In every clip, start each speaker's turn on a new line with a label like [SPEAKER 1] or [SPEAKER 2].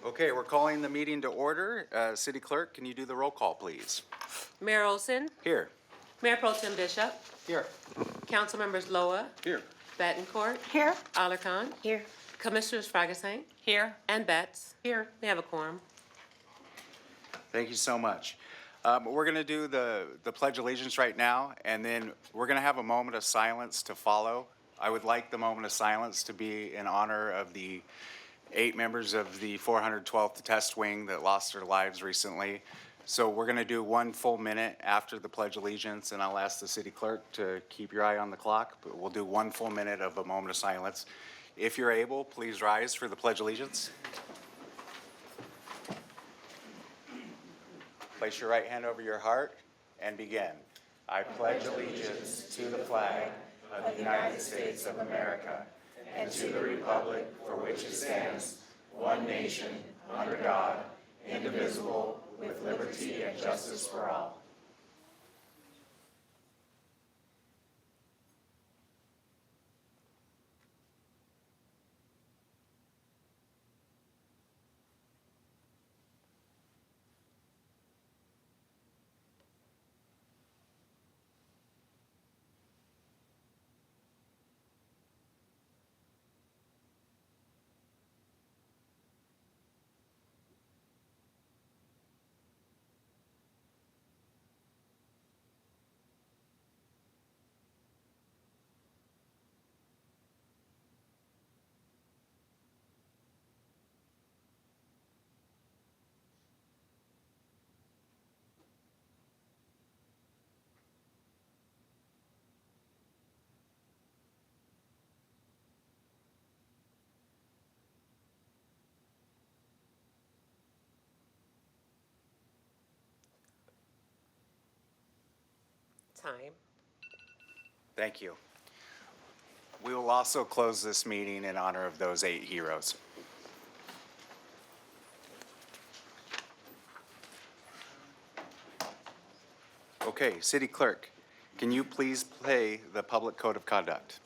[SPEAKER 1] Okay, we're calling the meeting to order. City Clerk, can you do the roll call, please?
[SPEAKER 2] Mayor Olson,
[SPEAKER 1] Here.
[SPEAKER 2] Mayor Pro Tem Bishop,
[SPEAKER 1] Here.
[SPEAKER 2] Council Members Loa,
[SPEAKER 1] Here.
[SPEAKER 2] Bettencourt,
[SPEAKER 3] Here.
[SPEAKER 2] Alarcon,
[SPEAKER 3] Here.
[SPEAKER 2] Commissioners Fragasang,
[SPEAKER 3] Here.
[SPEAKER 2] and Betts.
[SPEAKER 3] Here.
[SPEAKER 2] We have a quorum.
[SPEAKER 1] Thank you so much. We're going to do the Pledge of Allegiance right now, and then we're going to have a moment of silence to follow. I would like the moment of silence to be in honor of the 8 members of the 412th Test Wing that lost their lives recently. So we're going to do 1 full minute after the Pledge of Allegiance, and I'll ask the City Clerk to keep your eye on the clock, but we'll do 1 full minute of a moment of silence. If you're able, please rise for the Pledge of Allegiance. Place your right hand over your heart and begin. I pledge allegiance to the flag of the United States of America and to the republic for which it stands, one nation, under God, indivisible, with liberty and justice for all.
[SPEAKER 2] Time.
[SPEAKER 1] Thank you. We will also close this meeting in honor of those 8 heroes. Okay, City Clerk, can you please play the Public Code of Conduct?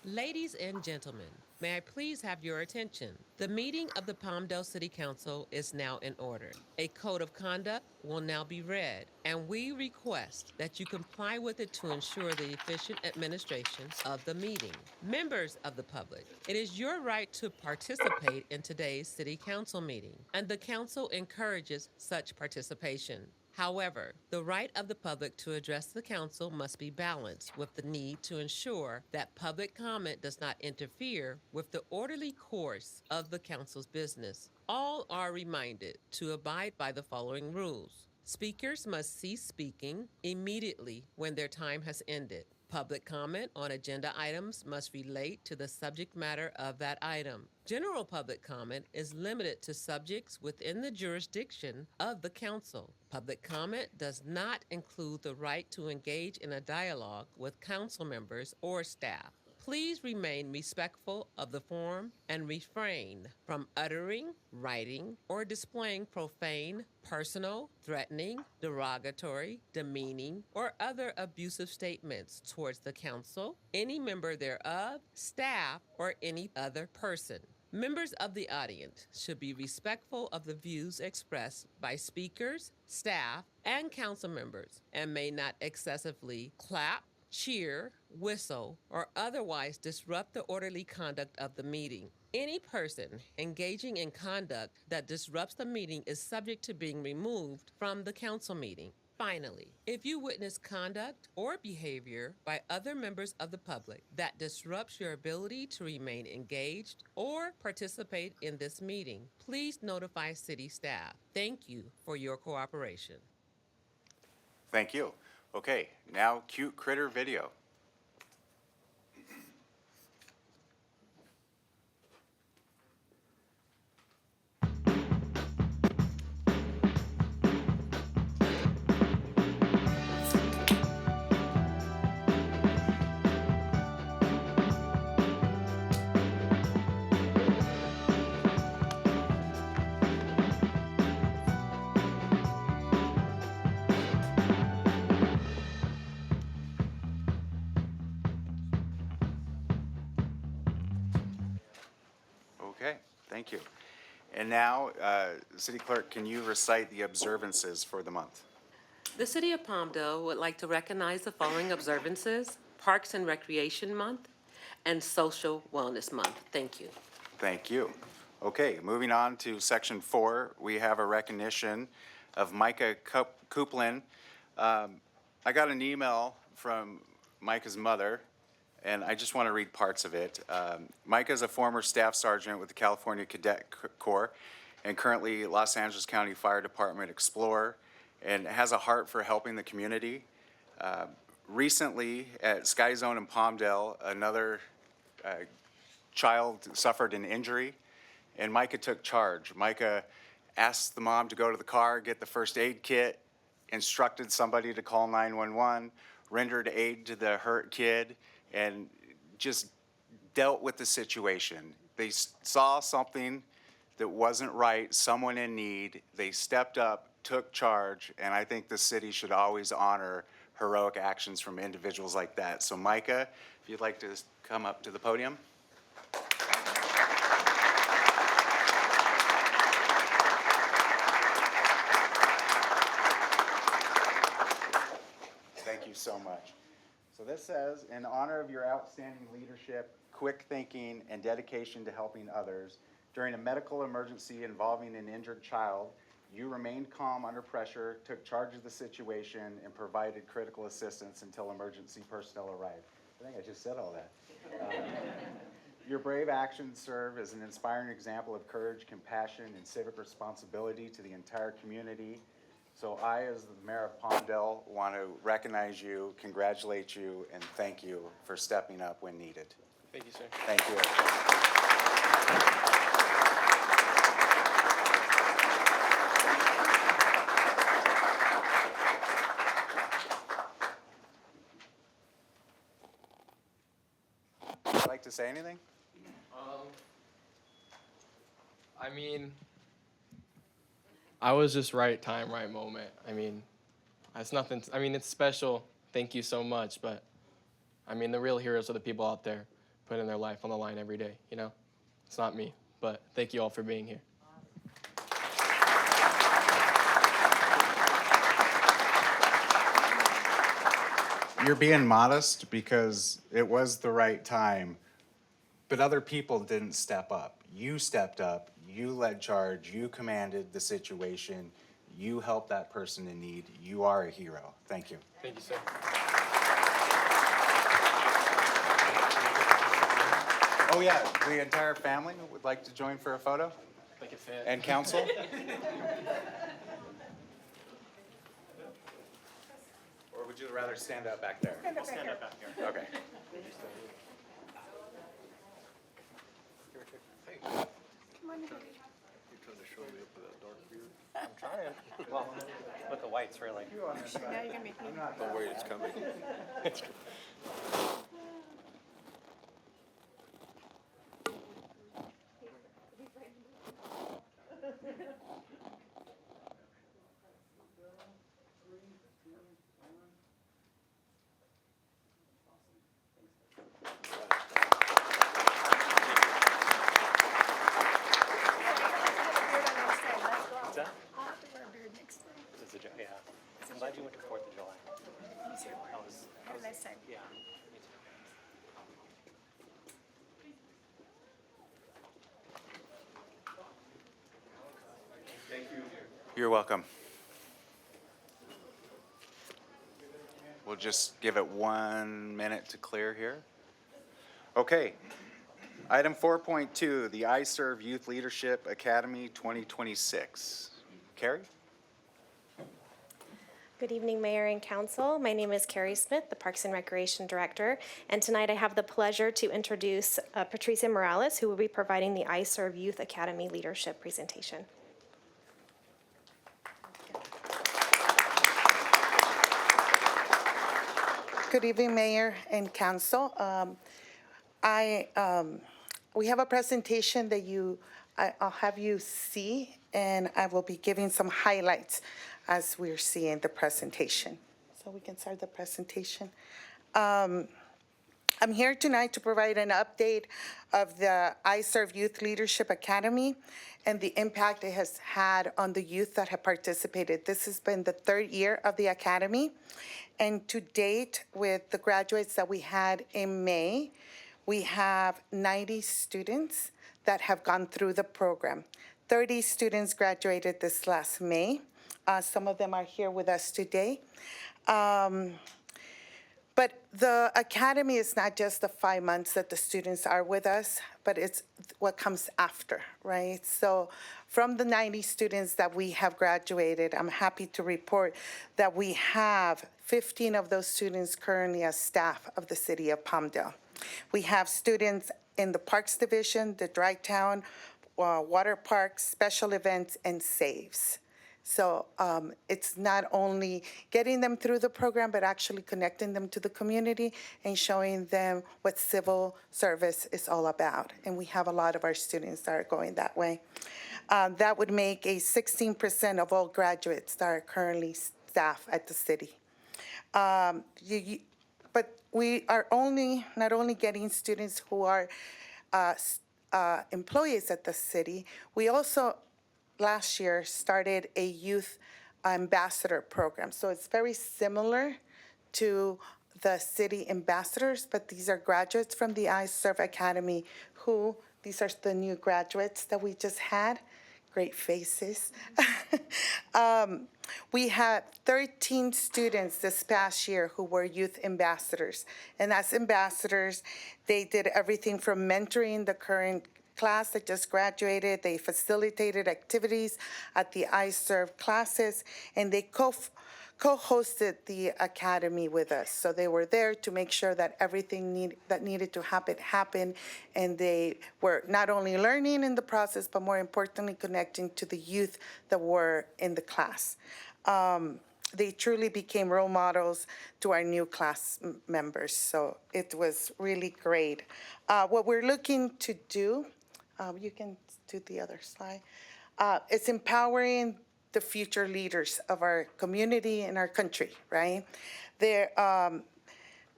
[SPEAKER 2] Ladies and gentlemen, may I please have your attention? The meeting of the Palmdale City Council is now in order. A code of conduct will now be read, and we request that you comply with it to ensure the efficient administration of the meeting. Members of the public, it is your right to participate in today's City Council meeting, and the Council encourages such participation. However, the right of the public to address the council must be balanced with the need to ensure that public comment does not interfere with the orderly course of the council's business. All are reminded to abide by the following rules. Speakers must cease speaking immediately when their time has ended. Public comment on agenda items must relate to the subject matter of that item. General public comment is limited to subjects within the jurisdiction of the council. Public comment does not include the right to engage in a dialogue with council members or staff. Please remain respectful of the forum and refrain from uttering, writing, or displaying profane, personal, threatening, derogatory, demeaning, or other abusive statements towards the council, any member thereof, staff, or any other person. Members of the audience should be respectful of the views expressed by speakers, staff, and council members, and may not excessively clap, cheer, whistle, or otherwise disrupt the orderly conduct of the meeting. Any person engaging in conduct that disrupts the meeting is subject to being removed from the council meeting. Finally, if you witness conduct or behavior by other members of the public that disrupts your ability to remain engaged or participate in this meeting, please notify city staff. Thank you for your cooperation.
[SPEAKER 1] Thank you. Okay, now cute critter video. Okay, thank you. And now, City Clerk, can you recite the observances for the month?
[SPEAKER 2] The City of Palmdale would like to recognize the following observances: Parks and Recreation Month and Social Wellness Month. Thank you.
[SPEAKER 1] Thank you. Okay, moving on to Section 4, we have a recognition of Micah Kuplin. I got an email from Micah's mother, and I just want to read parts of it. Micah is a former staff sergeant with the California Cadet Corps and currently Los Angeles County Fire Department Explorer, and has a heart for helping the community. Recently, at Sky Zone in Palmdale, another child suffered an injury, and Micah took charge. Micah asked the mom to go to the car, get the first aid kit, instructed somebody to call 911, rendered aid to the hurt kid, and just dealt with the situation. They saw something that wasn't right, someone in need. They stepped up, took charge, and I think the city should always honor heroic actions from individuals like that. So Micah, if you'd like to come up to the podium. Thank you so much. So this says, in honor of your outstanding leadership, quick thinking, and dedication to helping others, during a medical emergency involving an injured child, you remained calm under pressure, took charge of the situation, and provided critical assistance until emergency personnel arrived. I think I just said all that. Your brave actions serve as an inspiring example of courage, compassion, and civic responsibility to the entire community. So I, as the mayor of Palmdale, want to recognize you, congratulate you, and thank you for stepping up when needed.
[SPEAKER 3] Thank you, sir.
[SPEAKER 1] Thank you. Would you like to say anything?
[SPEAKER 3] I mean, I was just right time, right moment. I mean, it's nothing. I mean, it's special. Thank you so much. But I mean, the real heroes are the people out there putting their life on the line every day. You know, it's not me. But thank you all for being here.
[SPEAKER 1] You're being modest because it was the right time, but other people didn't step up. You stepped up, you led charge, you commanded the situation, you helped that person in need. You are a hero. Thank you.
[SPEAKER 3] Thank you, sir.
[SPEAKER 1] Oh yeah, the entire family would like to join for a photo?
[SPEAKER 3] Thank you, sir.
[SPEAKER 1] And council? Or would you rather stand up back there?
[SPEAKER 4] I'll stand up back here.
[SPEAKER 1] Okay.
[SPEAKER 4] I'm trying. Well, with the whites, really.
[SPEAKER 5] Now you're gonna make me.
[SPEAKER 1] Oh wait, it's coming.
[SPEAKER 4] What's that?
[SPEAKER 5] I'll have to wear a beard next time.
[SPEAKER 4] Yeah. I'm glad you went to 4th of July.
[SPEAKER 5] Easier
[SPEAKER 4] I
[SPEAKER 5] one.
[SPEAKER 4] was,
[SPEAKER 5] Have a nice time.
[SPEAKER 4] yeah. Me too.
[SPEAKER 1] You're welcome. We'll just give it 1 minute to clear here. Okay. Item 4.2, the I Serve Youth Leadership Academy 2026. Carrie?
[SPEAKER 6] Good evening, Mayor and Council. My name is Carrie Smith, the Parks and Recreation Director, and tonight I have the pleasure to introduce Patricia Morales, who will be providing the I Serve Youth Academy Leadership presentation.
[SPEAKER 7] Good evening, Mayor and Council. We have a presentation that I'll have you see, and I will be giving some highlights as we're seeing the presentation. So we can start the presentation. I'm here tonight to provide an update of the I Serve Youth Leadership Academy and the impact it has had on the youth that have participated. This has been the third year of the academy, and to date, with the graduates that we had in May, we have 90 students that have gone through the program. 30 students graduated this last May. Some of them are here with us today. But the academy is not just the 5 months that the students are with us, but it's what comes after, right? So from the 90 students that we have graduated, I'm happy to report that we have 15 of those students currently as staff of the city of Palmdale. We have students in the Parks Division, the Dry Town, Water Parks, Special Events, and Saves. So it's not only getting them through the program, but actually connecting them to the community and showing them what civil service is all about. And we have a lot of our students that are going that way. That would make a 16% of all graduates that are currently staff at the city. But we are not only getting students who are employees at the city, we also last year started a youth ambassador program. So it's very similar to the city ambassadors, but these are graduates from the I Serve Academy these are the new graduates that we just had. Great faces. We had 13 students this past year who were youth ambassadors. And as ambassadors, they did everything from mentoring the current class that just graduated. They facilitated activities at the I Serve classes, and they co-hosted the academy with us. So they were there to make sure that everything that needed to happen happened, and they were not only learning in the process, but more importantly, connecting to the youth that were in the class. They truly became role models to our new class members, so it was really great. What we're looking to do, you can do the other slide, it's empowering the future leaders of our community and our country, right?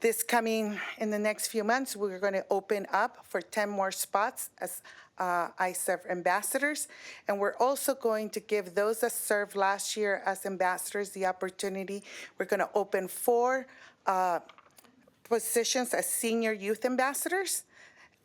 [SPEAKER 7] This coming in the next few months, we're going to open up for 10 more spots as I Serve ambassadors. And we're also going to give those that served last year as ambassadors the opportunity. We're going to open 4 positions as senior youth ambassadors.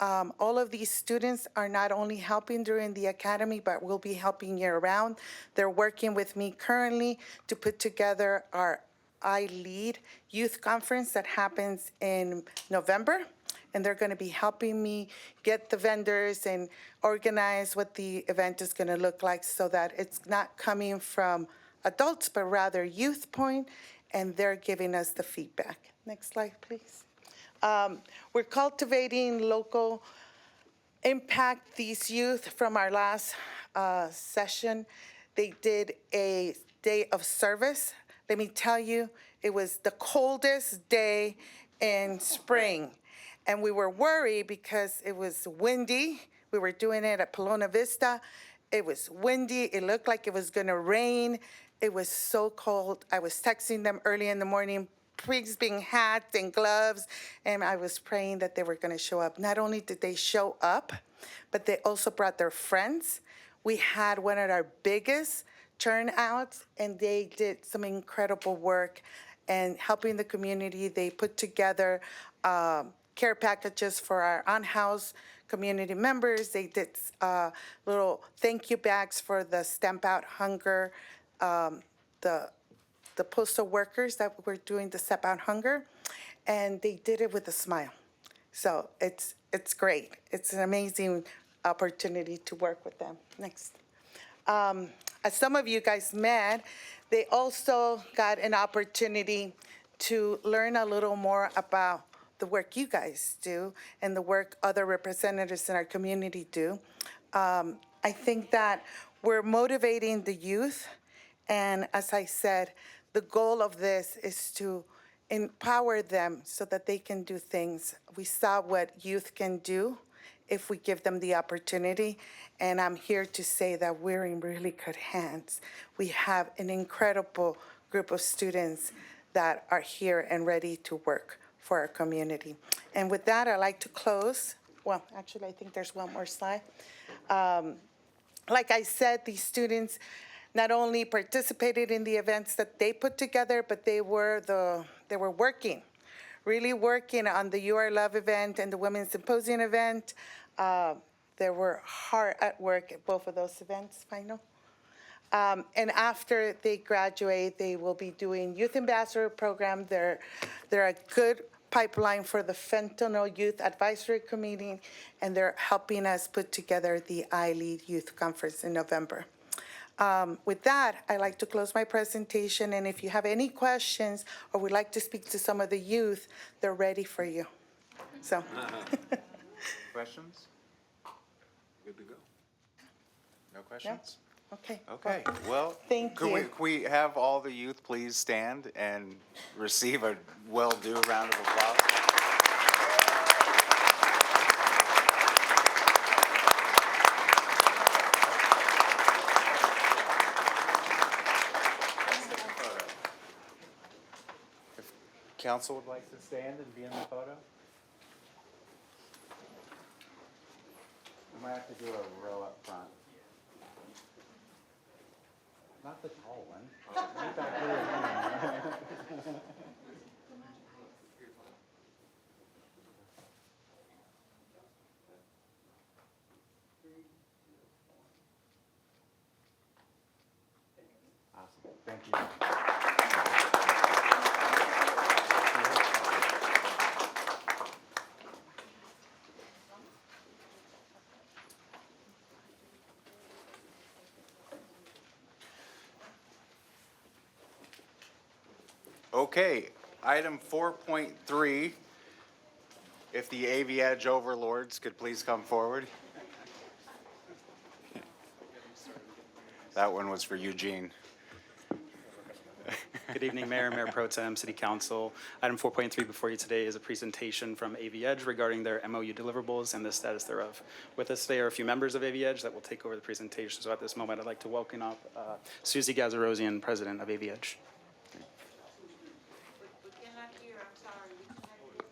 [SPEAKER 7] All of these students are not only helping during the academy, but will be helping year-round. They're working with me currently to put together our I Lead Youth Conference that happens in November. And they're going to be helping me get the vendors and organize what the event is going to look like so that it's not coming from adults, but rather youth point, and they're giving us the feedback. Next slide, please. We're cultivating local impact. These youth from our last session, they did a day of service. Let me tell you, it was the coldest day in spring. And we were worried because it was windy. We were doing it at Pelona Vista. It was windy. It looked like it was going to rain. It was so cold. I was texting them early in the morning, please bring hats and gloves, and I was praying that they were going to show up. Not only did they show up, but they also brought their friends. We had one of our biggest turnouts, and they did some incredible work and helping the community. They put together care packages for our on-house community members. They did little thank you bags for the Stamp Out Hunger, the postal workers that were doing the Step Out Hunger, and they did it with a smile. So it's great. It's an amazing opportunity to work with them. Next. As some of you guys met, they also got an opportunity to learn a little more about the work you guys do and the work other representatives in our community do. I think that we're motivating the youth, and as I said, the goal of this is to empower them so that they can do things. We saw what youth can do if we give them the opportunity, and I'm here to say that we're in really good hands. We have an incredible group of students that are here and ready to work for our community. And with that, I'd like to close. Well, actually, I think there's one more slide. Like I said, these students not only participated in the events that they put together, but they were working, really working on the You Are Love event and the Women's Symposium event. They were hard at work at both of those events, final. And after they graduate, they will be doing Youth Ambassador Program. They're a good pipeline for the Fentanyl Youth Advisory Committee, and they're helping us put together the iLead Youth Conference in November. With that, I'd like to close my presentation, and if you have any questions or would like to speak to some of the youth, they're ready for you. So,
[SPEAKER 1] Questions? Good to go. No questions?
[SPEAKER 7] okay.
[SPEAKER 1] Okay, well.
[SPEAKER 7] Thank
[SPEAKER 1] Can
[SPEAKER 7] you.
[SPEAKER 1] can we have all the youth please stand and receive a well-due round of applause? If council would like to stand and be in the photo? We might have to do a row up front. Not the tall one. Right back here. Awesome, thank you. Okay, item 4.3, if the AV Edge overlords could please come forward. That one was for Eugene.
[SPEAKER 4] Good evening, Mayor, Mayor Pro Tem, City Council. Item 4.3 before you today is a presentation from AV Edge regarding their MOU deliverables and the status thereof. With us today are a few members of AV Edge that will take over the presentation. So at this moment, I'd like to welcome up Susie Gazarosian, President of AV Edge.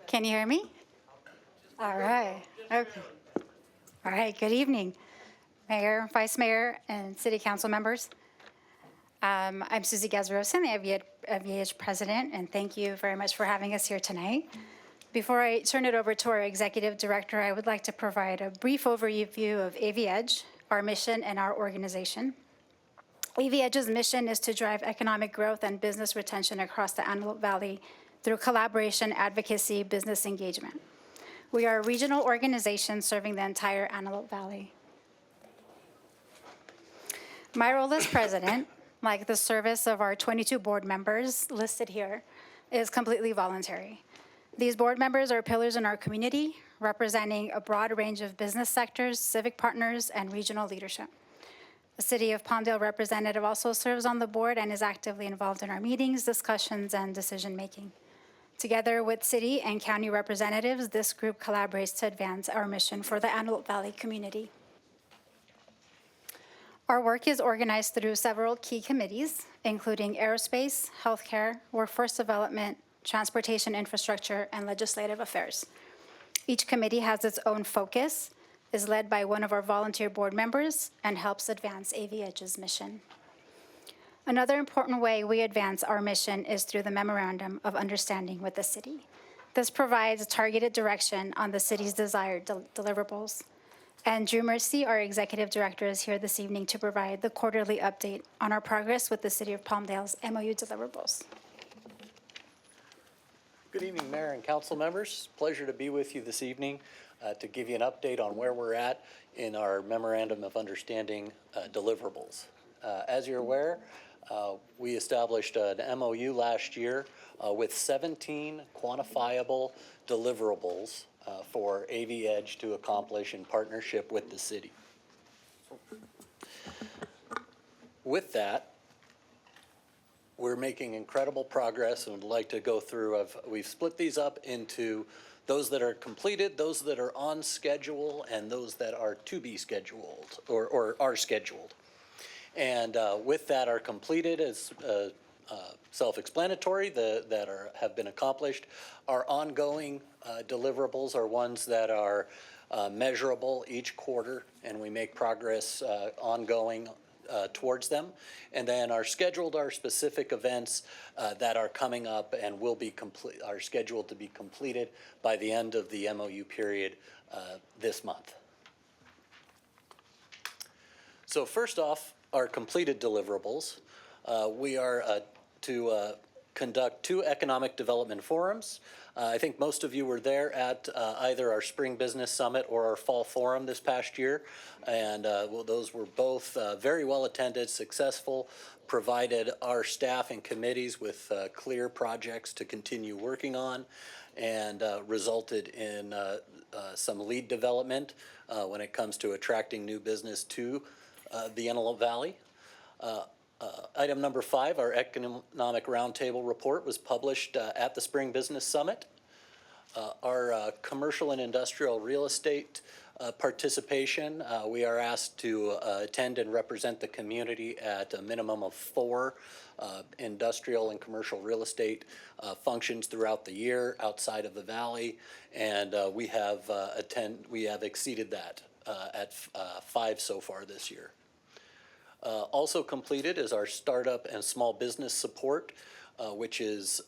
[SPEAKER 8] Can you hear me? All right. Okay. All right. Good evening, Mayor, Vice Mayor, and City Council members. I'm Susie Gazarosian, the AV President, and thank you very much for having us here tonight. Before I turn it over to our Executive Director, I would like to provide a brief overview of AV Edge, our mission, and our organization. AV Edge's mission is to drive economic growth and business retention across the Antelope Valley through collaboration, advocacy, business engagement. We are a regional organization serving the entire Antelope Valley. My role as president, like the service of our 22 board members listed here, is completely voluntary. These board members are pillars in our community, representing a broad range of business sectors, civic partners, and regional leadership. The City of Palmdale representative also serves on the board and is actively involved in our meetings, discussions, and decision-making. Together with city and county representatives, this group collaborates to advance our mission for the Antelope Valley community. Our work is organized through several key committees, including aerospace, healthcare, workforce development, transportation infrastructure, and legislative affairs. Each committee has its own focus, is led by one of our volunteer board members, and helps advance AV Edge's mission. Another important way we advance our mission is through the Memorandum of Understanding with the city. This provides targeted direction on the city's desired deliverables. And Drew Mercy, our Executive Director, is here this evening to provide the quarterly update on our progress with the City of Palmdale's MOU deliverables.
[SPEAKER 9] Good evening, Mayor and Council members. Pleasure to be with you this evening to give you an update on where we're at in our Memorandum of Understanding deliverables. As you're aware, we established an MOU last year with 17 quantifiable deliverables for AV Edge to accomplish in partnership with the city. With that, we're making incredible progress and would like to go through. We've split these up into those that are completed, those that are on schedule, and those that are to be scheduled or are scheduled. And with that are completed, as self-explanatory that have been accomplished. Our ongoing deliverables are ones that are measurable each quarter, and we make progress ongoing towards them. And then our specific events that are coming up and are scheduled to be completed by the end of the MOU period this month. So first off, our completed deliverables. We are to conduct 2 economic development forums. I think most of you were there at either our Spring Business Summit or our Fall Forum this past year. And those were both very well attended, successful, provided our staff and committees with clear projects to continue working on, and resulted in some lead development when it comes to attracting new business to the Antelope Valley. Item number 5, our Economic Roundtable report was published at the Spring Business Summit. Our commercial and industrial real estate participation, we are asked to attend and represent the community at a minimum of 4 industrial and commercial real estate functions throughout the year outside of the valley, and we have exceeded that at 5 so far this year. Also completed is our startup and small business support, which is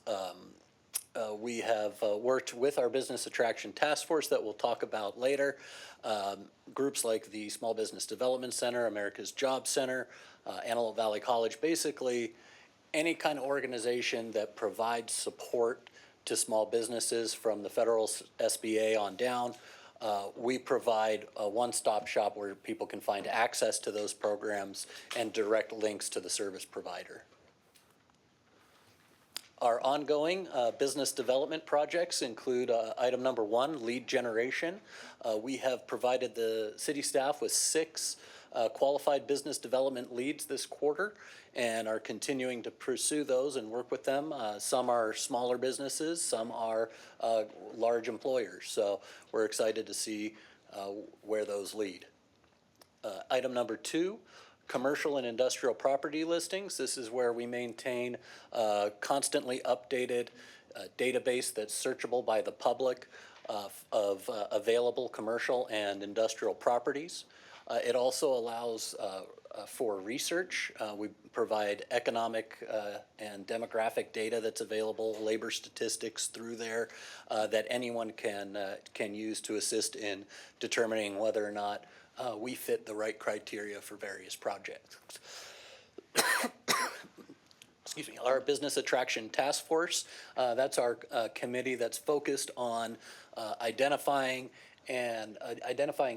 [SPEAKER 9] we have worked with our Business Attraction Task Force that we'll talk about later. Groups like the Small Business Development Center, America's Job Center, Antelope Valley College, basically any kind of organization that provides support to small businesses from the federal SBA on down. We provide a one-stop shop where people can find access to those programs and direct links to the service provider. Our ongoing business development projects include item number 1, lead generation. We have provided the city staff with 6 qualified business development leads this quarter and are continuing to pursue those and work with them. Some are smaller businesses, some are large employers. So we're excited to see where those lead. Item number 2, commercial and industrial property listings. This is where we maintain a constantly updated database that's searchable by the public of available commercial and industrial properties. It also allows for research. We provide economic and demographic data that's available, labor statistics through there that anyone can use to assist in determining whether or not we fit the right criteria for various projects. Excuse me, our Business Attraction Task Force, that's our committee that's focused on identifying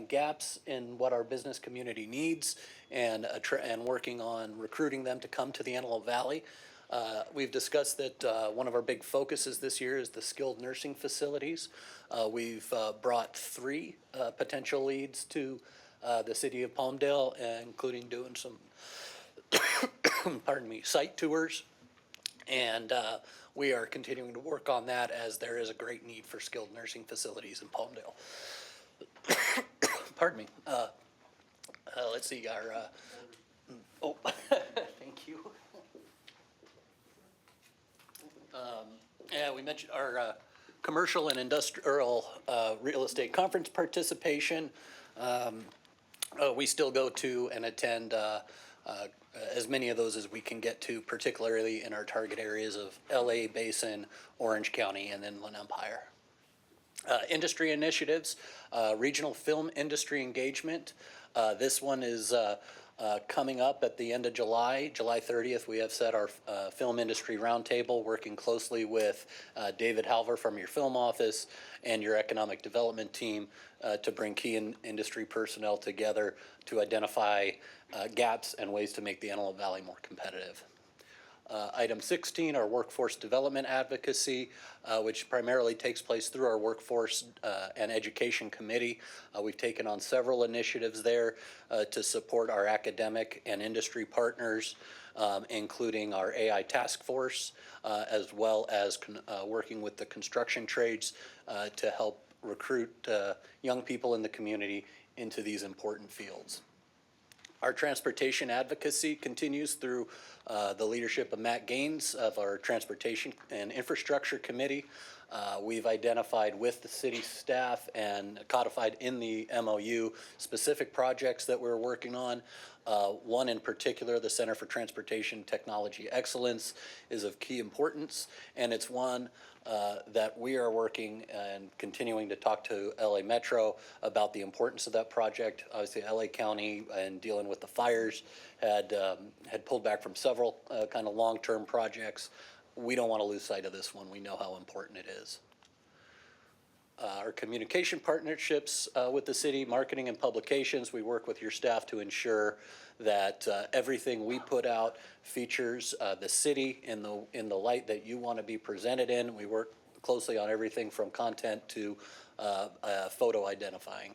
[SPEAKER 9] gaps in what our business community needs and working on recruiting them to come to the Antelope Valley. We've discussed that one of our big focuses this year is the skilled nursing facilities. We've brought 3 potential leads to the city of Palmdale, including doing some pardon me, site tours. And we are continuing to work on that as there is a great need for skilled nursing facilities in Palmdale. Pardon me. Let's see, our, thank you. Yeah, we mentioned our commercial and industrial real estate conference participation. We still go to and attend as many of those as we can get to, particularly in our target areas of LA Basin, Orange County, and then Inland Empire. Industry initiatives, regional film industry engagement. This one is coming up at the end of July 30th. We have set our film industry roundtable, working closely with David Halver from your film office and your economic development team to bring key industry personnel together to identify gaps and ways to make the Antelope Valley more competitive. Item 16, our workforce development advocacy, which primarily takes place through our workforce and education committee. We've taken on several initiatives there to support our academic and industry partners, including our AI task force, as well as working with the construction trades to help recruit young people in the community into these important fields. Our transportation advocacy continues through the leadership of Matt Gaines of our Transportation and Infrastructure Committee. We've identified with the city staff and codified in the MOU specific projects that we're working on. One in particular, the Center for Transportation Technology Excellence, is of key importance, and it's one that we are working and continuing to talk to LA Metro about the importance of that project. Obviously, LA County and dealing with the fires had pulled back from several kind of long-term projects. We don't want to lose sight of this one. We know how important it is. Our communication partnerships with the city, marketing and publications, we work with your staff to ensure that everything we put out features the city in the light that you want to be presented in. We work closely on everything from content to photo identifying.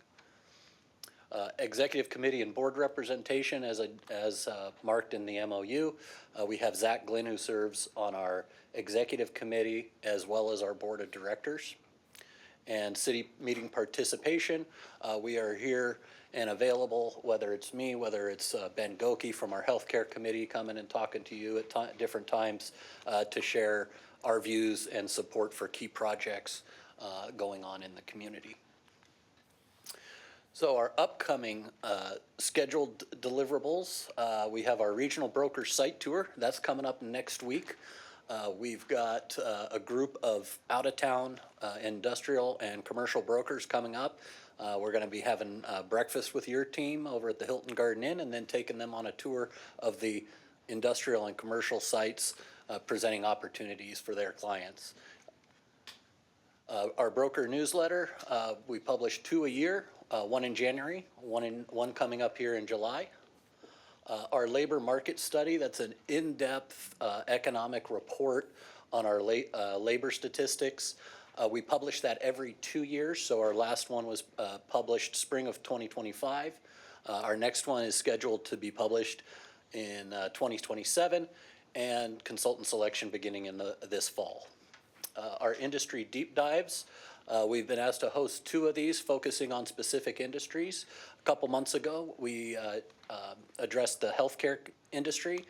[SPEAKER 9] Executive committee and board representation as marked in the MOU. We have Zach Glenn, who serves on our executive committee as well as our board of directors. And city meeting participation, we are here and available, whether it's me, whether it's Ben Goki from our healthcare committee coming and talking to you at different times to share our views and support for key projects going on in the community. So our upcoming scheduled deliverables, we have our regional broker site tour. That's coming up next week. We've got a group of out-of-town industrial and commercial brokers coming up. We're going to be having breakfast with your team over at the Hilton Garden Inn and then taking them on a tour of the industrial and commercial sites, presenting opportunities for their clients. Our broker newsletter, we publish 2 a year, one in January, one coming up here in July. Our labor market study, that's an in-depth economic report on our labor statistics. We publish that every 2 years, so our last one was published spring of 2025. Our next one is scheduled to be published in 2027, and consultant selection beginning in this fall. Our industry deep dives, we've been asked to host 2 of these focusing on specific industries. A couple months ago, we addressed the healthcare industry,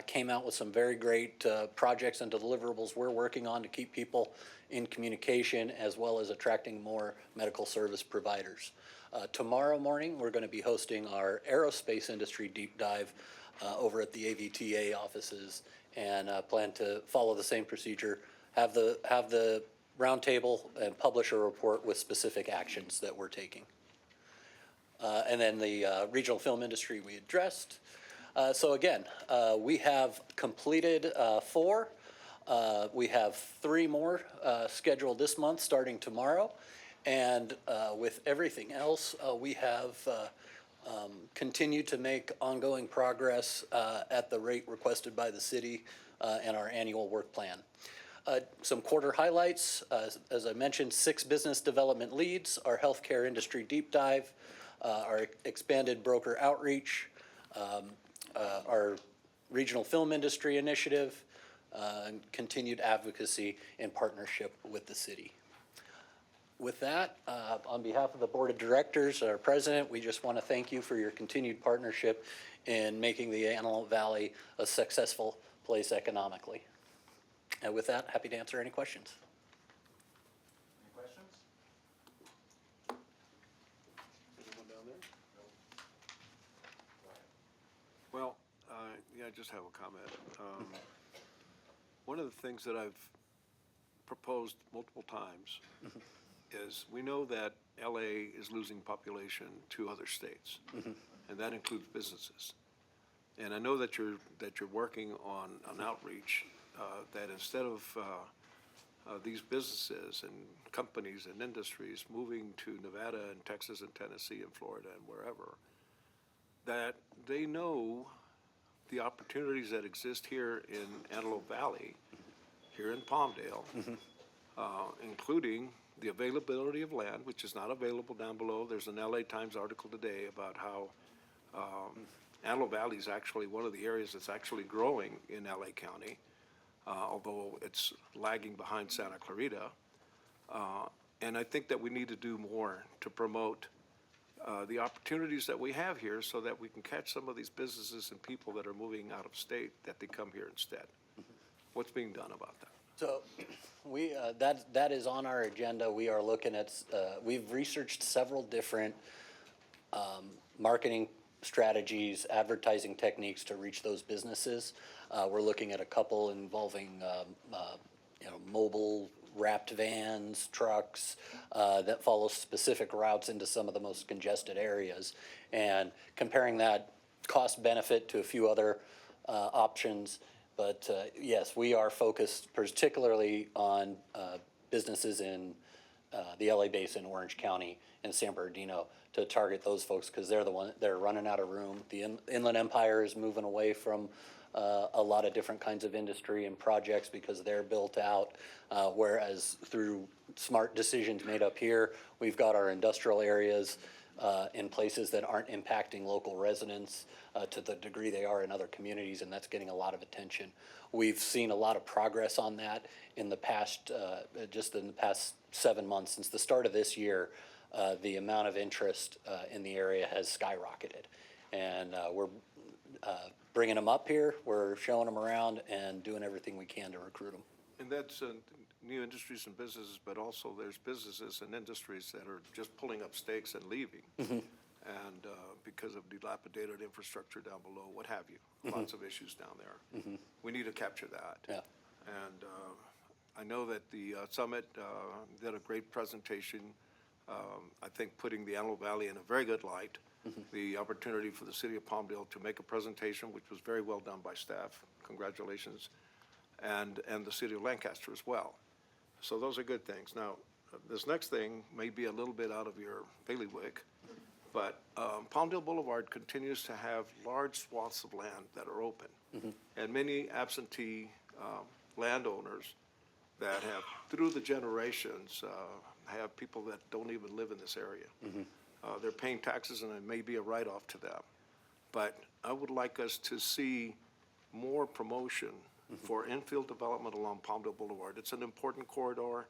[SPEAKER 9] came out with some very great projects and deliverables we're working on to keep people in communication as well as attracting more medical service providers. Tomorrow morning, we're going to be hosting our aerospace industry deep dive over at the AVTA offices and plan to follow the same procedure, have the roundtable and publish a report with specific actions that we're taking. And then the regional film industry we addressed. So again, we have completed 4. We have 3 more scheduled this month starting tomorrow. And with everything else, we have continued to make ongoing progress at the rate requested by the city and our annual work plan. Some quarter highlights, as I mentioned, 6 business development leads, our healthcare industry deep dive, our expanded broker outreach, our regional film industry initiative, and continued advocacy in partnership with the city. With that, on behalf of the board of directors, our president, we just want to thank you for your continued partnership in making the Antelope Valley a successful place economically. And with that, happy to answer any questions.
[SPEAKER 1] Any questions?
[SPEAKER 10] Anyone down there? Well, yeah, I just have a comment. One of the things that I've proposed multiple times is we know that LA is losing population to other states, and that includes businesses. And I know that you're working on an outreach that instead of these businesses and companies and industries moving to Nevada and Texas and Tennessee and Florida and wherever, that they know the opportunities that exist here in Antelope Valley, here in Palmdale, including the availability of land, which is not available down below. There's an LA Times article today about how Antelope Valley is actually one of the areas that's actually growing in LA County, although it's lagging behind Santa Clarita. And I think that we need to do more to promote the opportunities that we have here so that we can catch some of these businesses and people that are moving out of state, that they come here instead. What's being done about that?
[SPEAKER 9] So we, that is on our agenda. We are looking at, we've researched several different marketing strategies, advertising techniques to reach those businesses. We're looking at a couple involving, mobile wrapped vans, trucks, that follow specific routes into some of the most congested areas. And comparing that cost benefit to a few other options. But yes, we are focused particularly on businesses in the LA Basin, Orange County, and San Bernardino to target those folks because they're running out of room. The Inland Empire is moving away from a lot of different kinds of industry and projects because they're built out. Whereas through smart decisions made up here, we've got our industrial areas in places that aren't impacting local residents to the degree they are in other communities, and that's getting a lot of attention. We've seen a lot of progress on that in the past, just in the past 7 months. Since the start of this year, the amount of interest in the area has skyrocketed. And we're bringing them up here, we're showing them around and doing everything we can to recruit them.
[SPEAKER 10] And that's new industries and businesses, but also there's businesses and industries that are just pulling up stakes and leaving. And because of dilapidated infrastructure down below, what have you, lots of issues down there. We need to capture that.
[SPEAKER 9] Yeah.
[SPEAKER 10] And I know that the summit did a great presentation. I think putting the Antelope Valley in a very good light. The opportunity for the city of Palmdale to make a presentation, which was very well done by staff. Congratulations. And the city of Lancaster as well. So those are good things. Now, this next thing may be a little bit out of your bailiwick, but Palmdale Boulevard continues to have large swaths of land that are open. And many absentee landowners that have, through the generations, have people that don't even live in this area. They're paying taxes and it may be a write-off to them. But I would like us to see more promotion for infill development along Palmdale Boulevard. It's an important corridor.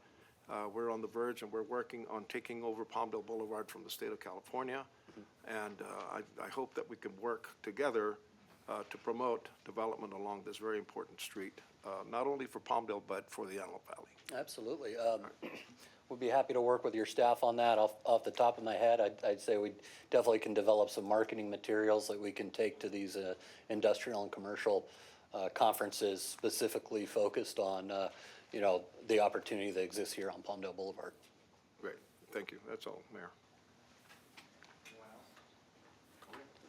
[SPEAKER 10] We're on the verge and we're working on taking over Palmdale Boulevard from the state of California. And I hope that we can work together to promote development along this very important street, not only for Palmdale, but for the Antelope Valley.
[SPEAKER 9] Absolutely. We'd be happy to work with your staff on that. Off the top of my head, I'd say we definitely can develop some marketing materials that we can take to these industrial and commercial conferences specifically focused on, the opportunity that exists here on Palmdale Boulevard.
[SPEAKER 10] Great. Thank you. That's all, Mayor.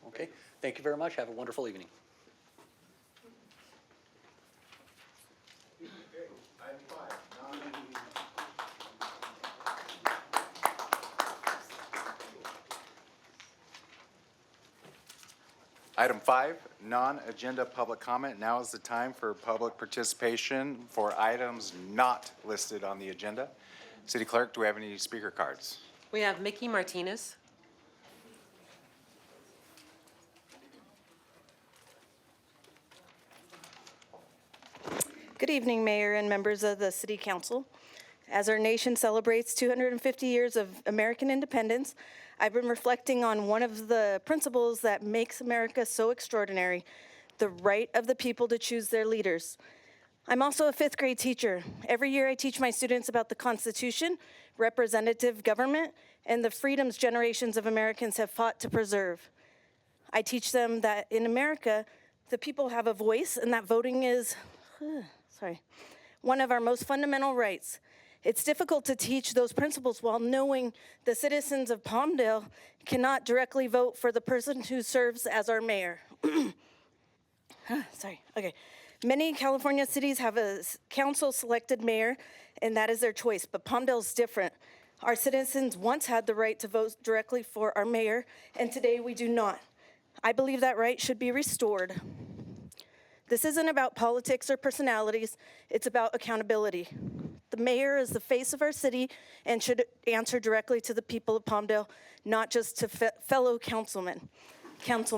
[SPEAKER 9] Okay. Thank you very much. Have a wonderful evening.
[SPEAKER 1] Item 5, non-agenda public comment. Now is the time for public participation for items not listed on the agenda. City Clerk, do we have any speaker cards?
[SPEAKER 2] We have Mickey Martinez.
[SPEAKER 11] Good evening, Mayor and members of the City Council. As our nation celebrates 250 years of American independence, I've been reflecting on one of the principles that makes America so extraordinary, the right of the people to choose their leaders. I'm also a 5th grade teacher. Every year I teach my students about the Constitution, representative government, and the freedoms generations of Americans have fought to preserve. I teach them that in America, the people have a voice and that voting is, one of our most fundamental rights. It's difficult to teach those principles while knowing the citizens of Palmdale cannot directly vote for the person who serves as our mayor. Many California cities have a council-selected mayor, and that is their choice, but Palmdale's different. Our citizens once had the right to vote directly for our mayor, and today we do not. I believe that right should be restored. This isn't about politics or personalities, it's about accountability. The mayor is the face of our city and should answer directly to the people of Palmdale, not just to fellow council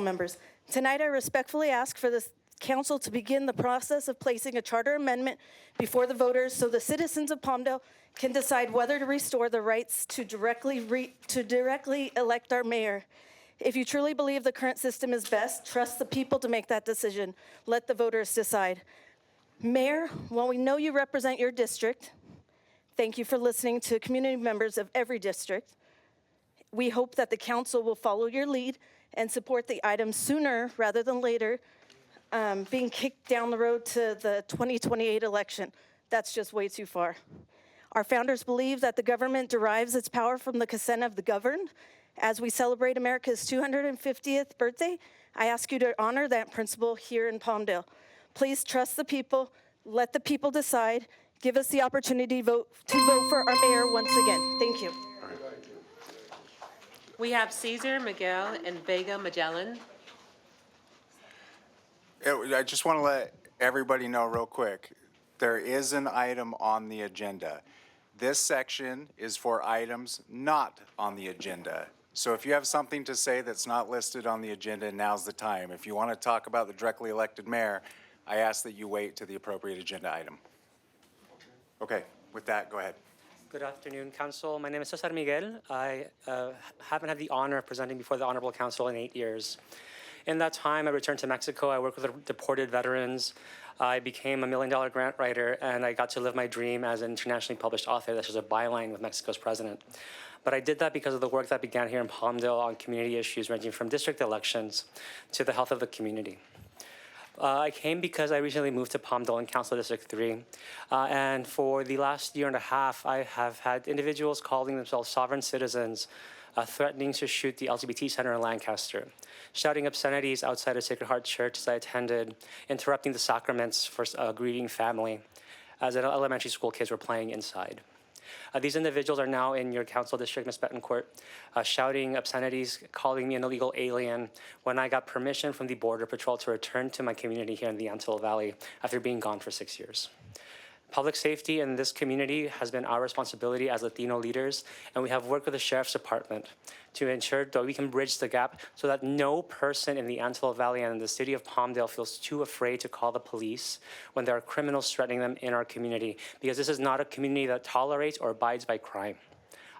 [SPEAKER 11] members. Tonight I respectfully ask for the council to begin the process of placing a charter amendment before the voters so the citizens of Palmdale can decide whether to restore the rights to directly elect our mayor. If you truly believe the current system is best, trust the people to make that decision. Let the voters decide. Mayor, while we know you represent your district, thank you for listening to community members of every district. We hope that the council will follow your lead and support the item sooner rather than later, being kicked down the road to the 2028 election. That's just way too far. Our founders believe that the government derives its power from the consent of the governed. As we celebrate America's 250th birthday, I ask you to honor that principle here in Palmdale. Please trust the people, let the people decide, give us the opportunity to vote for our mayor once again. Thank you.
[SPEAKER 2] We have Cesar Miguel and Vega Magellan.
[SPEAKER 1] I just want to let everybody know real quick, there is an item on the agenda. This section is for items not on the agenda. So if you have something to say that's not listed on the agenda, now's the time. If you want to talk about the directly elected mayor, I ask that you wait to the appropriate agenda item. Okay, with that, go ahead.
[SPEAKER 12] Good afternoon, Council. My name is Cesar Miguel. I haven't had the honor of presenting before the Honorable Council in 8 years. In that time, I returned to Mexico. I worked with the deported veterans. I became a $1 million grant writer, and I got to live my dream as an internationally published author. That's just a byline with Mexico's president. But I did that because of the work that began here in Palmdale on community issues ranging from district elections to the health of the community. I came because I recently moved to Palmdale in Council District 3. And for the last year and a half, I have had individuals calling themselves sovereign citizens threatening to shoot the LGBT Center in Lancaster, shouting obscenities outside a Sacred Heart Church as I attended, interrupting the sacraments for a grieving family as elementary school kids were playing inside. These individuals are now in your council district, Ms. Betancourt, shouting obscenities, calling me an illegal alien when I got permission from the Border Patrol to return to my community here in the Antelope Valley after being gone for 6 years. Public safety in this community has been our responsibility as Latino leaders, and we have worked with the Sheriff's Department to ensure that we can bridge the gap so that no person in the Antelope Valley and in the city of Palmdale feels too afraid to call the police when there are criminals threatening them in our community, because this is not a community that tolerates or abides by crime.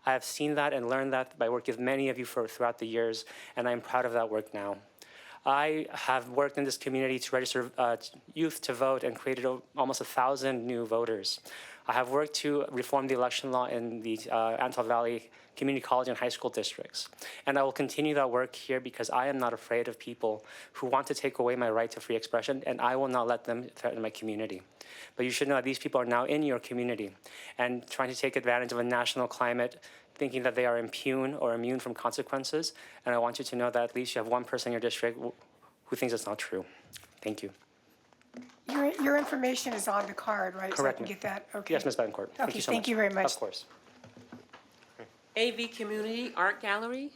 [SPEAKER 12] I have seen that and learned that by working with many of you throughout the years, and I'm proud of that work now. I have worked in this community to register youth to vote and created almost 1,000 new voters. I have worked to reform the election law in the Antelope Valley Community College and high school districts. And I will continue that work here because I am not afraid of people who want to take away my right to free expression, and I will not let them threaten my community. But you should know that these people are now in your community and trying to take advantage of a national climate, thinking that they are impune or immune from consequences. And I want you to know that at least you have one person in your district who thinks it's not true. Thank you.
[SPEAKER 5] Your information is on the card, right? So I
[SPEAKER 12] Correct,
[SPEAKER 5] can
[SPEAKER 12] ma'am.
[SPEAKER 5] get that? Okay.
[SPEAKER 12] Yes, Ms. Betancourt. Thank
[SPEAKER 5] Okay,
[SPEAKER 12] you so
[SPEAKER 5] thank
[SPEAKER 12] much.
[SPEAKER 5] you very much.
[SPEAKER 12] Of course.
[SPEAKER 2] AV Community Art Gallery.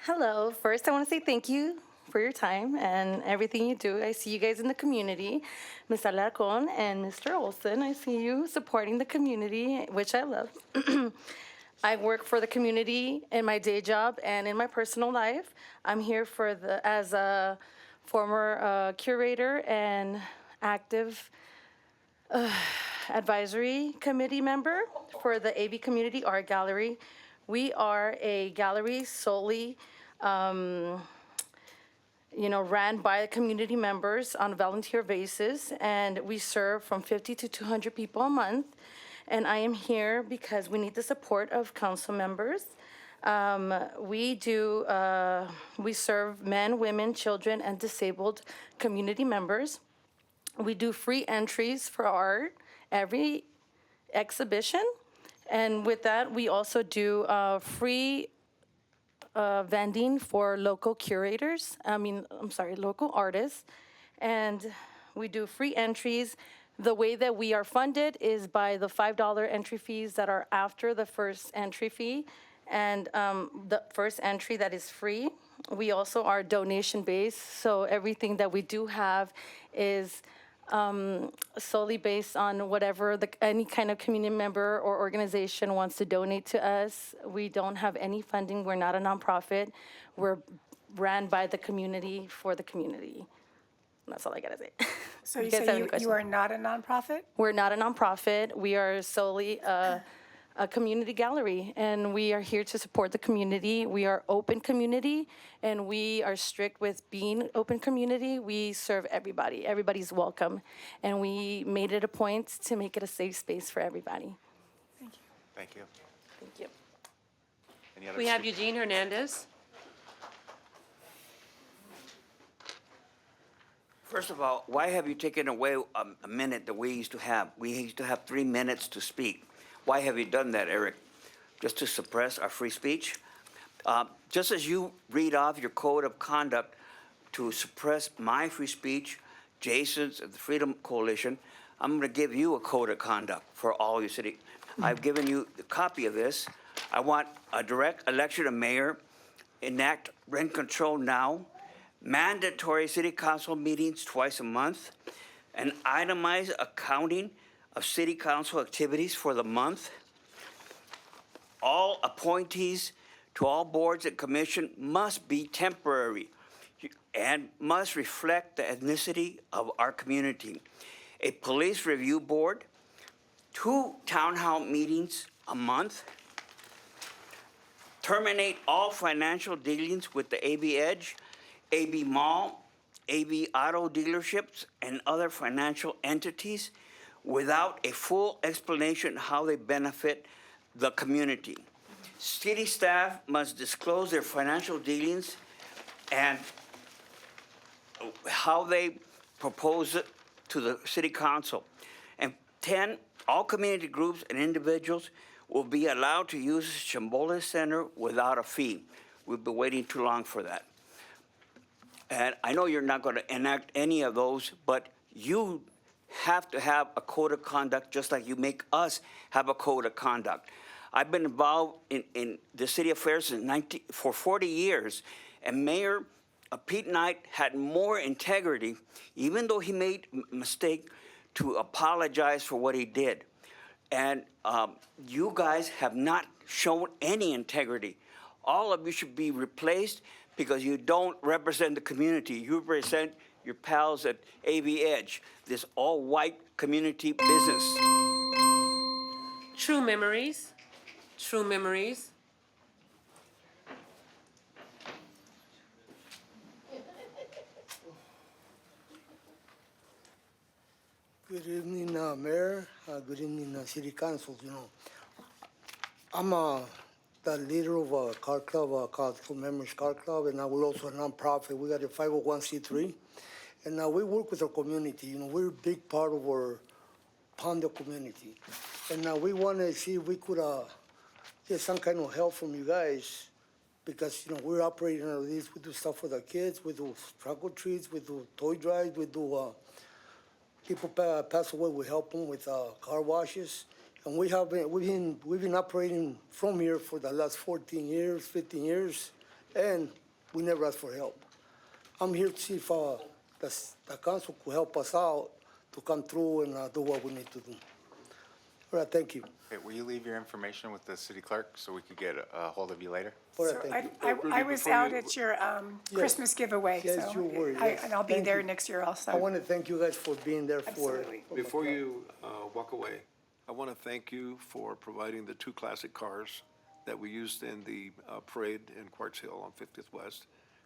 [SPEAKER 11] Hello. First, I want to say thank you for your time and everything you do. I see you guys in the community. Ms. Alarcon and Mr. Olson, I see you supporting the community, which I love. I work for the community in my day job and in my personal life. I'm here as a former curator and active advisory committee member for the AV Community Art Gallery. We are a gallery solely ran by community members on a volunteer basis, and we serve from 50 to 200 people a month. And I am here because we need the support of council members. We serve men, women, children, and disabled community members. We do free entries for art every exhibition. And with that, we also do free vending for local local artists. And we do free entries. The way that we are funded is by the $5 entry fees that are after the first entry fee, and the first entry that is free. We also are donation-based, so everything that we do have is solely based on whatever any kind of community member or organization wants to donate to us. We don't have any funding. We're not a nonprofit. We're ran by the community for the community. That's all I gotta say.
[SPEAKER 5] So you
[SPEAKER 11] guys have
[SPEAKER 5] say
[SPEAKER 11] any
[SPEAKER 5] you
[SPEAKER 11] questions?
[SPEAKER 5] are not a nonprofit?
[SPEAKER 11] We're not a nonprofit. We are solely a community gallery, and we are here to support the community. We are open community, and we are strict with being open community. We serve everybody. Everybody's welcome, and we made it a point to make it a safe space for everybody.
[SPEAKER 1] Thank you.
[SPEAKER 11] Thank you.
[SPEAKER 1] Any other
[SPEAKER 2] We have
[SPEAKER 1] speakers?
[SPEAKER 2] Eugene Hernandez.
[SPEAKER 13] First of all, why have you taken away a minute that we used to have? We used to have 3 minutes to speak. Why have you done that, Eric? Just to suppress our free speech? Just as you read off your code of conduct to suppress my free speech, Jason's, and the Freedom Coalition, I'm going to give you a code of conduct for all your city. I've given you a copy of this. I want a direct election of mayor, enact rent control now, mandatory city council meetings twice a month, and itemized accounting of city council activities for the month. All appointees to all boards and commission must be temporary and must reflect the ethnicity of our community. A police review board, 2 town hall meetings a month, terminate all financial dealings with the AB Edge, AB Mall, AB Auto dealerships, and other financial entities without a full explanation how they benefit the community. City staff must disclose their financial dealings and how they propose it to the city council. And 10, all community groups and individuals will be allowed to use Chambola Center without a fee. We've been waiting too long for that. And I know you're not going to enact any of those, but you have to have a code of conduct just like you make us have a code of conduct. I've been involved in the city affairs for 40 years, and Mayor Pete Knight had more integrity, even though he made a mistake, to apologize for what he did. And you guys have not shown any integrity. All of you should be replaced because you don't represent the community. You represent your pals at AV Edge, this all-white community business.
[SPEAKER 2] True Memories. True Memories.
[SPEAKER 14] Good evening, Mayor. Good evening, City Council. I'm the leader of a car club, Council Members Car Club, and we're also a nonprofit. We got a 501c3, and we work with our community. We're a big part of our Palmdale community, and we want to see if we could get some kind of help from you guys, because we're operating on these. We do stuff for the kids. We do trunk or treats. We do toy drives. We do. People pass away, we help them with car washes. And we've been operating from here for the last 14 years, 15 years, and we never asked for help. I'm here to see if the council could help us out to come through and do what we need to do. All right, thank you.
[SPEAKER 1] Okay, will you leave your information with the city clerk so we could get a hold of you later?
[SPEAKER 14] All right,
[SPEAKER 5] So
[SPEAKER 14] thank you.
[SPEAKER 5] I was out at your Christmas giveaway,
[SPEAKER 14] Yes,
[SPEAKER 5] so
[SPEAKER 14] you were, yes.
[SPEAKER 5] and I'll be
[SPEAKER 14] Thank
[SPEAKER 5] there
[SPEAKER 14] you.
[SPEAKER 5] next year also.
[SPEAKER 14] I want to thank you guys for being there for.
[SPEAKER 5] Absolutely.
[SPEAKER 10] Before you walk away, I want to thank you for providing the 2 classic cars that we used in the parade in Quartz Hill on 50th West,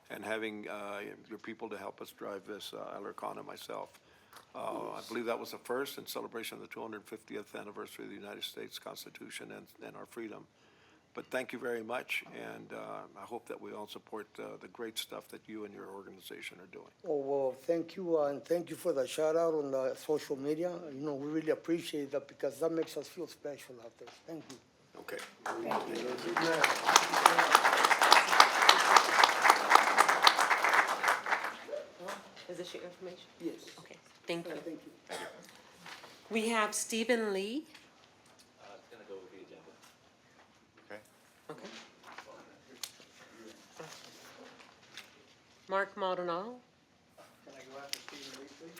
[SPEAKER 10] and having your people to help us drive this, Alarcon and myself. I believe that was the first in celebration of the 250th anniversary of the United States Constitution and our freedom. But thank you very much, and I hope that we all support the great stuff that you and your organization are doing.
[SPEAKER 14] Oh, well, thank you, and thank you for the shout out on the social media. We really appreciate that because that makes us feel special out there. Thank you.
[SPEAKER 10] Okay.
[SPEAKER 2] Is this your information?
[SPEAKER 14] Yes.
[SPEAKER 2] Okay, thank you.
[SPEAKER 14] Thank you.
[SPEAKER 2] We have Stephen Lee.
[SPEAKER 9] It's going to go with the agenda.
[SPEAKER 1] Okay.
[SPEAKER 2] Okay. Mark Maldonado.
[SPEAKER 14] Can I go after Stephen Lee, please?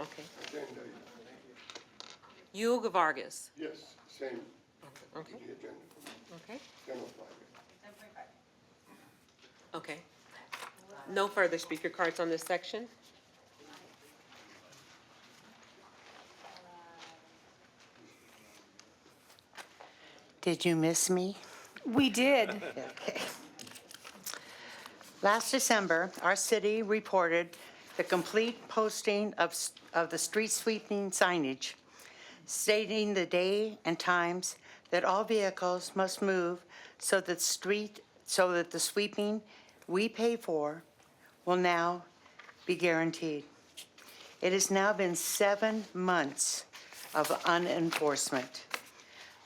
[SPEAKER 2] Okay. Yul Vargas.
[SPEAKER 15] Yes, same.
[SPEAKER 2] Okay.
[SPEAKER 15] The agenda.
[SPEAKER 2] Okay.
[SPEAKER 15] 10:05.
[SPEAKER 2] Okay. No further speaker cards on this section.
[SPEAKER 7] Did you miss me?
[SPEAKER 5] We did.
[SPEAKER 7] Okay. Last December, our city reported the complete posting of the street sweeping signage, stating the day and times that all vehicles must move so that the sweeping we pay for will now be guaranteed. It has now been 7 months of unenforcement.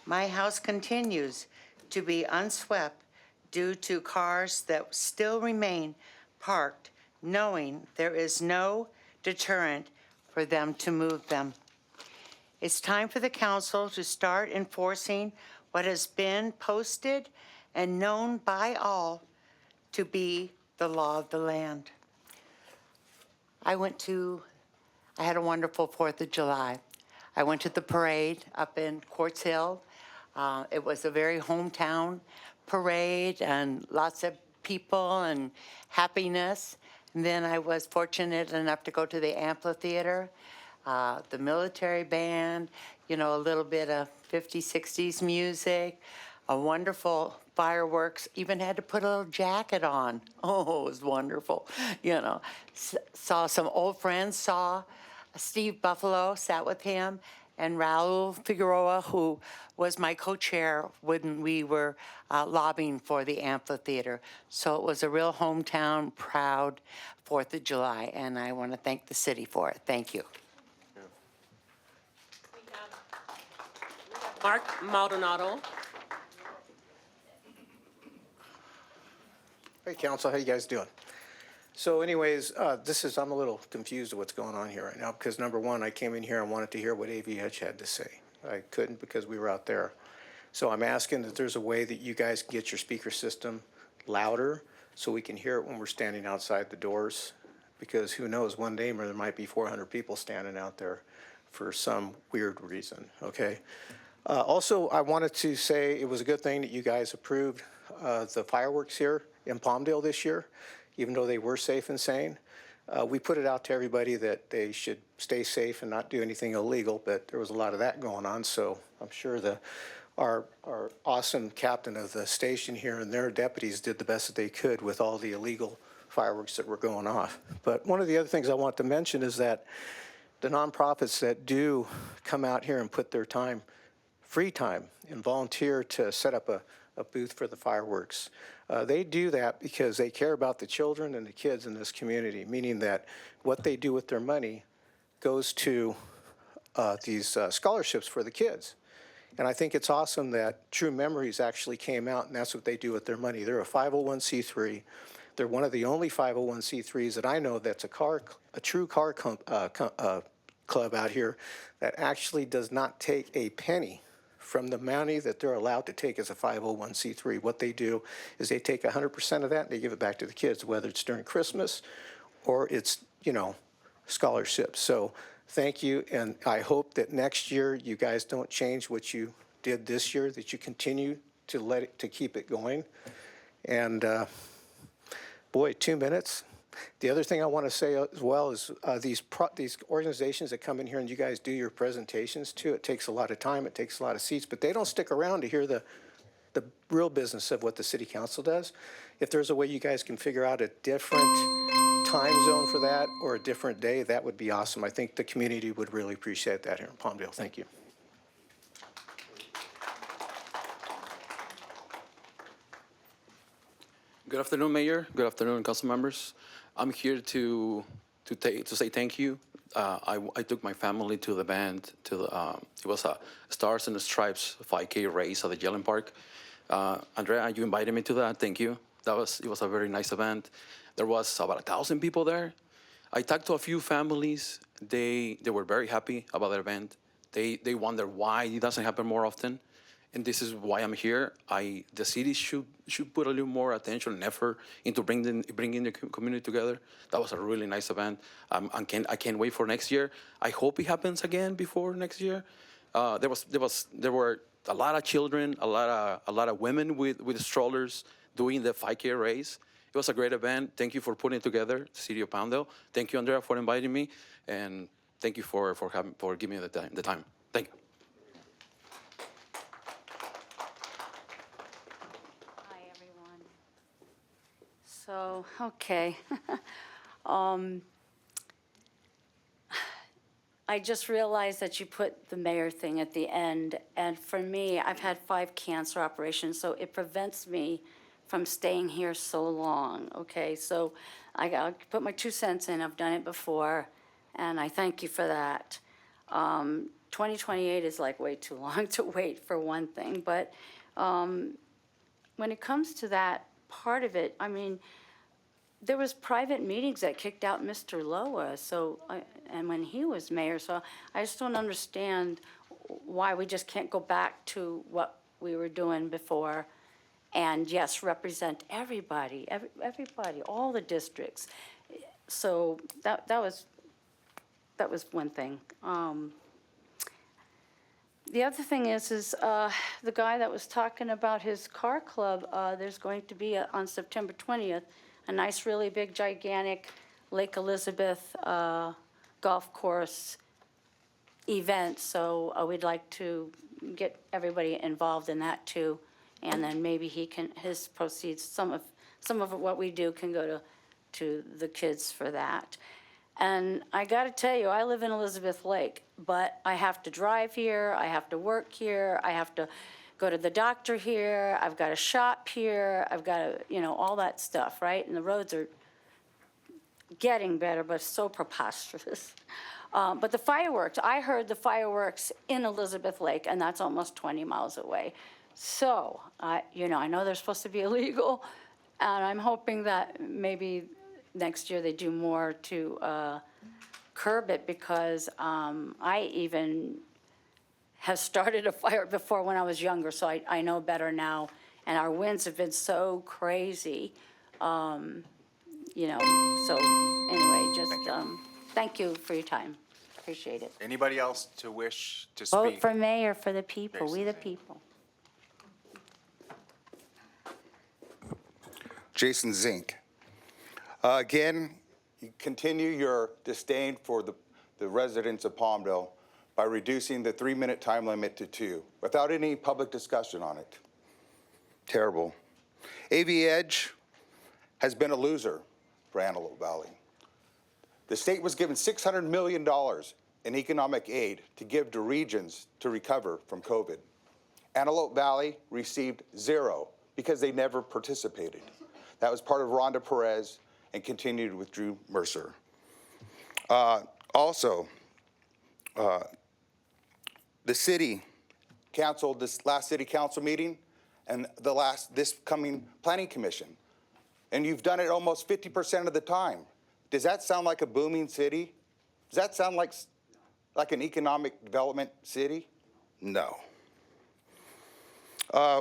[SPEAKER 7] My house continues to be unswept due to cars that still remain parked, knowing there is no deterrent for them to move them. It's time for the council to start enforcing what has been posted and known by all to be the law of the land. I had a wonderful 4th of July. I went to the parade up in Quartz Hill. It was a very hometown parade and lots of people and happiness. And then I was fortunate enough to go to the amphitheater, the military band, a little bit of 50s, 60s music, a wonderful fireworks, even had to put a little jacket on. Oh, it was wonderful. Saw some old friends, saw Steve Buffalo, sat with him, and Raul Figueroa, who was my co-chair when we were lobbying for the amphitheater. So it was a real hometown, proud 4th of July, and I want to thank the city for it. Thank you.
[SPEAKER 2] Mark Maldonado.
[SPEAKER 16] Hey, council, how you guys doing? So anyways, I'm a little confused of what's going on here right now because number one, I came in here and wanted to hear what AV Edge had to say. I couldn't because we were out there. So I'm asking that there's a way that you guys can get your speaker system louder so we can hear it when we're standing outside the doors, because who knows, one day there might be 400 people standing out there for some weird reason, okay? Also, I wanted to say it was a good thing that you guys approved the fireworks here in Palmdale this year, even though they were safe and sane. We put it out to everybody that they should stay safe and not do anything illegal, but there was a lot of that going on, so I'm sure our awesome captain of the station here and their deputies did the best that they could with all the illegal fireworks that were going off. But one of the other things I want to mention is that the nonprofits that do come out here and put their time, free time, and volunteer to set up a booth for the fireworks, they do that because they care about the children and the kids in this community, meaning that what they do with their money goes to these scholarships for the kids. And I think it's awesome that True Memories actually came out, and that's what they do with their money. They're a 501c3. They're one of the only 501c3s that I know that's a true car club out here that actually does not take a penny from the money that they're allowed to take as a 501c3. What they do is they take 100% of that and they give it back to the kids, whether it's during Christmas or it's, scholarships. So thank you, and I hope that next year you guys don't change what you did this year, that you continue to keep it going. And boy, 2 minutes. The other thing I want to say as well is these organizations that come in here and you guys do your presentations too, it takes a lot of time, it takes a lot of seats, but they don't stick around to hear the real business of what the city council does. If there's a way you guys can figure out a different time zone for that or a different day, that would be awesome. I think the community would really appreciate that here in Palmdale. Thank you.
[SPEAKER 17] Good afternoon, Mayor. Good afternoon, council members. I'm here to say thank you. I took my family to the band. It was a Stars and the Stripes 5K race at the Yellen Park. Andrea, you invited me to that. Thank you. It was a very nice event. There was about 1,000 people there. I talked to a few families. They were very happy about the event. They wonder why it doesn't happen more often. and this is why I'm here. The city should put a little more attention and effort into bringing the community together. That was a really nice event. I can't wait for next year. I hope it happens again before next year. There were a lot of children, a lot of women with strollers doing the 5K race. It was a great event. Thank you for putting it together, the city of Palmdale. Thank you, Andrea, for inviting me, and thank you for giving me the time. Thank you.
[SPEAKER 15] Hi, everyone. So, okay. I just realized that you put the mayor thing at the end, and for me, I've had 5 cancer operations, so it prevents me from staying here so long, okay? So I'll put my 2 cents in, I've done it before, and I thank you for that. 2028 is like way too long to wait for one thing, but when it comes to that part of it, I mean, there was private meetings that kicked out Mr. Loa, and when he was mayor, so I just don't understand why we just can't go back to what we were doing before, and yes, represent everybody, everybody, all the districts. So that was one thing. The other thing is the guy that was talking about his car club, there's going to be on September 20th, a nice, really big, gigantic Lake Elizabeth golf course event. So we'd like to get everybody involved in that too. And then maybe his proceeds, some of what we do can go to the kids for that. And I gotta tell you, I live in Elizabeth Lake, but I have to drive here, I have to work here, I have to go to the doctor here, I've got to shop here, I've got to, all that stuff, right? And the roads are getting better, but so preposterous. But the fireworks, I heard the fireworks in Elizabeth Lake, and that's almost 20 miles away. So, I know they're supposed to be illegal, and I'm hoping that maybe next year they do more to curb it, because I even have started a fire before when I was younger, so I know better now. And our winds have been so crazy, so anyway, just thank you for your time. Appreciate it.
[SPEAKER 1] Anybody else to wish to speak?
[SPEAKER 15] Vote for mayor for the people, we the people.
[SPEAKER 18] Jason Zink. Again, you continue your disdain for the residents of Palmdale by reducing the 3-minute time limit to 2 without any public discussion on it. Terrible. AV Edge has been a loser for Antelope Valley. The state was given $600 million in economic aid to give to regions to recover from COVID. Antelope Valley received 0 because they never participated. That was part of Rhonda Perez and continued with Drew Mercer. The city canceled this last city council meeting and this coming planning commission. And you've done it almost 50% of the time. Does that sound like a booming city? Does that sound like an economic development city? No.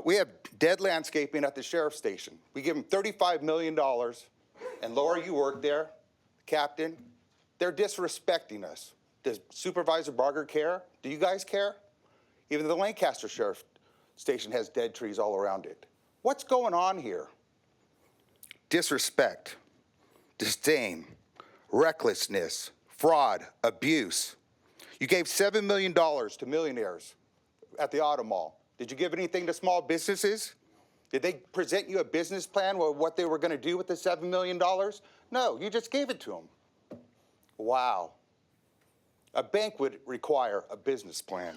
[SPEAKER 18] We have dead landscaping at the sheriff's station. We give them $35 million. And Laura, you work there, Captain. They're disrespecting us. Does Supervisor Barger care? Do you guys care? Even the Lancaster Sheriff Station has dead trees all around it. What's going on here? Disrespect, disdain, recklessness, fraud, abuse. You gave $7 million to millionaires at the Auto Mall. Did you give anything to small businesses? Did they present you a business plan with what they were going to do with the $7 million? No, you just gave it to them. Wow. A bank would require a business plan.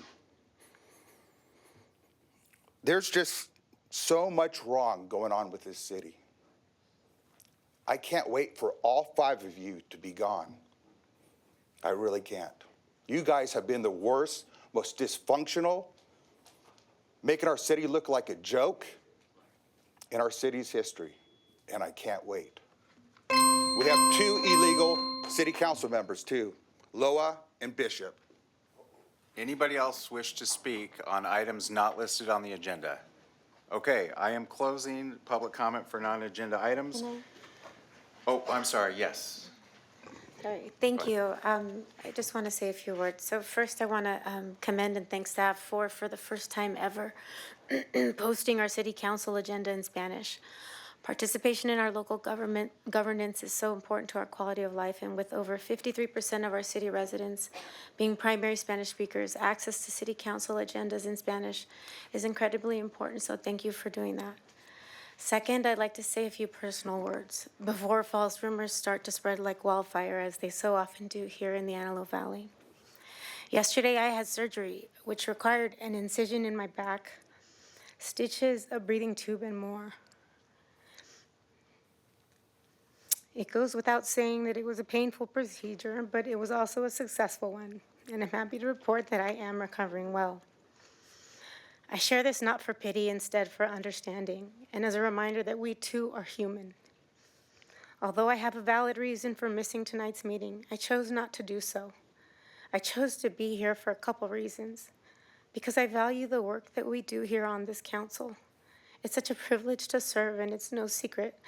[SPEAKER 18] There's just so much wrong going on with this city. I can't wait for all 5 of you to be gone. I really can't. You guys have been the worst, most dysfunctional, making our city look like a joke in our city's history, and I can't wait. We have 2 illegal city council members too, Loa and Bishop.
[SPEAKER 1] Anybody else wish to speak on items not listed on the agenda? Okay, I am closing public comment for non-agenda items. Oh, I'm sorry, yes.
[SPEAKER 19] Sorry. Thank you. I just want to say a few words. So first, I want to commend and thank staff for the first time ever, posting our city council agenda in Spanish. Participation in our local governance is so important to our quality of life, and with over 53% of our city residents being primary Spanish speakers, access to city council agendas in Spanish is incredibly important, so thank you for doing that. Second, I'd like to say a few personal words before false rumors start to spread like wildfire, as they so often do here in the Antelope Valley. Yesterday, I had surgery, which required an incision in my back, stitches, a breathing tube, and more. It goes without saying that it was a painful procedure, but it was also a successful one, and I'm happy to report that I am recovering well. I share this not for pity, instead for understanding, and as a reminder that we too are human. Although I have a valid reason for missing tonight's meeting, I chose not to do so. I chose to be here for a couple reasons. Because I value the work that we do here on this council. It's such a privilege to serve, and it's no secret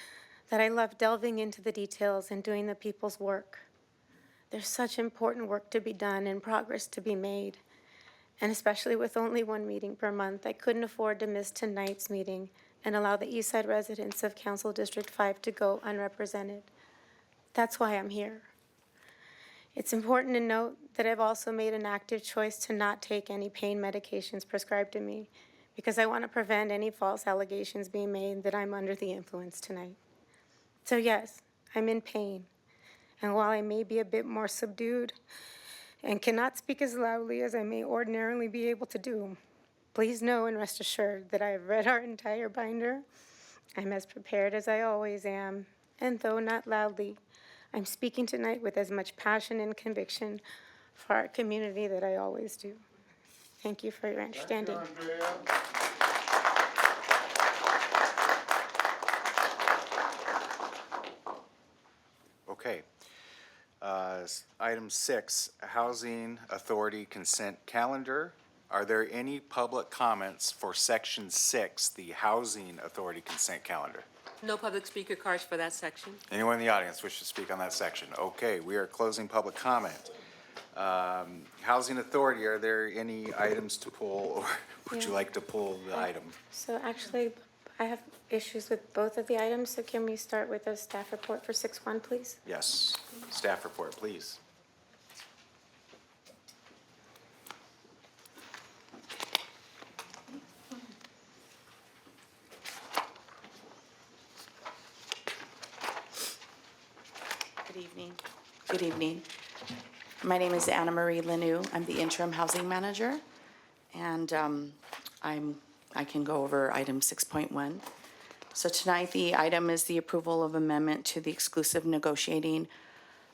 [SPEAKER 19] that I love delving into the details and doing the people's work. There's such important work to be done and progress to be made. And especially with only one meeting per month, I couldn't afford to miss tonight's meeting and allow the Eastside residents of Council District 5 to go unrepresented. That's why I'm here. It's important to note that I've also made an active choice to not take any pain medications prescribed to me because I want to prevent any false allegations being made that I'm under the influence tonight. So yes, I'm in pain. And while I may be a bit more subdued and cannot speak as loudly as I may ordinarily be able to do, please know and rest assured that I have read our entire binder. I'm as prepared as I always am, and though not loudly, I'm speaking tonight with as much passion and conviction for our community that I always do. Thank you for your understanding.
[SPEAKER 1] Okay. Item 6, Housing Authority Consent Calendar. Are there any public comments for Section 6, the Housing Authority Consent Calendar?
[SPEAKER 2] No public speaker cards for that section.
[SPEAKER 1] Anyone in the audience wish to speak on that section? Okay, we are closing public comment. Housing Authority, are there any items to pull, or would you
[SPEAKER 19] Yeah.
[SPEAKER 1] like to pull the item?
[SPEAKER 19] So actually, I have issues with both of the items, so can we start with a staff report for 6-1, please?
[SPEAKER 1] Yes, staff report, please.
[SPEAKER 20] Good evening. Good evening. My name is Anna Marie Lanu. I'm the interim housing manager, and I can go over item 6.1. So tonight, the item is the approval of amendment to the exclusive negotiating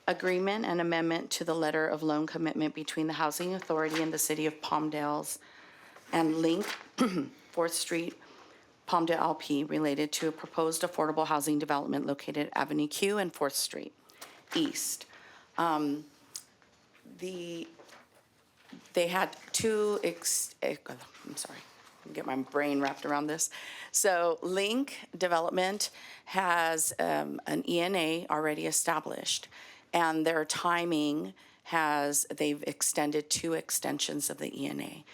[SPEAKER 20] agreement and amendment to the letter of loan commitment between the Housing Authority and the City of Palmdale's and Link 4th Street, Palmdale LP, related to a proposed affordable housing development located at Avenue Q and 4th Street East. They had two, I'm sorry, get my brain wrapped around this. So Link Development has an ENA already established, and their timing they've extended 2 extensions of the ENA.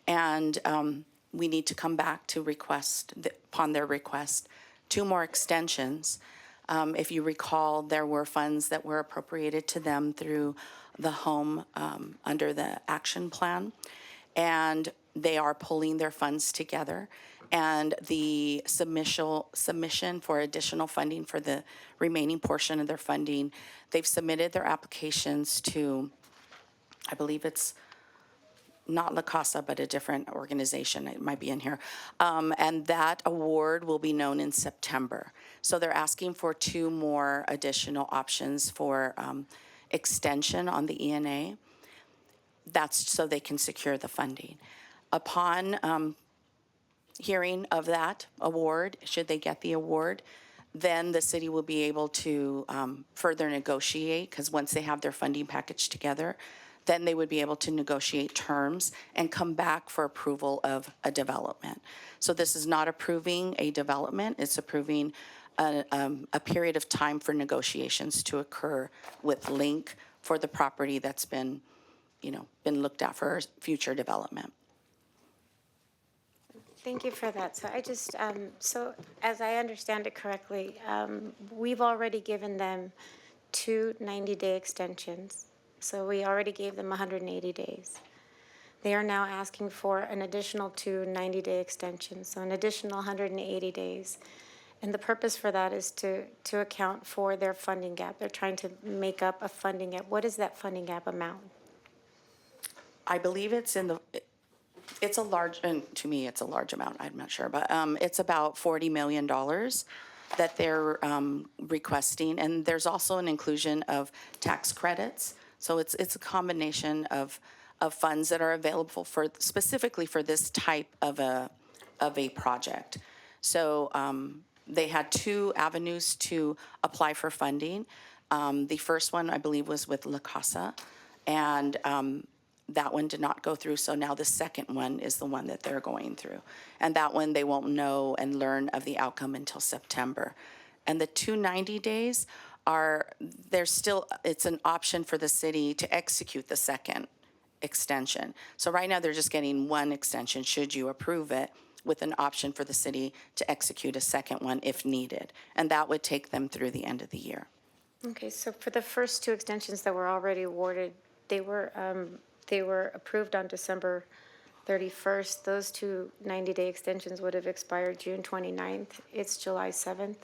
[SPEAKER 20] And we need to come back to request, upon their request, 2 more extensions. If you recall, there were funds that were appropriated to them through the home under the action plan, and they are pulling their funds together. And the submission for additional funding for the remaining portion of their funding, they've submitted their applications to, I believe it's not La Casa, but a different organization, it might be in here. And that award will be known in September. So they're asking for 2 more additional options for extension on the ENA. That's so they can secure the funding. Upon hearing of that award, should they get the award, then the city will be able to further negotiate, because once they have their funding package together, then they would be able to negotiate terms and come back for approval of a development. So this is not approving a development, it's approving a period of time for negotiations to occur with Link for the property that's been looked at for future development.
[SPEAKER 19] Thank you for that. So I just, so as I understand it correctly, we've already given them 2 90-day extensions. So we already gave them 180 days. They are now asking for an additional 2 90-day extensions, so an additional 180 days. And the purpose for that is to account for their funding gap. They're trying to make up a funding gap. What is that funding gap amount?
[SPEAKER 20] I believe it's a large, and to me, it's a large amount, I'm not sure, but it's about $40 million that they're requesting. And there's also an inclusion of tax credits. So it's a combination of funds that are available specifically for this type of a project. So they had 2 avenues to apply for funding. The first one, I believe, was with La Casa, and that one did not go through, so now the second one is the one that they're going through. And that one, they won't know and learn of the outcome until September. And the 2 90 days it's an option for the city to execute the second extension. So right now, they're just getting 1 extension, should you approve it, with an option for the city to execute a second one if needed. And that would take them through the end of the year.
[SPEAKER 19] Okay, so for the first 2 extensions that were already awarded, they were approved on December 31st. Those 2 90-day extensions would have expired June 29th. It's July 7th.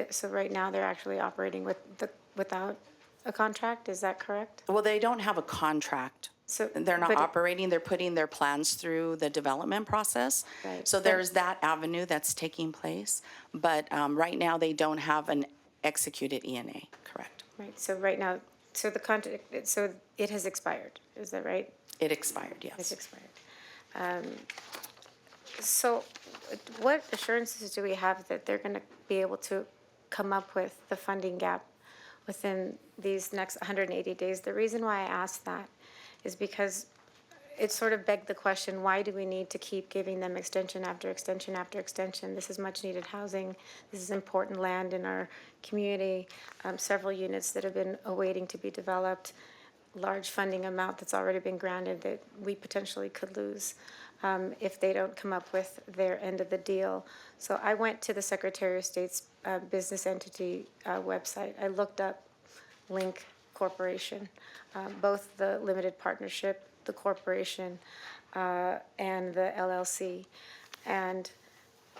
[SPEAKER 19] So right now, they're actually operating without a contract, is that correct?
[SPEAKER 20] Well, they don't have a contract.
[SPEAKER 19] So
[SPEAKER 20] they're not operating, they're putting their plans through the development process.
[SPEAKER 19] Right.
[SPEAKER 20] So there's that avenue that's taking place. But right now, they don't have an executed ENA, correct?
[SPEAKER 19] Right, so right now, so the contract, so it has expired, is that right?
[SPEAKER 20] It expired, yes.
[SPEAKER 19] It's expired. So what assurances do we have that they're going to be able to come up with the funding gap within these next 180 days? The reason why I asked that is because it sort of begged the question, why do we need to keep giving them extension after extension after extension? This is much needed housing. This is important land in our community. Several units that have been awaiting to be developed, large funding amount that's already been granted that we potentially could lose if they don't come up with their end of the deal. So I went to the Secretary of State's business entity website. I looked up Link Corporation, both the limited partnership, the corporation, and the LLC. And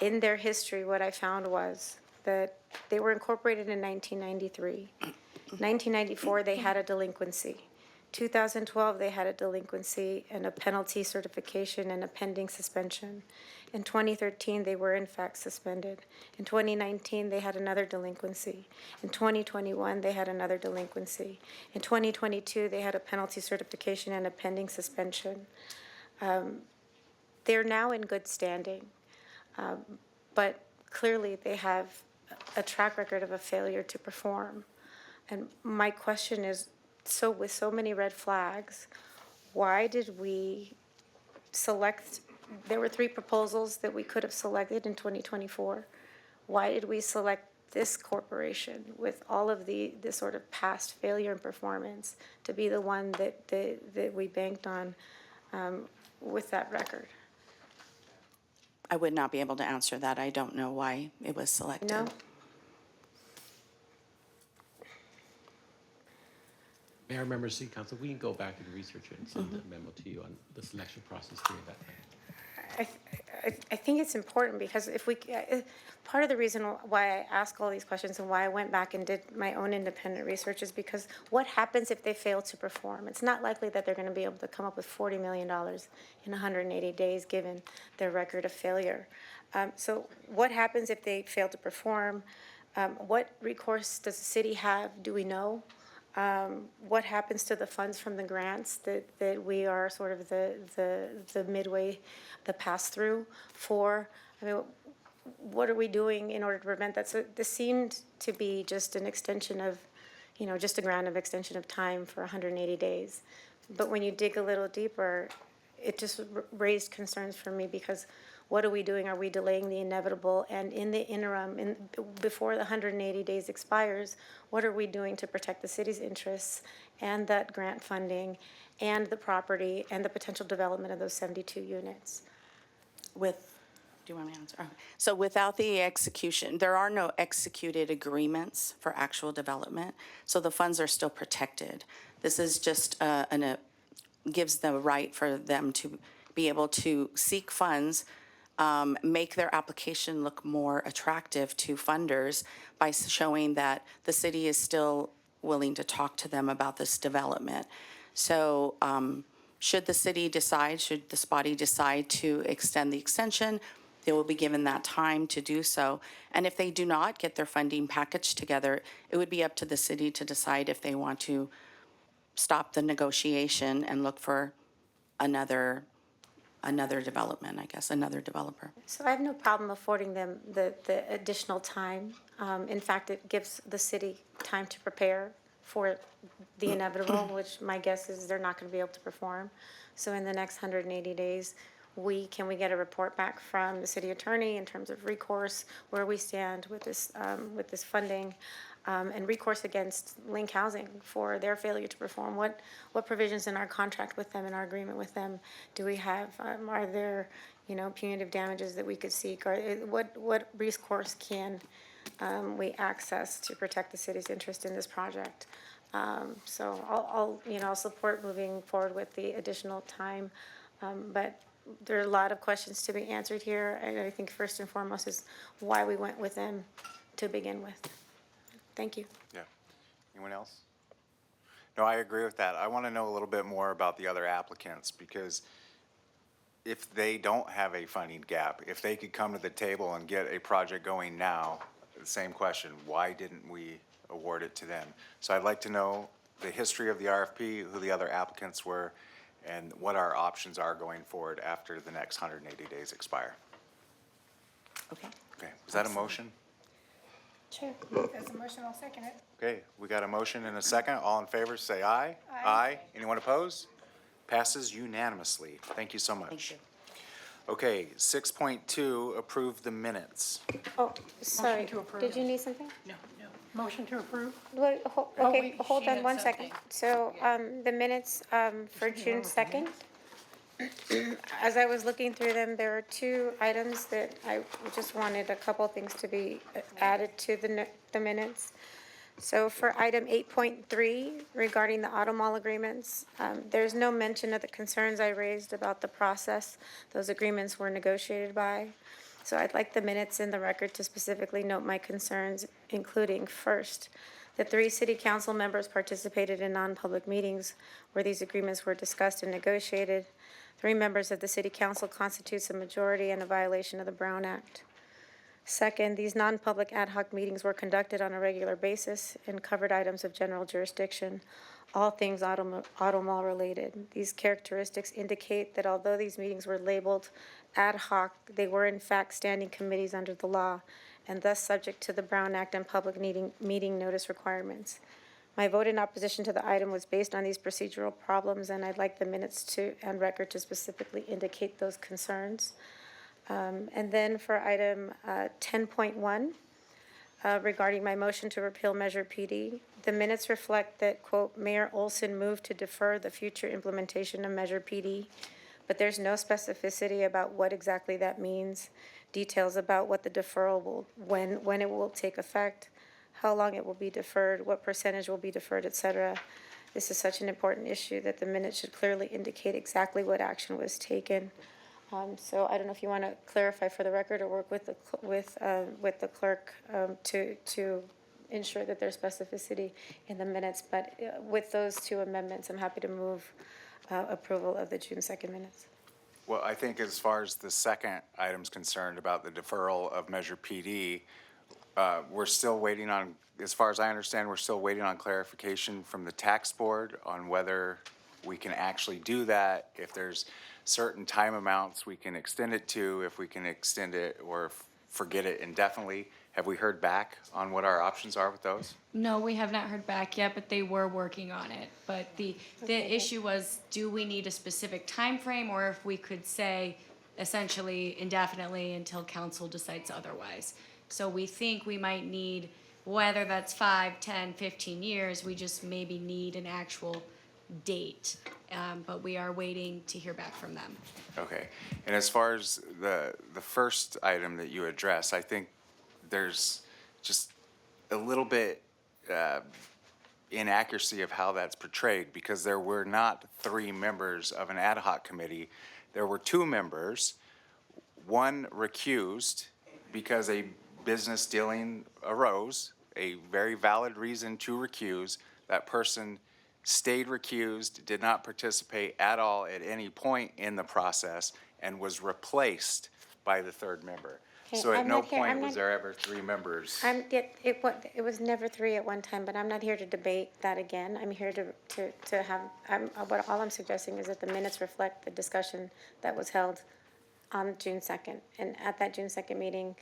[SPEAKER 19] in their history, what I found was that they were incorporated in 1993. 1994, they had a delinquency. 2012, they had a delinquency and a penalty certification and a pending suspension. In 2013, they were in fact suspended. In 2019, they had another delinquency. In 2021, they had another delinquency. In 2022, they had a penalty certification and a pending suspension. They're now in good standing, but clearly they have a track record of a failure to perform. And my question is, so with so many red flags, why did we select, there were 3 proposals that we could have selected in 2024. Why did we select this corporation with all of the sort of past failure and performance to be the one that we banked on with that record?
[SPEAKER 20] I would not be able to answer that. I don't know why it was selected.
[SPEAKER 19] No?
[SPEAKER 21] Mayor, members, City Council, we can go back and research it and send a memo to you on the selection process during that time.
[SPEAKER 19] I think it's important because if we, part of the reason why I ask all these questions and why I went back and did my own independent research is because what happens if they fail to perform? It's not likely that they're going to be able to come up with $40 million in 180 days given their record of failure. So what happens if they fail to perform? What recourse does the city have? Do we know? What happens to the funds from the grants that we are sort of the midway, the pass-through for? I mean, what are we doing in order to prevent that? So this seemed to be just an extension of just a grant of extension of time for 180 days. But when you dig a little deeper, it just raised concerns for me because what are we doing? Are we delaying the inevitable? And in the interim, before the 180 days expires, what are we doing to protect the city's interests and that grant funding and the property and the potential development of those 72 units?
[SPEAKER 20] Do you want me to answer? Okay. So without the execution, there are no executed agreements for actual development, so the funds are still protected. This is just gives the right for them to be able to seek funds, make their application look more attractive to funders by showing that the city is still willing to talk to them about this development. So should this body decide to extend the extension, they will be given that time to do so. And if they do not get their funding package together, it would be up to the city to decide if they want to stop the negotiation and look for another development, I guess, another developer.
[SPEAKER 19] So I have no problem affording them the additional time. In fact, it gives the city time to prepare for the inevitable, which my guess is they're not going to be able to perform. So in the next 180 days, can we get a report back from the city attorney in terms of recourse, where we stand with this funding, and recourse against Link Housing for their failure to perform? What provisions in our contract with them, in our agreement with them, do we have? Are there, punitive damages that we could seek? Or what recourse can we access to protect the city's interest in this project? So I'll support moving forward with the additional time, but there are a lot of questions to be answered here, and I think first and foremost is why we went with them to begin with. Thank you.
[SPEAKER 1] Yeah. Anyone else? No, I agree with that. I want to know a little bit more about the other applicants, because if they don't have a funding gap, if they could come to the table and get a project going now, the same question, why didn't we award it to them? So I'd like to know the history of the RFP, who the other applicants were, and what our options are going forward after the next 180 days expire.
[SPEAKER 20] Okay.
[SPEAKER 1] Okay, is that a motion?
[SPEAKER 19] Sure. As a motion, I'll second it.
[SPEAKER 1] Okay, we got a motion and a second. All in favor, say aye. Aye. Anyone opposed? Passes unanimously. Thank you so much.
[SPEAKER 20] Thank you.
[SPEAKER 1] Okay, 6.2, approve the minutes.
[SPEAKER 19] Oh, sorry.
[SPEAKER 5] to approve.
[SPEAKER 19] Did you need something?
[SPEAKER 5] Motion to approve?
[SPEAKER 19] Wait,
[SPEAKER 5] Oh,
[SPEAKER 19] okay,
[SPEAKER 5] wait,
[SPEAKER 19] hold
[SPEAKER 5] she
[SPEAKER 19] on
[SPEAKER 5] had
[SPEAKER 19] one second. So, the minutes, for June 2nd, as I was looking through them, there are two items that I just wanted a couple things to be added to the minutes. So for item 8.3 regarding the auto mall agreements, there's no mention of the concerns I raised about the process those agreements were negotiated by. So I'd like the minutes in the record to specifically note my concerns, including first, the 3 city council members participated in non-public meetings where these agreements were discussed and negotiated. 3 members of the city council constitutes a majority and a violation of the Brown Act. Second, these non-public ad hoc meetings were conducted on a regular basis and covered items of general jurisdiction, all things auto mall related. These characteristics indicate that although these meetings were labeled ad hoc, they were in fact standing committees under the law and thus subject to the Brown Act and public meeting notice requirements. My vote in opposition to the item was based on these procedural problems, and I'd like the minutes and record to specifically indicate those concerns. And then for item 10.1, regarding my motion to repeal Measure PD, the minutes reflect that, quote, Mayor Olson moved to defer the future implementation of Measure PD, but there's no specificity about what exactly that means, details about what the deferral will, when it will take effect, how long it will be deferred, what percentage will be deferred, et cetera. This is such an important issue that the minutes should clearly indicate exactly what action was taken. So I don't know if you want to clarify for the record or work with the clerk to ensure that there's specificity in the minutes. But with those 2 amendments, I'm happy to move approval of the June 2nd minutes.
[SPEAKER 1] Well, I think as far as the second item's concerned about the deferral of Measure PD, we're still waiting on, as far as I understand, we're still waiting on clarification from the tax board on whether we can actually do that, if there's certain time amounts we can extend it to, if we can extend it or forget it indefinitely. Have we heard back on what our options are with those?
[SPEAKER 3] No, we have not heard back yet, but they were working on it. But the issue was, do we need a specific time frame, or if we could say essentially indefinitely until council decides otherwise? So we think we might need, whether that's 5, 10, 15 years, we just maybe need an actual date. But we are waiting to hear back from them.
[SPEAKER 1] Okay. And as far as the first item that you address, I think there's just a little bit inaccuracy of how that's portrayed, because there were not 3 members of an ad hoc committee. There were 2 members. One recused because a business dealing arose, a very valid reason to recuse. That person stayed recused, did not participate at all at any point in the process, and was replaced by the 3rd member.
[SPEAKER 19] Okay,
[SPEAKER 1] So at
[SPEAKER 19] I'm
[SPEAKER 1] no
[SPEAKER 19] not here-
[SPEAKER 1] point
[SPEAKER 19] I'm
[SPEAKER 1] was
[SPEAKER 19] not-
[SPEAKER 1] there ever 3 members.
[SPEAKER 19] It was never 3 at one time, but I'm not here to debate that again. I'm here to have, all I'm suggesting is that the minutes reflect the discussion that was held on June 2nd. And at that June 2nd meeting,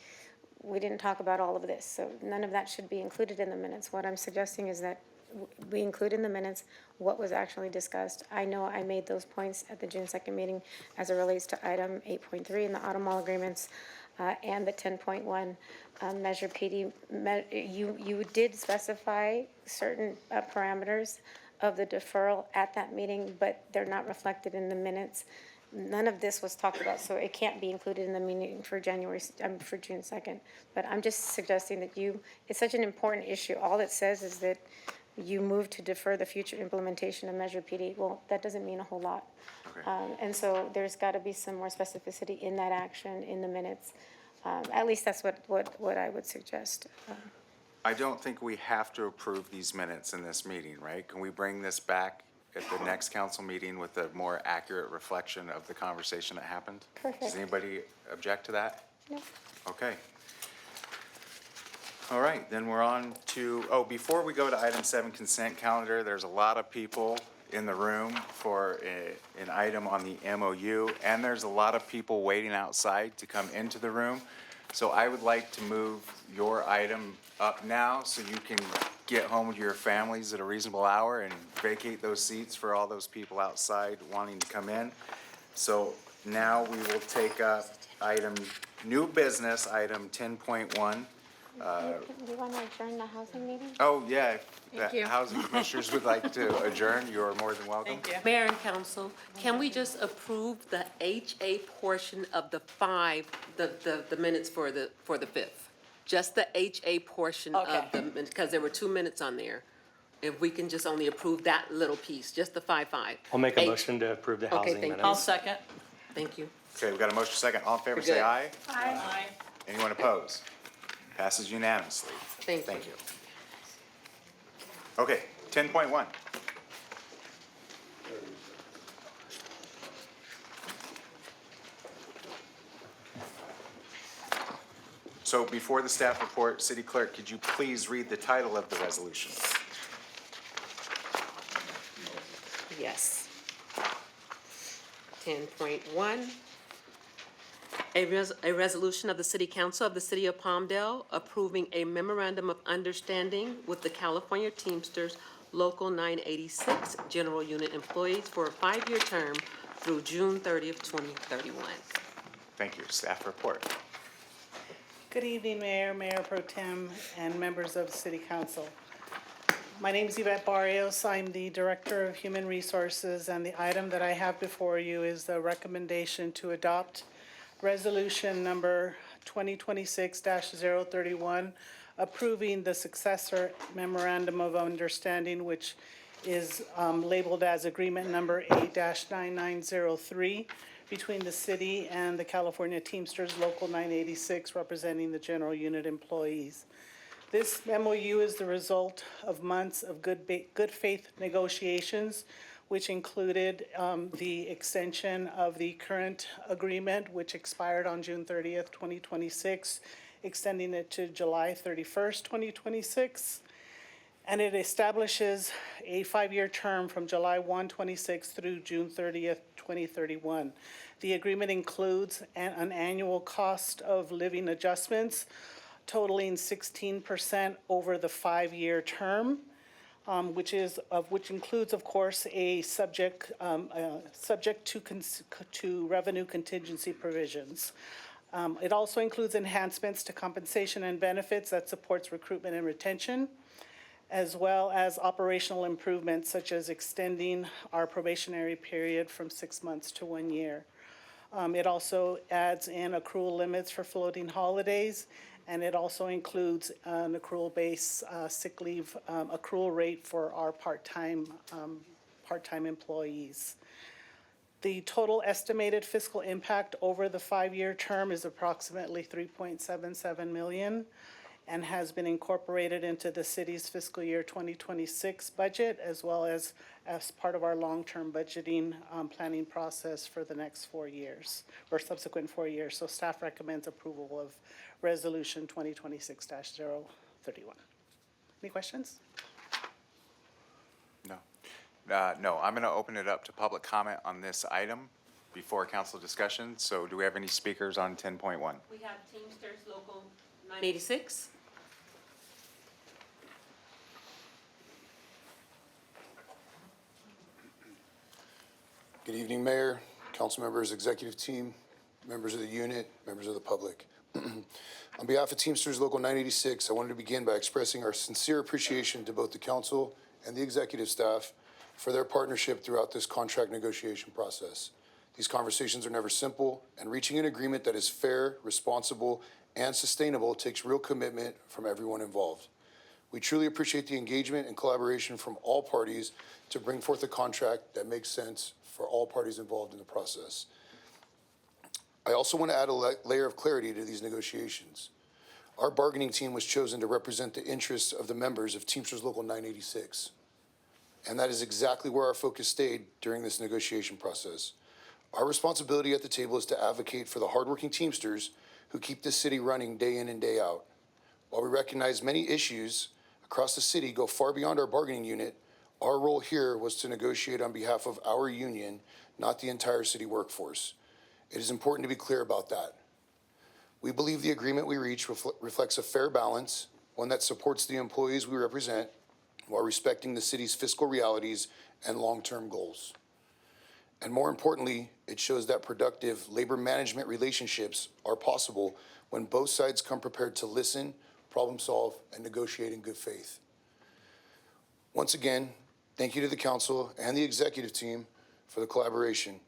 [SPEAKER 19] we didn't talk about all of this, so none of that should be included in the minutes. What I'm suggesting is that we include in the minutes what was actually discussed. I know I made those points at the June 2nd meeting as it relates to item 8.3 in the auto mall agreements, and the 10.1 Measure PD. You did specify certain parameters of the deferral at that meeting, but they're not reflected in the minutes. None of this was talked about, so it can't be included in the meeting for for June 2nd. But I'm just suggesting that it's such an important issue. All it says is that you move to defer the future implementation of Measure PD. Well, that doesn't mean a whole lot. And so there's got to be some more specificity in that action in the minutes. At least that's what I would suggest.
[SPEAKER 1] I don't think we have to approve these minutes in this meeting, right? Can we bring this back at the next council meeting with a more accurate reflection of the conversation that happened?
[SPEAKER 19] Perfect.
[SPEAKER 1] Does anybody object to that?
[SPEAKER 19] No.
[SPEAKER 1] Okay. All right, then we're on to, before we go to item 7, consent calendar, there's a lot of people in the room for an item on the MOU, and there's a lot of people waiting outside to come into the room. So I would like to move your item up now so you can get home with your families at a reasonable hour and vacate those seats for all those people outside wanting to come in. So now we will take up new business, item 10.1.
[SPEAKER 19] Do you want to adjourn the housing meeting?
[SPEAKER 1] Oh, yeah,
[SPEAKER 2] Thank
[SPEAKER 1] the
[SPEAKER 2] you.
[SPEAKER 1] housing commissioners would like to adjourn, you are more than welcome.
[SPEAKER 2] Mayor and council, can we just approve the HA portion of the minutes for the 5th? Just the HA portion of them, because there were 2 minutes on there. If we can just only approve that little piece, just the 5.5.
[SPEAKER 12] I'll make a motion to approve the housing
[SPEAKER 2] thank you.
[SPEAKER 12] minutes.
[SPEAKER 2] I'll
[SPEAKER 3] second.
[SPEAKER 2] Thank you.
[SPEAKER 1] Okay, we've got a motion second. All in favor,
[SPEAKER 2] We're
[SPEAKER 1] say
[SPEAKER 2] good.
[SPEAKER 1] aye.
[SPEAKER 19] Aye.
[SPEAKER 1] Anyone opposed? Passes unanimously.
[SPEAKER 2] Thank you.
[SPEAKER 1] Thank you. Okay, 10.1. So before the staff report, City Clerk, could you please read the title of the resolution?
[SPEAKER 2] Yes. 10.1, a resolution of the City Council of the City of Palmdale approving a memorandum of understanding with the California Teamsters Local 986 General Unit employees for a 5-year term through June 30th, 2031.
[SPEAKER 1] Thank you. Staff report.
[SPEAKER 22] Good evening, Mayor, Mayor Pro Tem, and members of the City Council. My name is Yvette Barrios. I'm the Director of Human Resources, and the item that I have before you is the recommendation to adopt Resolution Number 2026-031, approving the successor Memorandum of Understanding, which is labeled as Agreement Number 8-9903, between the city and the California Teamsters Local 986, representing the general unit employees. This MOU is the result of months of good faith negotiations, which included the extension of the current agreement, which expired on June 30th, 2026, extending it to July 31st, 2026. And it establishes a 5-year term from July 1, 26 through June 30th, 2031. The agreement includes an annual cost of living adjustments totaling 16% over the 5-year term, which includes, of course, a subject to revenue contingency provisions. It also includes enhancements to compensation and benefits that supports recruitment and retention, as well as operational improvements such as extending our probationary period from 6 months to 1 year. It also adds in accrual limits for floating holidays, and it also includes an accrual-based sick leave accrual rate for our part-time employees. The total estimated fiscal impact over the 5-year term is approximately $3.77 million and has been incorporated into the city's fiscal year 2026 budget, as well as part of our long-term budgeting planning process for the next 4 years, or subsequent 4 years. So staff recommends approval of Resolution 2026-031. Any questions?
[SPEAKER 1] No. No, I'm going to open it up to public comment on this item before council discussion. So do we have any speakers on 10.1?
[SPEAKER 2] We have Teamsters Local 986.
[SPEAKER 4] Good evening, Mayor, council members, executive team, members of the unit, members of the public. On behalf of Teamsters Local 986, I wanted to begin by expressing our sincere appreciation to both the council and the executive staff for their partnership throughout this contract negotiation process. These conversations are never simple, and reaching an agreement that is fair, responsible, and sustainable takes real commitment from everyone involved. We truly appreciate the engagement and collaboration from all parties to bring forth a contract that makes sense for all parties involved in the process. I also want to add a layer of clarity to these negotiations. Our bargaining team was chosen to represent the interests of the members of Teamsters Local 986. And that is exactly where our focus stayed during this negotiation process. Our responsibility at the table is to advocate for the hardworking Teamsters who keep this city running day in and day out. While we recognize many issues across the city go far beyond our bargaining unit, our role here was to negotiate on behalf of our union, not the entire city workforce. It is important to be clear about that. We believe the agreement we reached reflects a fair balance, one that supports the employees we represent while respecting the city's fiscal realities and long-term goals. And more importantly, it shows that productive labor management relationships are possible when both sides come prepared to listen, problem solve, and negotiate in good faith. Once again, thank you to the council and the executive team for the collaboration.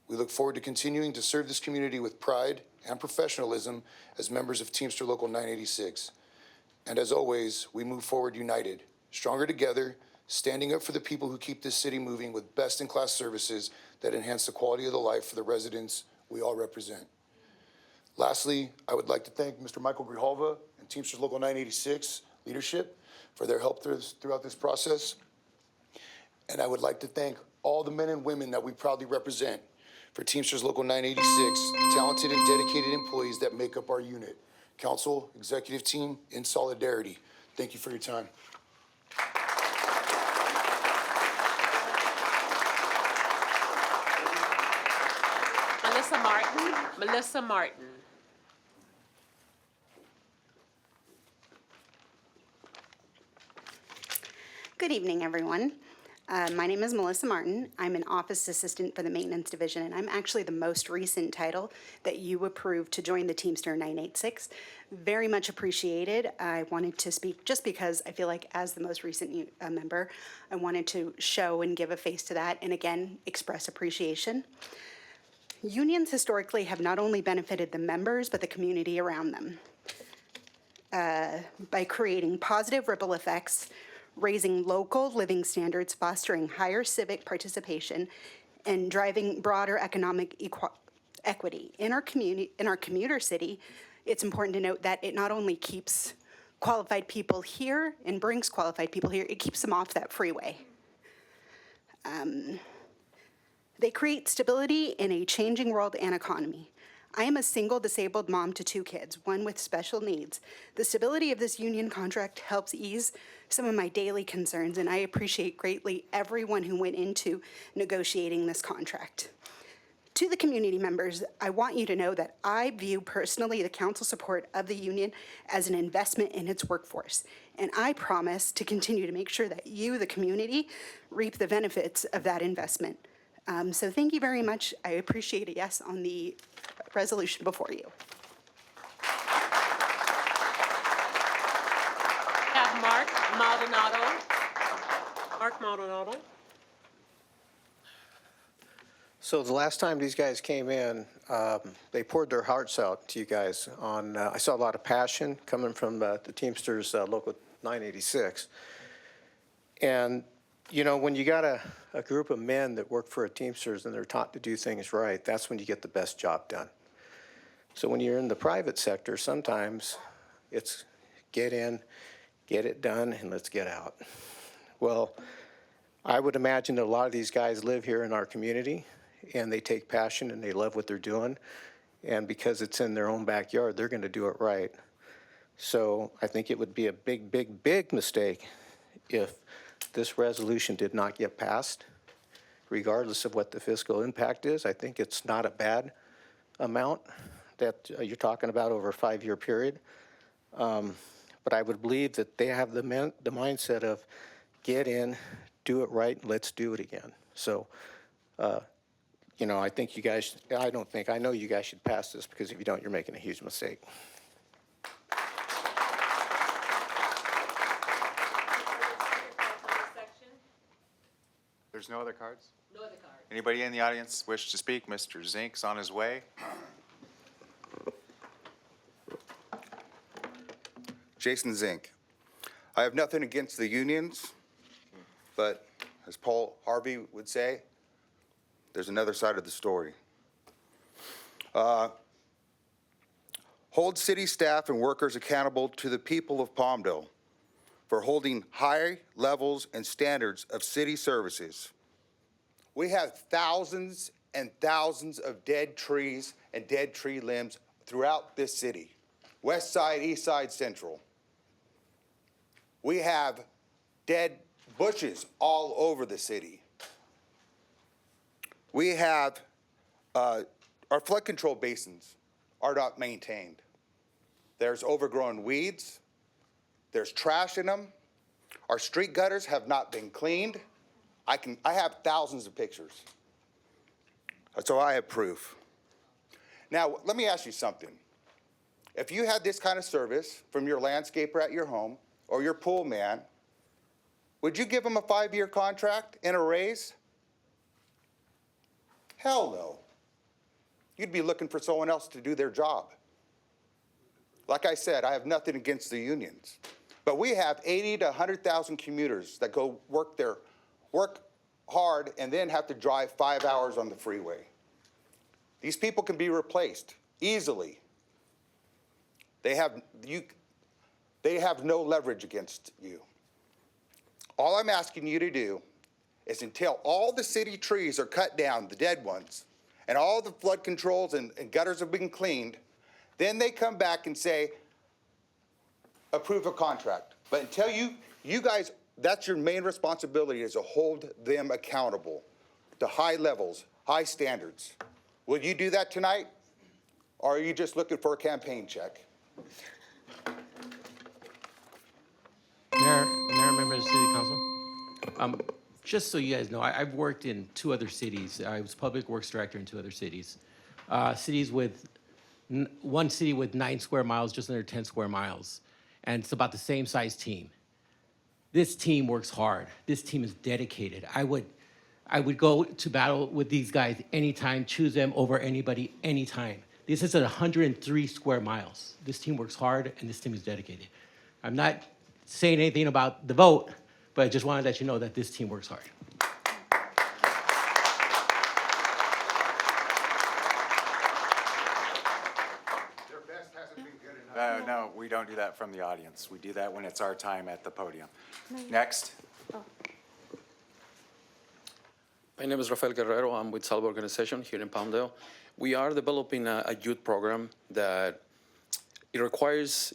[SPEAKER 4] We look forward to continuing to serve this community with pride and professionalism as members of Teamster Local 986. And as always, we move forward united, stronger together, standing up for the people who keep this city moving with best-in-class services that enhance the quality of the life for the residents we all represent. Lastly, I would like to thank Mr. Michael Grijalva and Teamsters Local 986 leadership for their help throughout this process. And I would like to thank all the men and women that we proudly represent for Teamsters Local 986, the talented and dedicated employees that make up our unit. Council, executive team, in solidarity. Thank you for your time.
[SPEAKER 2] Melissa Martin.
[SPEAKER 6] Good evening, everyone. My name is Melissa Martin. I'm an office assistant for the maintenance division, and I'm actually the most recent title that you approved to join the Teamster 986. Very much appreciated. I wanted to speak just because I feel like as the most recent member, I wanted to show and give a face to that and again, express appreciation. Unions historically have not only benefited the members, but the community around them by creating positive ripple effects, raising local living standards, fostering higher civic participation, and driving broader economic equity. In our commuter city, it's important to note that it not only keeps qualified people here and brings qualified people here, it keeps them off that freeway. They create stability in a changing world and economy. I am a single disabled mom to 2 kids, one with special needs. The stability of this union contract helps ease some of my daily concerns, and I appreciate greatly everyone who went into negotiating this contract. To the community members, I want you to know that I view personally the council support of the union as an investment in its workforce. And I promise to continue to make sure that you, the community, reap the benefits of that investment. So thank you very much. I appreciate a yes on the resolution before you.
[SPEAKER 2] Have Mark Maldonado. Mark Maldonado.
[SPEAKER 16] So the last time these guys came in, they poured their hearts out to you guys on, I saw a lot of passion coming from the Teamsters Local 986. And, you know, when you got a group of men that work for a Teamsters and they're taught to do things right, that's when you get the best job done. So when you're in the private sector, sometimes it's get in, get it done, and let's get out. Well, I would imagine that a lot of these guys live here in our community, and they take passion and they love what they're doing. And because it's in their own backyard, they're going to do it right. So I think it would be a big, big, big mistake if this resolution did not get passed, regardless of what the fiscal impact is. I think it's not a bad amount that you're talking about over a 5-year period. But I would believe that they have the mindset of get in, do it right, and let's do it again. So, you know, I think you guys, I know you guys should pass this, because if you don't, you're making a huge mistake.
[SPEAKER 1] There's no other cards?
[SPEAKER 2] No other cards.
[SPEAKER 1] Anybody in the audience wish to speak? Mr. Zink's on his way.
[SPEAKER 18] Jason Zink. I have nothing against the unions, but as Paul Harvey would say, there's another side of the story. Hold city staff and workers accountable to the people of Palmdale for holding high levels and standards of city services. We have thousands and thousands of dead trees and dead tree limbs throughout this city, west side, east side, central. We have dead bushes all over the city. We have, our flood control basins are not maintained. There's overgrown weeds. There's trash in them. Our street gutters have not been cleaned. I have thousands of pictures. So I have proof. Now, let me ask you something. If you had this kind of service from your landscaper at your home or your pool man, would you give them a 5-year contract and a raise? Hell no. You'd be looking for someone else to do their job. Like I said, I have nothing against the unions, but we have 80 to 100,000 commuters that go work hard and then have to drive 5 hours on the freeway. These people can be replaced easily. They have no leverage against you. All I'm asking you to do is until all the city trees are cut down, the dead ones, and all the flood controls and gutters have been cleaned, then they come back and say, approve a contract. But until you guys, that's your main responsibility, is to hold them accountable to high levels, high standards. Will you do that tonight? Or are you just looking for a campaign check?
[SPEAKER 21] Mayor, members of the City Council. Just so you guys know, I've worked in 2 other cities. I was Public Works Director in 2 other cities. One city with 9 square miles, just under 10 square miles. And it's about the same size team. This team works hard. This team is dedicated. I would go to battle with these guys anytime, choose them over anybody, anytime. This is at 103 square miles. This team works hard, and this team is dedicated. I'm not saying anything about the vote, but I just wanted to let you know that this team works hard.
[SPEAKER 1] No, we don't do that from the audience. We do that when it's our time at the podium. Next.
[SPEAKER 17] My name is Rafael Guerrero. I'm with Salvo Organization here in Palmdale. We are developing a youth program that it requires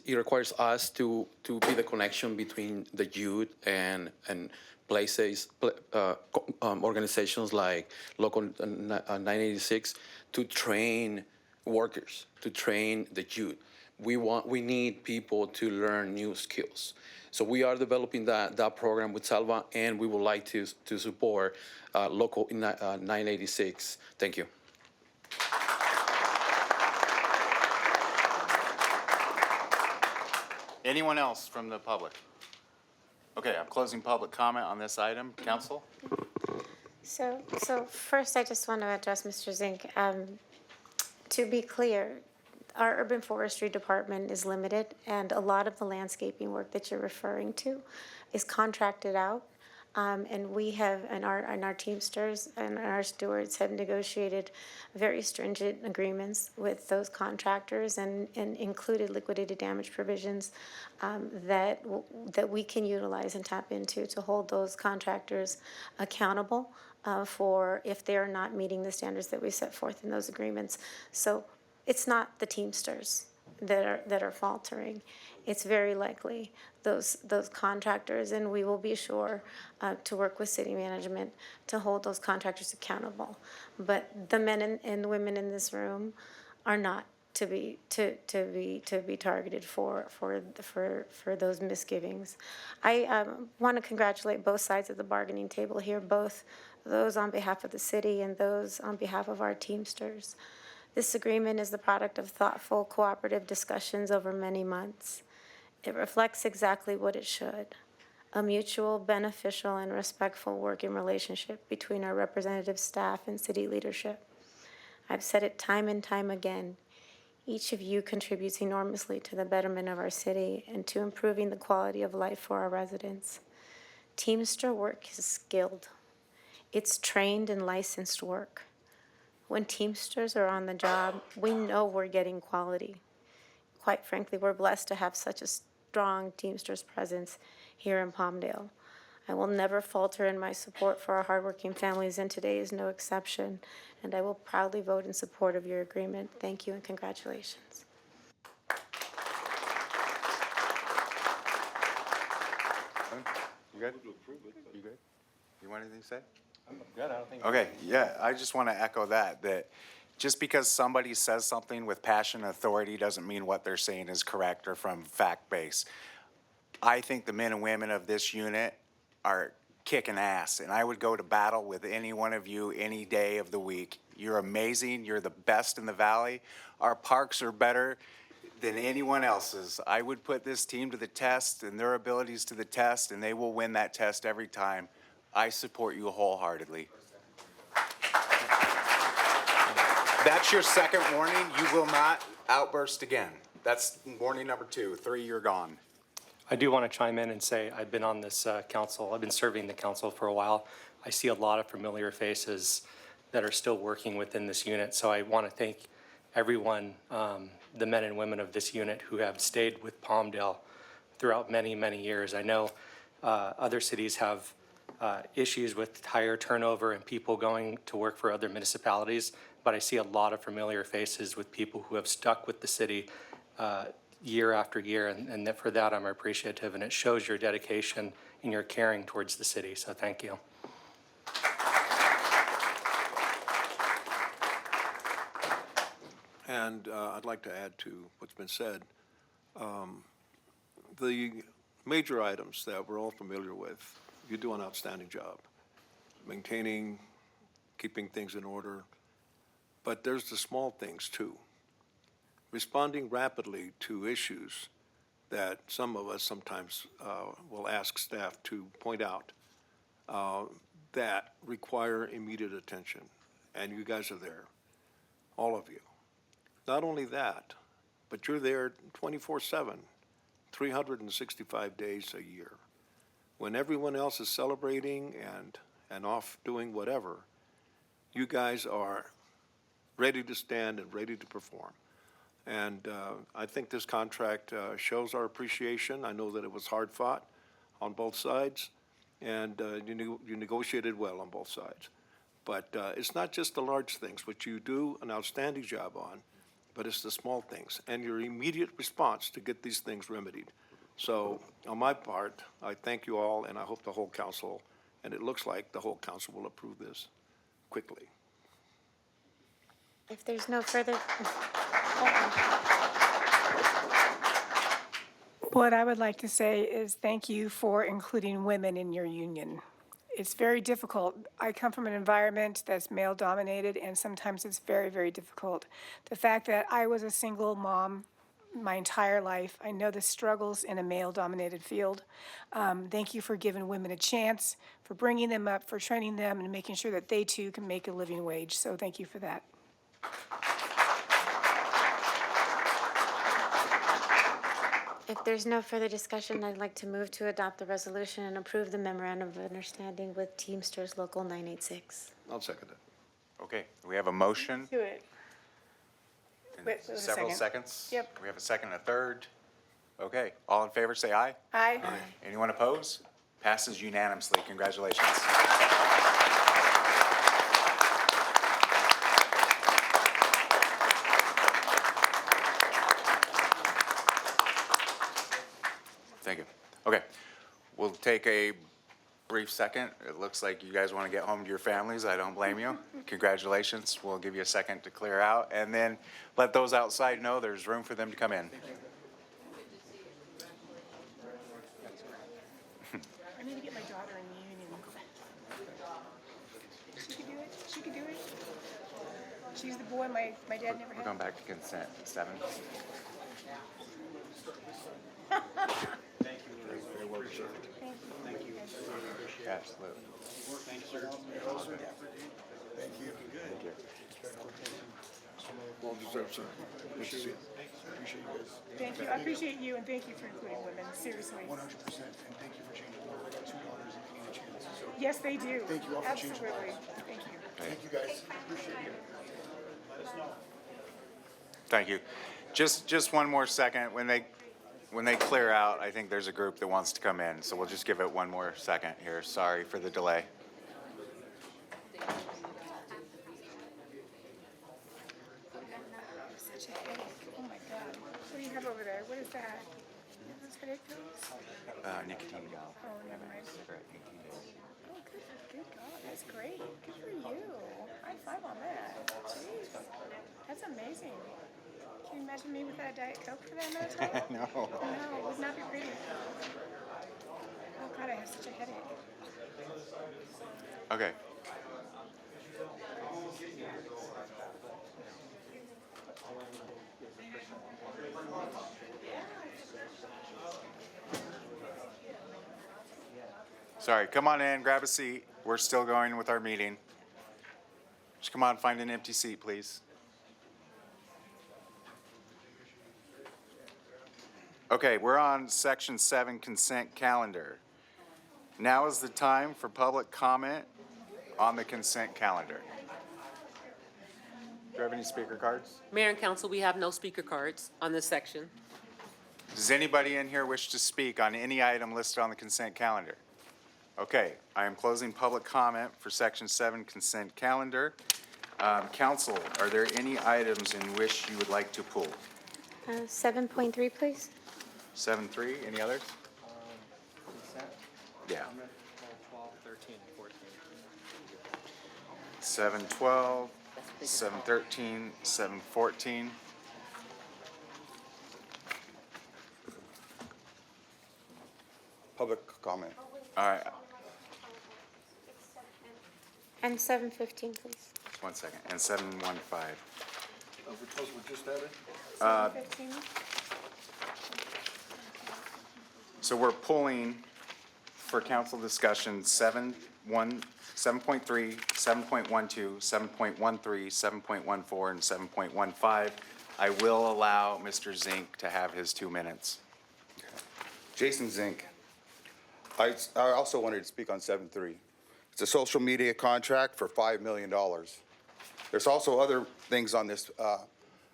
[SPEAKER 17] us to be the connection between the youth and organizations like Local 986 to train workers, to train the youth. We need people to learn new skills. So we are developing that program with Salva, and we would like to support Local 986. Thank you.
[SPEAKER 1] Anyone else from the public? Okay, I'm closing public comment on this item. Council?
[SPEAKER 19] So first, I just want to address Mr. Zink. To be clear, our urban forestry department is limited, and a lot of the landscaping work that you're referring to is contracted out. And we have, and our Teamsters and our stewards have negotiated very stringent agreements with those contractors and included liquidated damage provisions that we can utilize and tap into to hold those contractors accountable for if they are not meeting the standards that we set forth in those agreements. So it's not the Teamsters that are faltering. It's very likely those contractors, and we will be sure to work with city management to hold those contractors accountable. But the men and women in this room are not to be targeted for those misgivings. I want to congratulate both sides of the bargaining table here, both those on behalf of the city and those on behalf of our Teamsters. This agreement is the product of thoughtful, cooperative discussions over many months. It reflects exactly what it should: a mutual, beneficial, and respectful working relationship between our representative staff and city leadership. I've said it time and time again. Each of you contributes enormously to the betterment of our city and to improving the quality of life for our residents. Teamster work is skilled. It's trained and licensed work. When Teamsters are on the job, we know we're getting quality. Quite frankly, we're blessed to have such a strong Teamsters presence here in Palmdale. I will never falter in my support for our hardworking families, and today is no exception, and I will proudly vote in support of your agreement. Thank you and congratulations.
[SPEAKER 1] You good? You good? You want anything to say?
[SPEAKER 16] I'm good. I don't think.
[SPEAKER 1] Okay, yeah, I just want to echo that just because somebody says something with passion and authority doesn't mean what they're saying is correct or from fact base. I think the men and women of this unit are kicking ass, and I would go to battle with any one of you any day of the week. You're amazing. You're the best in the valley. Our parks are better than anyone else's. I would put this team to the test and their abilities to the test, and they will win that test every time. I support you wholeheartedly. That's your second warning. You will not outburst again. That's warning number 2. 3, you're gone.
[SPEAKER 12] I do want to chime in and say I've been on this council. I've been serving the council for a while. I see a lot of familiar faces that are still working within this unit. So I want to thank everyone, the men and women of this unit who have stayed with Palmdale throughout many, many years. I know other cities have issues with higher turnover and people going to work for other municipalities, but I see a lot of familiar faces with people who have stuck with the city year after year, and that for that I'm appreciative, and it shows your dedication and your caring towards the city, so thank you.
[SPEAKER 10] And I'd like to add to what's been said. The major items that we're all familiar with, you do an outstanding job. Maintaining, keeping things in order, but there's the small things too. Responding rapidly to issues that some of us sometimes will ask staff to point out that require immediate attention, and you guys are there, all of you. Not only that, but you're there 24/7, 365 days a year. When everyone else is celebrating and off doing whatever, you guys are ready to stand and ready to perform. And I think this contract shows our appreciation. I know that it was hard fought on both sides, and you negotiated well on both sides. But it's not just the large things, which you do an outstanding job on, but it's the small things and your immediate response to get these things remedied. So on my part, I thank you all, and I hope the whole council And it looks like the whole council will approve this quickly.
[SPEAKER 19] If there's no further,
[SPEAKER 5] What I would like to say is thank you for including women in your union. It's very difficult. I come from an environment that's male-dominated, and sometimes it's very, very difficult. The fact that I was a single mom my entire life, I know the struggles in a male-dominated field. Thank you for giving women a chance, for bringing them up, for training them, and making sure that they too can make a living wage. So thank you for that.
[SPEAKER 19] if there's no further discussion, I'd like to move to adopt the resolution and approve the memorandum of understanding with Teamsters Local 986.
[SPEAKER 10] I'll second it.
[SPEAKER 1] Okay, we have a motion.
[SPEAKER 5] Do it.
[SPEAKER 1] and
[SPEAKER 5] Wait, there's a
[SPEAKER 1] Several
[SPEAKER 5] second.
[SPEAKER 1] seconds.
[SPEAKER 5] Yep.
[SPEAKER 1] We have a second and a third. Okay, all in favor, say aye.
[SPEAKER 5] Aye.
[SPEAKER 1] Anyone oppose? Passes unanimously. Congratulations. Thank you. Okay, we'll take a brief second. It looks like you guys want to get home to your families. I don't blame you. Congratulations. We'll give you a second to clear out, and then let those outside know there's room for them to come in.
[SPEAKER 5] I need to get my daughter in the union. She can do it. She can do it. She's the boy my dad never
[SPEAKER 1] We're
[SPEAKER 5] had.
[SPEAKER 1] going back to consent. 7. Absolutely.
[SPEAKER 4] Thank you. Thank you.
[SPEAKER 10] Well deserved, sir. Good to see you.
[SPEAKER 4] Appreciate you guys.
[SPEAKER 5] Thank you. I appreciate you, and thank you for including women. Seriously.
[SPEAKER 4] 100%, and thank you for changing the I got 2 daughters and paying a chance. So
[SPEAKER 5] Yes, they do.
[SPEAKER 4] thank you all for changing
[SPEAKER 5] Absolutely.
[SPEAKER 4] lives.
[SPEAKER 5] Thank you.
[SPEAKER 4] Thank you guys. Appreciate you.
[SPEAKER 1] Thank you. Just one more second. When they clear out, I think there's a group that wants to come in, so we'll just give it one more second here. Sorry for the delay.
[SPEAKER 5] Such a headache. Oh my God. What do you have over there? What is that? Those headache pills?
[SPEAKER 1] Nicotine.
[SPEAKER 5] Oh, never mind. Oh, good. Good God. That's great. Good for you. High five on that. Jeez. That's amazing. Can you imagine me with that Diet Coke for that amount of time?
[SPEAKER 1] No.
[SPEAKER 5] No, it would not be pretty. Oh God, I have such a headache.
[SPEAKER 1] Okay. Sorry, come on in, grab a seat. We're still going with our meeting. Just come on, find an empty seat, please. Okay, we're on Section 7 consent calendar. Now is the time for public comment on the consent calendar. Do you have any speaker cards?
[SPEAKER 2] Mayor and council, we have no speaker cards on this section.
[SPEAKER 1] Does anybody in here wish to speak on any item listed on the consent calendar? Okay, I am closing public comment for Section 7 consent calendar. Council, are there any items in which you would like to pull?
[SPEAKER 19] 7.3, please.
[SPEAKER 1] 7.3, any others? Yeah.
[SPEAKER 12] 12, 13, 14.
[SPEAKER 1] 7.12, 7.13, 7.14.
[SPEAKER 18] Public comment.
[SPEAKER 1] All right,
[SPEAKER 19] And 7.15, please.
[SPEAKER 1] 1 second, and 7.15.
[SPEAKER 10] Which ones were just added?
[SPEAKER 5] 15?
[SPEAKER 1] So we're pulling for council discussion 7.3, 7.12, 7.13, 7.14, and 7.15. I will allow Mr. Zink to have his 2 minutes.
[SPEAKER 18] Jason Zink. I also wanted to speak on 7.3. It's a social media contract for $5 million. There's also other things on this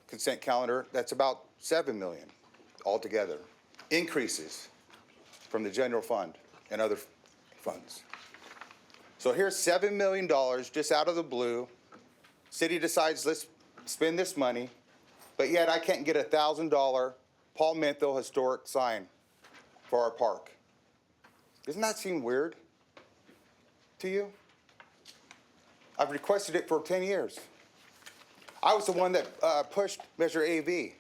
[SPEAKER 18] consent calendar that's about $7 million altogether. Increases from the general fund and other funds. So here's $7 million just out of the blue. City decides, let's spend this money, but yet I can't get a $1,000 Paul Menthil historic sign for our park. Doesn't that seem weird? to you? I've requested it for 10 years. I was the one that pushed Measure AV.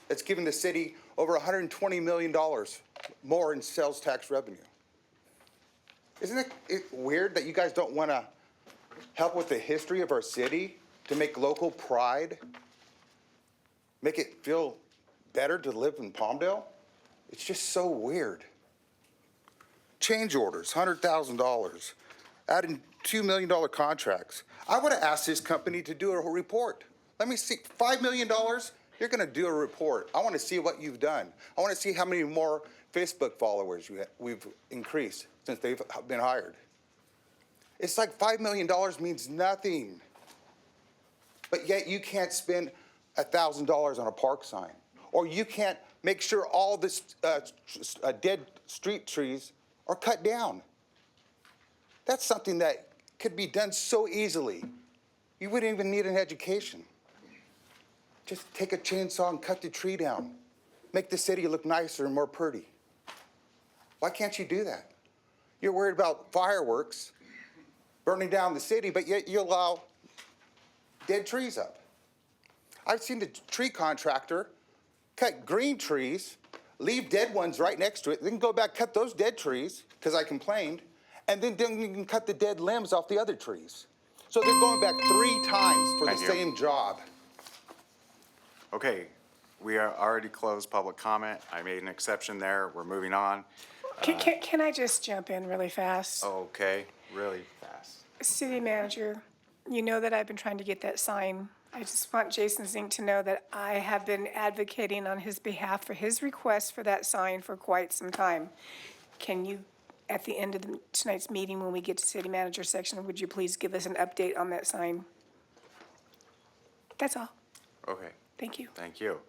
[SPEAKER 18] It's given the city over $120 million more in sales tax revenue. Isn't it weird that you guys don't want to help with the history of our city to make local pride, make it feel better to live in Palmdale? It's just so weird. Change orders, $100,000, adding $2 million contracts. I would have asked this company to do a report. Let me see, $5 million, you're gonna do a report. I wanna see what you've done. I wanna see how many more Facebook followers we've increased since they've been hired. It's like $5 million means nothing. But yet you can't spend $1,000 on a park sign. Or you can't make sure all the dead street trees are cut down. That's something that could be done so easily. You wouldn't even need an education. Just take a chainsaw and cut the tree down. Make the city look nicer and more pretty. Why can't you do that? You're worried about fireworks burning down the city, but yet you allow dead trees up. I've seen the tree contractor cut green trees, leave dead ones right next to it, then go back, cut those dead trees, because I complained, and then you can cut the dead limbs off the other trees. So they're going back 3 times for the same job.
[SPEAKER 1] Okay, we are already closed public comment. I made an exception there. We're moving on.
[SPEAKER 5] Can I just jump in really fast?
[SPEAKER 1] Okay, really fast.
[SPEAKER 5] City manager, you know that I've been trying to get that sign. I just want Jason Zink to know that I have been advocating on his behalf for his request for that sign for quite some time. Can you, at the end of tonight's meeting, when we get to city manager section, would you please give us an update on that sign? That's all.
[SPEAKER 1] Okay,
[SPEAKER 5] Thank you.
[SPEAKER 1] thank you.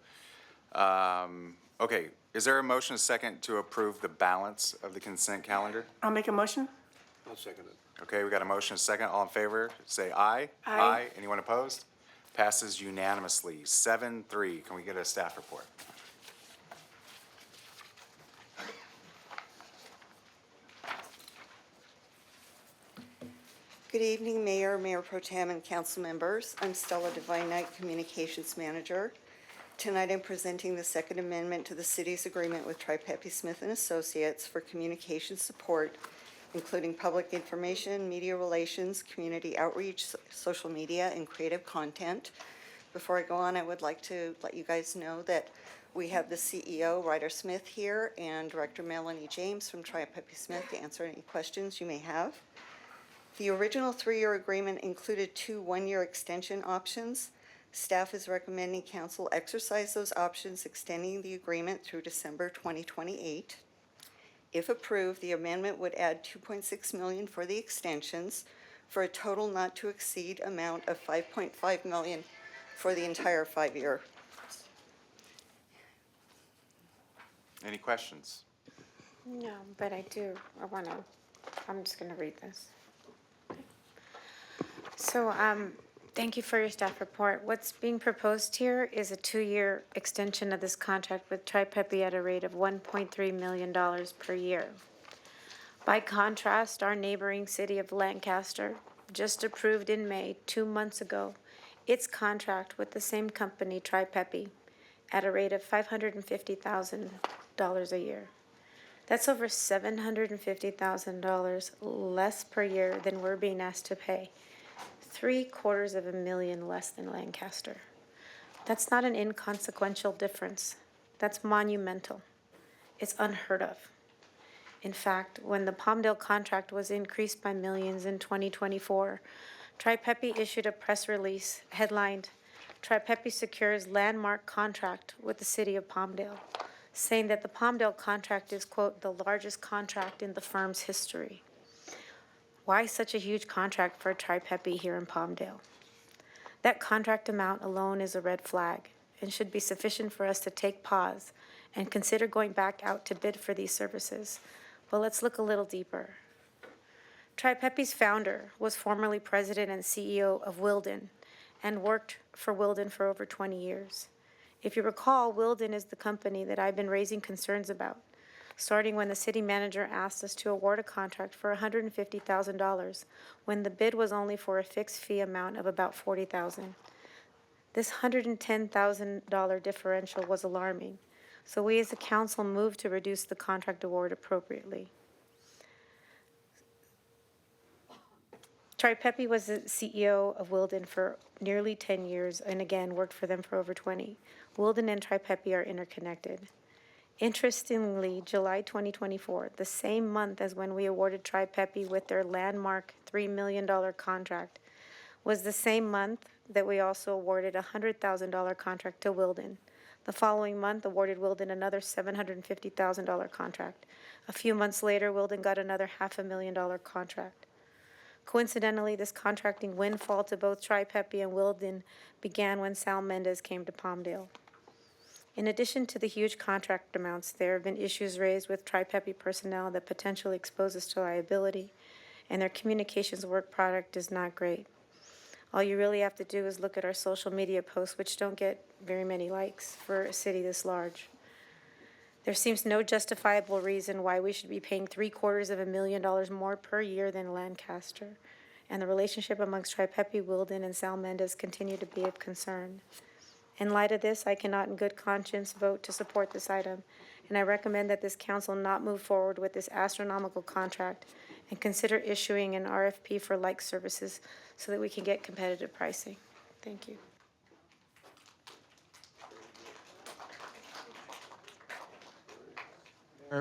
[SPEAKER 1] Okay, is there a motion second to approve the balance of the consent calendar?
[SPEAKER 5] I'll make a motion.
[SPEAKER 10] I'll second it.
[SPEAKER 1] Okay, we got a motion second. All in favor, say aye.
[SPEAKER 5] Aye.
[SPEAKER 1] Anyone opposed? Passes unanimously, 7-3. Can we get a staff report?
[SPEAKER 8] Good evening, Mayor, Mayor Pro Tem, and council members. I'm Stella Divine Knight, Communications Manager. Tonight, I'm presenting the Second Amendment to the city's agreement with Tri-Pepe Smith and Associates for communication support, including public information, media relations, community outreach, social media, and creative content. Before I go on, I would like to let you guys know that we have the CEO, Ryder Smith, here, and Director Melanie James from Tri-Pepe Smith to answer any questions you may have. The original 3-year agreement included 2 one-year extension options. Staff is recommending council exercise those options, extending the agreement through December 2028. If approved, the amendment would add $2.6 million for the extensions, for a total not to exceed amount of $5.5 million for the entire 5-year.
[SPEAKER 1] Any questions?
[SPEAKER 19] No, but I'm just gonna read this. So, thank you for your staff report. What's being proposed here is a 2-year extension of this contract with Tri-Pepe at a rate of $1.3 million per year. By contrast, our neighboring city of Lancaster just approved in May, 2 months ago, its contract with the same company, Tri-Pepe, at a rate of $550,000 a year. That's over $750,000 less per year than we're being asked to pay. $750,000 less than Lancaster. That's not an inconsequential difference. That's monumental. It's unheard of. In fact, when the Palmdale contract was increased by millions in 2024, Tri-Pepe issued a press release headlined, "Tri-Pepe secures landmark contract with the city of Palmdale," saying that the Palmdale contract is, quote, "the largest contract in the firm's history." Why such a huge contract for Tri-Pepe here in Palmdale? That contract amount alone is a red flag and should be sufficient for us to take pause and consider going back out to bid for these services. But let's look a little deeper. Tri-Pepe's founder was formerly president and CEO of Wilden and worked for Wilden for over 20 years. If you recall, Wilden is the company that I've been raising concerns about. starting when the city manager asked us to award a contract for $150,000, when the bid was only for a fixed fee amount of about $40,000. This $110,000 differential was alarming, so we as a council moved to reduce the contract award appropriately. Pepe was the CEO of Wilden for nearly 10 years and again worked for them for over 20. Wilden and Pepe are interconnected. Interestingly, July 2024, the same month as when we awarded Pepe with their landmark $3 million contract, was the same month that we also awarded a $100,000 contract to Wilden. The following month awarded Wilden another $750,000 contract. A few months later, Wilden got another $500,000 contract. Coincidentally, this contracting windfall to both Pepe and Wilden began when Sal Mendez came to Palmdale. In addition to the huge contract amounts, there have been issues raised with Pepe personnel that potentially expose us to liability, and their communications work product is not great. All you really have to do is look at our social media posts, which don't get very many likes for a city this large. There seems no justifiable reason why we should be paying $750,000 more per year than Lancaster, and the relationship amongst Pepe, Wilden, and Sal Mendez continue to be of concern. In light of this, I cannot in good conscience vote to support this item, and I recommend that this council not move forward with this astronomical contract and consider issuing an RFP for like services so that we can get competitive pricing. Thank you.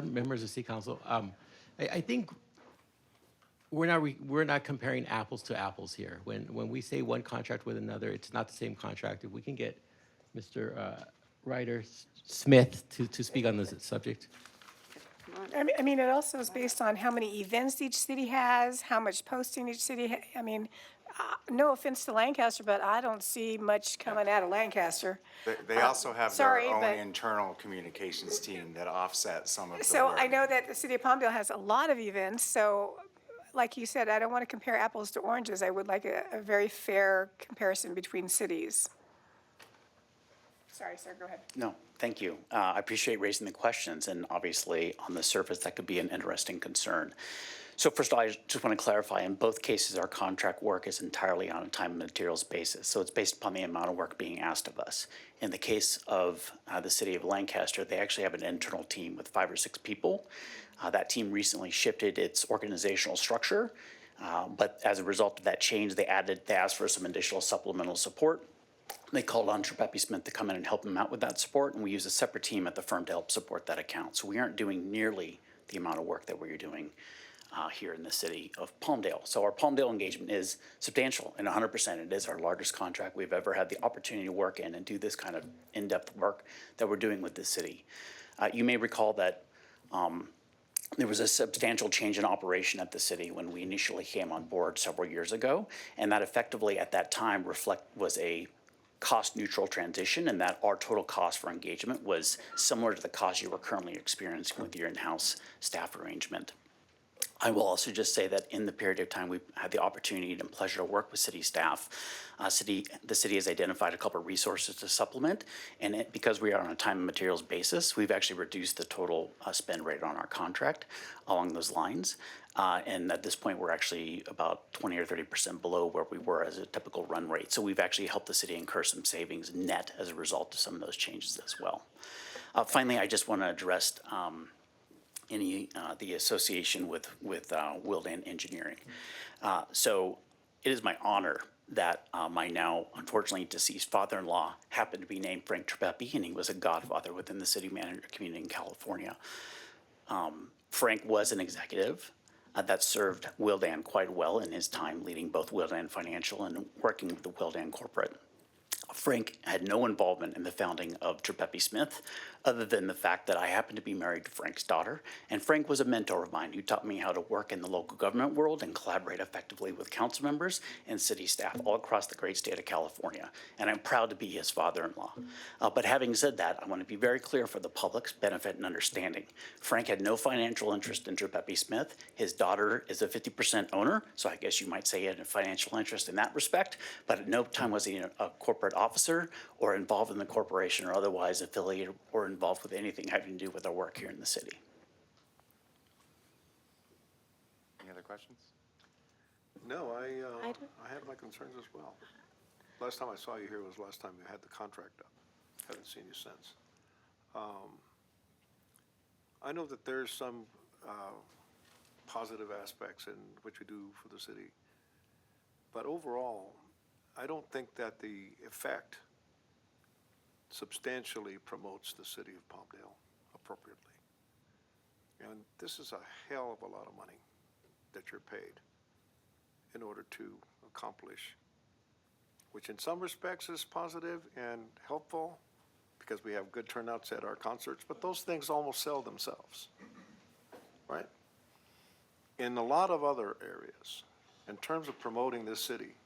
[SPEAKER 21] Members of City Council, I think we're not comparing apples to apples here. When we say one contract with another, it's not the same contract. If we can get Mr. Ryder Smith to speak on this subject.
[SPEAKER 5] I mean, it also is based on how many events each city has, how much posting each city, I mean, no offense to Lancaster, but I don't see much coming out of Lancaster.
[SPEAKER 1] They also have
[SPEAKER 5] sorry,
[SPEAKER 1] their own
[SPEAKER 5] but-
[SPEAKER 1] internal communications team that offset some of the
[SPEAKER 5] So
[SPEAKER 1] work.
[SPEAKER 5] I know that the city of Palmdale has a lot of events, so like you said, I don't want to compare apples to oranges. I would like a very fair comparison between cities. Sorry, sir, go ahead.
[SPEAKER 11] No, thank you. I appreciate raising the questions, and obviously, on the surface, that could be an interesting concern. So first of all, I just want to clarify, in both cases, our contract work is entirely on a time and materials basis, so it's based upon the amount of work being asked of us. In the case of the city of Lancaster, they actually have an internal team with 5 or 6 people. That team recently shifted its organizational structure, but as a result of that change, they asked for some additional supplemental support. They called on Pepe Smith to come in and help them out with that support, and we use a separate team at the firm to help support that account. So we aren't doing nearly the amount of work that we're doing here in the city of Palmdale. So our Palmdale engagement is substantial, and 100%. It is our largest contract we've ever had the opportunity to work in and do this kind of in-depth work that we're doing with this city. You may recall that there was a substantial change in operation at the city when we initially came on board several years ago, and that effectively at that time was a cost-neutral transition, and that our total cost for engagement was similar to the cost you were currently experiencing with your in-house staff arrangement. I will also just say that in the period of time we've had the opportunity and pleasure to work with city staff, the city has identified a couple of resources to supplement, and because we are on a time and materials basis, we've actually reduced the total spend rate on our contract along those lines. And at this point, we're actually about 20 or 30% below where we were as a typical run rate. So we've actually helped the city incur some savings net as a result of some of those changes as well. Finally, I just want to address the association with Wildan Engineering. So it is my honor that my now unfortunately deceased father-in-law happened to be named Frank Trepepi, and he was a godfather within the city manager community in California. Frank was an executive that served Wildan quite well in his time leading both Wildan Financial and working with the Wildan Corporate. Frank had no involvement in the founding of Trepepi Smith, other than the fact that I happened to be married to Frank's daughter, and Frank was a mentor of mine who taught me how to work in the local government world and collaborate effectively with council members and city staff all across the great state of California, and I'm proud to be his father-in-law. But having said that, I want to be very clear for the public's benefit and understanding. Frank had no financial interest in Trepepi Smith. His daughter is a 50% owner, so I guess you might say he had a financial interest in that respect, but at no time was he a corporate officer or involved in the corporation or otherwise affiliated or involved with anything having to do with our work here in the city.
[SPEAKER 1] questions?
[SPEAKER 10] No,
[SPEAKER 19] I don't-
[SPEAKER 10] I have my concerns as well. Last time I saw you here was last time you had the contract up. Haven't seen you since. I know that there's some positive aspects in what you do for the city, but overall, I don't think that the effect substantially promotes the city of Palmdale appropriately. And this is a hell of a lot of money that you're paid in order to accomplish, which in some respects is positive and helpful because we have good turnouts at our concerts, but those things almost sell themselves, right? In a lot of other areas, in terms of promoting this city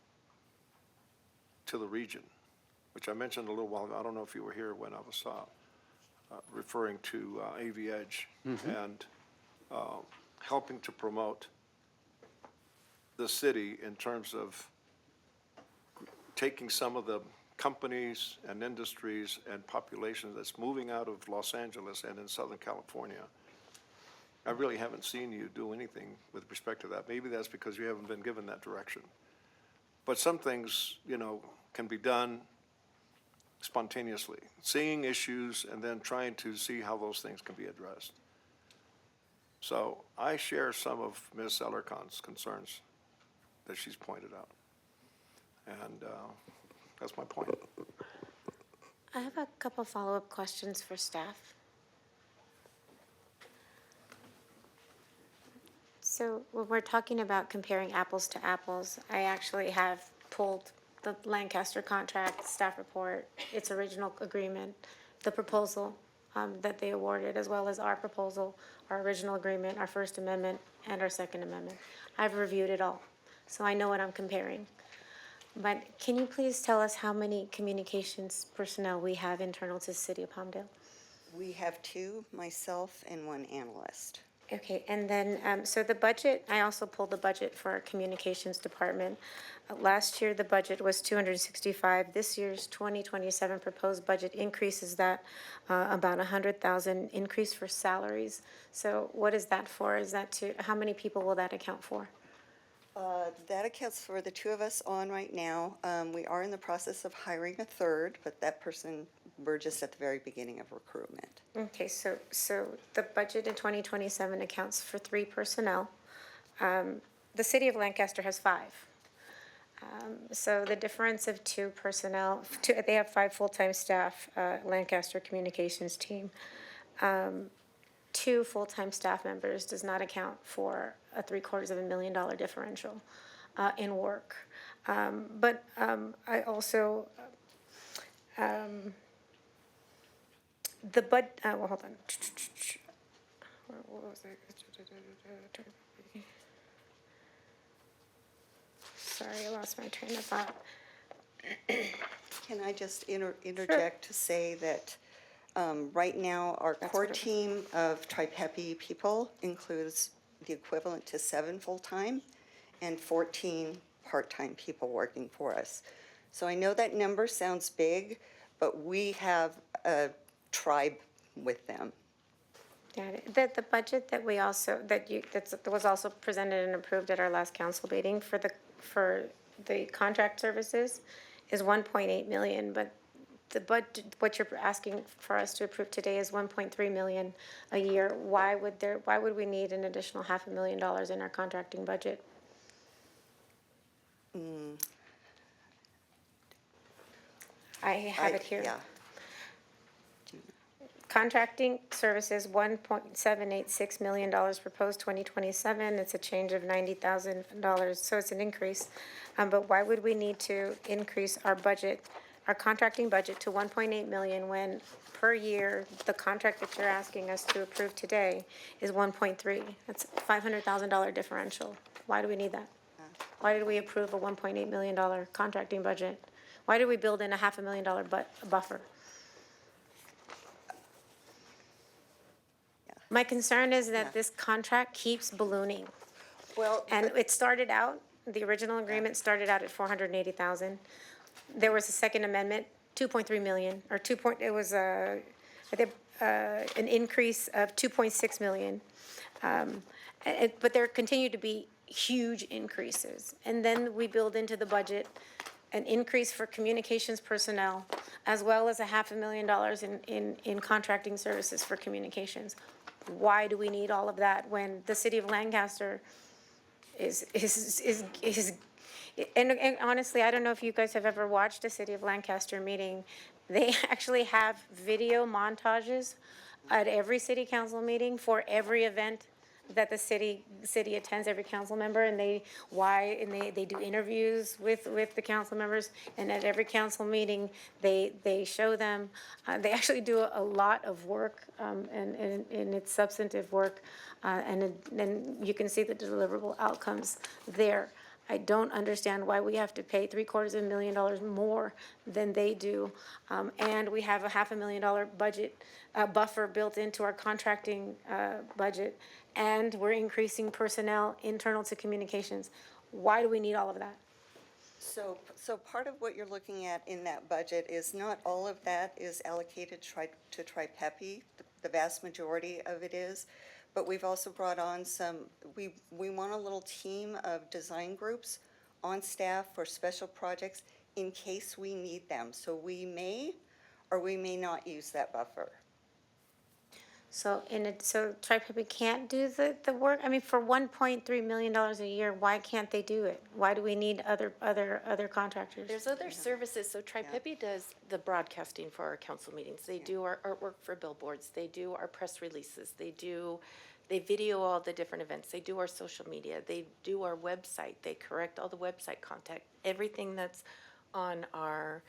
[SPEAKER 10] to the region, which I mentioned a little while ago, I don't know if you were here when I was referring to AV Edge and helping to promote the city in terms of taking some of the companies and industries and population that's moving out of Los Angeles and in Southern California. I really haven't seen you do anything with respect to that. Maybe that's because you haven't been given that direction. But some things, you know, can be done spontaneously, seeing issues and then trying to see how those things can be addressed. So I share some of Ms. Ellercon's concerns that she's pointed out. And that's my point.
[SPEAKER 19] I have a couple follow-up questions for staff. So when we're talking about comparing apples to apples, I actually have pulled the Lancaster contract, staff report, its original agreement, the proposal that they awarded, as well as our proposal, our original agreement, our First Amendment, and our Second Amendment. I've reviewed it all, so I know what I'm comparing. But can you please tell us how many communications personnel we have internal to the city of Palmdale?
[SPEAKER 8] We have two, myself and one analyst.
[SPEAKER 19] Okay, and then, so the budget, I also pulled the budget for our communications department. Last year, the budget was 265. This year's 2027 proposed budget increases that about 100,000 increase for salaries. So what is that for? Is that to, how many people will that account for?
[SPEAKER 8] That accounts for the two of us on right now. We are in the process of hiring a third, but that person, we're just at the very beginning of recruitment.
[SPEAKER 19] Okay, so the budget in 2027 accounts for 3 personnel. The city of Lancaster has 5. So the difference of 2 personnel, they have 5 full-time staff, Lancaster Communications team. 2 full-time staff members does not account for a $750,000 differential in work. But I also, well, hold on. What was that? Sorry, I lost my train of thought.
[SPEAKER 8] Can I just interject to say that right now, our core team of Tri-Pepi people includes the equivalent to 7 full-time and 14 part-time people working for us. So I know that number sounds big, but we have a tribe with them.
[SPEAKER 19] Got it. The budget that we also, that was also presented and approved at our last council meeting for the contract services is 1.8 million, but the budget, what you're asking for us to approve today is 1.3 million a year. Why would we need an additional $500,000 in our contracting budget? I have it here.
[SPEAKER 8] Yeah.
[SPEAKER 19] Contracting services, $1.786 million proposed 2027. It's a change of $90,000, so it's an increase. But why would we need to increase our budget, our contracting budget to 1.8 million when per year, the contract that you're asking us to approve today is 1.3? That's a $500,000 differential. Why do we need that? Why did we approve a $1.8 million contracting budget? Why did we build in a $500,000 buffer? My concern is that this contract keeps ballooning.
[SPEAKER 8] Well,
[SPEAKER 19] and it started out, the original agreement started out at 480,000. There was a Second Amendment, 2.3 million, or it was an increase of 2.6 million. But there continued to be huge increases. And then we build into the budget an increase for communications personnel, as well as $500,000 in contracting services for communications. Why do we need all of that when the city of Lancaster is and honestly, I don't know if you guys have ever watched a City of Lancaster meeting. They actually have video montages at every city council meeting for every event that the city attends, every council member, and they do interviews with the council members, and at every council meeting, they show them. They actually do a lot of work, and it's substantive work, and you can see the deliverable outcomes there. I don't understand why we have to pay $750,000 more than they do. And we have a $500,000 budget buffer built into our contracting budget. And we're increasing personnel internal to communications. Why do we need all of that?
[SPEAKER 8] So part of what you're looking at in that budget is not all of that is allocated to TriPepi. The vast majority of it is. But we've also brought on we want a little team of design groups on staff for special projects in case we need them. So we may or we may not use that buffer.
[SPEAKER 19] So TriPepi can't do the work? I mean, for $1.3 million a year, why can't they do it? Why do we need other contractors?
[SPEAKER 9] There's other services, so TriPepi does the broadcasting for our council meetings. They do our artwork for billboards, they do our press releases, they video all the different events, they do our social media, they do our website, they correct all the website content, everything that's on our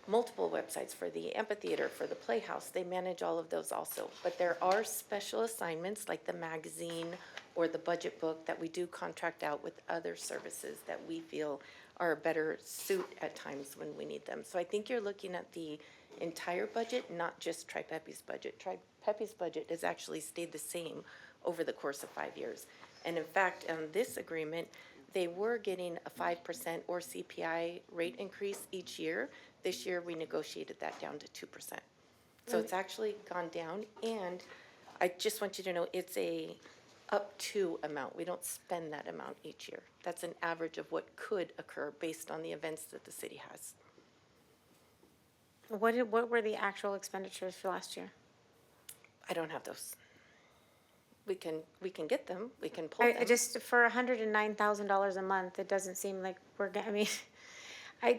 [SPEAKER 9] multiple websites for the amphitheater, for the playhouse, they manage all of those also. But there are special assignments like the magazine or the budget book that we do contract out with other services that we feel are a better suit at times when we need them. So I think you're looking at the entire budget, not just TriPepi's budget. TriPepi's budget has actually stayed the same over the course of 5 years. And in fact, on this agreement, they were getting a 5% or CPI rate increase each year. This year, we negotiated that down to 2%. So it's actually gone down, and I just want you to know it's a up to amount. We don't spend that amount each year. That's an average of what could occur based on the events that the city has.
[SPEAKER 19] What were the actual expenditures for last year?
[SPEAKER 9] I don't have those. We can get them, we can pull them.
[SPEAKER 19] Just for $109,000 a month, it doesn't seem like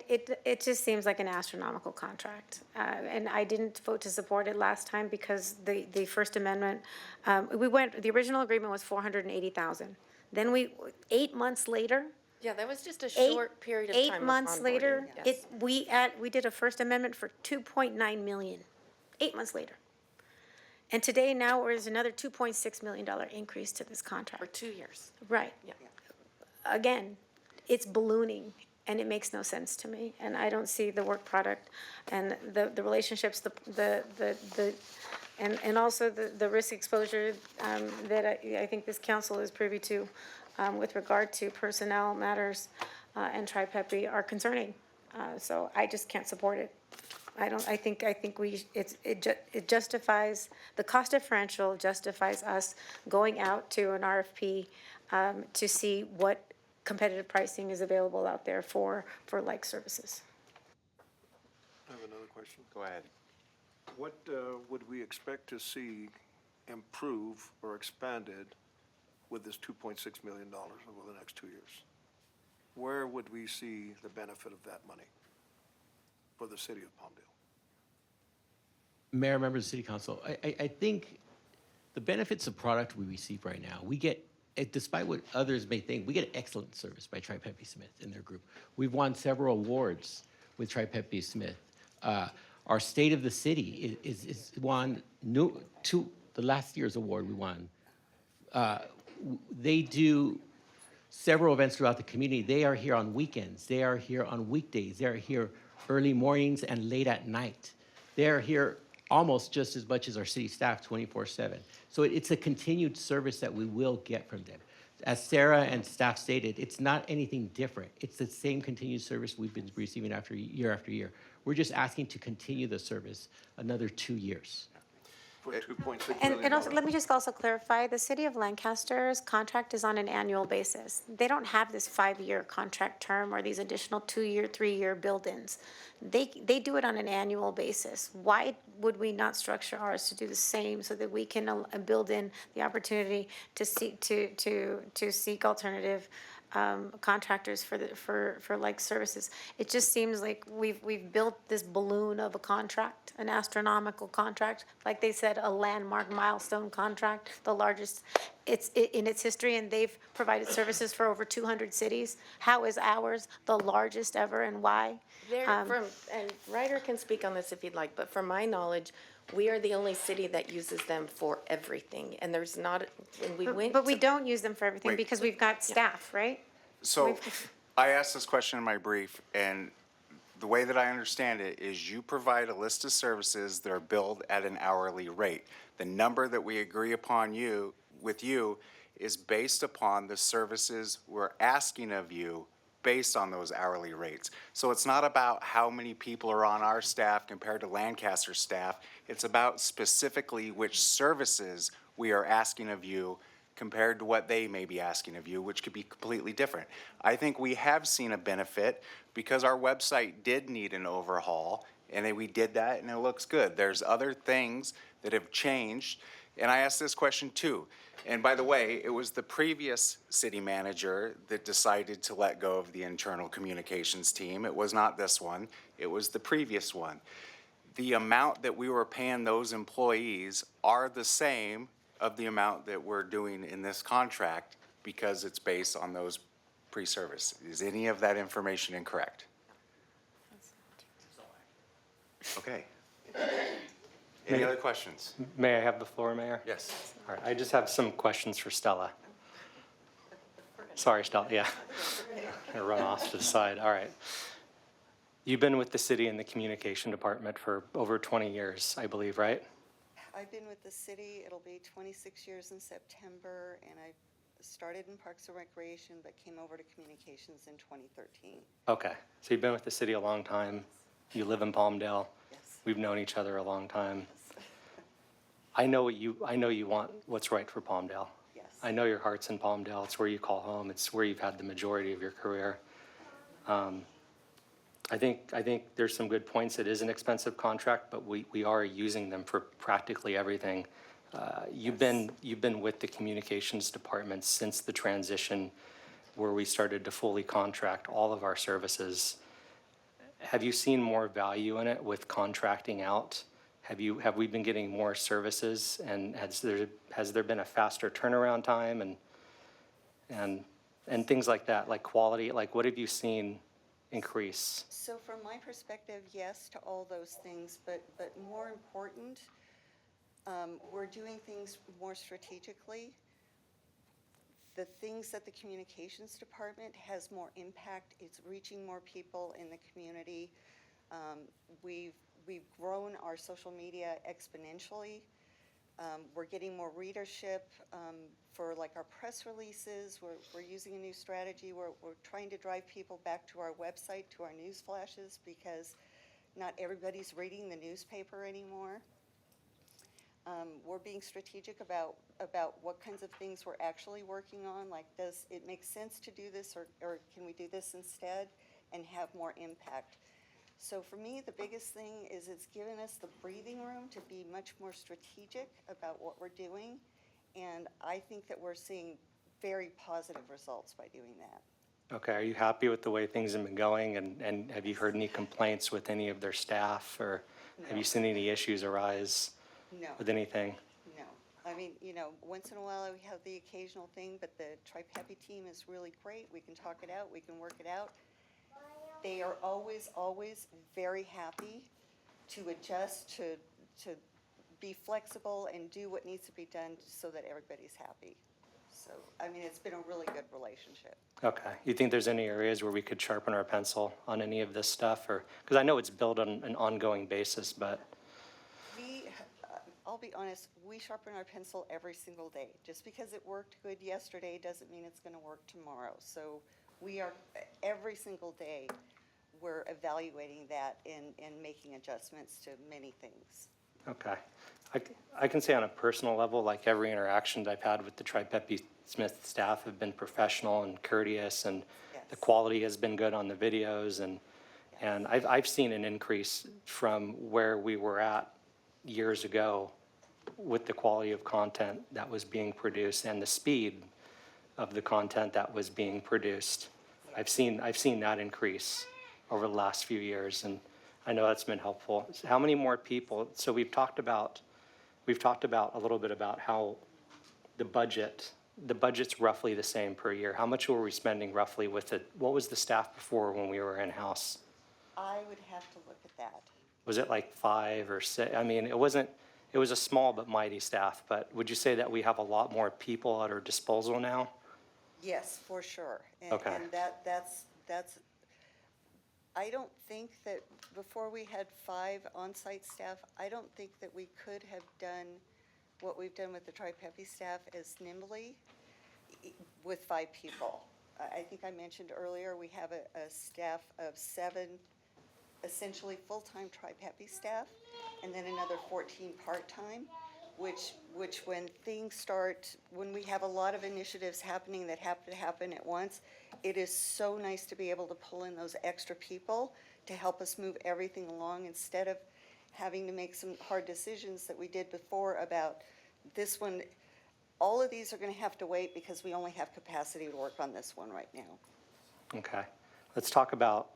[SPEAKER 19] it just seems like an astronomical contract. And I didn't vote to support it last time because the First Amendment, the original agreement was $480,000. Then 8 months later.
[SPEAKER 9] Yeah, that was just a short period of time.
[SPEAKER 19] 8 months later,
[SPEAKER 9] yes.
[SPEAKER 19] we did a First Amendment for $2.9 million. 8 months later. And today, now, there's another $2.6 million increase to this contract.
[SPEAKER 9] For 2 years.
[SPEAKER 19] Right.
[SPEAKER 9] Yeah.
[SPEAKER 19] Again, it's ballooning, and it makes no sense to me. And I don't see the work product and the relationships, and also the risk exposure that I think this council is privy to with regard to personnel matters and TriPepi are concerning. So I just can't support it. I think it justifies, the cost differential justifies us going out to an RFP to see what competitive pricing is available out there for like services.
[SPEAKER 10] I have another question.
[SPEAKER 1] Go ahead.
[SPEAKER 10] What would we expect to see improve or expanded with this $2.6 million over the next 2 years? Where would we see the benefit of that money for the city of Palmdale?
[SPEAKER 21] Mayor, members of the City Council, I think the benefits of product we receive right now, we get, despite what others may think, we get excellent service by TriPepi Smith and their group. We've won several awards with TriPepi Smith. Our State of the City is won the last year's award we won. They do several events throughout the community. They are here on weekends. They are here on weekdays. They are here early mornings and late at night. They are here almost just as much as our city staff 24/7. So it's a continued service that we will get from them. As Sarah and staff stated, it's not anything different. It's the same continued service we've been receiving after year. We're just asking to continue the service another 2 years.
[SPEAKER 10] for $2.6
[SPEAKER 13] And
[SPEAKER 10] million.
[SPEAKER 13] also, let me just also clarify, the city of Lancaster's contract is on an annual basis. They don't have this 5-year contract term or these additional 2-year, 3-year build-ins. They do it on an annual basis. Why would we not structure ours to do the same so that we can build in the opportunity to seek alternative contractors for like services? It just seems like we've built this balloon of a contract, an astronomical contract, like they said, a landmark milestone contract, the largest in its history, and they've provided services for over 200 cities. How is ours the largest ever, and why?
[SPEAKER 9] And Ryder can speak on this if he'd like, but from my knowledge, we are the only city that uses them for everything, and there's not, when we went
[SPEAKER 13] But we
[SPEAKER 9] to-
[SPEAKER 13] don't use them for everything
[SPEAKER 1] Wait.
[SPEAKER 13] because we've got staff, right?
[SPEAKER 1] So I asked this question in my brief, and the way that I understand it is you provide a list of services that are billed at an hourly rate. The number that we agree upon with you is based upon the services we're asking of you based on those hourly rates. So it's not about how many people are on our staff compared to Lancaster's staff. It's about specifically which services we are asking of you compared to what they may be asking of you, which could be completely different. I think we have seen a benefit because our website did need an overhaul, and then we did that, and it looks good. There's other things that have changed, and I asked this question too. And by the way, it was the previous city manager that decided to let go of the internal communications team. It was not this one. It was the previous one. The amount that we were paying those employees are the same of the amount that we're doing in this contract because it's based on those pre-service. Is any of that information incorrect? Okay. Any other questions?
[SPEAKER 12] May I have the floor, Mayor?
[SPEAKER 1] Yes.
[SPEAKER 12] All right, I just have some questions for Stella. Sorry, Stella, yeah. I'm gonna run off to the side, all right. You've been with the city in the communication department for over 20 years, I believe, right?
[SPEAKER 8] I've been with the city, it'll be 26 years in September, and I started in Parks and Recreation, but came over to Communications in 2013.
[SPEAKER 12] Okay, so you've been with the city a long time. You live in Palmdale.
[SPEAKER 8] Yes.
[SPEAKER 12] We've known each other a long time. I know you want what's right for Palmdale.
[SPEAKER 8] Yes.
[SPEAKER 12] I know your heart's in Palmdale. It's where you call home. It's where you've had the majority of your career. I think there's some good points. It is an expensive contract, but we are using them for practically everything. You've been with the communications department since the transition where we started to fully contract all of our services. Have you seen more value in it with contracting out? Have we been getting more services, and has there been a faster turnaround time and things like that, like quality? Like, what have you seen increase?
[SPEAKER 8] So from my perspective, yes to all those things, but more important, we're doing things more strategically. The things that the communications department has more impact, it's reaching more people in the community. We've grown our social media exponentially. We're getting more readership for like our press releases. We're using a new strategy. We're trying to drive people back to our website, to our news flashes, because not everybody's reading the newspaper anymore. We're being strategic about what kinds of things we're actually working on. Like, does it make sense to do this, or can we do this instead and have more impact? So for me, the biggest thing is it's given us the breathing room to be much more strategic about what we're doing. And I think that we're seeing very positive results by doing that.
[SPEAKER 12] Okay, are you happy with the way things have been going, and have you heard any complaints with any of their staff, or have you seen any issues arise
[SPEAKER 8] No.
[SPEAKER 12] with anything?
[SPEAKER 8] No. I mean, once in a while we have the occasional thing, but the Tri-Peppy team is really great. We can talk it out. We can work it out. They are always, always very happy to adjust, to be flexible and do what needs to be done so that everybody's happy. So, I mean, it's been a really good relationship.
[SPEAKER 12] Okay, you think there's any areas where we could sharpen our pencil on any of this stuff, or, because I know it's built on an ongoing basis, but.
[SPEAKER 8] I'll be honest, we sharpen our pencil every single day. Just because it worked good yesterday doesn't mean it's going to work tomorrow. So we are, every single day, we're evaluating that and making adjustments to many things.
[SPEAKER 12] Okay. I can say on a personal level, like every interaction I've had with the Tri-Pepe Smith staff have been professional and courteous, and the quality has been good on the videos, and I've seen an increase from where we were at years ago with the quality of content that was being produced and the speed of the content that was being produced. I've seen that increase over the last few years, and I know that's been helpful. So how many more people? So we've talked about a little bit about how the budget's roughly the same per year. How much were we spending roughly with it? What was the staff before when we were in-house?
[SPEAKER 8] I would have to look at that.
[SPEAKER 12] Was it like 5 or 6? I mean, it was a small but mighty staff, but would you say that we have a lot more people at our disposal now?
[SPEAKER 8] Yes, for sure.
[SPEAKER 12] Okay.
[SPEAKER 8] And that's, I don't think that before we had 5 on-site staff, I don't think that we could have done what we've done with the Tri-Pepe staff as nimbly with 5 people. I think I mentioned earlier, we have a staff of 7 essentially full-time Tri-Pepe staff, and then another 14 part-time, which when things start, when we have a lot of initiatives happening that have to happen at once, it is so nice to be able to pull in those extra people to help us move everything along instead of having to make some hard decisions that we did before about this one. All of these are going to have to wait because we only have capacity to work on this one right now.
[SPEAKER 12] Okay. Let's talk about,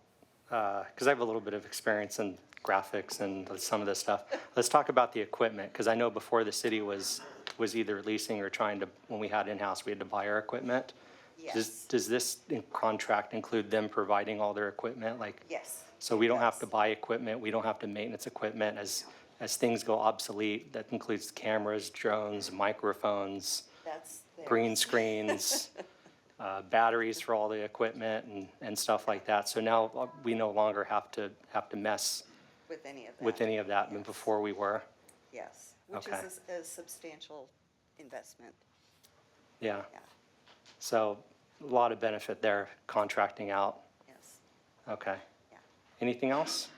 [SPEAKER 12] because I have a little bit of experience in graphics and some of this stuff. Let's talk about the equipment, because I know before the city was either leasing or trying to, when we had in-house, we had to buy our equipment.
[SPEAKER 8] Yes.
[SPEAKER 12] Does this contract include them providing all their equipment? Like,
[SPEAKER 8] Yes.
[SPEAKER 12] so we don't have to buy equipment, we don't have to maintenance equipment as things go obsolete. That includes cameras, drones, microphones,
[SPEAKER 8] That's theirs.
[SPEAKER 12] green screens, batteries for all the equipment and stuff like that. So now we no longer have to mess
[SPEAKER 8] With any of that.
[SPEAKER 12] with any of that than before we were.
[SPEAKER 8] Yes, which
[SPEAKER 12] Okay.
[SPEAKER 8] is a substantial investment.
[SPEAKER 12] Yeah.
[SPEAKER 8] Yeah.
[SPEAKER 12] So a lot of benefit there, contracting out.
[SPEAKER 8] Yes.
[SPEAKER 12] Okay.
[SPEAKER 8] Yeah.
[SPEAKER 12] Anything else?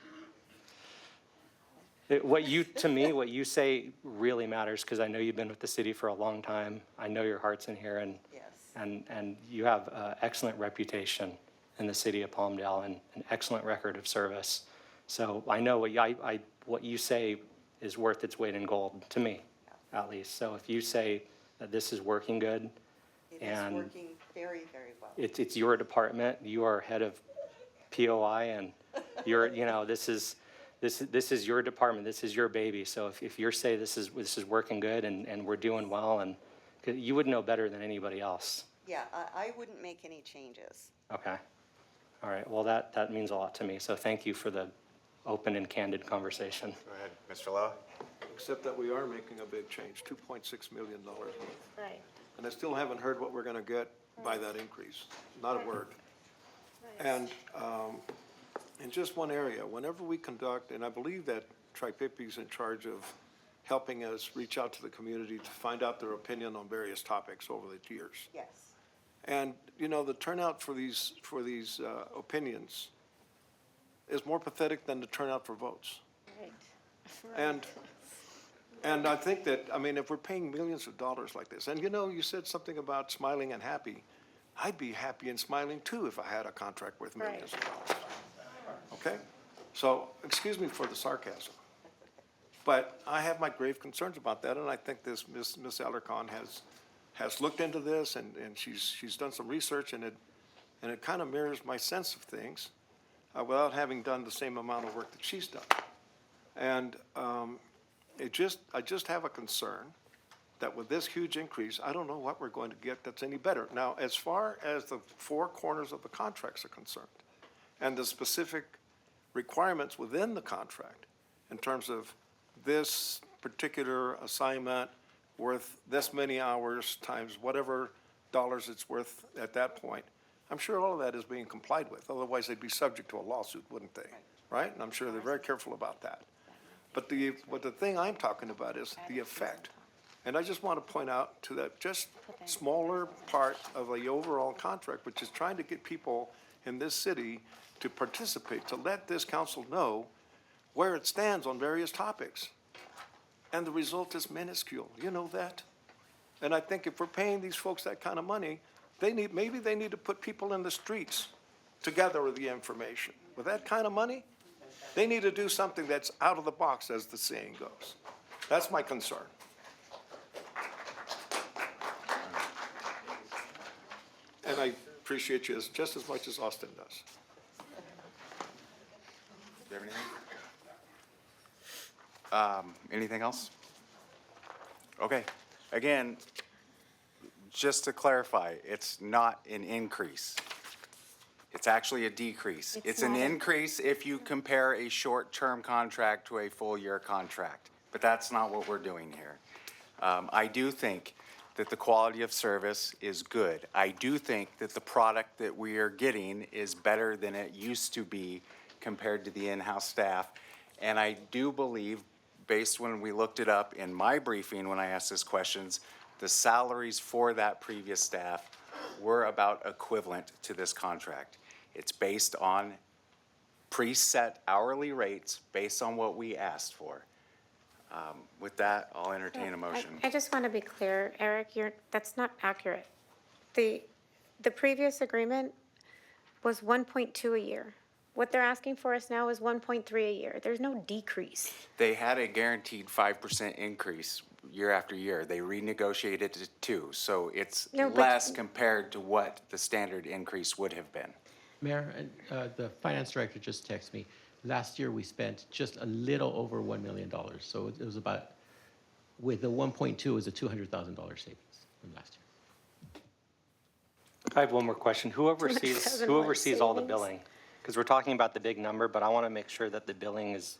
[SPEAKER 12] To me, what you say really matters, because I know you've been with the city for a long time. I know your heart's in here, and
[SPEAKER 8] Yes.
[SPEAKER 12] and you have an excellent reputation in the city of Palmdale and an excellent record of service. So I know what you say is worth its weight in gold, to me, at least. So if you say that this is working good,
[SPEAKER 8] It is
[SPEAKER 12] and
[SPEAKER 8] working very, very well.
[SPEAKER 12] it's your department, you are head of POI, and you're, this is your department, this is your baby. So if you say this is working good and we're doing well, and 'cause you would know better than anybody else.
[SPEAKER 8] Yeah, I wouldn't make any changes.
[SPEAKER 12] Okay. All right. Well, that means a lot to me. So thank you for the open and candid conversation.
[SPEAKER 1] Go ahead, Mr. Lowe.
[SPEAKER 10] Except that we are making a big change, $2.6 million.
[SPEAKER 19] Right.
[SPEAKER 10] And I still haven't heard what we're gonna get by that increase, not a word. And in just one area, whenever we conduct, and I believe that Tri-Pepe's in charge of helping us reach out to the community to find out their opinion on various topics over the years.
[SPEAKER 8] Yes.
[SPEAKER 10] And, the turnout for these opinions is more pathetic than the turnout for votes.
[SPEAKER 19] Right.
[SPEAKER 10] And I think that, if we're paying millions of dollars like this, and you said something about smiling and happy. I'd be happy and smiling too if I had a contract worth millions of dollars. Okay? So, excuse me for the sarcasm. But I have my grave concerns about that, and I think this Ms. Alarcon has looked into this, and she's done some research, and it kind of mirrors my sense of things without having done the same amount of work that she's done. And I just have a concern that with this huge increase, I don't know what we're going to get that's any better. Now, as far as the 4 corners of the contracts are concerned, and the specific requirements within the contract in terms of this particular assignment worth this many hours times whatever dollars it's worth at that point, I'm sure all of that is being complied with. Otherwise, they'd be subject to a lawsuit, wouldn't they? Right? And I'm sure they're very careful about that. But the thing I'm talking about is the effect. And I just want to point out to that just smaller part of the overall contract, which is trying to get people in this city to participate, to let this council know where it stands on various topics. and the result is minuscule. You know that? And I think if we're paying these folks that kind of money, maybe they need to put people in the streets to gather the information. With that kind of money, they need to do something that's out of the box, as the saying goes. That's my concern. And I appreciate you just as much as Austin does.
[SPEAKER 1] Do you have anything? Anything else? Okay. Again, just to clarify, it's not an increase. It's actually a decrease. It's an increase if you compare a short-term contract to a full-year contract, but that's not what we're doing here. I do think that the quality of service is good. I do think that the product that we are getting is better than it used to be compared to the in-house staff. And I do believe, based when we looked it up in my briefing when I asked these questions, the salaries for that previous staff were about equivalent to this contract. It's based on preset hourly rates based on what we asked for. With that, I'll entertain a motion.
[SPEAKER 13] I just want to be clear, Eric, that's not accurate. The previous agreement was 1.2 a year. What they're asking for us now is 1.3 a year. There's no decrease.
[SPEAKER 1] They had a guaranteed 5% increase year after year. They renegotiated it to 2, so it's less compared to what the standard increase would have been.
[SPEAKER 21] Mayor, the finance director just texted me. Last year, we spent just a little over $1 million. So it was about, with the 1.2, it was a $200,000 savings from last year.
[SPEAKER 12] I have one more question. Who oversees all the billing? Because we're talking about the big number, but I want to make sure that the billing is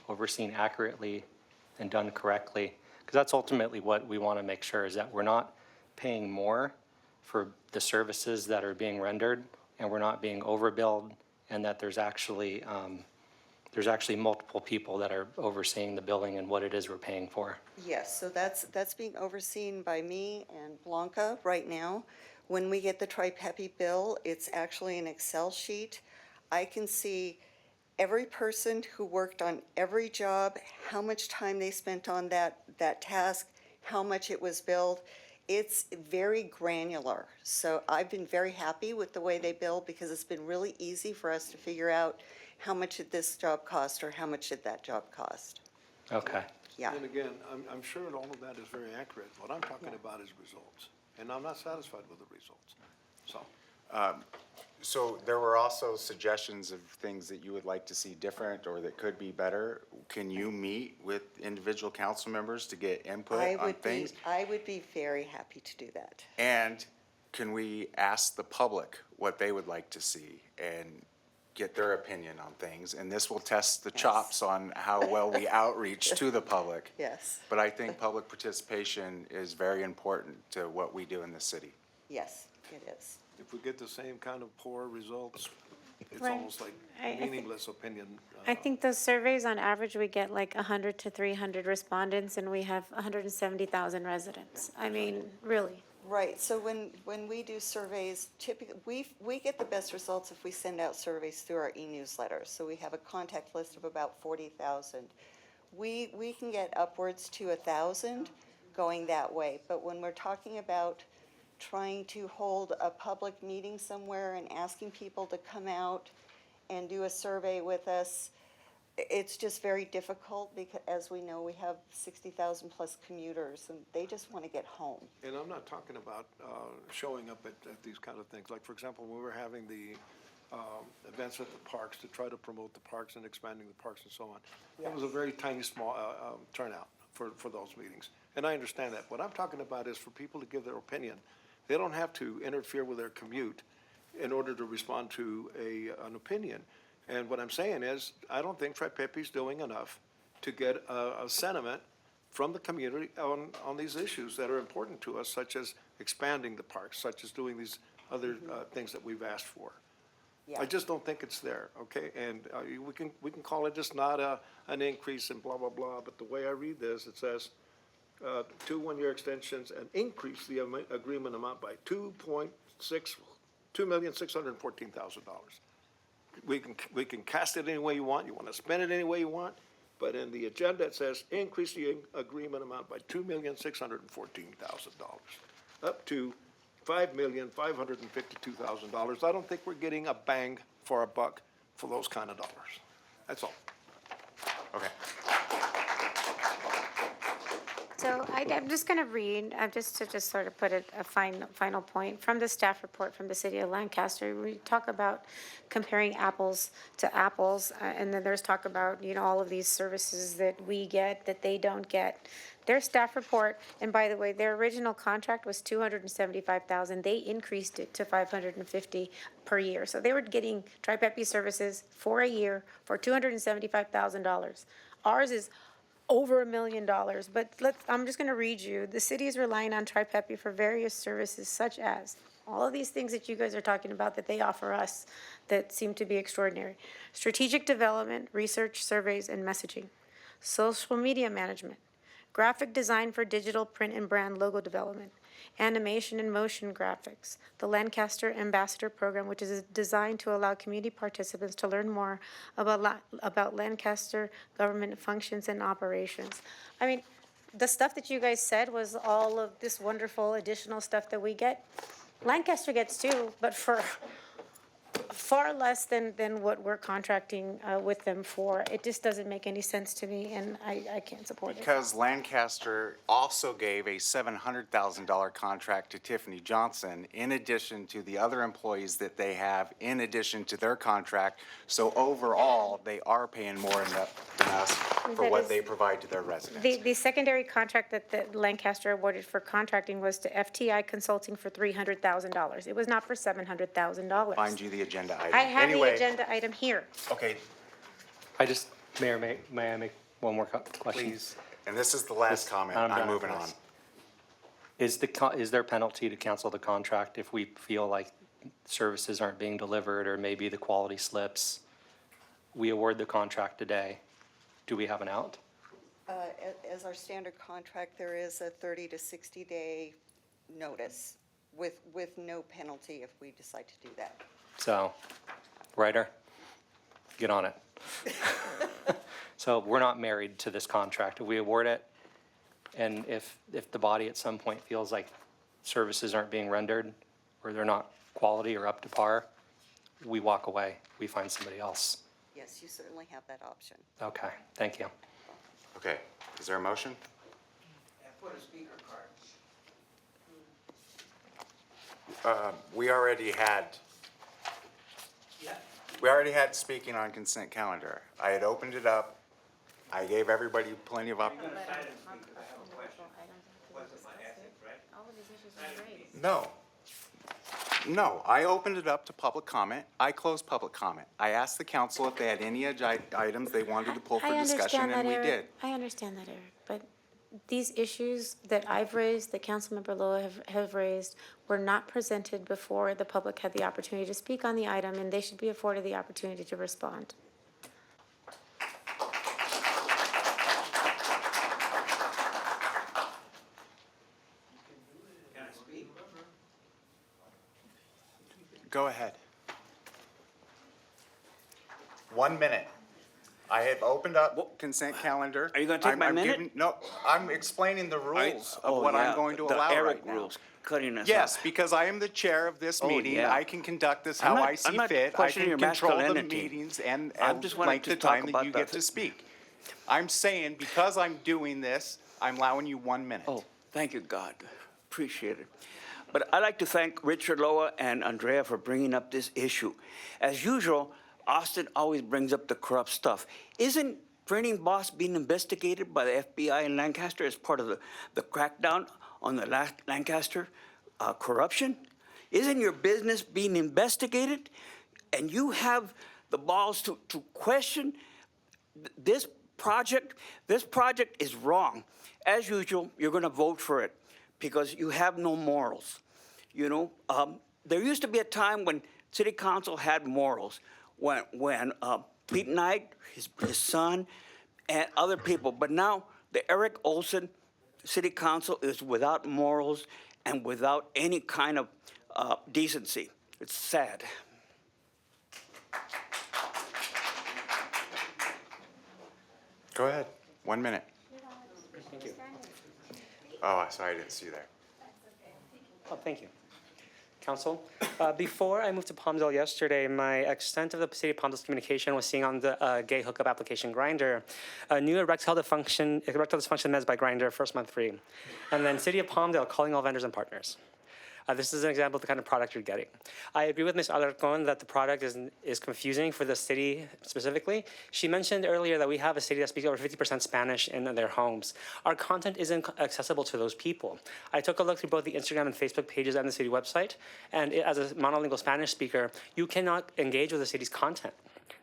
[SPEAKER 12] overseen accurately and done correctly. Because that's ultimately what we want to make sure, is that we're not paying more for the services that are being rendered, and we're not being overbilled, and that there's actually multiple people that are overseeing the billing and what it is we're paying for.
[SPEAKER 8] Yes, so that's being overseen by me and Blanca right now. When we get the Tri-Peppy bill, it's actually an Excel sheet. I can see every person who worked on every job, how much time they spent on that task, how much it was billed. It's very granular. So I've been very happy with the way they bill, because it's been really easy for us to figure out how much did this job cost or how much did that job cost.
[SPEAKER 12] Okay.
[SPEAKER 8] Yeah.
[SPEAKER 10] And again, I'm sure that all of that is very accurate. What I'm talking about is results, and I'm not satisfied with the results.
[SPEAKER 1] So there were also suggestions of things that you would like to see different or that could be better. Can you meet with individual council members to get input on things?
[SPEAKER 8] I would be very happy to do that.
[SPEAKER 1] And can we ask the public what they would like to see and get their opinion on things? And this will test the chops on how well we outreach to the public.
[SPEAKER 8] Yes.
[SPEAKER 1] But I think public participation is very important to what we do in the city.
[SPEAKER 8] Yes, it is.
[SPEAKER 10] If we get the same kind of poor results, it's
[SPEAKER 13] Right.
[SPEAKER 10] almost like meaningless opinion.
[SPEAKER 13] I think those surveys, on average, we get like 100 to 300 respondents, and we have 170,000 residents. I mean, really.
[SPEAKER 8] Right, so when we do surveys, typically, we get the best results if we send out surveys through our e-newsletter. So we have a contact list of about 40,000. We can get upwards to 1,000 going that way. But when we're talking about trying to hold a public meeting somewhere and asking people to come out and do a survey with us, it's just very difficult, because as we know, we have 60,000 plus commuters, and they just want to get home.
[SPEAKER 10] And I'm not talking about showing up at these kind of things. Like, for example, when we were having the events at the parks to try to promote the parks and expanding the parks and so on, it was a very tiny, small turnout for those meetings. And I understand that. What I'm talking about is for people to give their opinion. They don't have to interfere with their commute in order to respond to an opinion. And what I'm saying is, I don't think Tri-Peppy's doing enough to get a sentiment from the community on these issues that are important to us, such as expanding the parks, such as doing these other things that we've asked for. I just don't think it's there, okay? And we can call it just not an increase and blah, blah, blah, but the way I read this, it says, 2 one-year extensions and increase the agreement amount by $2,614,000. We can cast it any way you want. You want to spend it any way you want, but in the agenda it says increase the agreement amount by $2,614,000, up to $5,552,000. I don't think we're getting a bang for a buck for those kind of dollars. That's all.
[SPEAKER 1] Okay.
[SPEAKER 13] So I'm just going to read, just to sort of put a final point, from the staff report from the city of Lancaster. We talk about comparing apples to apples, and then there's talk about, all of these services that we get that they don't get. Their staff report, and by the way, their original contract was $275,000. They increased it to $550 per year. So they were getting Tri-Pepi services for a year for $275,000. Ours is over $1 million, but I'm just gonna read you. The city is relying on Tri-Pepi for various services such as all of these things that you guys are talking about that they offer us that seem to be extraordinary. Strategic development, research, surveys, and messaging. Social media management. Graphic design for digital print and brand logo development. Animation and motion graphics. The Lancaster Ambassador Program, which is designed to allow community participants to learn more about Lancaster government functions and operations. I mean, the stuff that you guys said was all of this wonderful additional stuff that we get. Lancaster gets too, but for far less than what we're contracting with them for. It just doesn't make any sense to me, and I can't support it.
[SPEAKER 1] Because Lancaster also gave a $700,000 contract to Tiffany Johnson in addition to the other employees that they have in addition to their contract. So overall, they are paying more than us for what they provide to their residents.
[SPEAKER 13] The secondary contract that Lancaster awarded for contracting was to FTI Consulting for $300,000. It was not for $700,000.
[SPEAKER 1] Find you the agenda item.
[SPEAKER 13] I have the
[SPEAKER 1] Anyway,
[SPEAKER 13] agenda item here.
[SPEAKER 1] Okay,
[SPEAKER 12] Mayor, may I make one more question?
[SPEAKER 1] please. And this is the last comment.
[SPEAKER 12] I'm done
[SPEAKER 1] I'm moving
[SPEAKER 12] with
[SPEAKER 1] on.
[SPEAKER 12] this. Is there penalty to cancel the contract if we feel like services aren't being delivered or maybe the quality slips? We award the contract today. Do we have an out?
[SPEAKER 8] As our standard contract, there is a 30 to 60 day notice with no penalty if we decide to do that.
[SPEAKER 12] So, writer, get on it. So we're not married to this contract. We award it, and if the body at some point feels like services aren't being rendered or they're not quality or up to par, we walk away. We find somebody else.
[SPEAKER 8] Yes, you certainly have that option.
[SPEAKER 12] Okay, thank you.
[SPEAKER 1] Okay, is there a motion?
[SPEAKER 16] Put a speaker card.
[SPEAKER 1] We already had speaking on consent calendar. I had opened it up. I gave everybody plenty of opportunity. No, I opened it up to public comment. I closed public comment. I asked the council if they had any items they wanted to pull for discussion, and we did.
[SPEAKER 13] I understand that, Eric, but these issues that I've raised, that Councilmember Loa have raised, were not presented before the public had the opportunity to speak on the item, and they should be afforded the opportunity to respond.
[SPEAKER 16] Can I speak?
[SPEAKER 1] Go ahead. 1 minute. I have opened up consent calendar.
[SPEAKER 7] Are you gonna take my minute?
[SPEAKER 1] No, I'm explaining the rules of what I'm going to
[SPEAKER 7] the
[SPEAKER 1] allow
[SPEAKER 7] Eric
[SPEAKER 1] right now.
[SPEAKER 7] rules, cutting us
[SPEAKER 1] Yes,
[SPEAKER 7] off.
[SPEAKER 1] because I am the chair of this
[SPEAKER 7] Oh,
[SPEAKER 1] meeting.
[SPEAKER 7] yeah.
[SPEAKER 1] I can conduct this
[SPEAKER 7] I'm
[SPEAKER 1] how
[SPEAKER 7] not-
[SPEAKER 1] I see
[SPEAKER 7] I'm not
[SPEAKER 1] fit. I
[SPEAKER 7] questioning
[SPEAKER 1] can
[SPEAKER 7] your
[SPEAKER 1] control the
[SPEAKER 7] masculinity.
[SPEAKER 1] meetings and
[SPEAKER 7] I just wanted
[SPEAKER 1] length
[SPEAKER 7] to
[SPEAKER 1] of time
[SPEAKER 7] talk
[SPEAKER 1] that
[SPEAKER 7] about
[SPEAKER 1] you get
[SPEAKER 7] that.
[SPEAKER 1] to speak. I'm saying because I'm doing this, I'm allowing you 1 minute.
[SPEAKER 7] Oh, thank you, God. Appreciate it. But I'd like to thank Richard Loa and Andrea for bringing up this issue. As usual, Austin always brings up the corrupt stuff. Isn't Printing Boss being investigated by the FBI in Lancaster as part of the crackdown on the Lancaster corruption? Isn't your business being investigated? And you have the balls to question this project? This project is wrong. As usual, you're going to vote for it because you have no morals. You know, there used to be a time when city council had morals, when Pete Knight, his son, and other people. But now the Eric Olson City Council is without morals and without any kind of decency. It's sad.
[SPEAKER 1] Go ahead. 1 minute.
[SPEAKER 12] Thank you.
[SPEAKER 1] Oh, sorry, I didn't see you there.
[SPEAKER 12] Oh, thank you. Council, before I moved to Palmdale yesterday, my extent of the City of Palmdale's communication was seeing on the gay hookup application Grindr, a new erectile dysfunction meds by Grindr, first month free. And then City of Palmdale calling all vendors and partners. This is an example of the kind of product you're getting. I agree with Ms. Alarcon that the product is confusing for the city specifically. She mentioned earlier that we have a city that speaks over 50% Spanish in their homes. Our content isn't accessible to those people. I took a look through both the Instagram and Facebook pages and the city website, and as a monolingual Spanish speaker, you cannot engage with the city's content.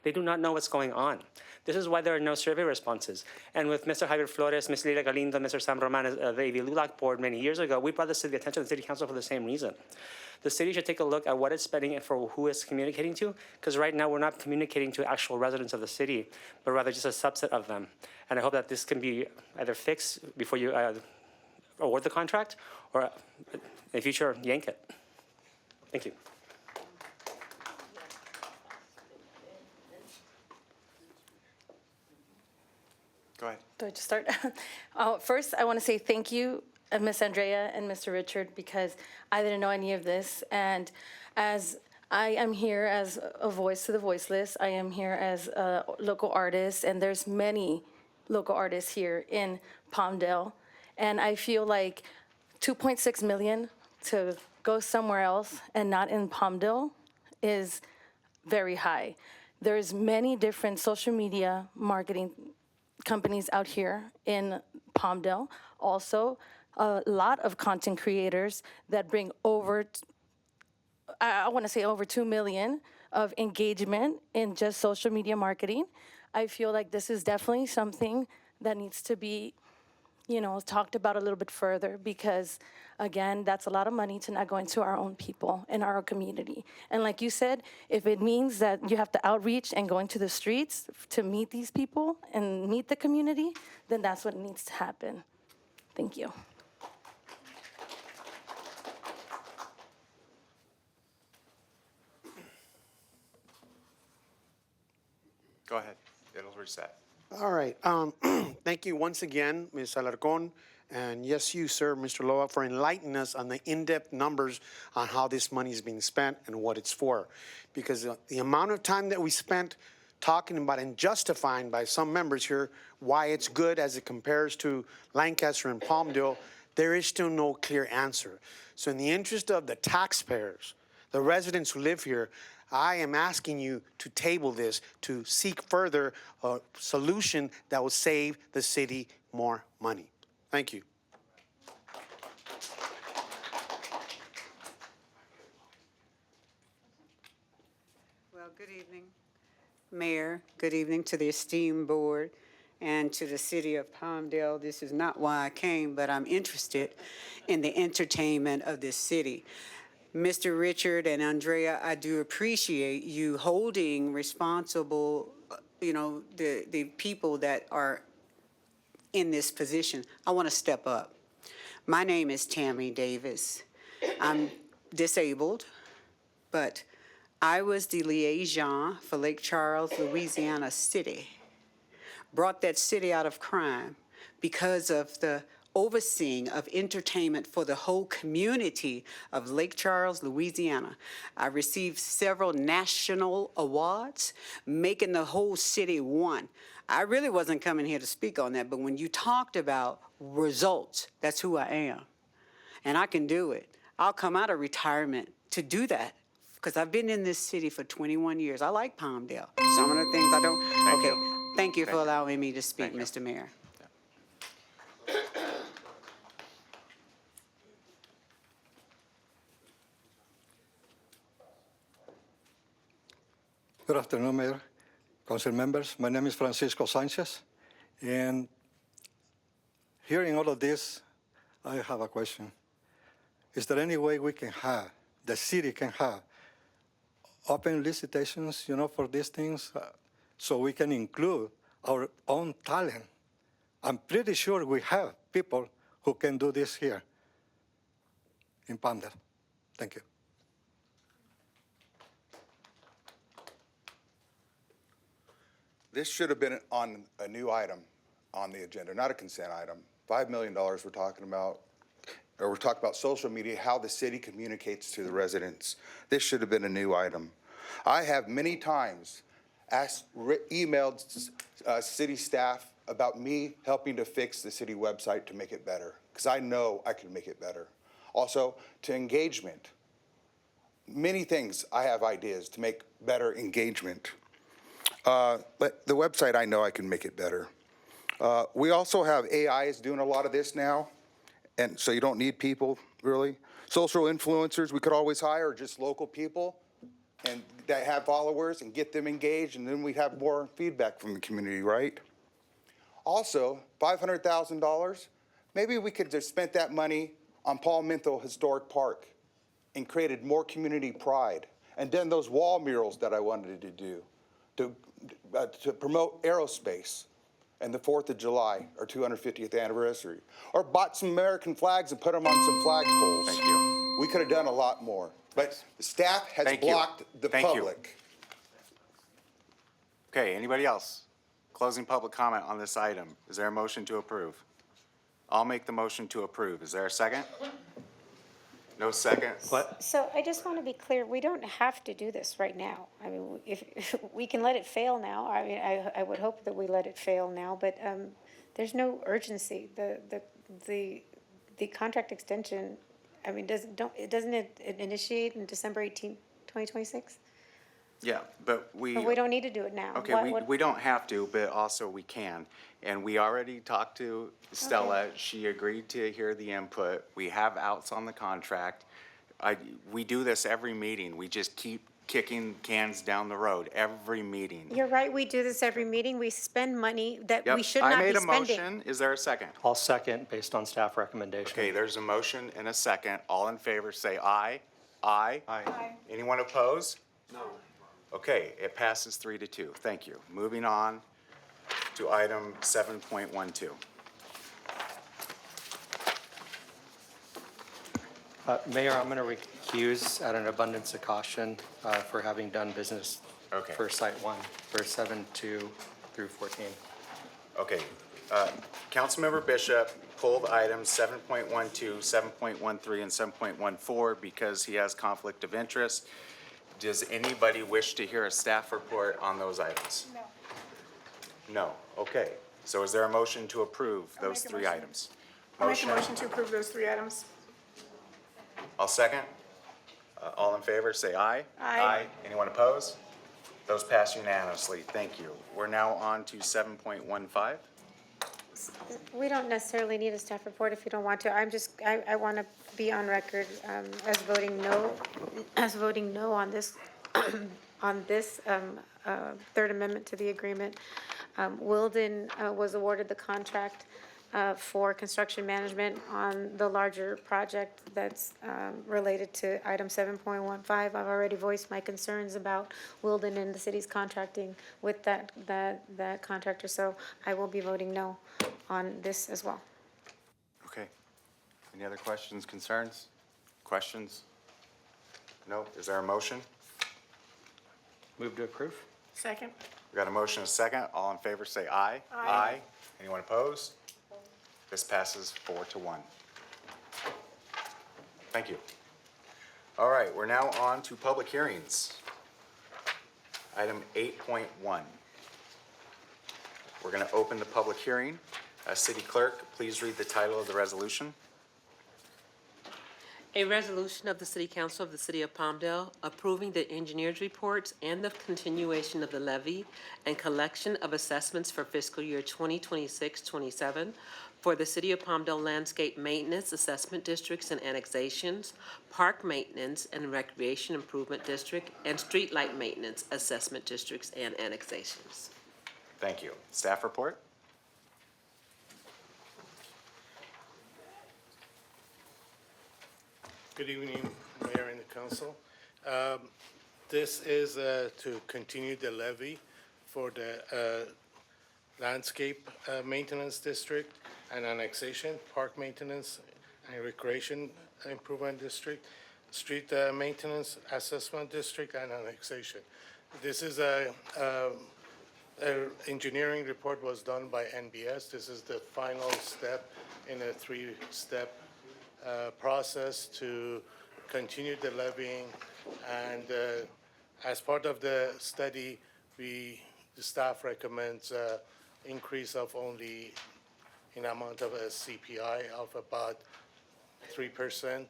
[SPEAKER 12] They do not know what's going on. This is why there are no survey responses. And with Mr. Javier Flores, Ms. Lila Galindo, Mr. Sam Roman, the AV LULAC board many years ago, we brought this to the attention of the City Council for the same reason. The city should take a look at what it's spending and for who it's communicating to, because right now we're not communicating to actual residents of the city, but rather just a subset of them. And I hope that this can be either fixed before you award the contract, or in the future, yank it. Thank you.
[SPEAKER 1] Go ahead.
[SPEAKER 14] Do I just start? First, I want to say thank you, Ms. Andrea and Mr. Richard, because I didn't know any of this. And as I am here as a voice to the voiceless, I am here as a local artist, and there's many local artists here in Palmdale. And I feel like 2.6 million to go somewhere else and not in Palmdale is very high. There's many different social media marketing companies out here in Palmdale. Also, a lot of content creators that bring over, I want to say over 2 million of engagement in just social media marketing. I feel like this is definitely something that needs to be, talked about a little bit further, because again, that's a lot of money to not go into our own people in our community. And like you said, if it means that you have to outreach and go into the streets to meet these people and meet the community, then that's what needs to happen. Thank you.
[SPEAKER 1] Go ahead. It'll reset.
[SPEAKER 15] All right. Thank you once again, Ms. Alarcon. And yes, you, sir, Mr. Loa, for enlightening us on the in-depth numbers on how this money is being spent and what it's for. Because the amount of time that we spent talking about and justifying by some members here why it's good as it compares to Lancaster and Palmdale, there is still no clear answer. So in the interest of the taxpayers, the residents who live here, I am asking you to table this to seek further a solution that will save the city more money. Thank you.
[SPEAKER 23] Well, good evening, Mayor. Good evening to the esteemed board and to the city of Palmdale. This is not why I came, but I'm interested in the entertainment of this city. Mr. Richard and Andrea, I do appreciate you holding responsible, the people that are in this position. I want to step up. My name is Tammy Davis. I'm disabled, but I was the liaison for Lake Charles, Louisiana City. Brought that city out of crime because of the overseeing of entertainment for the whole community of Lake Charles, Louisiana. I received several national awards, making the whole city one. I really wasn't coming here to speak on that, but when you talked about results, that's who I am. And I can do it. I'll come out of retirement to do that, because I've been in this city for 21 years. I like Palmdale. Some of the things I don't. Thank you for allowing me to speak, Mr. Mayor.
[SPEAKER 24] Good afternoon, Mayor, Council members. My name is Francisco Sanchez, and hearing all of this, I have a question. Is there any way we can have, the city can have, open licitations, for these things, so we can include our own talent? I'm pretty sure we have people who can do this here in Palmdale. Thank you.
[SPEAKER 18] This should have been on a new item on the agenda, not a consent item. $5 million we're talking about, or we're talking about social media, how the city communicates to the residents. This should have been a new item. I have many times emailed city staff about me helping to fix the city website to make it better, because I know I can make it better. Also, to engagement. Many things I have ideas to make better engagement. But the website, I know I can make it better. We also have AI is doing a lot of this now, and so you don't need people, really. Social influencers, we could always hire just local people and that have followers and get them engaged, and then we have more feedback from the community, right? Also, $500,000, maybe we could have spent that money on Paul Minthel Historic Park and created more community pride, and done those wall murals that I wanted to do to promote aerospace and the 4th of July, our 250th anniversary, or bought some American flags and put them on some flagpoles.
[SPEAKER 1] Thank you.
[SPEAKER 18] We could have done a lot more, but the staff has blocked the public.
[SPEAKER 1] Okay, anybody else? Closing public comment on this item. Is there a motion to approve? I'll make the motion to approve. Is there a second? No second? What?
[SPEAKER 13] So I just want to be clear, we don't have to do this right now. I mean, if we can let it fail now, I mean, I would hope that we let it fail now, but there's no urgency. The contract extension, I mean, doesn't it initiate in December 18th, 2026?
[SPEAKER 1] Yeah, but
[SPEAKER 13] But we don't need to do it now.
[SPEAKER 1] Okay, we don't have to, but also we can. And we already talked to Stella. She agreed to hear the input. We have outs on the contract. We do this every meeting. We just keep kicking cans down the road every meeting.
[SPEAKER 13] You're right, we do this every meeting. We spend money that
[SPEAKER 1] Yep,
[SPEAKER 13] we should not
[SPEAKER 1] I
[SPEAKER 13] be
[SPEAKER 1] made a
[SPEAKER 13] spending.
[SPEAKER 1] motion. Is there a second?
[SPEAKER 12] I'll second based on staff recommendation.
[SPEAKER 1] Okay, there's a motion and a second. All in favor, say aye. Aye.
[SPEAKER 12] Aye.
[SPEAKER 1] Anyone oppose? No. Okay, it passes 3-2. Thank you. Moving on to item 7.12.
[SPEAKER 12] Mayor, I'm going to recuse out of an abundance of caution for having done business for Site 1 for 7.2 through 14.
[SPEAKER 1] Okay, Councilmember Bishop pulled items 7.12, 7.13, and 7.14 because he has conflict of interest. Does anybody wish to hear a staff report on those items?
[SPEAKER 5] No.
[SPEAKER 1] No, okay. So is there a motion to approve those
[SPEAKER 5] make a
[SPEAKER 1] three
[SPEAKER 5] motion.
[SPEAKER 1] items?
[SPEAKER 5] I'll make a motion to approve those 3 items.
[SPEAKER 1] I'll second. All in favor, say aye.
[SPEAKER 5] Aye.
[SPEAKER 1] Anyone opposed? Those pass unanimously. Thank you. We're now on to 7.15.
[SPEAKER 13] We don't necessarily need a staff report if you don't want to. I want to be on record as voting no on this, on this Third Amendment to the agreement. Wilden was awarded the contract for construction management on the larger project that's related to item 7.15. I've already voiced my concerns about Wilden and the city's contracting with that contractor, so I will be voting no on this as well.
[SPEAKER 1] Okay. Any other questions, concerns? Questions? No? Is there a motion?
[SPEAKER 12] Move to approve.
[SPEAKER 5] Second.
[SPEAKER 1] We got a motion, and a second. All in favor, say aye.
[SPEAKER 5] Aye.
[SPEAKER 1] Anyone opposed? This passes 4-1. Thank you. All right, we're now on to public hearings. Item 8.1. We're going to open the public hearing. City Clerk, please read the title of the resolution.
[SPEAKER 2] A resolution of the City Council of the City of Palmdale approving the engineer's reports and the continuation of the levy and collection of assessments for fiscal year 2026-27 for the City of Palmdale Landscape Maintenance Assessment Districts and Annexations, Park Maintenance and Recreation Improvement District, and Streetlight Maintenance Assessment Districts and Annexations.
[SPEAKER 1] Thank you. Staff report?
[SPEAKER 3] Good evening, Mayor and the Council. This is to continue the levy for the Landscape Maintenance District and Annexation, Park Maintenance and Recreation Improvement District, Street Maintenance Assessment District, and Annexation. This is a engineering report was done by NBS. This is the final step in a three-step process to continue the levying. And as part of the study, the staff recommends increase of only in amount of a CPI of about 3%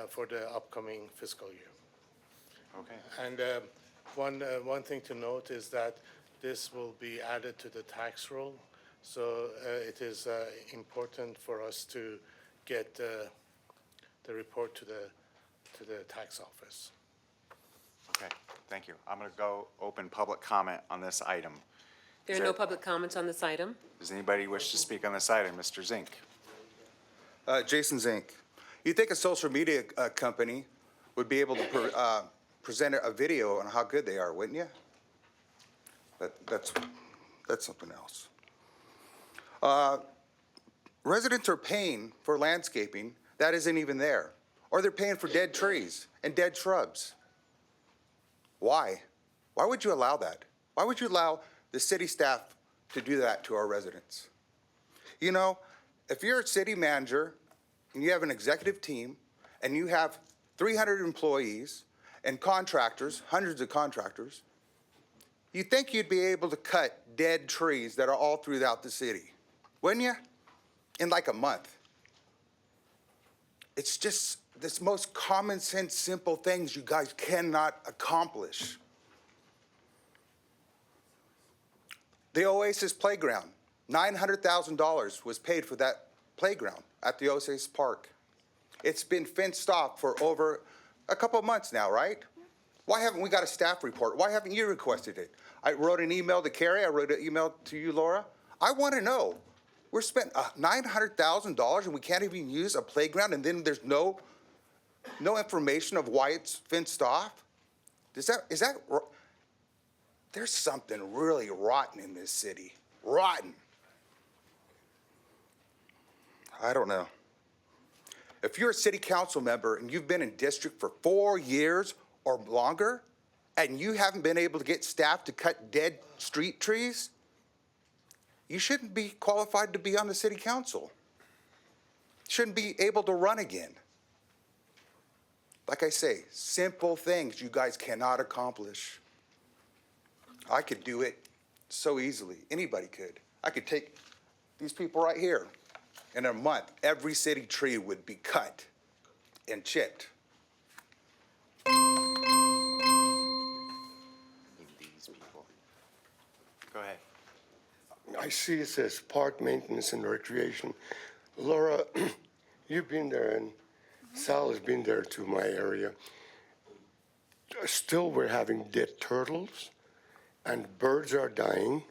[SPEAKER 3] for the upcoming fiscal year.
[SPEAKER 1] Okay.
[SPEAKER 3] And one thing to note is that this will be added to the tax roll. So it is important for us to get the report to the tax office.
[SPEAKER 1] Okay, thank you. I'm going to go open public comment on this item.
[SPEAKER 2] There are no public comments on this item.
[SPEAKER 1] Does anybody wish to speak on this item? Mr. Zink.
[SPEAKER 18] Jason Zink, you think a social media company would be able to present a video on how good they are, wouldn't you? That's something else. Residents are paying for landscaping that isn't even there, or they're paying for dead trees and dead shrubs. Why? Why would you allow that? Why would you allow the city staff to do that to our residents? You know, if you're a city manager and you have an executive team and you have 300 employees and contractors, hundreds of contractors, you think you'd be able to cut dead trees that are all throughout the city, wouldn't you? In like a month. It's just this most common sense, simple things you guys cannot accomplish. The Oasis Playground, $900,000 was paid for that playground at the Oasis Park. It's been fenced off for over a couple of months now, right? Why haven't we got a staff report? Why haven't you requested it? I wrote an email to Carrie. I wrote an email to you, Laura. I want to know. We're spent $900,000 and we can't even use a playground, and then there's no information of why it's fenced off? Is that there's something really rotten in this city. Rotten. I don't know. If you're a city council member and you've been in district for 4 years or longer, and you haven't been able to get staff to cut dead street trees, you shouldn't be qualified to be on the city council. Shouldn't be able to run again. Like I say, simple things you guys cannot accomplish. I could do it so easily. Anybody could. I could take these people right here. In a month, every city tree would be cut and chipped.
[SPEAKER 1] These people. Go ahead.
[SPEAKER 6] I see it says park maintenance and recreation. Laura, you've been there, and Sal has been there to my area. Still, we're having dead turtles, and birds are dying,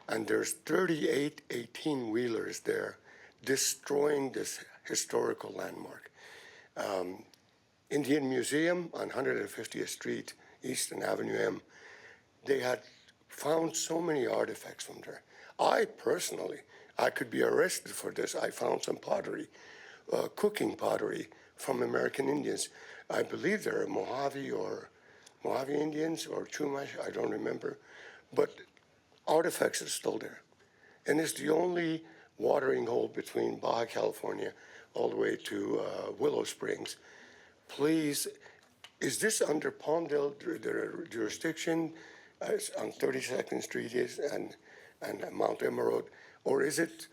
[SPEAKER 6] and there's 38 18-wheelers there destroying this historical landmark. Indian Museum on 150th Street, East and Avenue M, they had found so many artifacts from there. I personally, I could be arrested for this. I found some pottery, cooking pottery from American Indians. I believe they're Mojave Indians or Chumash, I don't remember. But artifacts are still there. And it's the only watering hole between Baja California all the way to Willow Springs. Please, is this under Palmdale jurisdiction on 32nd Street and Mount Emerald, or is it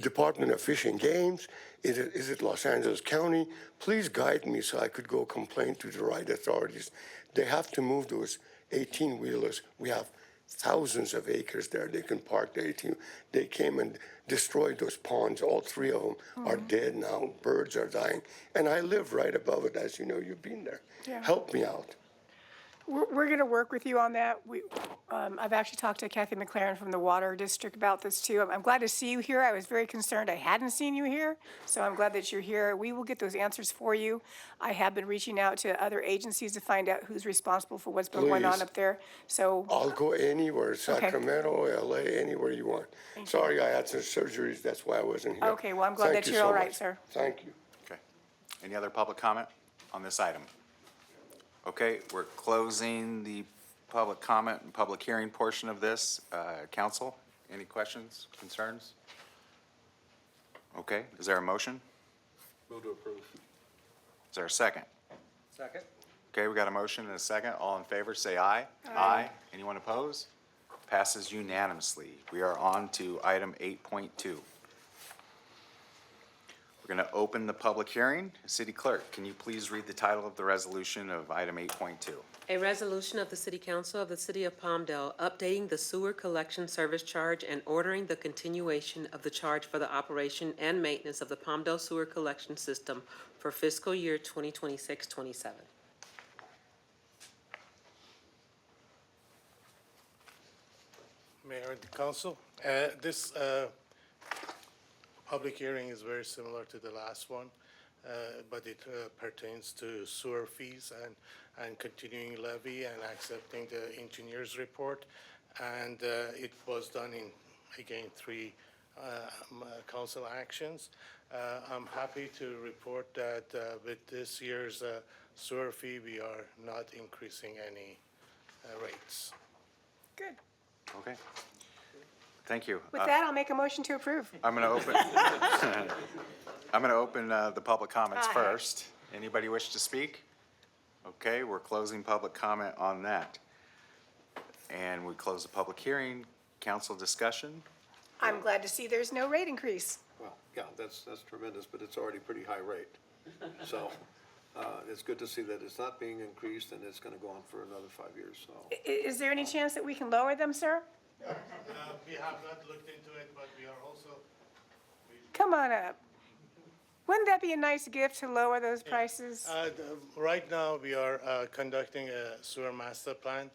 [SPEAKER 6] Department of Fish and Games? Is it Los Angeles County? Please guide me so I could go complain to the right authorities. They have to move those 18-wheelers. We have thousands of acres there. They can park the 18. They came and destroyed those ponds. All three of them are dead now. Birds are dying. And I live right above it, as you know, you've been there.
[SPEAKER 5] Yeah.
[SPEAKER 6] Help me out.
[SPEAKER 5] We're going to work with you on that. I've actually talked to Kathy McLaren from the Water District about this too. I'm glad to see you here. I was very concerned I hadn't seen you here, so I'm glad that you're here. We will get those answers for you. I have been reaching out to other agencies to find out who's responsible for what's been going on
[SPEAKER 6] Please.
[SPEAKER 5] up there. So
[SPEAKER 6] I'll go anywhere, Sacramento, LA, anywhere you want. Sorry, I had some surgeries. That's why I wasn't here.
[SPEAKER 5] Okay, well, I'm glad
[SPEAKER 6] Thank
[SPEAKER 5] that
[SPEAKER 6] you
[SPEAKER 5] you're
[SPEAKER 6] so
[SPEAKER 5] all right,
[SPEAKER 6] much.
[SPEAKER 5] sir.
[SPEAKER 6] Thank you.
[SPEAKER 1] Okay. Any other public comment on this item? Okay, we're closing the public comment and public hearing portion of this. Council, any questions, concerns? Okay, is there a motion?
[SPEAKER 10] Move to approve.
[SPEAKER 1] Is there a second?
[SPEAKER 16] Second.
[SPEAKER 1] Okay, we got a motion and a second. All in favor, say aye. Aye. Anyone opposed? Passes unanimously. We are on to item 8.2. We're going to open the public hearing. City Clerk, can you please read the title of the resolution of item 8.2?
[SPEAKER 2] A resolution of the City Council of the City of Palmdale updating the sewer collection service charge and ordering the continuation of the charge for the operation and maintenance of the Palmdale sewer collection system for fiscal year 2026-27.
[SPEAKER 3] Mayor and the council, this public hearing is very similar to the last one, but it pertains to sewer fees and continuing levy and accepting the engineer's report. And it was done in, again, 3 council actions. I'm happy to report that with this year's sewer fee, we are not increasing any rates.
[SPEAKER 5] Good.
[SPEAKER 1] Okay. Thank you.
[SPEAKER 5] With that, I'll make a motion to approve.
[SPEAKER 1] I'm going to open, I'm going to open the public comments
[SPEAKER 5] Aye.
[SPEAKER 1] first. Anybody wish to speak? Okay, we're closing public comment on that. And we close the public hearing. Council discussion?
[SPEAKER 5] I'm glad to see there's no rate increase.
[SPEAKER 10] Well, yeah, that's tremendous, but it's already pretty high rate. So it's good to see that it's not being increased and it's going to go on for another 5 years, so.
[SPEAKER 5] Is there any chance that we can lower them, sir?
[SPEAKER 3] We have not looked into it, but we are also.
[SPEAKER 5] Come on up. Wouldn't that be a nice gift to lower those prices?
[SPEAKER 3] Right now, we are conducting a sewer master plan,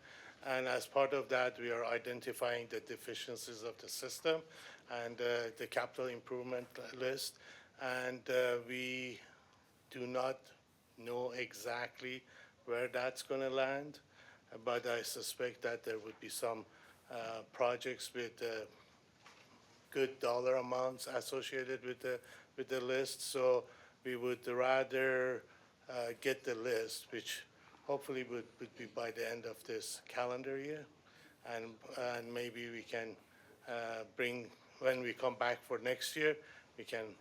[SPEAKER 3] and as part of that, we are identifying the deficiencies of the system and the capital improvement list. And we do not know exactly where that's going to land, but I suspect that there would be some projects with good dollar amounts associated with the list. So we would rather get the list, which hopefully would be by the end of this calendar year, and maybe we can bring, when we come back for next year, we can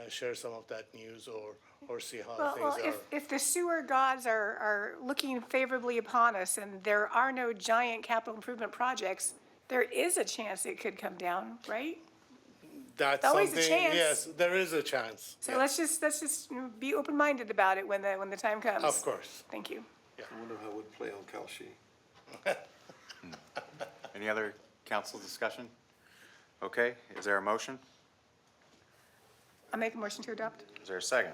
[SPEAKER 3] share some of that news or see how
[SPEAKER 5] Well,
[SPEAKER 3] things are.
[SPEAKER 5] if the sewer gods are looking favorably upon us and there are no giant capital improvement projects, there is a chance it could come down, right?
[SPEAKER 3] That's
[SPEAKER 5] always a
[SPEAKER 3] something.
[SPEAKER 5] chance.
[SPEAKER 3] Yes, there is a chance.
[SPEAKER 5] So let's just be open-minded about it when the time comes.
[SPEAKER 3] Of course.
[SPEAKER 5] Thank you.
[SPEAKER 10] I wonder how it would play on Kalshi.
[SPEAKER 1] Any other council discussion? Okay, is there a motion?
[SPEAKER 5] I'll make a motion to adopt.
[SPEAKER 1] Is there a second?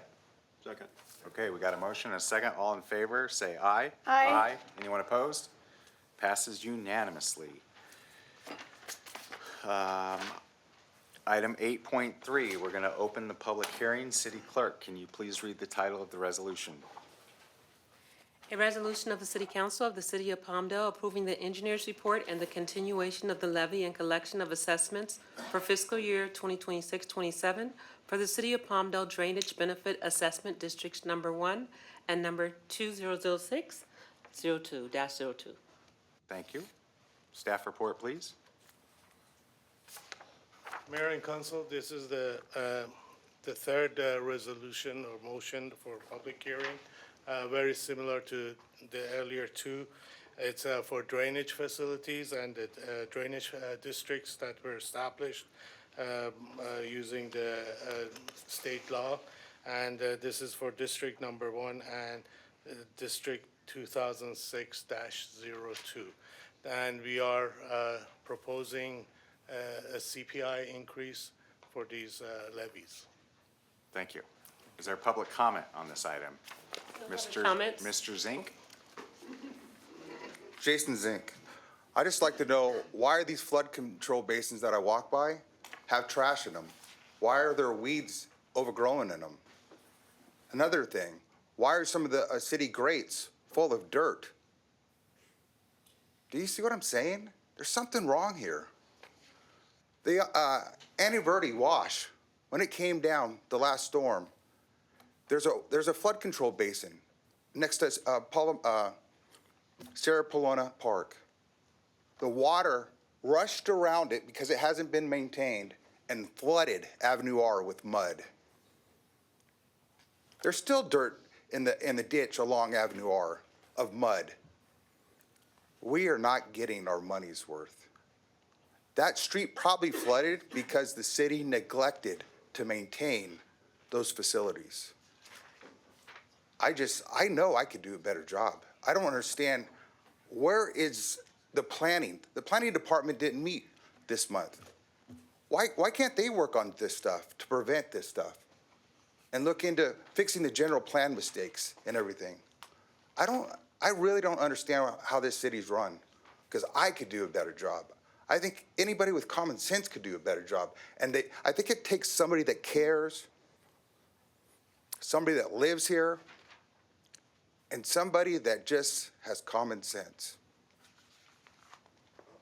[SPEAKER 10] Second.
[SPEAKER 1] Okay, we got a motion and a second. All in favor, say aye.
[SPEAKER 5] Aye.
[SPEAKER 1] Anyone opposed? Passes unanimously. Item 8.3, we're going to open the public hearing. City Clerk, can you please read the title of the resolution?
[SPEAKER 2] A resolution of the City Council of the City of Palmdale approving the engineer's report and the continuation of the levy and collection of assessments for fiscal year 2026-27 for the City of Palmdale Drainage Benefit Assessment Districts Number 1 and Number 2006-02-02.
[SPEAKER 1] Thank you. Staff report, please.
[SPEAKER 3] Mayor and Council, this is the third resolution or motion for public hearing, very similar to the earlier 2. It's for drainage facilities and the drainage districts that were established using the state law. And this is for District Number 1 and District 2006-02. And we are proposing a CPI increase for these levies.
[SPEAKER 1] Thank you. Is there public comment on this item?
[SPEAKER 2] Comments?
[SPEAKER 1] Mr. Zink?
[SPEAKER 18] Jason Zink. I just like to know, why are these flood control basins that I walk by have trash in them? Why are there weeds overgrowing in them? Another thing, why are some of the city grates full of dirt? Do you see what I'm saying? There's something wrong here. The Annie wash, when it came down the last storm, there's a flood control basin next to Sarah Polona Park. The water rushed around it because it hasn't been maintained and flooded Avenue R with mud. There's still dirt in the ditch along Avenue R of mud. We are not getting our money's worth. That street probably flooded because the city neglected to maintain those facilities. I know I could do a better job. I don't understand, where is the planning? The planning department didn't meet this month. Why can't they work on this stuff to prevent this stuff and look into fixing the general plan mistakes and everything? I really don't understand how this city's run, because I could do a better job. I think anybody with common sense could do a better job. And I think it takes somebody that cares, somebody that lives here, and somebody that just has common sense.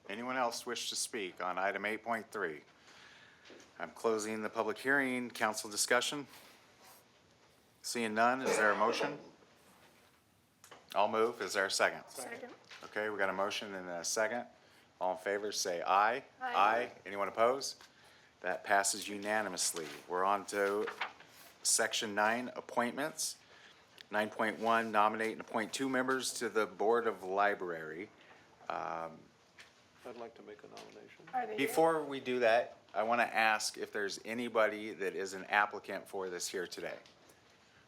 [SPEAKER 1] Anyone else wish to speak on item 8.3? I'm closing the public hearing. Council discussion? Seeing none, is there a motion? I'll move. Is there a second?
[SPEAKER 5] Second.
[SPEAKER 1] Okay, we got a motion and a second. All in favor, say aye.
[SPEAKER 5] Aye.
[SPEAKER 1] Anyone opposed? That passes unanimously. We're on to section 9, appointments. 9.1, nominate and appoint 2 members to the Board of Library.
[SPEAKER 10] I'd like to make a nomination.
[SPEAKER 1] Before we do that, I want to ask if there's anybody that is an applicant for this here today.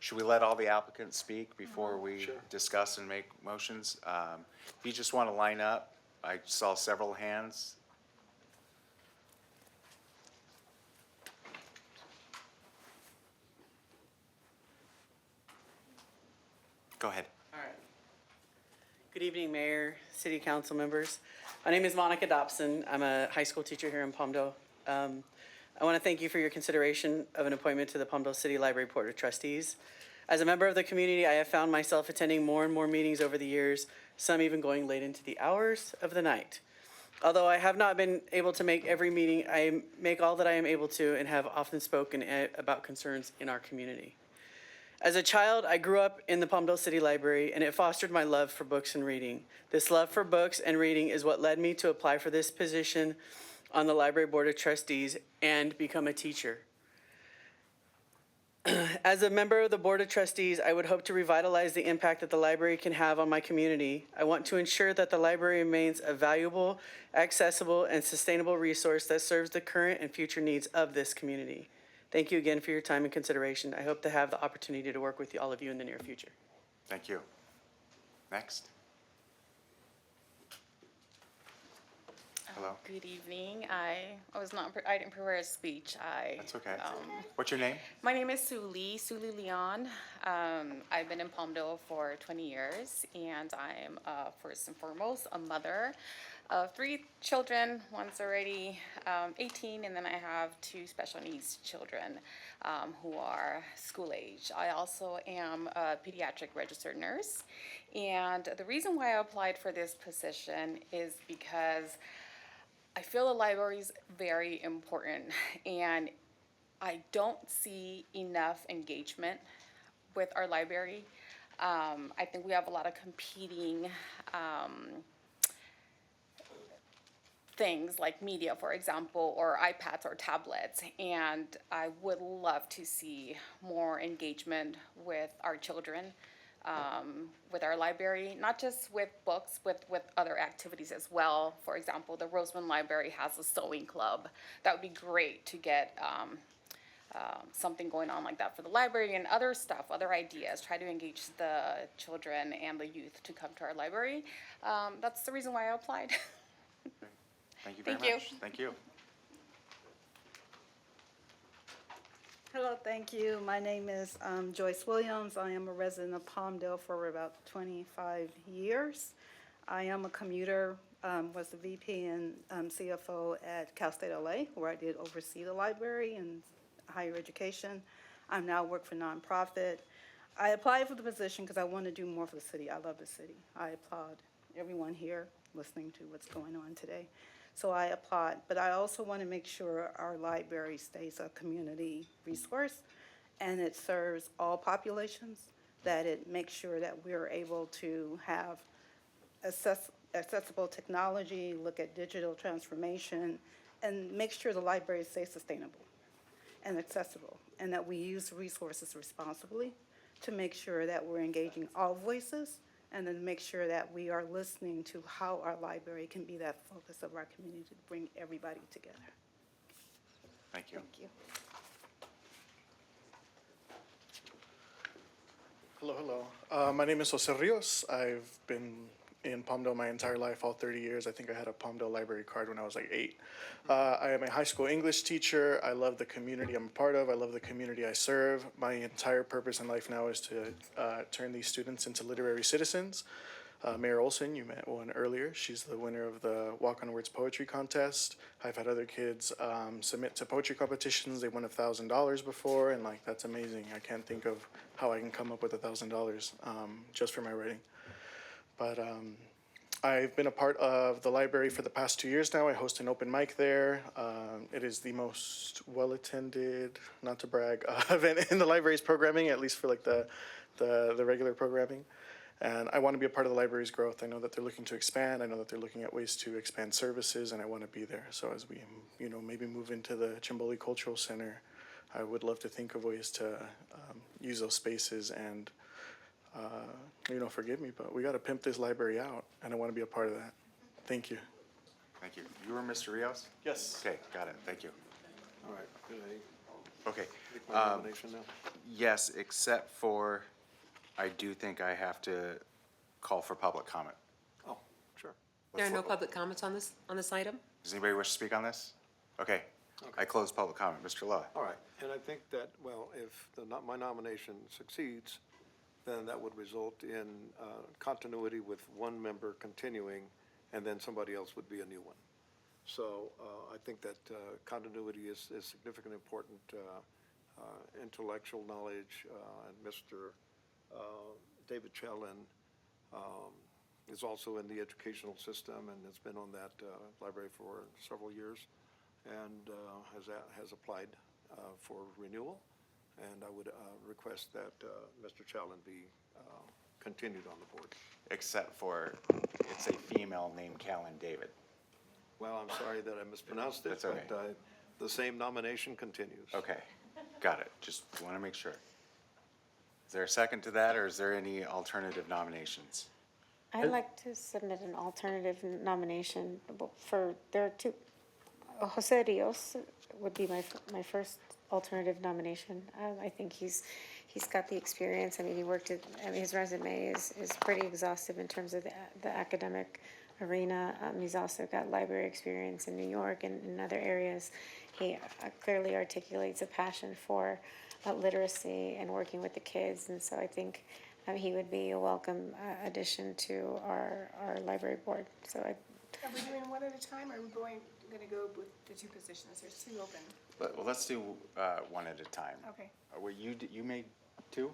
[SPEAKER 1] Should we let all the applicants speak before we discuss and make motions? If you just want to line up, I saw several hands. Go ahead.
[SPEAKER 4] All right. Good evening, Mayor, City Council members. My name is Monica Dobson. I'm a high school teacher here in Palmdale. I want to thank you for your consideration of an appointment to the Palmdale City Library Board of Trustees. As a member of the community, I have found myself attending more and more meetings over the years, some even going late into the hours of the night. Although I have not been able to make every meeting, I make all that I am able to and have often spoken about concerns in our community. As a child, I grew up in the Palmdale City Library, and it fostered my love for books and reading. This love for books and reading is what led me to apply for this position on the Library Board of Trustees and become a teacher. As a member of the Board of Trustees, I would hope to revitalize the impact that the library can have on my community. I want to ensure that the library remains a valuable, accessible, and sustainable resource that serves the current and future needs of this community. Thank you again for your time and consideration. I hope to have the opportunity to work with all of you in the near future.
[SPEAKER 1] Thank you. Next. Hello.
[SPEAKER 17] Good evening. I didn't prepare a speech.
[SPEAKER 1] That's okay. What's your name?
[SPEAKER 17] My name is Suli Leon. I've been in Palmdale for 20 years, and I'm first and foremost a mother of 3 children. One's already 18, and then I have 2 special needs children who are school age. I also am a pediatric registered nurse, and the reason why I applied for this position is because I feel the library is very important, and I don't see enough engagement with our library. I think we have a lot of competing things like media, for example, or iPads or tablets, and I would love to see more engagement with our children, with our library, not just with books, with other activities as well. For example, the Roseman Library has a sewing club. That would be great to get something going on like that for the library, and other stuff, other ideas. Try to engage the children and the youth to come to our library. That's the reason why I applied.
[SPEAKER 1] Thank you very
[SPEAKER 17] Thank you.
[SPEAKER 1] much. Thank you.
[SPEAKER 20] Hello, thank you. My name is Joyce Williams. I am a resident of Palmdale for about 25 years. I am a commuter, was the VP and CFO at Cal State LA, where I did oversee the library and higher education. I now work for nonprofit. I applied for the position because I want to do more for the city. I love the city. I applaud everyone here listening to what's going on today. So I applaud, but I also want to make sure our library stays a community resource and it serves all populations, that it makes sure that we're able to have accessible technology, look at digital transformation, and make sure the library stays sustainable and accessible, and that we use resources responsibly to make sure that we're engaging all voices, and then make sure that we are listening to how our library can be that focus of our community to bring everybody together.
[SPEAKER 1] Thank you.
[SPEAKER 20] Thank you.
[SPEAKER 9] Hello. My name is Jose Rios. I've been in Palmdale my entire life, all 30 years. I think I had a Palmdale library card when I was like 8. I am a high school English teacher. I love the community I'm a part of. I love the community I serve. My entire purpose in life now is to turn these students into literary citizens. Mayor Olson, you met one earlier. She's the winner of the Walk on Words poetry contest. I've had other kids submit to poetry competitions. They won $1,000 before, and like that's amazing. I can't think of how I can come up with $1,000 just for my writing. But I've been a part of the library for the past 2 years now. I host an open mic there. It is the most well-attended, not to brag, event in the library's programming, at least for like the regular programming. And I want to be a part of the library's growth. I know that they're looking to expand. I know that they're looking at ways to expand services, and I want to be there. So as we, maybe move into the Chimboli Cultural Center, I would love to think of ways to use those spaces and, forgive me, but we got to pimp this library out, and I want to be a part of that. Thank you.
[SPEAKER 1] Thank you. You were Mr. Rios?
[SPEAKER 9] Yes.
[SPEAKER 1] Okay, got it. Thank you.
[SPEAKER 10] All right, can I
[SPEAKER 1] Okay.
[SPEAKER 10] make my nomination now?
[SPEAKER 1] Yes, except for, I do think I have to call for public comment.
[SPEAKER 10] Oh, sure.
[SPEAKER 2] There are no public comments on this item?
[SPEAKER 1] Does anybody wish to speak on this? Okay. I close public comment. Mr. Loa.
[SPEAKER 10] All right, and I think that, well, if my nomination succeeds, then that would result in continuity with one member continuing, and then somebody else would be a new one. So I think that continuity is significant, important intellectual knowledge, and Mr. David Chelin is also in the educational system and has been on that library for several years, and has applied for renewal. And I would request that Mr. Challen be continued on the board.
[SPEAKER 1] Except for, it's a female named Callan David.
[SPEAKER 10] Well, I'm sorry that I mispronounced it.
[SPEAKER 1] That's okay.
[SPEAKER 10] But the same nomination continues.
[SPEAKER 1] Okay, got it. Just want to make sure. Is there a second to that, or is there any alternative nominations?
[SPEAKER 13] I'd like to submit an alternative nomination there are two. Jose Rios would be my first alternative nomination. I think he's got the experience. I mean, his resume is pretty exhaustive in terms of the academic arena. He's also got library experience in New York and in other areas. He clearly articulates a passion for literacy and working with the kids, and so I think he would be a welcome addition to our library board. So
[SPEAKER 5] Are we doing one at a time, or are we going to go with the two positions? There's two open.
[SPEAKER 1] Well, let's do one at a time.
[SPEAKER 5] Okay.
[SPEAKER 1] Well, you made two?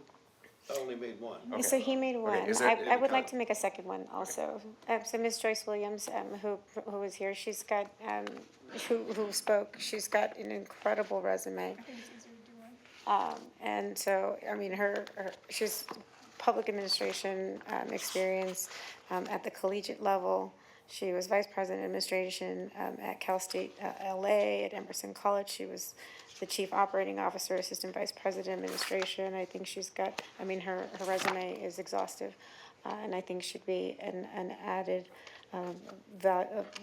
[SPEAKER 10] I only made one.
[SPEAKER 1] Okay.
[SPEAKER 13] So he made one.
[SPEAKER 1] Okay, is there
[SPEAKER 13] I would
[SPEAKER 1] any
[SPEAKER 13] like to make a second one also. So Ms. Joyce Williams, who is here, she's got, who spoke, she's got an incredible resume.
[SPEAKER 5] I think it's easier to do one.
[SPEAKER 13] And so, I mean, she's public administration experience at the collegiate level. She was vice president of administration at Cal State LA, at Emerson College. She was the chief operating officer, assistant vice president administration. I think she's got, I mean, her resume is exhaustive, and I think she'd be an added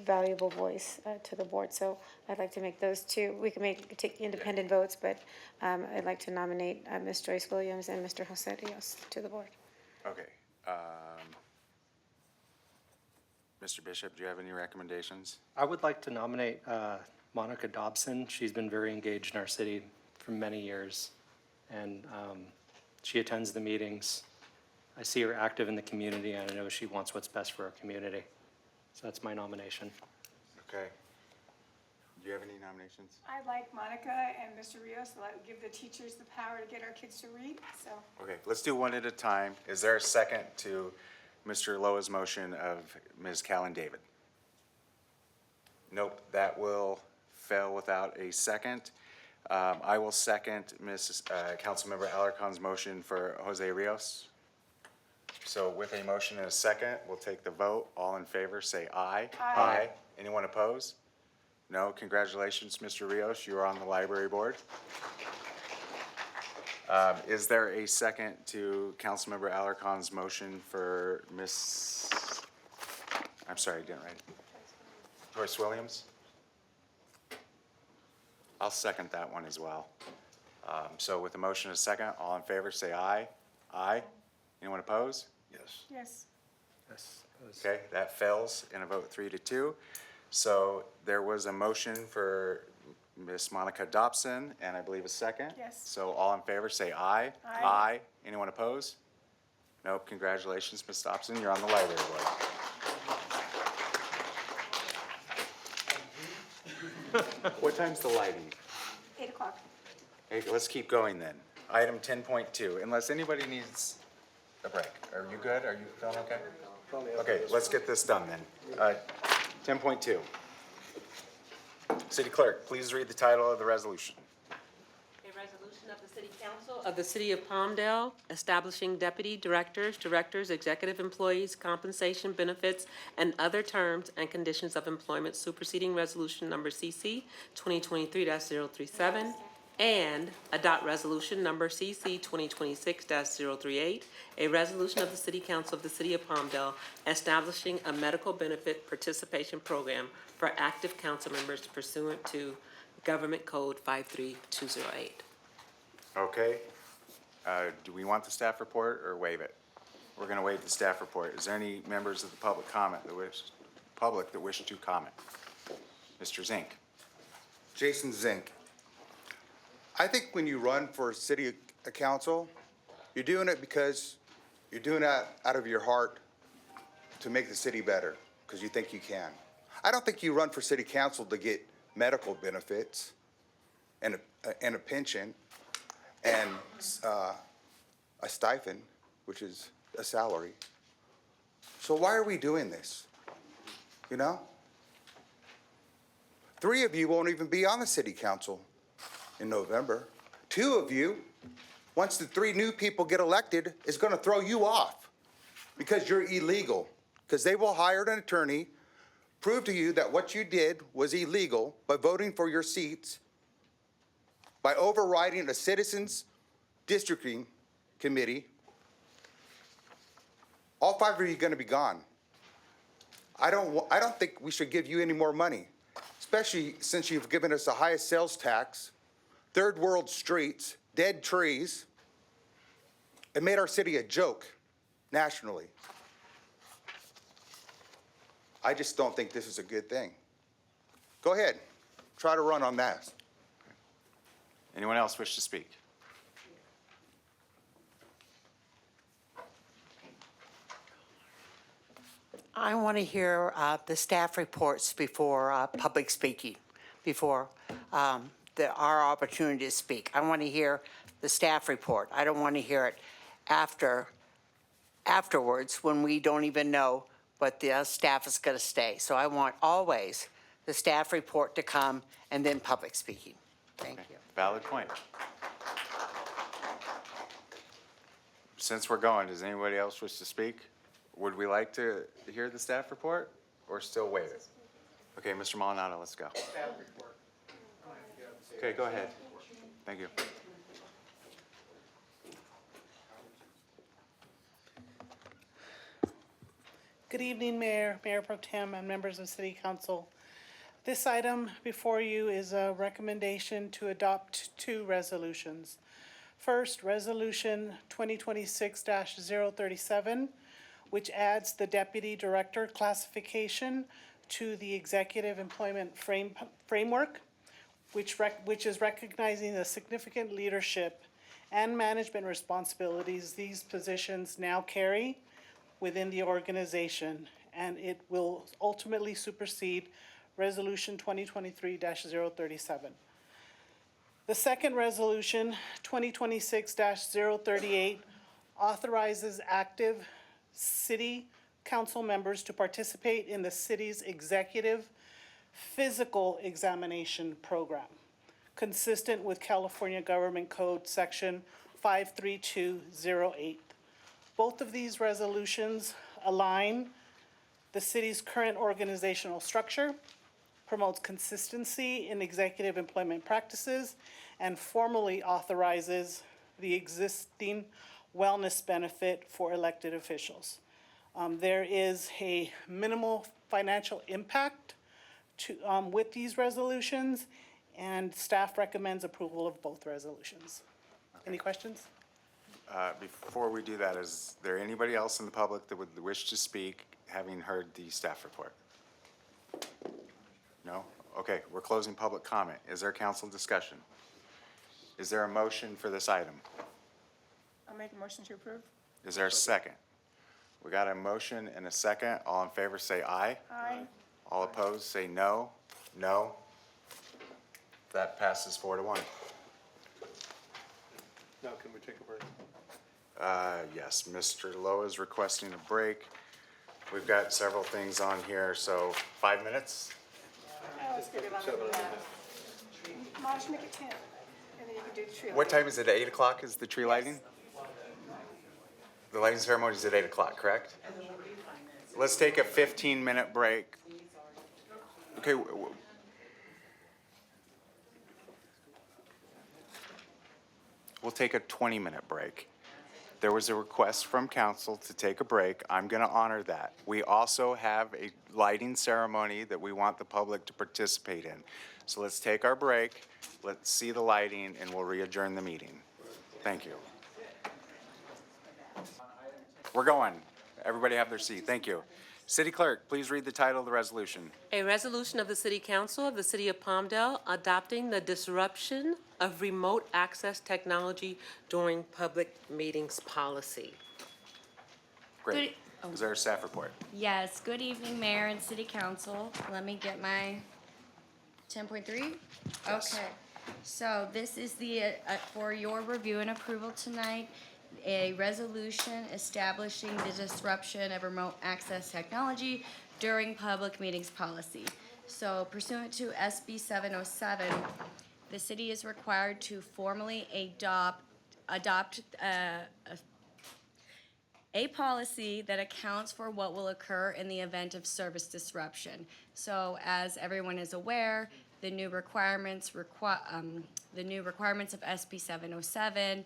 [SPEAKER 13] valuable voice to the board. So I'd like to make those two. We can take independent votes, but I'd like to nominate Ms. Joyce Williams and Mr. Jose Rios to the board.
[SPEAKER 1] Okay. Mr. Bishop, do you have any recommendations?
[SPEAKER 12] I would like to nominate Monica Dobson. She's been very engaged in our city for many years, and she attends the meetings. I see her active in the community, and I know she wants what's best for our community. So that's my nomination.
[SPEAKER 1] Okay. Do you have any nominations?
[SPEAKER 5] I like Monica and Mr. Rios, so that give the teachers the power to get our kids to read, so.
[SPEAKER 1] Okay, let's do one at a time. Is there a second to Mr. Loa's motion of Ms. Callan David? Nope, that will fail without a second. I will second Councilmember Alarcon's motion for Jose Rios. So with a motion and a second, we'll take the vote. All in favor, say aye.
[SPEAKER 5] Aye.
[SPEAKER 1] Anyone opposed? No. Congratulations, Mr. Rios. You are on the library board. Is there a second to Councilmember Alarcon's motion for I'm sorry, I didn't write it. Joyce Williams? I'll second that one as well. So with a motion and a second, all in favor, say aye. Aye. Anyone opposed?
[SPEAKER 10] Yes.
[SPEAKER 5] Yes.
[SPEAKER 16] Yes.
[SPEAKER 1] Okay, that fails in a vote 3-2. So there was a motion for Ms. Monica Dobson, and I believe a second.
[SPEAKER 5] Yes.
[SPEAKER 1] So all in favor, say aye.
[SPEAKER 5] Aye.
[SPEAKER 1] Anyone opposed? Nope. Congratulations, Ms. Dobson. You're on the library board. What time's the lighting?
[SPEAKER 5] 8 o'clock.
[SPEAKER 1] Hey, let's keep going then. Item 10.2, unless anybody needs a break. Are you good? Are you feeling okay? Okay, let's get this done then. 10.2. City Clerk, please read the title of the resolution.
[SPEAKER 2] A resolution of the City Council of the City of Palmdale establishing deputy directors, executive employees, compensation benefits, and other terms and conditions of employment superseding Resolution Number CC 2023-037 and adopt Resolution Number CC 2026-038, a resolution of the City Council of the City of Palmdale establishing a medical benefit participation program for active council members pursuant to Government Code 53208.
[SPEAKER 1] Okay. Do we want the staff report or waive it? We're going to waive the staff report. Is there any members of the public that wish to comment? Mr. Zink.
[SPEAKER 18] Jason Zink. I think when you run for city council, you're doing it because you're doing that out of your heart to make the city better, because you think you can. I don't think you run for city council to get medical benefits and a pension and a stipend, which is a salary. So why are we doing this? You know? 3 of you won't even be on the city council in November. 2 of you, once the 3 new people get elected, is going to throw you off because you're illegal. Because they will hire an attorney, prove to you that what you did was illegal by voting for your seats, by overriding a citizens' districting committee. All 5 of you are going to be gone. I don't think we should give you any more money, especially since you've given us the highest sales tax, third world streets, dead trees, and made our city a joke nationally. I just don't think this is a good thing. Go ahead, try to run on that.
[SPEAKER 1] Anyone else wish to speak?
[SPEAKER 11] I want to hear the staff reports before public speaking, before our opportunity to speak. I want to hear the staff report. I don't want to hear it afterwards when we don't even know what the staff is going to say. So I want always the staff report to come and then public speaking. Thank you.
[SPEAKER 1] Valid point. Since we're going, does anybody else wish to speak? Would we like to hear the staff report or still waive it? Okay, Mr. Maldonado, let's go.
[SPEAKER 15] Staff report.
[SPEAKER 1] Okay, go ahead. Thank you.
[SPEAKER 19] Good evening, Mayor, Mayor Pro Tem, and members of City Council. This item before you is a recommendation to adopt 2 resolutions. First, Resolution 2026-037, which adds the Deputy Director classification to the Executive Employment Framework, which is recognizing the significant leadership and management responsibilities these positions now carry within the organization, and it will ultimately supersede Resolution 2023-037. The second resolution, 2026-038, authorizes active city council members to participate in the city's executive physical examination program, consistent with California Government Code Section 53208. Both of these resolutions align the city's current organizational structure, promotes consistency in executive employment practices, and formally authorizes the existing wellness benefit for elected officials. There is a minimal financial impact with these resolutions, and staff recommends approval of both resolutions. Any questions?
[SPEAKER 1] Before we do that, is there anybody else in the public that would wish to speak, having heard the staff report? No? Okay, we're closing public comment. Is there council discussion? Is there a motion for this item?
[SPEAKER 5] I'll make a motion to approve.
[SPEAKER 1] Is there a second? We got a motion and a second. All in favor, say aye.
[SPEAKER 5] Aye.
[SPEAKER 1] All opposed, say no. No. That passes 4-1.
[SPEAKER 10] Now, can we take a break?
[SPEAKER 1] Yes, Mr. Lowe is requesting a break. We've got several things on here, so 5 minutes?
[SPEAKER 5] Let's get it on March, make it 10, and then you can do the tree.
[SPEAKER 1] What time is it? 8 o'clock is the tree lighting? The lighting ceremony is at 8 o'clock, correct? Let's take a 15-minute break. Okay. We'll take a 20-minute break. There was a request from council to take a break. I'm going to honor that. We also have a lighting ceremony that we want the public to participate in. So let's take our break, let's see the lighting, and we'll re-adjourn the meeting. Thank you. We're going. Everybody have their seat. Thank you. City Clerk, please read the title of the resolution.
[SPEAKER 2] A resolution of the City Council of the City of Palmdale adopting the disruption of remote access technology during public meetings policy.
[SPEAKER 1] Great. Is there a staff report?
[SPEAKER 7] Yes, good evening, Mayor and City Council. Let me get my 10.3.
[SPEAKER 1] Yes.
[SPEAKER 7] Okay, so this is for your review and approval tonight, a resolution establishing the disruption of remote access technology during public meetings policy. So pursuant to SB 707, the city is required to formally adopt a policy that accounts for what will occur in the event of service disruption. So as everyone is aware, the new requirements of SB 707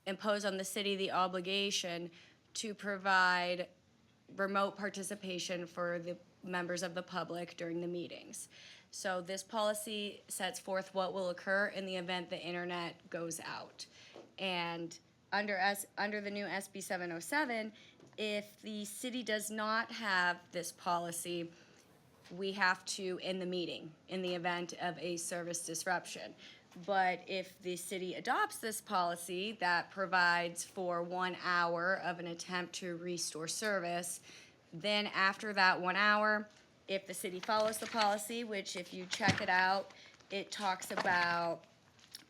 [SPEAKER 7] impose on the city the obligation to provide remote participation for the members of the public during the meetings. So this policy sets forth what will occur in the event the internet goes out. And under the new SB 707, if the city does not have this policy, we have to end the meeting in the event of a service disruption. But if the city adopts this policy that provides for 1 hour of an attempt to restore service, then after that 1 hour, if the city follows the policy, which if you check it out, it talks about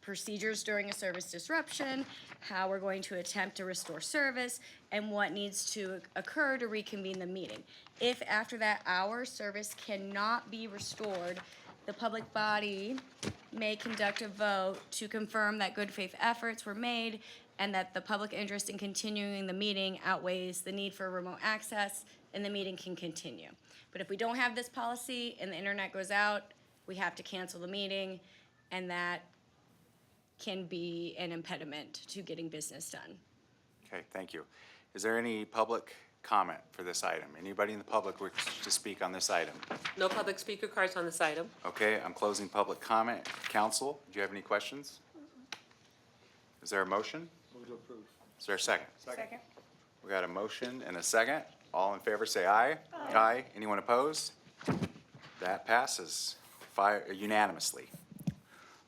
[SPEAKER 7] procedures during a service disruption, how we're going to attempt to restore service, and what needs to occur to reconvene the meeting. If after that hour service cannot be restored, the public body may conduct a vote to confirm that good faith efforts were made and that the public interest in continuing the meeting outweighs the need for remote access, and the meeting can continue. But if we don't have this policy and the internet goes out, we have to cancel the meeting, and that can be an impediment to getting business done.
[SPEAKER 1] Okay, thank you. Is there any public comment for this item? Anybody in the public wish to speak on this item?
[SPEAKER 2] No public speaker cards on this item.
[SPEAKER 1] Okay, I'm closing public comment. Council, do you have any questions? Is there a motion?
[SPEAKER 10] Move to approve.
[SPEAKER 1] Is there a second?
[SPEAKER 5] Second.
[SPEAKER 1] We got a motion and a second. All in favor, say aye. Aye. Anyone opposed? That passes unanimously.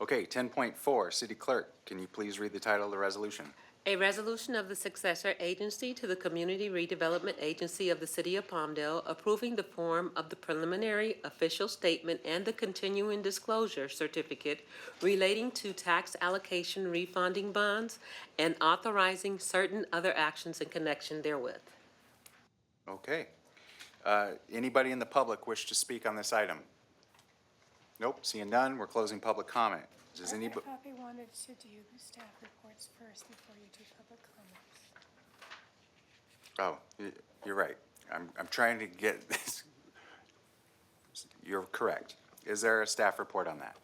[SPEAKER 1] Okay, 10.4, City Clerk, can you please read the title of the resolution?
[SPEAKER 2] A resolution of the successor agency to the Community Redevelopment Agency of the City of Palmdale approving the form of the preliminary official statement and the continuing disclosure certificate relating to tax allocation refunding bonds and authorizing certain other actions in connection therewith.
[SPEAKER 1] Okay. Anybody in the public wish to speak on this item? Nope, seeing none, we're closing public comment. Does
[SPEAKER 5] I
[SPEAKER 1] anybody?
[SPEAKER 5] thought they wanted to do the staff reports first before you do public comments.
[SPEAKER 1] Oh, you're right. I'm trying to get this. You're correct. Is there a staff report on that?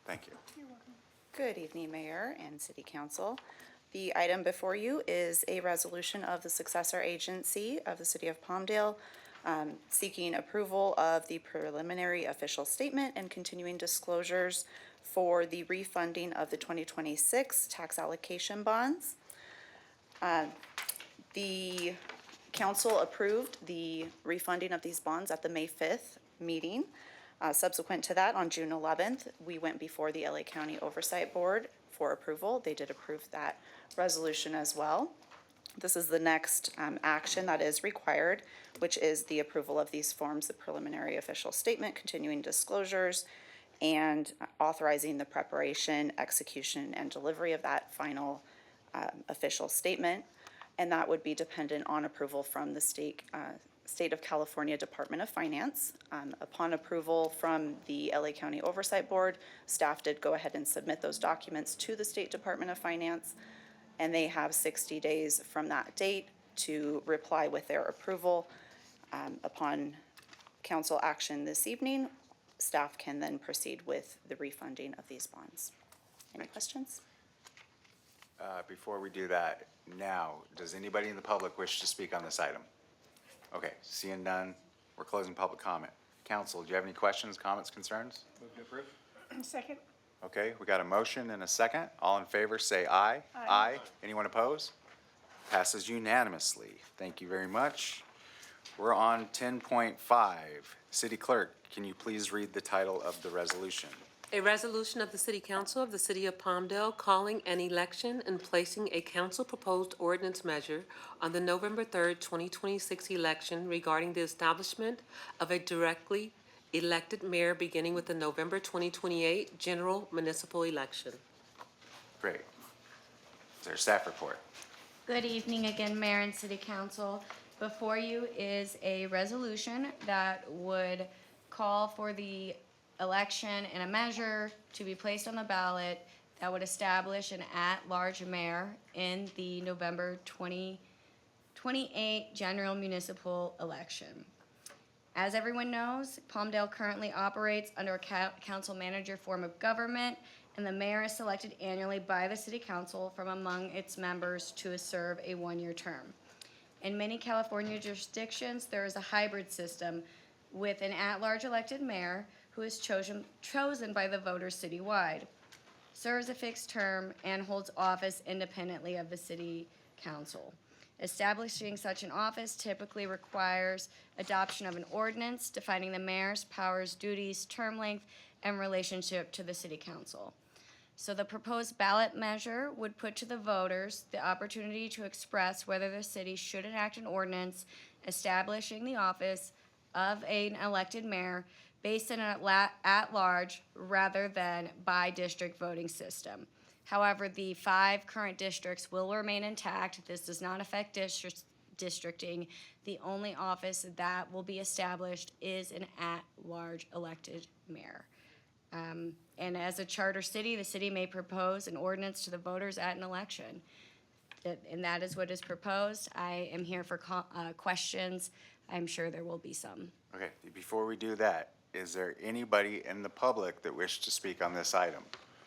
[SPEAKER 1] Thank you.
[SPEAKER 5] You're welcome.
[SPEAKER 8] Good evening, Mayor and City Council. The item before you is a resolution of the successor agency of the City of Palmdale seeking approval of the preliminary official statement and continuing disclosures for the refunding of the 2026 tax allocation bonds. The council approved the refunding of these bonds at the May 5th meeting. Subsequent to that, on June 11th, we went before the LA County Oversight Board for approval. They did approve that resolution as well. This is the next action that is required, which is the approval of these forms, the preliminary official statement, continuing disclosures, and authorizing the preparation, execution, and delivery of that final official statement. And that would be dependent on approval from the State of California Department of Finance. Upon approval from the LA County Oversight Board, staff did go ahead and submit those documents to the State Department of Finance, and they have 60 days from that date to reply with their approval. Upon council action this evening, staff can then proceed with the refunding of these bonds. Any questions?
[SPEAKER 1] Before we do that, now, does anybody in the public wish to speak on this item? Okay, seeing none, we're closing public comment. Council, do you have any questions, comments, concerns?
[SPEAKER 10] Move to approve.
[SPEAKER 5] Second?
[SPEAKER 1] Okay, we got a motion and a second. All in favor, say aye.
[SPEAKER 5] Aye.
[SPEAKER 1] Anyone opposed? Passes unanimously. Thank you very much. We're on 10.5. City Clerk, can you please read the title of the resolution?
[SPEAKER 2] A resolution of the City Council of the City of Palmdale calling an election and placing a council-proposed ordinance measure on the November 3rd, 2026 election regarding the establishment of a directly elected mayor beginning with the November 2028 general municipal election.
[SPEAKER 1] Great. Is there a staff report?
[SPEAKER 7] Good evening again, Mayor and City Council. Before you is a resolution that would call for the election and a measure to be placed on the ballot that would establish an at-large mayor in the November 2028 general municipal election. As everyone knows, Palmdale currently operates under a council manager form of government, and the mayor is selected annually by the City Council from among its members to serve a one-year term. In many California jurisdictions, there is a hybrid system with an at-large elected mayor who is chosen by the voters citywide, serves a fixed term, and holds office independently of the City Council. Establishing such an office typically requires adoption of an ordinance defining the mayor's powers, duties, term length, and relationship to the City Council. So the proposed ballot measure would put to the voters the opportunity to express whether the city should enact an ordinance establishing the office of an elected mayor based on an at-large rather than by-district voting system. However, the 5 current districts will remain intact. This does not affect districting. The only office that will be established is an at-large elected mayor. And as a charter city, the city may propose an ordinance to the voters at an election. And that is what is proposed. I am here for questions. I'm sure there will be some.
[SPEAKER 1] Okay, before we do that, is there anybody in the public that wishes to speak on this item?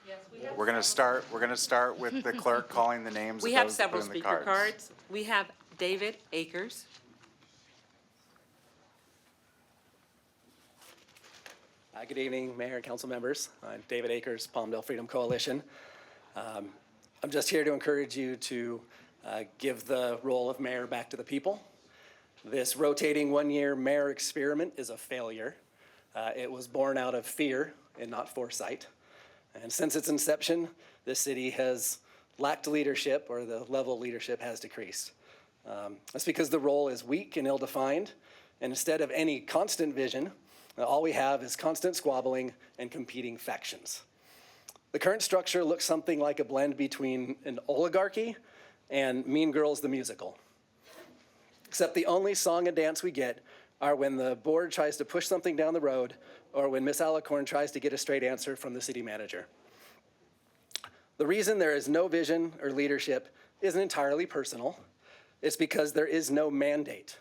[SPEAKER 2] Yes, we have.
[SPEAKER 1] We're gonna start with the clerk calling the names of
[SPEAKER 2] We have
[SPEAKER 1] those that
[SPEAKER 2] several
[SPEAKER 1] put in the
[SPEAKER 2] speaker
[SPEAKER 1] cards.
[SPEAKER 2] cards. We have David Akers.
[SPEAKER 14] Good evening, Mayor and council members. I'm David Akers, Palmdale Freedom Coalition. I'm just here to encourage you to give the role of mayor back to the people. This rotating one-year mayor experiment is a failure. It was born out of fear and not foresight. And since its inception, this city has lacked leadership, or the level of leadership has decreased. That's because the role is weak and ill-defined, and instead of any constant vision, all we have is constant squabbling and competing factions. The current structure looks something like a blend between an oligarchy and Mean Girls the musical. Except the only song and dance we get are when the board tries to push something down the road or when Ms. Alicorn tries to get a straight answer from the city manager. The reason there is no vision or leadership isn't entirely personal. It's because there is no mandate.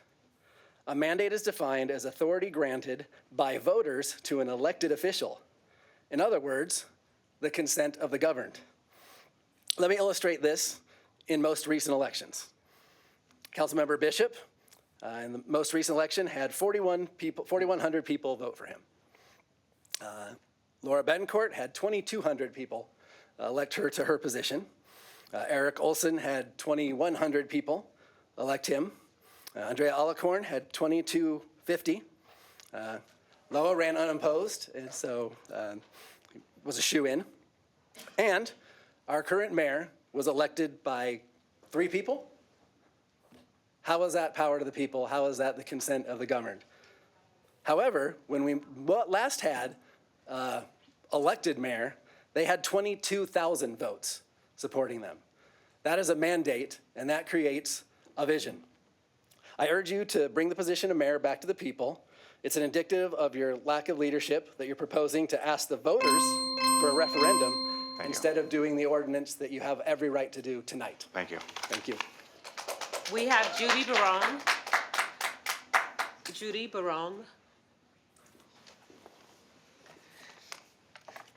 [SPEAKER 14] A mandate is defined as authority granted by voters to an elected official. In other words, the consent of the governed. Let me illustrate this in most recent elections. Councilmember Bishop, in the most recent election, had 4,100 people vote for him. Laura Betancourt had 2,200 people elect her to her position. Eric Olson had 2,100 people elect him. Andrea Alicorn had 2,250. Loa ran unopposed, and so was a shoo-in. And our current mayor was elected by 3 people. How is that power to the people? How is that the consent of the governed? However, when we last had elected mayor, they had 22,000 votes supporting them. That is a mandate, and that creates a vision. I urge you to bring the position of mayor back to the people. It's an indicative of your lack of leadership that you're proposing to ask the voters for a referendum instead of doing the ordinance that you have every right to do tonight.
[SPEAKER 1] Thank you.
[SPEAKER 14] Thank you.
[SPEAKER 2] We have Judy Barong. Judy Barong.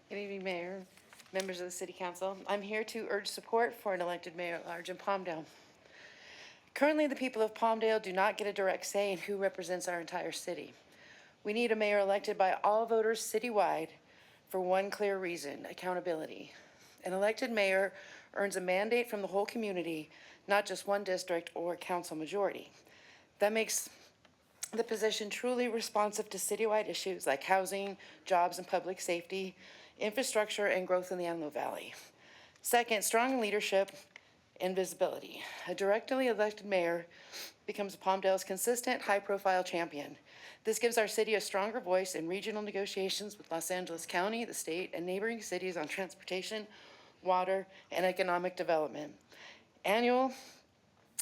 [SPEAKER 21] Good evening, Mayor, members of the City Council. I'm here to urge support for an elected mayor at large in Palmdale. Currently, the people of Palmdale do not get a direct say in who represents our entire city. We need a mayor elected by all voters citywide for one clear reason: accountability. An elected mayor earns a mandate from the whole community, not just one district or council majority. That makes the position truly responsive to citywide issues like housing, jobs and public safety, infrastructure, and growth in the Antelope Valley. Second, strong leadership and visibility. A directly elected mayor becomes Palmdale's consistent, high-profile champion. This gives our city a stronger voice in regional negotiations with Los Angeles County, the state, and neighboring cities on transportation, water, and economic development. Annual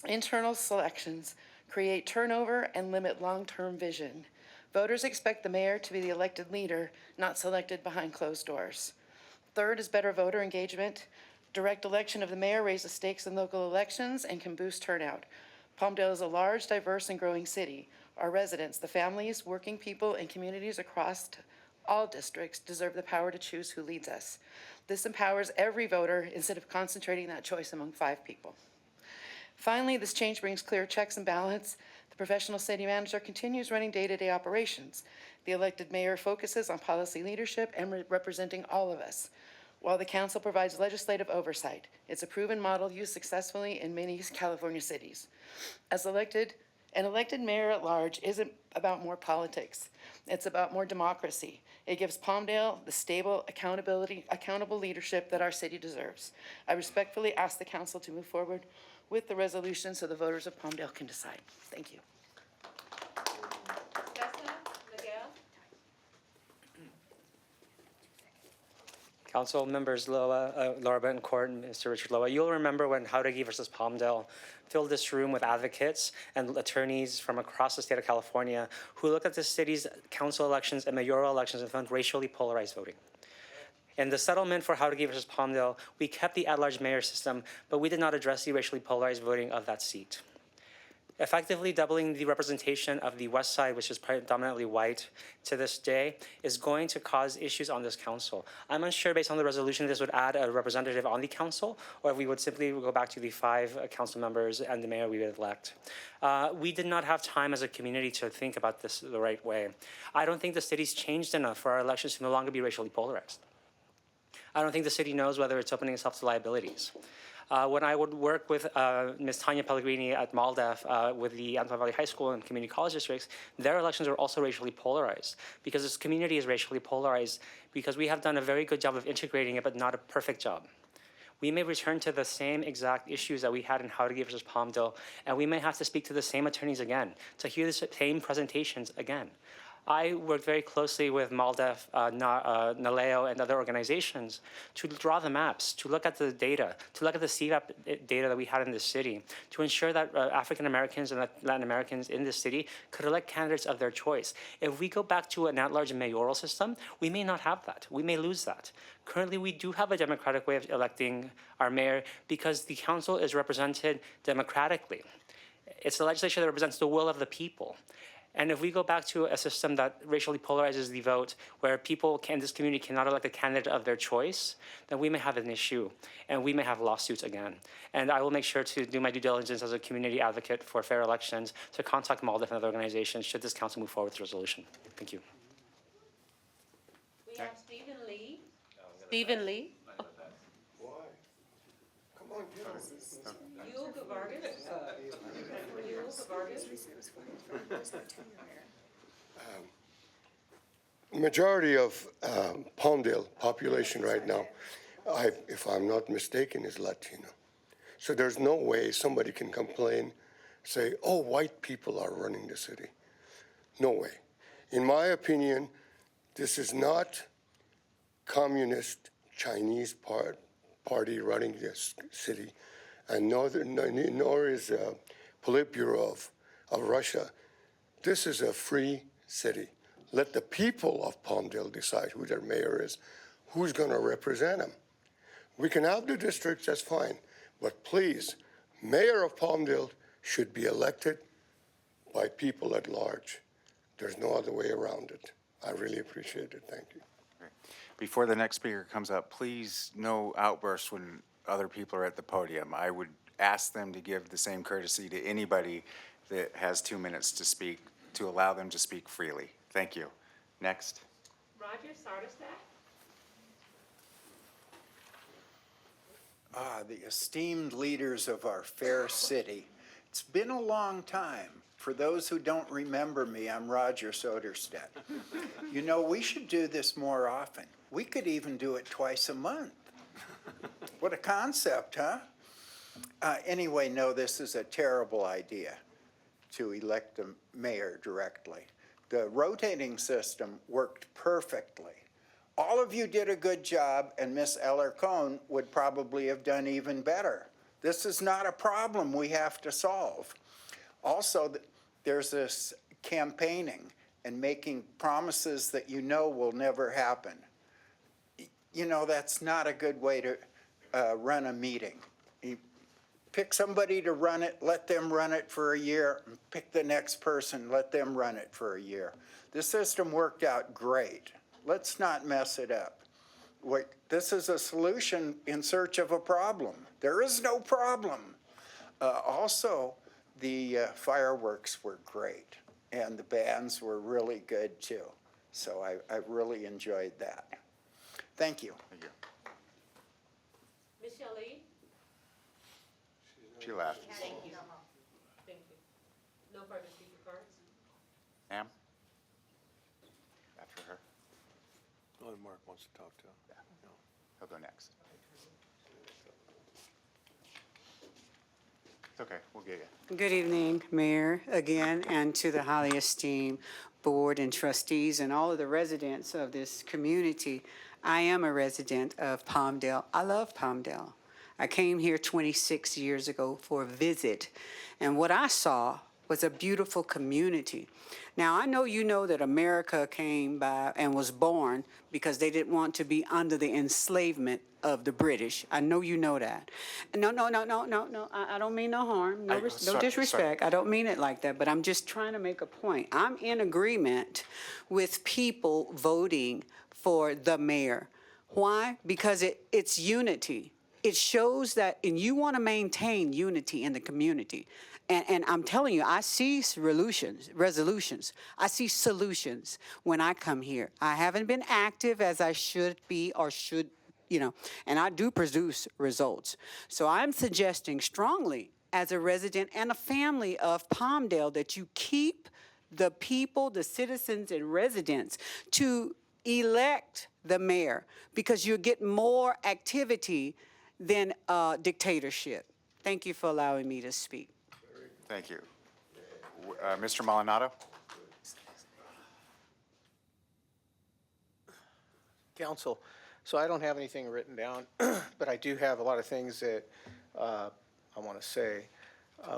[SPEAKER 21] internal selections create turnover and limit long-term vision. Voters expect the mayor to be the elected leader, not selected behind closed doors. Third is better voter engagement. Direct election of the mayor raises stakes in local elections and can boost turnout. Palmdale is a large, diverse, and growing city. Our residents, the families, working people, and communities across all districts deserve the power to choose who leads us. This empowers every voter instead of concentrating that choice among 5 people. Finally, this change brings clear checks and balance. The professional city manager continues running day-to-day operations. The elected mayor focuses on policy leadership and representing all of us, while the council provides legislative oversight. It's a proven model used successfully in many California cities. An elected mayor at large isn't about more politics. It's about more democracy. It gives Palmdale the stable, accountable leadership that our city deserves. I respectfully ask the council to move forward with the resolution so the voters of Palmdale can decide. Thank you.
[SPEAKER 12] Council members Laura Betancourt and Mr. Richard Loa, you'll remember when Jauregui versus Palmdale filled this room with advocates and attorneys from across the state of California who looked at the city's council elections and mayoral elections and found racially polarized voting. In the settlement for Jauregui versus Palmdale, we kept the at-large mayor system, but we did not address the racially polarized voting of that seat. Effectively doubling the representation of the west side, which is predominantly white, to this day is going to cause issues on this council. I'm unsure based on the resolution this would add a representative on the council, or if we would simply go back to the 5 council members and the mayor we would elect. We did not have time as a community to think about this the right way. I don't think the city's changed enough for our elections to no longer be racially polarized. I don't think the city knows whether it's opening itself to liabilities. When I would work with Ms. Tanya Pellegrini at MALDEF with the Antelope Valley High School and community college districts, their elections are also racially polarized because this community is racially polarized because we have done a very good job of integrating it, but not a perfect job. We may return to the same exact issues that we had in Jauregui versus Palmdale, and we may have to speak to the same attorneys again to hear the same presentations again. I worked very closely with MALDEF, NALEO, and other organizations to draw the maps, to look at the data, to look at the CVAP data that we had in the city, to ensure that African Americans and Latin Americans in this city could elect candidates of their choice. If we go back to an at-large mayoral system, we may not have that. We may lose that. Currently, we do have a democratic way of electing our mayor because the council is represented democratically. It's the legislature that represents the will of the people. And if we go back to a system that racially polarizes the vote, where people in this community cannot elect a candidate of their choice, then we may have an issue, and we may have lawsuits again. And I will make sure to do my due diligence as a community advocate for fair elections to contact MALDEF and other organizations should this council move forward with the resolution. Thank you.
[SPEAKER 2] We have Stephen Lee. Stephen Lee. Yul Vargas.
[SPEAKER 6] Majority of Palmdale population right now, if I'm not mistaken, is Latino. So there's no way somebody can complain, say, oh, white people are running the city. No way. In my opinion, this is not communist Chinese party running this city, and nor is Politburo of Russia. This is a free city. Let the people of Palmdale decide who their mayor is, who's going to represent them. We can have the districts, that's fine, but please, mayor of Palmdale should be elected by people at large. There's no other way around it. I really appreciate it. Thank you.
[SPEAKER 1] Before the next speaker comes up, please no outbursts when other people are at the podium. I would ask them to give the same courtesy to anybody that has 2 minutes to speak, to allow them to speak freely. Thank you. Next.
[SPEAKER 2] Roger Sardestak.
[SPEAKER 22] The esteemed leaders of our fair city. It's been a long time. For those who don't remember me, I'm Roger Soderstedt. You know, we should do this more often. We could even do it twice a month. What a concept, huh? Anyway, no, this is a terrible idea to elect a mayor directly. The rotating system worked perfectly. All of you did a good job, and Miss Eller-Cohn would probably have done even better. This is not a problem we have to solve. Also, there's this campaigning and making promises that you know will never happen. You know, that's not a good way to run a meeting. You pick somebody to run it, let them run it for a year, and pick the next person, let them run it for a year. The system worked out great. Let's not mess it up. This is a solution in search of a problem. There is no problem. Also, the fireworks were great, and the bands were really good too. So I really enjoyed that. Thank you.
[SPEAKER 1] Thank you.
[SPEAKER 2] Michelle Lee.
[SPEAKER 1] She left.
[SPEAKER 2] Thank you. Thank you. No further speaker cards?
[SPEAKER 1] Ma'am? After her?
[SPEAKER 10] Oh, Mark wants to talk to him.
[SPEAKER 1] Yeah. He'll go next. It's okay, we'll get you.
[SPEAKER 23] Good evening, Mayor, again, and to the highly esteemed board and trustees and all of the residents of this community. I am a resident of Palmdale. I love Palmdale. I came here 26 years ago for a visit, and what I saw was a beautiful community. Now, I know you know that America came by and was born because they didn't want to be under the enslavement of the British. I know you know that. No. I don't mean no harm, no disrespect. I don't mean it like that, but I'm just trying to make a point. I'm in agreement with people voting for the mayor. Why? Because it's unity. It shows that, and you want to maintain unity in the community. And I'm telling you, I see resolutions. I see solutions when I come here. I haven't been active as I should be or should, and I do produce results. So I'm suggesting strongly as a resident and a family of Palmdale that you keep the people, the citizens and residents to elect the mayor because you get more activity than dictatorship. Thank you for allowing me to speak.
[SPEAKER 1] Thank you. Mr. Maldonado?
[SPEAKER 16] Council. So I don't have anything written down, but I do have a lot of things that I want to say.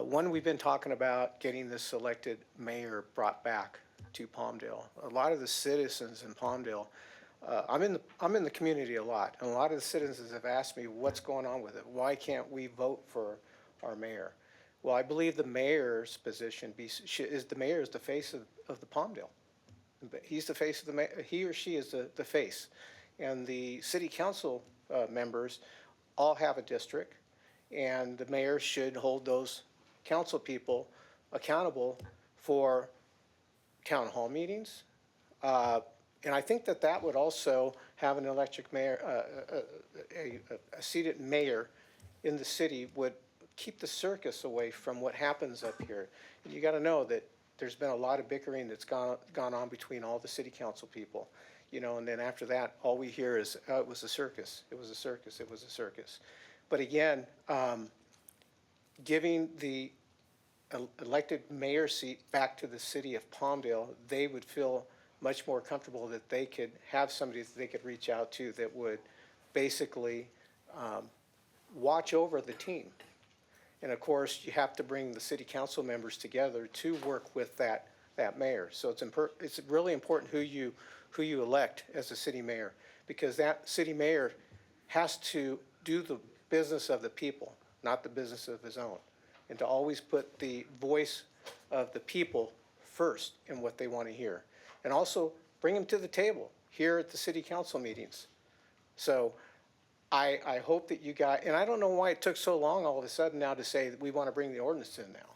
[SPEAKER 16] One, we've been talking about getting this elected mayor brought back to Palmdale. A lot of the citizens in Palmdale, I'm in the community a lot, and a lot of the citizens have asked me what's going on with it. Why can't we vote for our mayor? Well, I believe the mayor's position is the mayor is the face of the Palmdale. He's the face of the mayor. He or she is the face, and the city council members all have a district, and the mayor should hold those council people accountable for town hall meetings. And I think that that would also have an electric mayor, a seated mayor in the city would keep the circus away from what happens up here. And you got to know that there's been a lot of bickering that's gone on between all the city council people, you know, and then after that, all we hear is, it was a circus, it was a circus, it was a circus. But again, giving the elected mayor seat back to the city of Palmdale, they would feel much more comfortable that they could have somebody that they could reach out to that would basically watch over the team. And of course, you have to bring the city council members together to work with that mayor. So it's really important who you elect as a city mayor, because that city mayor has to do the business of the people, not the business of his own, and to always put the voice of the people first in what they want to hear. And also bring them to the table here at the city council meetings. So I hope that you got, and I don't know why it took so long all of a sudden now to say that we want to bring the ordinance in now.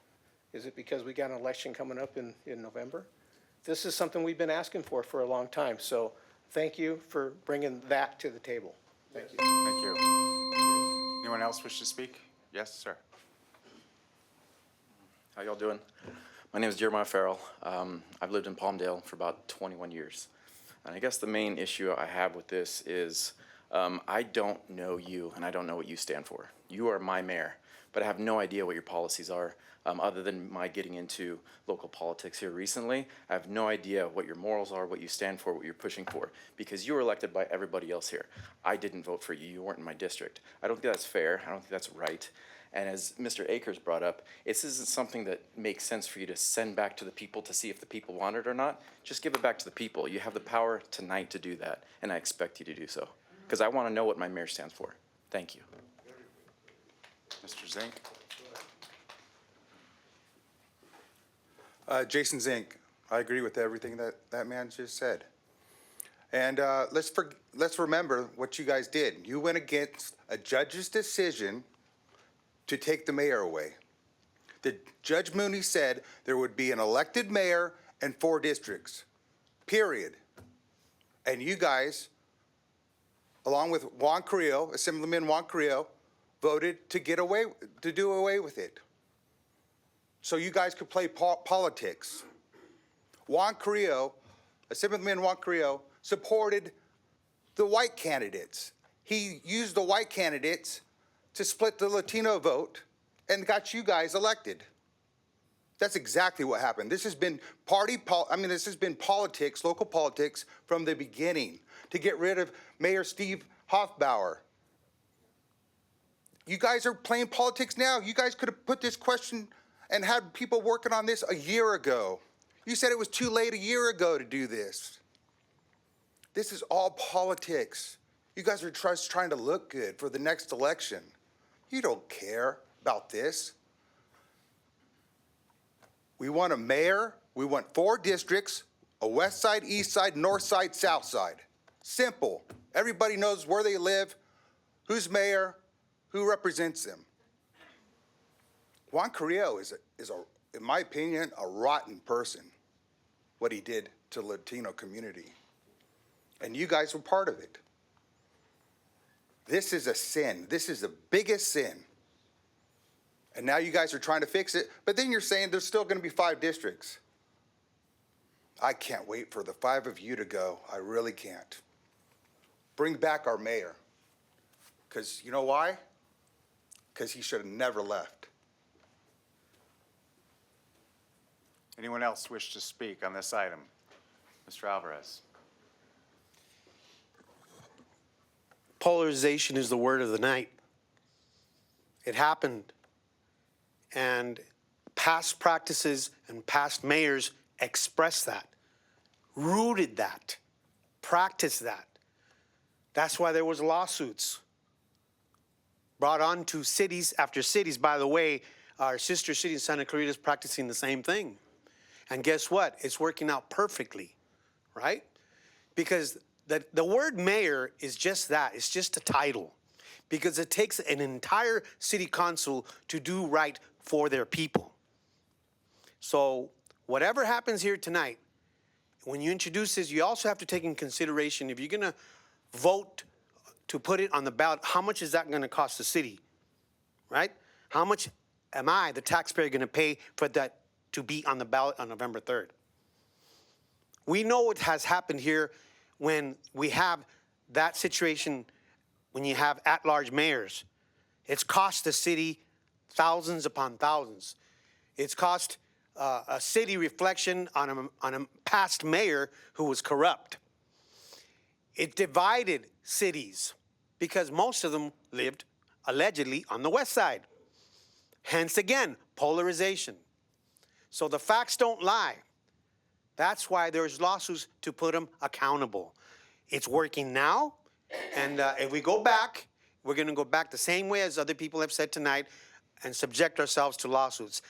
[SPEAKER 16] Is it because we got an election coming up in November? This is something we've been asking for a long time. So thank you for bringing that to the table. Thank you.
[SPEAKER 1] Thank you. Anyone else wish to speak? Yes, sir.
[SPEAKER 3] How y'all doing? My name is Jeremiah Farrell. I've lived in Palmdale for about 21 years. And I guess the main issue I have with this is I don't know you and I don't know what you stand for. You are my mayor, but I have no idea what your policies are other than my getting into local politics here recently. I have no idea what your morals are, what you stand for, what you're pushing for, because you were elected by everybody else here. I didn't vote for you. You weren't in my district. I don't think that's fair. I don't think that's right. And as Mr. Akers brought up, this isn't something that makes sense for you to send back to the people to see if the people want it or not. Just give it back to the people. You have the power tonight to do that, and I expect you to do so. Because I want to know what my mayor stands for. Thank you.
[SPEAKER 1] Mr. Zink?
[SPEAKER 18] Jason Zink, I agree with everything that man just said. And let's remember what you guys did. You went against a judge's decision to take the mayor away. Judge Mooney said there would be an elected mayor and 4 districts, period. And you guys, along with Juan Carrillo, Assemblyman Juan Carrillo, voted to do away with it. So you guys could play politics. Juan Carrillo, Assemblyman Juan Carrillo, supported the white candidates. He used the white candidates to split the Latino vote and got you guys elected. That's exactly what happened. This has been this has been politics, local politics from the beginning to get rid of Mayor Steve Hoffbauer. You guys are playing politics now. You guys could have put this question and had people working on this a year ago. You said it was too late a year ago to do this. This is all politics. You guys are just trying to look good for the next election. You don't care about this. We want a mayor. We want 4 districts, a west side, east side, north side, south side. Simple. Everybody knows where they live, who's mayor, who represents them. Juan Carrillo is in my opinion, a rotten person, what he did to the Latino community. And you guys were part of it. This is a sin. This is the biggest sin. And now you guys are trying to fix it, but then you're saying there's still going to be 5 districts. I can't wait for the 5 of you to go. I really can't. Bring back our mayor. Because you know why? Because he should have never left.
[SPEAKER 1] Anyone else wish to speak on this item? Mr. Alvarez?
[SPEAKER 15] polarization is the word of the night. It happened. And past practices and past mayors expressed that, rooted that, practiced that. That's why there was lawsuits brought on to cities after cities. By the way, our sister city in Santa Clarita is practicing the same thing. And guess what? It's working out perfectly, right? Because the word mayor is just that. It's just a title. Because it takes an entire city council to do right for their people. So whatever happens here tonight, when you introduce this, you also have to take in consideration, if you're going to vote to put it on the ballot, how much is that going to cost the city, right? How much am I, the taxpayer, going to pay for that to be on the ballot on November 3rd? We know what has happened here when we have that situation, when you have at-large mayors. It's cost the city thousands upon thousands. It's cost a city reflection on a past mayor who was corrupt. It divided cities because most of them lived allegedly on the west side. Hence again, polarization. So the facts don't lie. That's why there's lawsuits to put them accountable. It's working now, and if we go back, we're going to go back the same way as other people have said tonight and subject ourselves to lawsuits.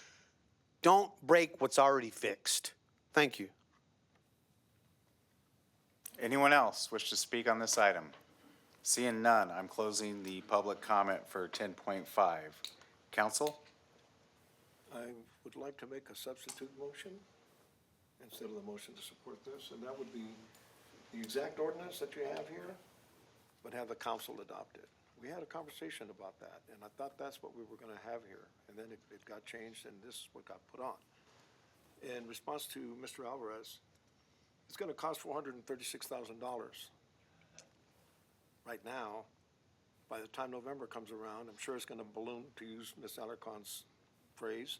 [SPEAKER 15] Don't break what's already fixed. Thank you.
[SPEAKER 1] Anyone else wish to speak on this item? Seeing none, I'm closing the public comment for 10.5. Council?
[SPEAKER 10] I would like to make a substitute motion instead of the motion to support this, and that would be the exact ordinance that you have here, but have the council adopt it. We had a conversation about that, and I thought that's what we were gonna have here, and then it got changed, and this is what got put on. In response to Mr. Alvarez, it's gonna cost $436,000. Right now, by the time November comes around, I'm sure it's gonna balloon, to use Ms. Alarcon's phrase,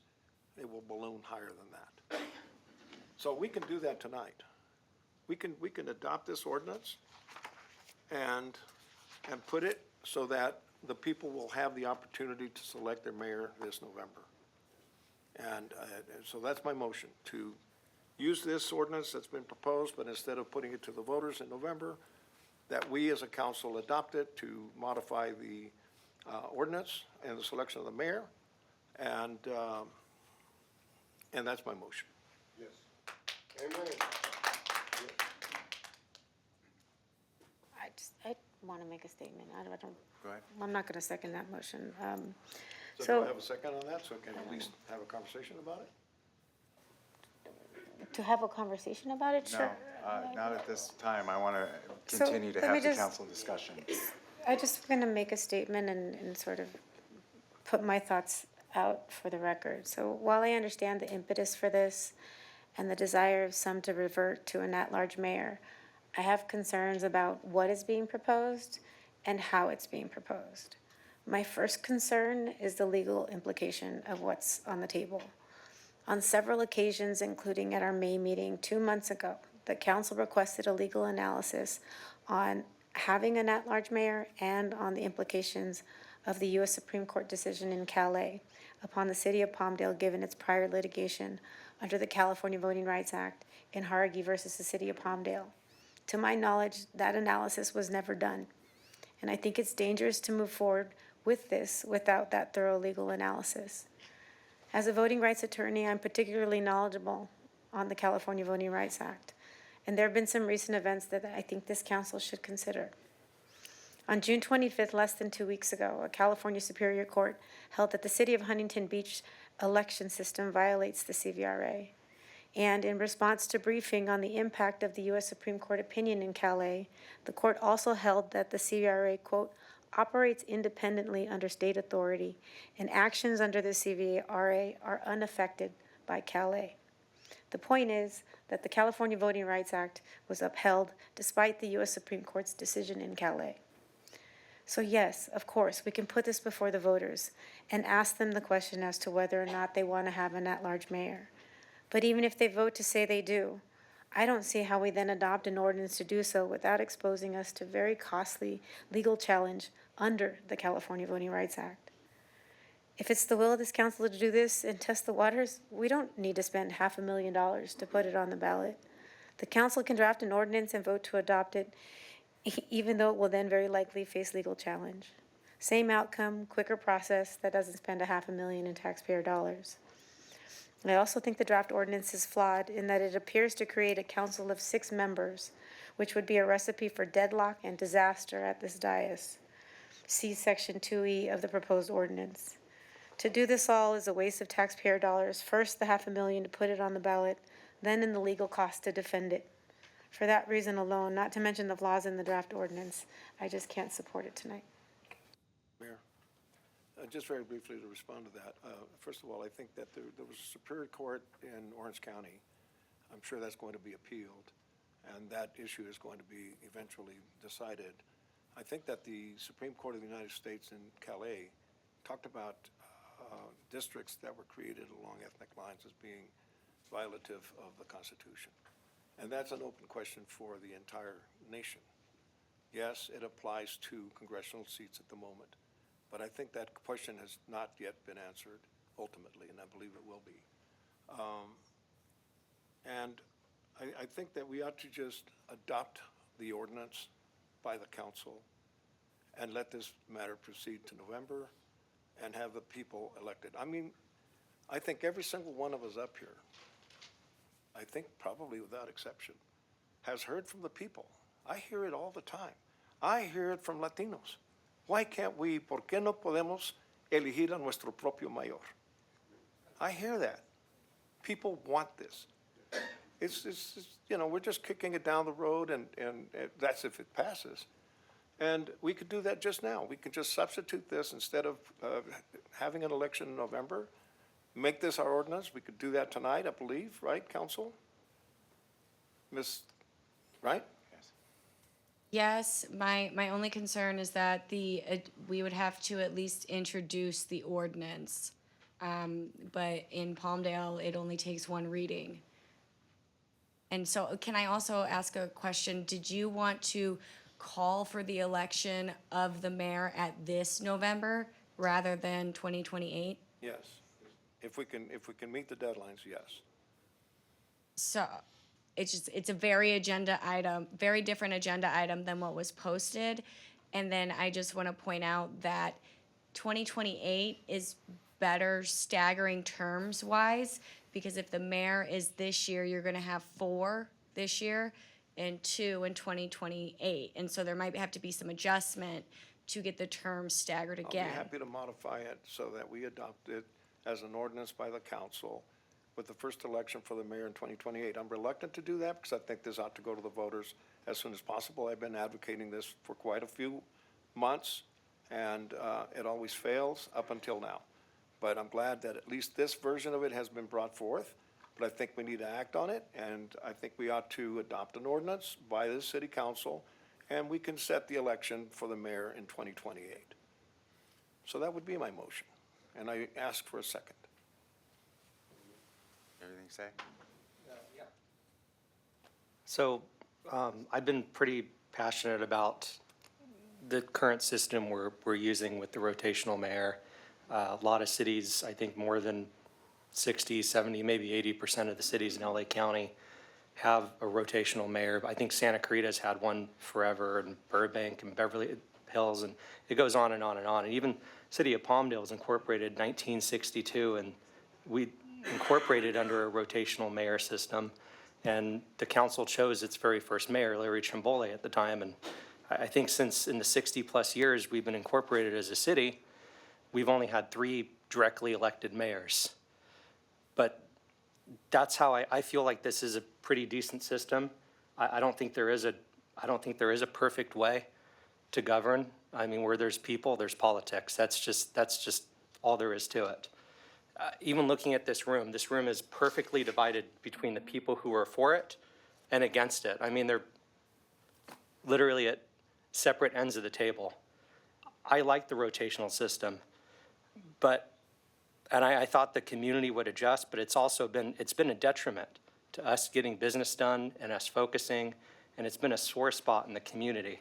[SPEAKER 10] it will balloon higher than that. So we can do that tonight. We can adopt this ordinance and put it so that the people will have the opportunity to select their mayor this November. And so that's my motion, to use this ordinance that's been proposed, but instead of putting it to the voters in November, that we as a council adopt it to modify the ordinance and the selection of the mayor. And that's my motion.
[SPEAKER 6] Yes. Amen.
[SPEAKER 13] I want to make a statement. I don't,
[SPEAKER 1] Go ahead.
[SPEAKER 13] I'm not going to second that motion.
[SPEAKER 10] So
[SPEAKER 13] So
[SPEAKER 10] do I have a second on that, so can we at least have a conversation about it?
[SPEAKER 13] to have a conversation about it,
[SPEAKER 1] No,
[SPEAKER 13] sure.
[SPEAKER 1] not at this time. I want to
[SPEAKER 13] So,
[SPEAKER 1] continue to
[SPEAKER 13] let me
[SPEAKER 1] have the
[SPEAKER 13] just-
[SPEAKER 1] council discussion.
[SPEAKER 13] I just going to make a statement and sort of put my thoughts out for the record. So while I understand the impetus for this and the desire of some to revert to an at-large mayor, I have concerns about what is being proposed and how it's being proposed. My first concern is the legal implication of what's on the table. On several occasions, including at our May meeting 2 months ago, the council requested a legal analysis on having an at-large mayor and on the implications of the U.S. Supreme Court decision in Calais upon the city of Palmdale given its prior litigation under the California Voting Rights Act in Haragi versus the city of Palmdale. To my knowledge, that analysis was never done. And I think it's dangerous to move forward with this without that thorough legal analysis. As a voting rights attorney, I'm particularly knowledgeable on the California Voting Rights Act. And there have been some recent events that I think this council should consider. On June 25th, less than 2 weeks ago, a California Superior Court held that the city of Huntington Beach election system violates the CVRA. And in response to briefing on the impact of the U.S. Supreme Court opinion in Calais, the court also held that the CVRA, quote, operates independently under state authority, and actions under the CVRA are unaffected by Calais. The point is that the California Voting Rights Act was upheld despite the U.S. Supreme Court's decision in Calais. So yes, of course, we can put this before the voters and ask them the question as to whether or not they want to have an at-large mayor. But even if they vote to say they do, I don't see how we then adopt an ordinance to do so without exposing us to very costly legal challenge under the California Voting Rights Act. If it's the will of this council to do this and test the waters, we don't need to spend $500,000 to put it on the ballot. The council can draft an ordinance and vote to adopt it, even though it will then very likely face legal challenge. Same outcome, quicker process that doesn't spend $500,000 in taxpayer dollars. I also think the draft ordinance is flawed in that it appears to create a council of 6 members, which would be a recipe for deadlock and disaster at this dais. See Section 2E of the proposed ordinance. To do this all is a waste of taxpayer dollars, first the $500,000 to put it on the ballot, then in the legal cost to defend it. For that reason alone, not to mention the flaws in the draft ordinance, I just can't support it tonight.
[SPEAKER 10] Mayor, just very briefly to respond to that. First of all, I think that there was a Superior Court in Orange County. I'm sure that's going to be appealed, and that issue is going to be eventually decided. I think that the Supreme Court of the United States in Calais talked about districts that were created along ethnic lines as being violative of the Constitution. And that's an open question for the entire nation. Yes, it applies to congressional seats at the moment, but I think that question has not yet been answered ultimately, and I believe it will be. And I think that we ought to just adopt the ordinance by the council and let this matter proceed to November and have the people elected. I mean, I think every single one of us up here, I think probably without exception, has heard from the people. I hear it all the time. I hear it from Latinos. Why can't we, por qué no podemos elegir a nuestro propio mayor? I hear that. People want this. It's you know, we're just kicking it down the road, and that's if it passes. And we could do that just now. We could just substitute this instead of having an election in November. Make this our ordinance. We could do that tonight, I believe, right, council? Right?
[SPEAKER 7] Yes, my only concern is that we would have to at least introduce the ordinance. But in Palmdale, it only takes one reading. And so can I also ask a question? Did you want to call for the election of the mayor at this November rather than 2028?
[SPEAKER 10] Yes. If we can meet the deadlines, yes.
[SPEAKER 7] So it's a very different agenda item than what was posted. And then I just want to point out that 2028 is better staggering terms wise, because if the mayor is this year, you're going to have 4 this year and 2 in 2028. And so there might have to be some adjustment to get the terms staggered again.
[SPEAKER 10] I'll be happy to modify it so that we adopt it as an ordinance by the council with the first election for the mayor in 2028. I'm reluctant to do that because I think this ought to go to the voters as soon as possible. I've been advocating this for quite a few months, and it always fails up until now. But I'm glad that at least this version of it has been brought forth. But I think we need to act on it, and I think we ought to adopt an ordinance by the city council, and we can set the election for the mayor in 2028. So that would be my motion, and I ask for a second.
[SPEAKER 1] Everything say?
[SPEAKER 12] So I've been pretty passionate about the current system we're using with the rotational mayor. A lot of cities, I think more than 60, 70, maybe 80% of the cities in LA County have a rotational mayor. I think Santa Clarita's had one forever, and Burbank and Beverly Hills, and it goes on and on and on. And even City of Palmdale was incorporated in 1962, and we incorporated under a rotational mayor system. And the council chose its very first mayor, Larry Trimbole, at the time. And I think since in the 60-plus years we've been incorporated as a city, we've only had 3 directly elected mayors. But that's how I feel like this is a pretty decent system. I don't think there is a perfect way to govern. I mean, where there's people, there's politics. That's just all there is to it. Even looking at this room is perfectly divided between the people who are for it and against it. I mean, they're literally at separate ends of the table. I like the rotational system, and I thought the community would adjust, but it's been a detriment to us getting business done and us focusing, and it's been a sore spot in the community.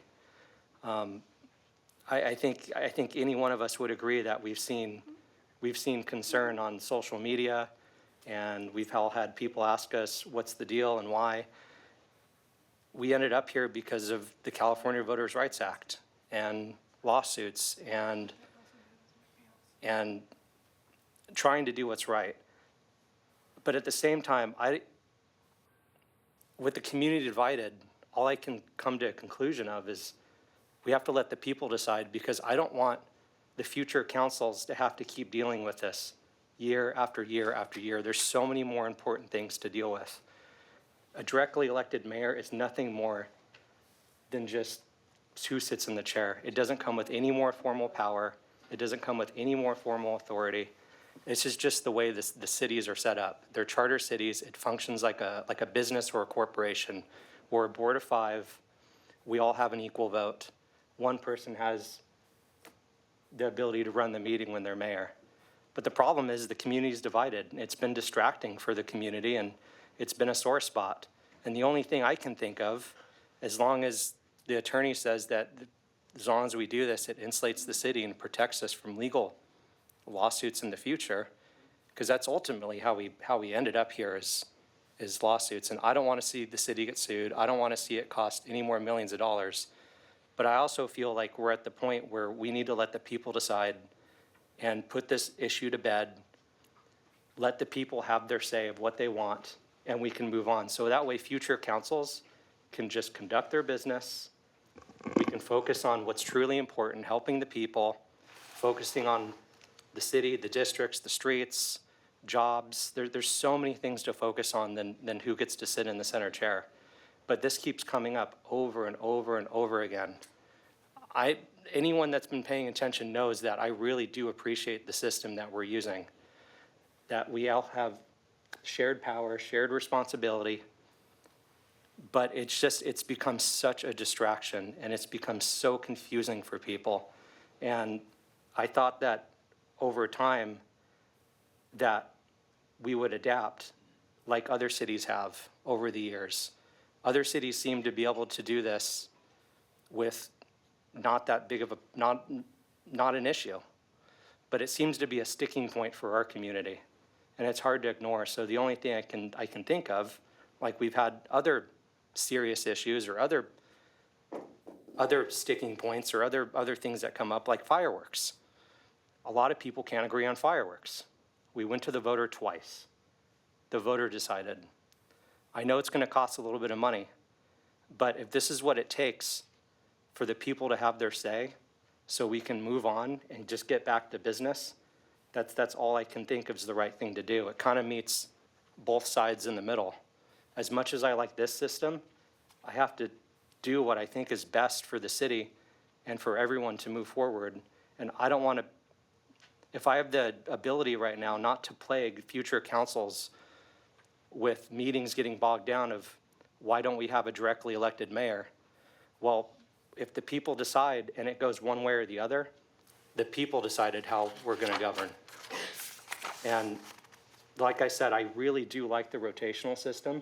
[SPEAKER 12] I think any one of us would agree that we've seen concern on social media, and we've all had people ask us what's the deal and why. We ended up here because of the California Voters' Rights Act and lawsuits and trying to do what's right. But at the same time, with the community divided, all I can come to a conclusion of is we have to let the people decide, because I don't want the future councils to have to keep dealing with this year after year after year. There's so many more important things to deal with. A directly elected mayor is nothing more than just who sits in the chair. It doesn't come with any more formal power. It doesn't come with any more formal authority. This is just the way the cities are set up. They're charter cities. It functions like a business or a corporation. We're a board of 5. We all have an equal vote. One person has the ability to run the meeting when they're mayor. But the problem is the community's divided. It's been distracting for the community, and it's been a sore spot. And the only thing I can think of, as long as the attorney says that as long as we do this, it insulates the city and protects us from legal lawsuits in the future, because that's ultimately how we ended up here is lawsuits. And I don't want to see the city get sued. I don't want to see it cost any more millions of dollars. But I also feel like we're at the point where we need to let the people decide and put this issue to bed, let the people have their say of what they want, and we can move on. So that way future councils can just conduct their business. We can focus on what's truly important, helping the people, focusing on the city, the districts, the streets, jobs. There's so many things to focus on than who gets to sit in the center chair. But this keeps coming up over and over and over again. Anyone that's been paying attention knows that I really do appreciate the system that we're using, that we all have shared power, shared responsibility, but it's become such a distraction, and it's become so confusing for people. And I thought that over time that we would adapt like other cities have over the years. Other cities seem to be able to do this with not that big of a, not an issue. But it seems to be a sticking point for our community, and it's hard to ignore. So the only thing I can think of, like we've had other serious issues or other sticking points or other things that come up, like fireworks. A lot of people can't agree on fireworks. We went to the voter twice. The voter decided. I know it's going to cost a little bit of money, but if this is what it takes for the people to have their say so we can move on and just get back to business, that's all I can think of is the right thing to do. It kind of meets both sides in the middle. As much as I like this system, I have to do what I think is best for the city and for everyone to move forward. And I don't want to, if I have the ability right now not to plague future councils with meetings getting bogged down of why don't we have a directly elected mayor? Well, if the people decide and it goes one way or the other, the people decided how we're going to govern. And like I said, I really do like the rotational system.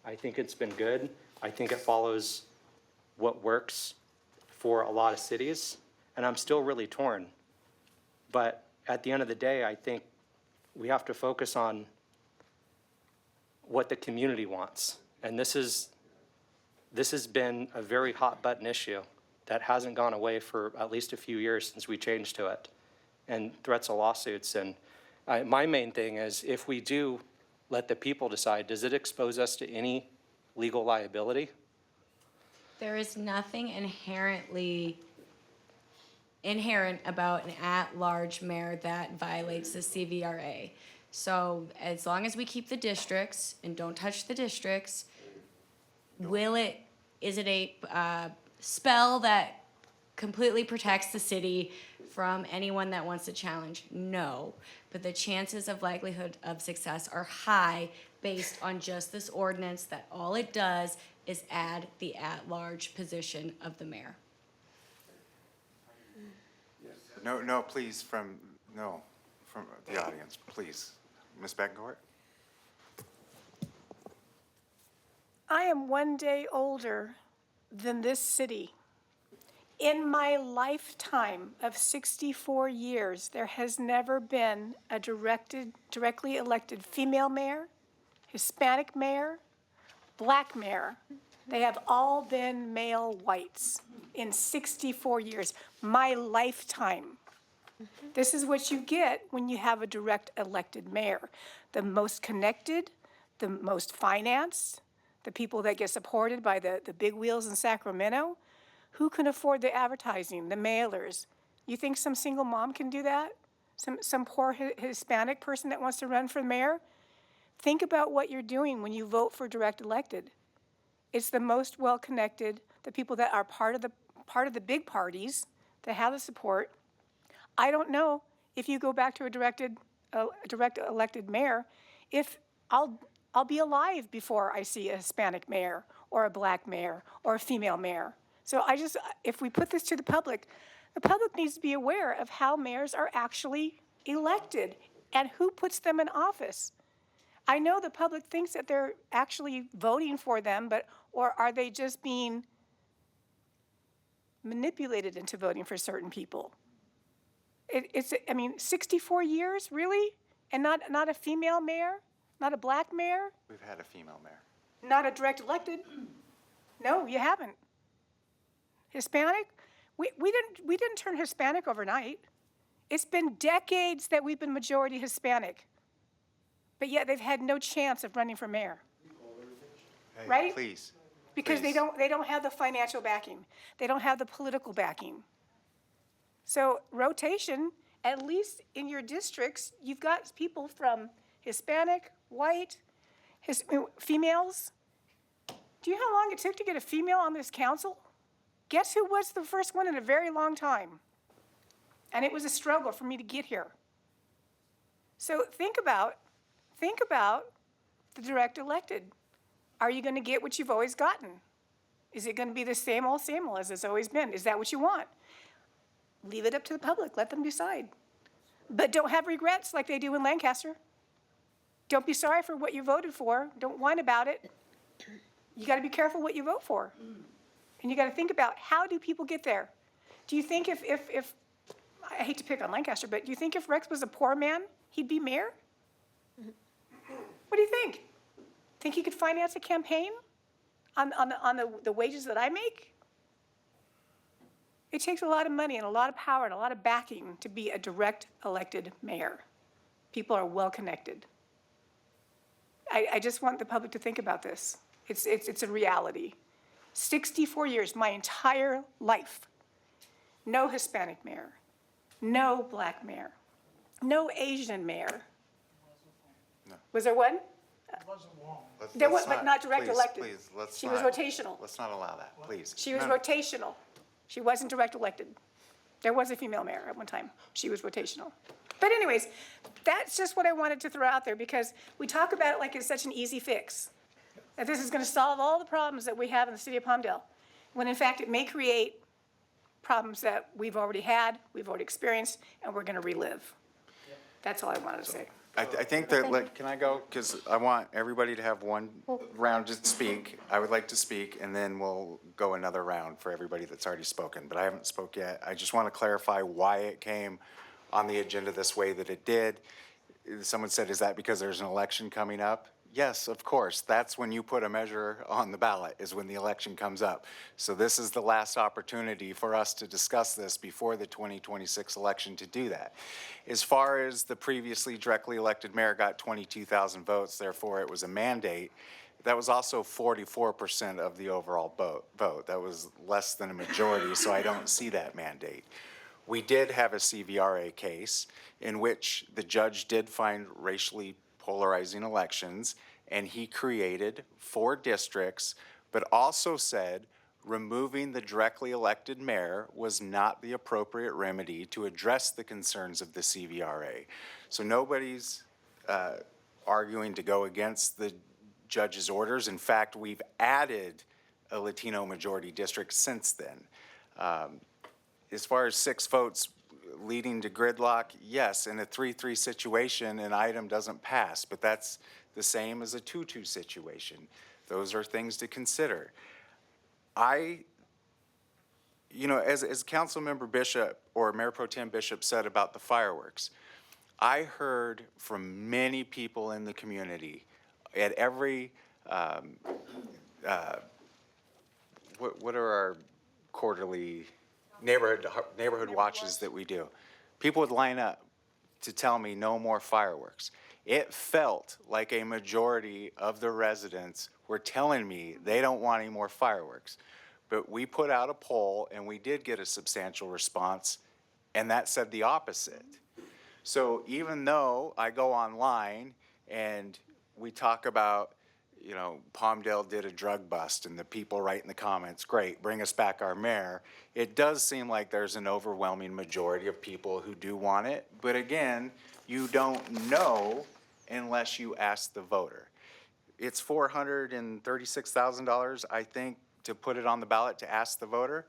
[SPEAKER 12] I think it's been good. I think it follows what works for a lot of cities, and I'm still really torn. But at the end of the day, I think we have to focus on what the community wants. And this has been a very hot button issue that hasn't gone away for at least a few years since we changed to it, and threats of lawsuits. And my main thing is, if we do let the people decide, does it expose us to any legal liability?
[SPEAKER 7] There is nothing inherent about an at-large mayor that violates the CVRA. So as long as we keep the districts and don't touch the districts, is it a spell that completely protects the city from anyone that wants to challenge? No, but the chances of likelihood of success are high based on just this ordinance, that all it does is add the at-large position of the mayor.
[SPEAKER 1] No, please, from the audience, please. Ms. Beckengort?
[SPEAKER 5] I am one day older than this city. In my lifetime of 64 years, there has never been a directly elected female mayor, Hispanic mayor, black mayor. They have all been male whites in 64 years, my lifetime. This is what you get when you have a direct elected mayor. The most connected, the most financed, the people that get supported by the big wheels in Sacramento. Who can afford the advertising, the mailers? You think some single mom can do that? Some poor Hispanic person that wants to run for mayor? Think about what you're doing when you vote for direct elected. It's the most well-connected, the people that are part of the big parties that have the support. I don't know if you go back to a direct elected mayor, if I'll be alive before I see a Hispanic mayor or a black mayor or a female mayor. So if we put this to the public needs to be aware of how mayors are actually elected and who puts them in office. I know the public thinks that they're actually voting for them, or are they just being manipulated into voting for certain people? I mean, 64 years, really? And not a female mayor? Not a black mayor?
[SPEAKER 1] We've had a female mayor.
[SPEAKER 5] Not a direct elected? No, you haven't. Hispanic? We didn't turn Hispanic overnight. It's been decades that we've been majority Hispanic. But yet they've had no chance of running for mayor.
[SPEAKER 1] Hey,
[SPEAKER 5] right?
[SPEAKER 1] Please.
[SPEAKER 5] Because
[SPEAKER 1] please.
[SPEAKER 5] they don't have the financial backing. They don't have the political backing. So rotation, at least in your districts, you've got people from Hispanic, white, females. Do you know how long it took to get a female on this council? Guess who was the first one in a very long time? And it was a struggle for me to get here. So think about the direct elected. Are you going to get what you've always gotten? Is it going to be the same old as it's always been? Is that what you want? Leave it up to the public. Let them decide. But don't have regrets like they do in Lancaster. Don't be sorry for what you voted for. Don't whine about it. You got to be careful what you vote for. And you got to think about, how do people get there? Do you think if I hate to pick on Lancaster, but do you think if Rex was a poor man, he'd be mayor? What do you think? Think he could finance a campaign on the wages that I make? It takes a lot of money and a lot of power and a lot of backing to be a direct elected mayor. People are well connected. I just want the public to think about this. It's a reality. 64 years, my entire life. No Hispanic mayor, no black mayor, no Asian mayor.
[SPEAKER 1] No.
[SPEAKER 5] Was there one? There was, but not direct
[SPEAKER 1] please,
[SPEAKER 5] elected.
[SPEAKER 1] Please, let's
[SPEAKER 5] She
[SPEAKER 1] not,
[SPEAKER 5] was rotational.
[SPEAKER 1] Let's not allow that, please.
[SPEAKER 5] She was
[SPEAKER 1] No,
[SPEAKER 5] rotational. She wasn't direct elected. There was a female mayor at one time. She was rotational. But anyways, that's just what I wanted to throw out there, because we talk about it like it's such an easy fix, that this is going to solve all the problems that we have in the city of Palmdale, when in fact it may create problems that we've already had, we've already experienced, and we're going to relive. That's all I wanted to say.
[SPEAKER 1] I think that, can I go? Because I want everybody to have one round to speak. I would like to speak, and then we'll go another round for everybody that's already spoken. But I haven't spoke yet. I just want to clarify why it came on the agenda this way that it did. Someone said, is that because there's an election coming up? Yes, of course. That's when you put a measure on the ballot, is when the election comes up. So this is the last opportunity for us to discuss this before the 2026 election to do that. As far as the previously directly elected mayor got 22,000 votes, therefore it was a mandate, that was also 44% of the overall vote. That was less than a majority, so I don't see that mandate. We did have a CVRA case in which the judge did find racially polarizing elections, and he created 4 districts, but also said removing the directly elected mayor was not the appropriate remedy to address the concerns of the CVRA. So nobody's arguing to go against the judge's orders. In fact, we've added a Latino majority district since then. As far as 6 votes leading to gridlock, yes, in a 3-3 situation, an item doesn't pass, but that's the same as a 2-2 situation. Those are things to consider. As Councilmember Bishop or Mayor Pro Tem Bishop said about the fireworks, I heard from many people in the community at every, what are our quarterly neighborhood watches that we do? People would line up to tell me no more fireworks. It felt like a majority of the residents were telling me they don't want any more fireworks. But we put out a poll and we did get a substantial response, and that said the opposite. So even though I go online and we talk about, Palmdale did a drug bust and the people write in the comments, great, bring us back our mayor, it does seem like there's an overwhelming majority of people who do want it. But again, you don't know unless you ask the voter. It's $436,000, I think, to put it on the ballot to ask the voter.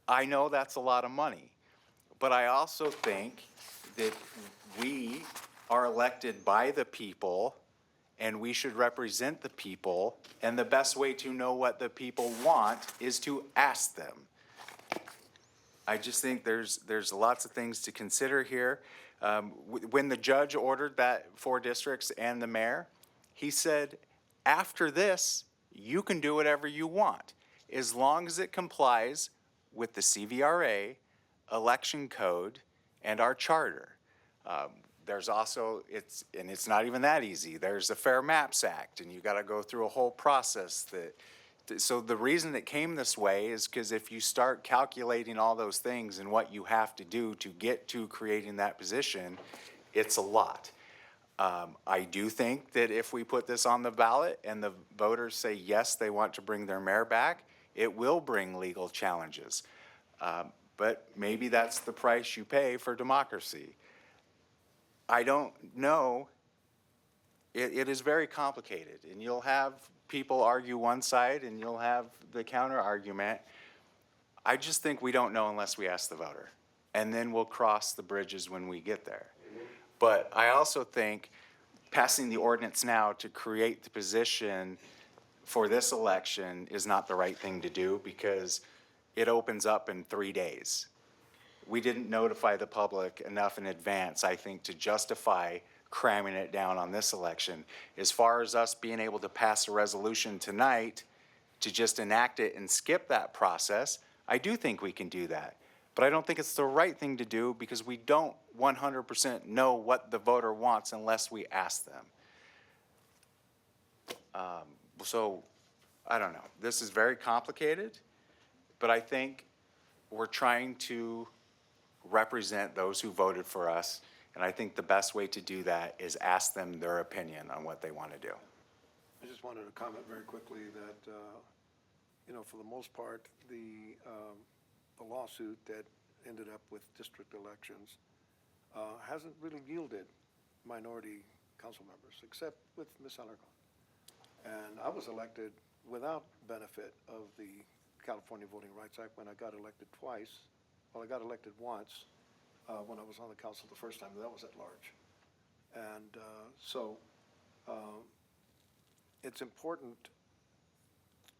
[SPEAKER 1] I know that's a lot of money, but I also think that we are elected by the people and we should represent the people, and the best way to know what the people want is to ask them. I just think there's lots of things to consider here. When the judge ordered that 4 districts and the mayor, he said, after this, you can do whatever you want, as long as it complies with the CVRA, election code, and our charter. There's also, it's not even that easy. There's the Fair Maps Act, and you gotta go through a whole process so the reason it came this way is because if you start calculating all those things and what you have to do to get to creating that position, it's a lot. I do think that if we put this on the ballot and the voters say, yes, they want to bring their mayor back, it will bring legal challenges. But maybe that's the price you pay for democracy. I don't know. It is very complicated, and you'll have people argue one side and you'll have the counter argument. I just think we don't know unless we ask the voter, and then we'll cross the bridges when we get there. But I also think passing the ordinance now to create the position for this election is not the right thing to do because it opens up in 3 days. We didn't notify the public enough in advance, I think, to justify cramming it down on this election. As far as us being able to pass a resolution tonight to just enact it and skip that process, I do think we can do that. But I don't think it's the right thing to do because we don't 100% know what the voter wants unless we ask them. So, I don't know. This is very complicated, but I think we're trying to represent those who voted for us, and I think the best way to do that is ask them their opinion on what they want to do.
[SPEAKER 10] I just wanted to comment very quickly that, for the most part, the lawsuit that ended up with district elections hasn't really yielded minority council members, except with Ms. Alarcon. And I was elected without benefit of the California Voting Rights Act when I got elected twice. Well, I got elected once when I was on the council the first time, that was at large. And it's important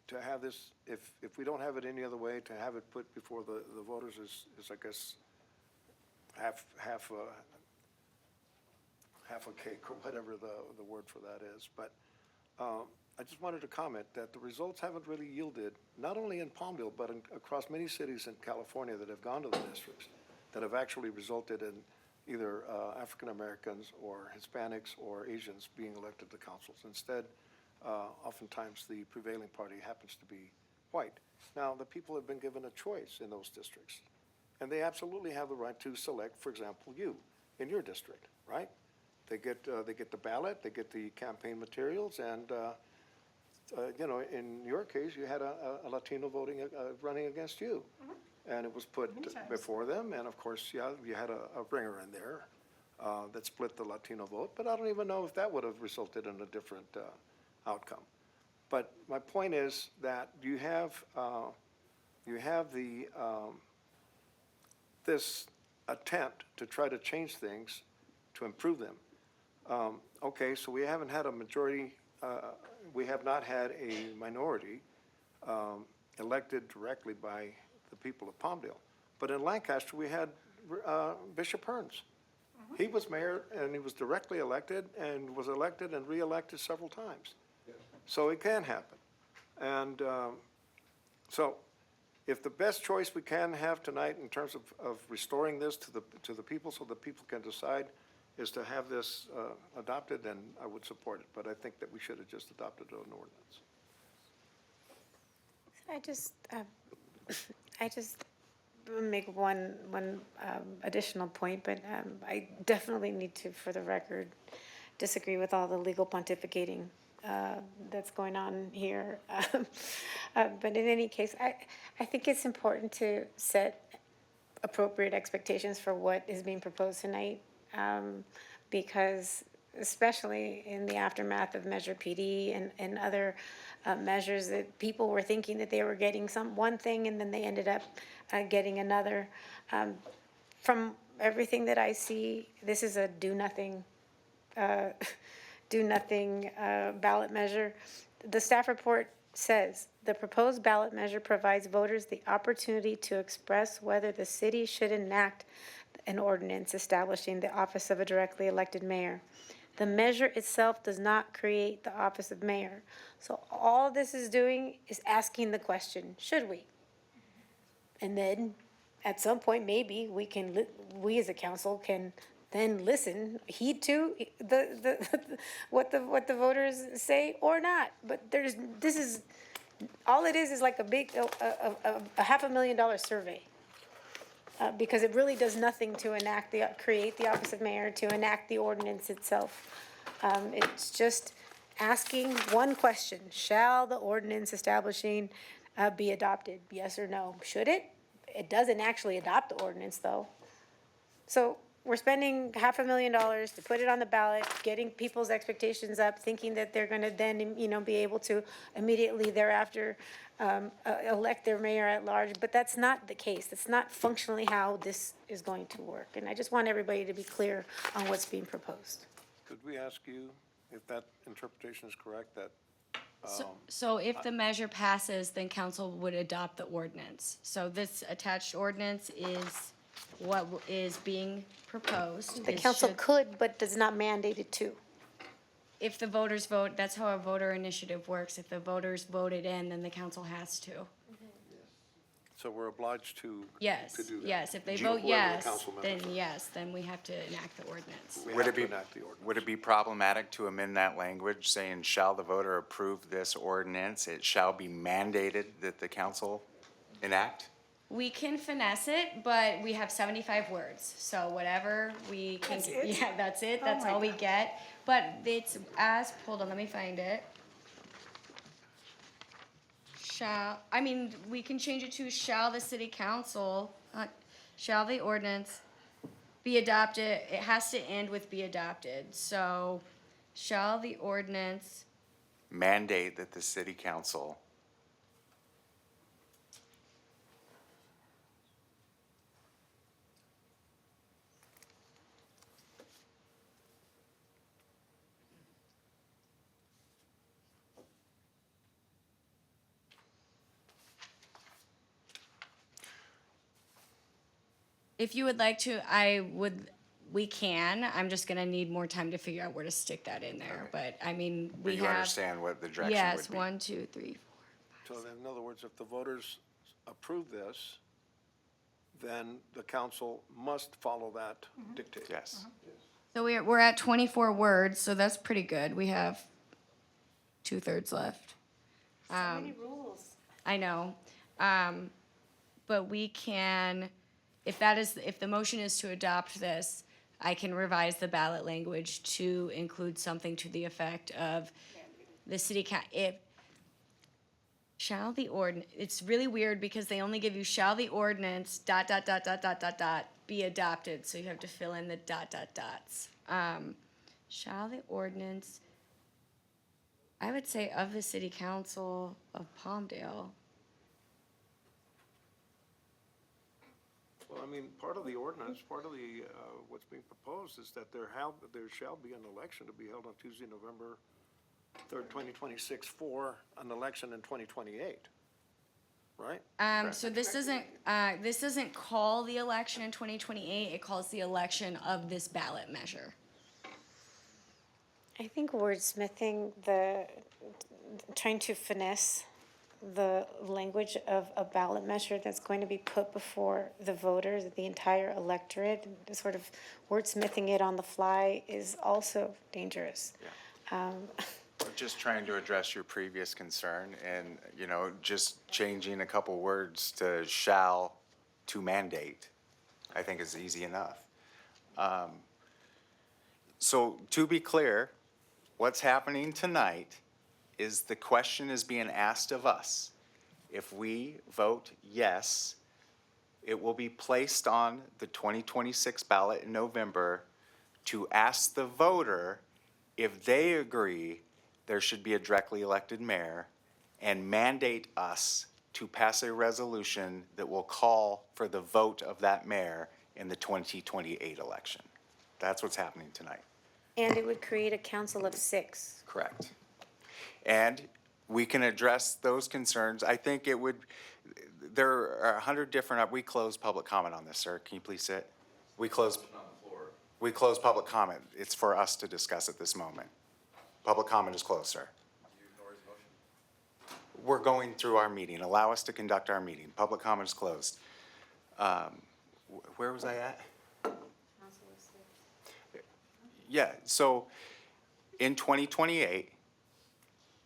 [SPEAKER 10] to have this, if we don't have it any other way, to have it put before the voters is I guess, half a cake or whatever the word for that is. But I just wanted to comment that the results haven't really yielded, not only in Palmdale, but across many cities in California that have gone to the districts, that have actually resulted in either African Americans or Hispanics or Asians being elected to councils. Instead, oftentimes the prevailing party happens to be white. Now, the people have been given a choice in those districts, and they absolutely have the right to select, for example, you in your district, right? They get the ballot, they get the campaign materials, and in your case, you had a Latino running against you, and it was put before them. And of course, yeah, you had a ringer in there that split the Latino vote. But I don't even know if that would have resulted in a different outcome. But my point is that you have this attempt to try to change things to improve them. Okay, so we haven't had a majority we have not had a minority elected directly by the people of Palmdale. But in Lancaster, we had Bishop Hearns. He was mayor, and he was directly elected, and was elected and re-elected several times. So it can happen. And so if the best choice we can have tonight in terms of restoring this to the people so that people can decide is to have this adopted, then I would support it. But I think that we should have just adopted an ordinance.
[SPEAKER 13] I just make one additional point, but I definitely need to, for the record, disagree with all the legal pontificating that's going on here. But in any case, I think it's important to set appropriate expectations for what is being proposed tonight, because especially in the aftermath of Measure PD and other measures that people were thinking that they were getting one thing and then they ended up getting another. From everything that I see, this is a do-nothing ballot measure. The staff report says, the proposed ballot measure provides voters the opportunity to express whether the city should enact an ordinance establishing the office of a directly elected mayor. The measure itself does not create the office of mayor. So all this is doing is asking the question, should we? And then, at some point, maybe we as a council can then listen, heed to what the voters say or not. But all it is like a big, a $500,000 survey. Because it really does nothing to create the office of mayor, to enact the ordinance itself. It's just asking one question: shall the ordinance establishing be adopted? Yes or no? Should it? It doesn't actually adopt the ordinance, though. So we're spending $500,000 to put it on the ballot, getting people's expectations up, thinking that they're going to then, be able to immediately thereafter elect their mayor at large. But that's not the case. That's not functionally how this is going to work. And I just want everybody to be clear on what's being proposed.
[SPEAKER 10] Could we ask you if that interpretation is correct, that
[SPEAKER 7] So if the measure passes, then council would adopt the ordinance. So this attached ordinance is what is being proposed.
[SPEAKER 13] The
[SPEAKER 7] It
[SPEAKER 13] council
[SPEAKER 7] should-
[SPEAKER 13] could, but does not mandate it to.
[SPEAKER 7] If the voters vote, that's how a voter initiative works. If the voters vote it in, then the council has to.
[SPEAKER 10] so we're obliged to
[SPEAKER 7] Yes,
[SPEAKER 10] to do that?
[SPEAKER 7] yes. If they
[SPEAKER 10] Whoever
[SPEAKER 7] vote
[SPEAKER 10] the
[SPEAKER 7] yes,
[SPEAKER 10] council members
[SPEAKER 7] then
[SPEAKER 10] are.
[SPEAKER 7] yes, then we have to enact the ordinance.
[SPEAKER 10] We
[SPEAKER 1] Would
[SPEAKER 10] have
[SPEAKER 1] it
[SPEAKER 10] to
[SPEAKER 1] be,
[SPEAKER 10] enact the ordinance.
[SPEAKER 1] would it be problematic to amend that language saying, shall the voter approve this ordinance? It shall be mandated that the council enact?
[SPEAKER 7] We can finesse it, but we have 75 words, so whatever we can.
[SPEAKER 5] That's it?
[SPEAKER 7] Yeah, that's it,
[SPEAKER 5] Oh
[SPEAKER 7] that's
[SPEAKER 5] my
[SPEAKER 7] all we
[SPEAKER 5] God.
[SPEAKER 7] get. But it's hold on, let me find it. We can change it to shall the city council, shall the ordinance be adopted, it has to end with be adopted, so shall the ordinance,
[SPEAKER 1] Mandate that the city council
[SPEAKER 7] if you would like to, we can, I'm just gonna need more time to figure out where to stick that in there, but we
[SPEAKER 1] Do you
[SPEAKER 7] have.
[SPEAKER 1] understand what the direction
[SPEAKER 7] Yes,
[SPEAKER 1] would be?
[SPEAKER 7] 1, 2, 3, 4.
[SPEAKER 10] So then, in other words, if the voters approve this, then the council must follow that dictate.
[SPEAKER 1] Yes.
[SPEAKER 7] So we're at 24 words, so that's pretty good. We have 2/3 left.
[SPEAKER 13] So many rules.
[SPEAKER 7] I know. But we can, if the motion is to adopt this, I can revise the ballot language to include something to the effect of the city shall the ordinance, it's really weird because they only give you shall the ordinance, ... be adopted, so you have to fill in the ... Shall the ordinance, I would say of the city council of Palmdale.
[SPEAKER 10] Well, part of the ordinance, part of the, what's being proposed is that there shall be an election to be held on Tuesday, November 2026 for an election in 2028, right?
[SPEAKER 7] So this doesn't call the election in 2028, it calls the election of this ballot measure.
[SPEAKER 13] I think wordsmithing trying to finesse the language of a ballot measure that's going to be put before the voters, the entire electorate, sort of wordsmithing it on the fly is also dangerous.
[SPEAKER 1] Just trying to address your previous concern and, just changing a couple words to shall to mandate, I think is easy enough. So to be clear, what's happening tonight is the question is being asked of us. If we vote yes, it will be placed on the 2026 ballot in November to ask the voter if they agree there should be a directly elected mayor and mandate us to pass a resolution that will call for the vote of that mayor in the 2028 election. That's what's happening tonight.
[SPEAKER 13] And it would create a council of 6.
[SPEAKER 1] Correct. And we can address those concerns. I think it would, there are 100 different, we closed public comment on this, sir. Can you please sit? We closed public comment. It's for us to discuss at this moment. Public comment is closed, sir. We're going through our meeting. Allow us to conduct our meeting. Public comment is closed. Where was I at? Yeah, so in 2028,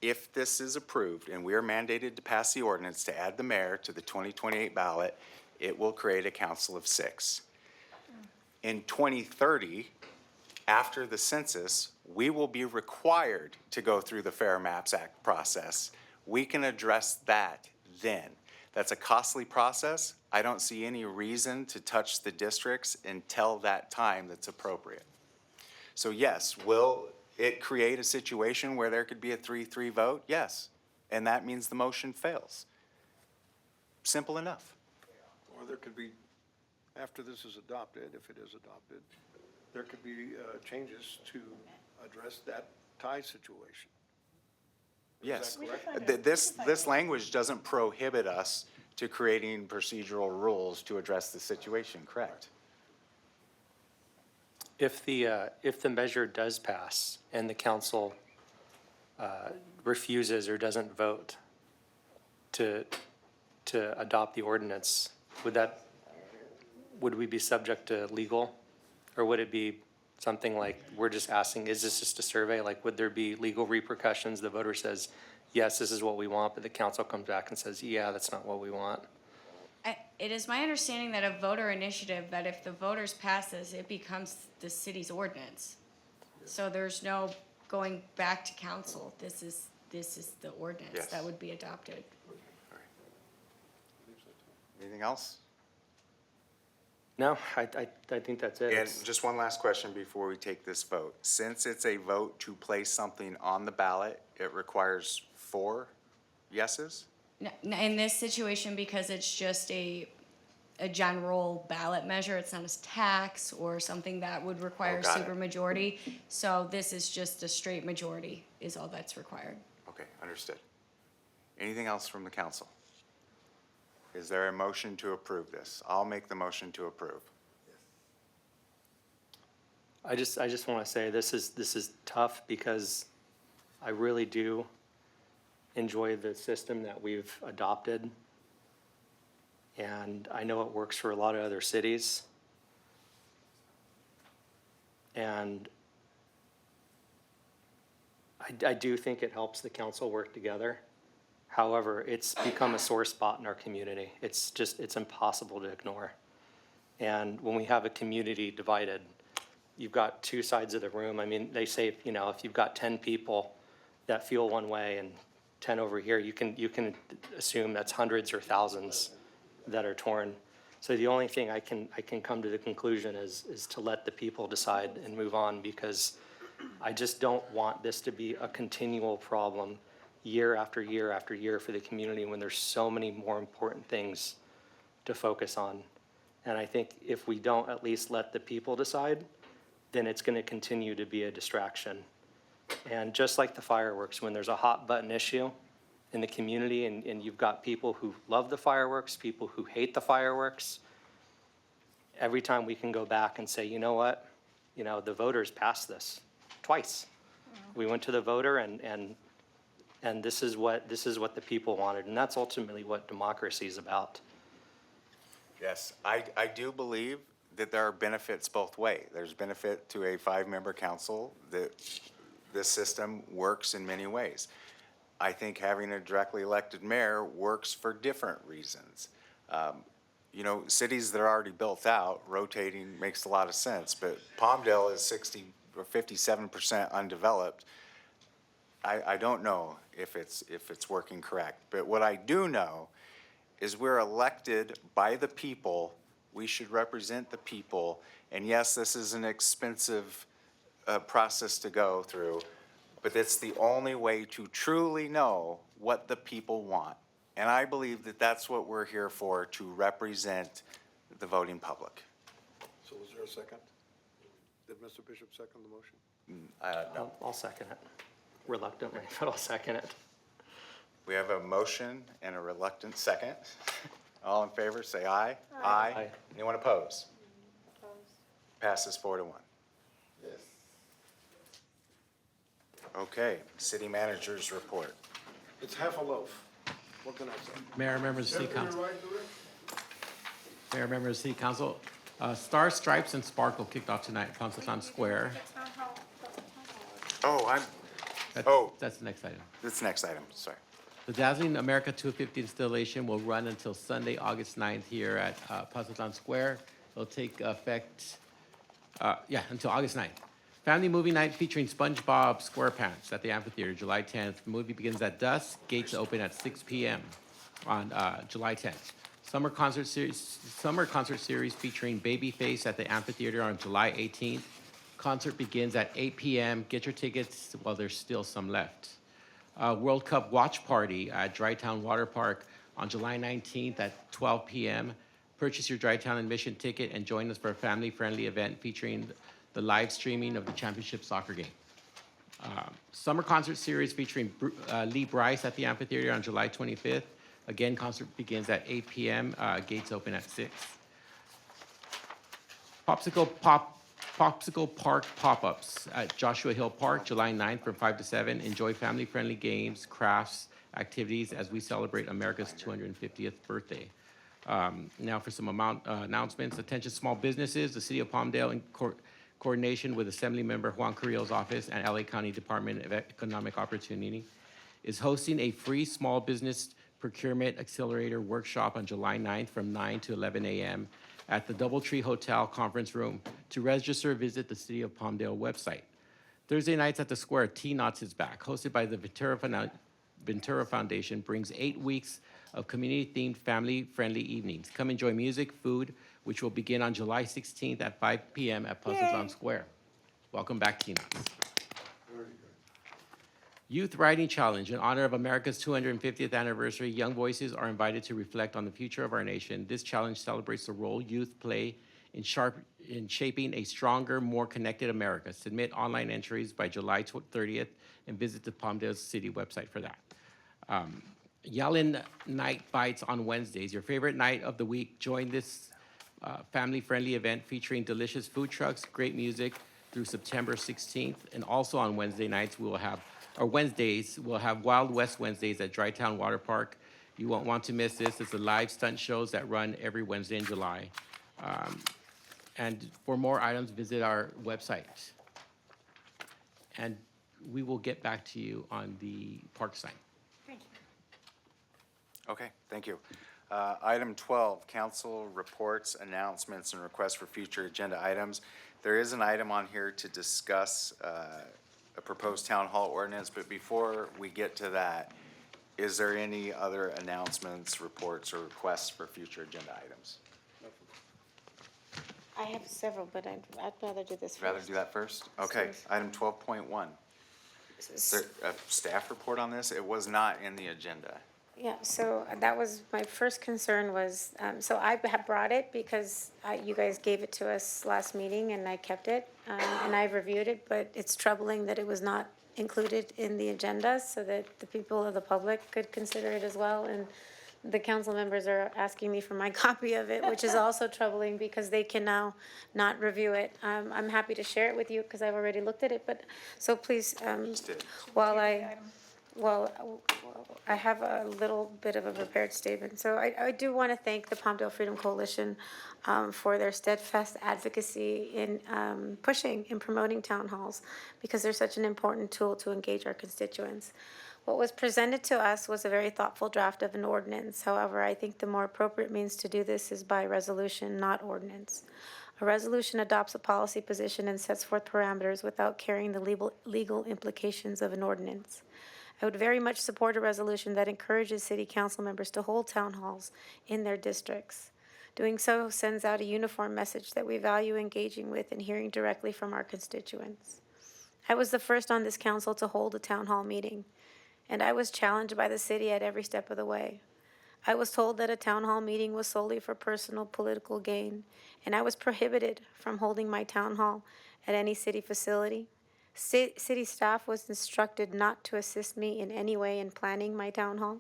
[SPEAKER 1] if this is approved and we are mandated to pass the ordinance to add the mayor to the 2028 ballot, it will create a council of 6. In 2030, after the census, we will be required to go through the Fair Maps Act process. We can address that then. That's a costly process. I don't see any reason to touch the districts until that time that's appropriate. So yes, will it create a situation where there could be a 3-3 vote? Yes. And that means the motion fails. Simple enough.
[SPEAKER 10] Or there could be, after this is adopted, if it is adopted, there could be changes to address that tie situation.
[SPEAKER 1] Yes.
[SPEAKER 10] Is that correct?
[SPEAKER 1] This language doesn't prohibit us to creating procedural rules to address the situation, correct?
[SPEAKER 12] If the measure does pass and the council refuses or doesn't vote to adopt the ordinance, would we be subject to legal? Or would it be something like, we're just asking, is this just a survey? Like, would there be legal repercussions? The voter says, yes, this is what we want, but the council comes back and says, yeah, that's not what we want.
[SPEAKER 7] It is my understanding that a voter initiative, that if the voters pass this, it becomes the city's ordinance. So there's no going back to council. This is the ordinance
[SPEAKER 1] Yes.
[SPEAKER 7] that would be adopted.
[SPEAKER 1] Anything else?
[SPEAKER 12] No, I think that's it.
[SPEAKER 1] And just one last question before we take this vote. Since it's a vote to place something on the ballot, it requires 4 yeses?
[SPEAKER 7] In this situation, because it's just a general ballot measure, it's not a tax or something that would require
[SPEAKER 1] got it.
[SPEAKER 7] supermajority. So this is just a straight majority is all that's required.
[SPEAKER 1] Okay, understood. Anything else from the council? Is there a motion to approve this? I'll make the motion to approve.
[SPEAKER 12] I just want to say this is tough because I really do enjoy the system that we've adopted. And I know it works for a lot of other cities. And I do think it helps the council work together. However, it's become a sore spot in our community. It's impossible to ignore. And when we have a community divided, you've got 2 sides of the room. I mean, they say, if you've got 10 people that feel one way and 10 over here, you can assume that's hundreds or thousands that are torn. So the only thing I can come to the conclusion is to let the people decide and move on, because I just don't want this to be a continual problem year after year after year for the community when there's so many more important things to focus on. And I think if we don't at least let the people decide, then it's going to continue to be a distraction. And just like the fireworks, when there's a hot button issue in the community and you've got people who love the fireworks, people who hate the fireworks, every time we can go back and say, you know what? You know, the voters passed this twice. We went to the voter and this is what the people wanted. And that's ultimately what democracy is about.
[SPEAKER 1] Yes, I do believe that there are benefits both ways. There's benefit to a 5-member council that this system works in many ways. I think having a directly elected mayor works for different reasons. You know, cities that are already built out, rotating makes a lot of sense, but Palmdale is 60 or 57% undeveloped. I don't know if it's working correct, but what I do know is we're elected by the people. We should represent the people. And yes, this is an expensive process to go through, but it's the only way to truly know what the people want. And I believe that that's what we're here for, to represent the voting public.
[SPEAKER 10] So is there a second? Did Mr. Bishop second the motion?
[SPEAKER 1] No.
[SPEAKER 12] I'll second it. Reluctantly, but I'll second it.
[SPEAKER 1] We have a motion and a reluctant second. All in favor, say aye.
[SPEAKER 12] Aye.
[SPEAKER 1] Anyone oppose? Passes 4-1.
[SPEAKER 6] Yes.
[SPEAKER 1] Okay, city managers report.
[SPEAKER 10] It's half a loaf. What can I say?
[SPEAKER 4] Mayor, members of the City Council. Mayor, members of the City Council. Star, Stripes, and Sparkle kicked off tonight at Ponce Square.
[SPEAKER 1] Oh,
[SPEAKER 4] That's the next item.
[SPEAKER 1] that's the next item, sorry.
[SPEAKER 4] The Dazzling America 250 installation will run until Sunday, August 9th here at Ponce Square. It'll take effect, until August 9th. Family movie night featuring SpongeBob SquarePants at the amphitheater, July 10th. The movie begins at dusk. Gates open at 6 p.m. on July 10th. Summer concert series featuring Babyface at the amphitheater on July 18th. Concert begins at 8 p.m. Get your tickets while there's still some left. World Cup watch party at Drytown Water Park on July 19th at 12 p.m. Purchase your Drytown admission ticket and join us for a family-friendly event featuring the live streaming of the championship soccer game. Summer concert series featuring Lee Bryce at the amphitheater on July 25th. Again, concert begins at 8 p.m. Gates open at 6. Popsicle Park pop-ups at Joshua Hill Park, July 9th from 5 to 7. Enjoy family-friendly games, crafts, activities as we celebrate America's 250th birthday. Now for some announcements. Attention small businesses. The City of Palmdale, in coordination with Assemblymember Juan Carrillo's office and LA County Department of Economic Opportunity, is hosting a free small business procurement accelerator workshop on July 9th from 9 to 11 a.m. at the Doubletree Hotel Conference Room. To register, visit the City of Palmdale website. Thursday nights at the Square, T-Knots is back. Hosted by the Ventura Foundation, brings 8 weeks of community-themed, family-friendly evenings. Come enjoy music, food, which will begin on July 16th at 5 p.m. at Puzzles Square. Welcome back, T-Knots. Youth Writing Challenge. In honor of America's 250th anniversary, young voices are invited to reflect on the future of our nation. This challenge celebrates the role youth play in shaping a stronger, more connected America. Submit online entries by July 30th and visit the Palmdale City website for that. Yellen Night Bites on Wednesdays. Your favorite night of the week. Join this family-friendly event featuring delicious food trucks, great music through September 16th. And also on Wednesday nights, Wednesdays, we'll have Wild West Wednesdays at Drytown Water Park. You won't want to miss this. It's the live stunt shows that run every Wednesday in July. And for more items, visit our website. And we will get back to you on the park sign.
[SPEAKER 5] Thank you.
[SPEAKER 1] Okay, thank you. Item 12, council reports, announcements, and requests for future agenda items. There is an item on here to discuss a proposed town hall ordinance, but before we get to that, is there any other announcements, reports, or requests for future agenda items?
[SPEAKER 13] I have several, but I'd rather do this first.
[SPEAKER 1] Rather do that first? Okay, item 12.1. Is there a staff report on this? It was not in the agenda.
[SPEAKER 13] Yeah, so that was, my first concern was, so I have brought it because you guys gave it to us last meeting and I kept it. And I've reviewed it, but it's troubling that it was not included in the agenda so that the people of the public could consider it as well. And the council members are asking me for my copy of it, which is also troubling because they can now not review it. I'm happy to share it with you because I've already looked at it, but, so please, while I have a little bit of a prepared statement. So I do want to thank the Palmdale Freedom Coalition for their steadfast advocacy in pushing and promoting town halls because they're such an important tool to engage our constituents. What was presented to us was a very thoughtful draft of an ordinance. However, I think the more appropriate means to do this is by resolution, not ordinance. A resolution adopts a policy position and sets forth parameters without carrying the legal implications of an ordinance. I would very much support a resolution that encourages city council members to hold town halls in their districts. Doing so sends out a uniform message that we value engaging with and hearing directly from our constituents. I was the first on this council to hold a town hall meeting, and I was challenged by the city at every step of the way. I was told that a town hall meeting was solely for personal political gain, and I was prohibited from holding my town hall at any city facility. City staff was instructed not to assist me in any way in planning my town hall.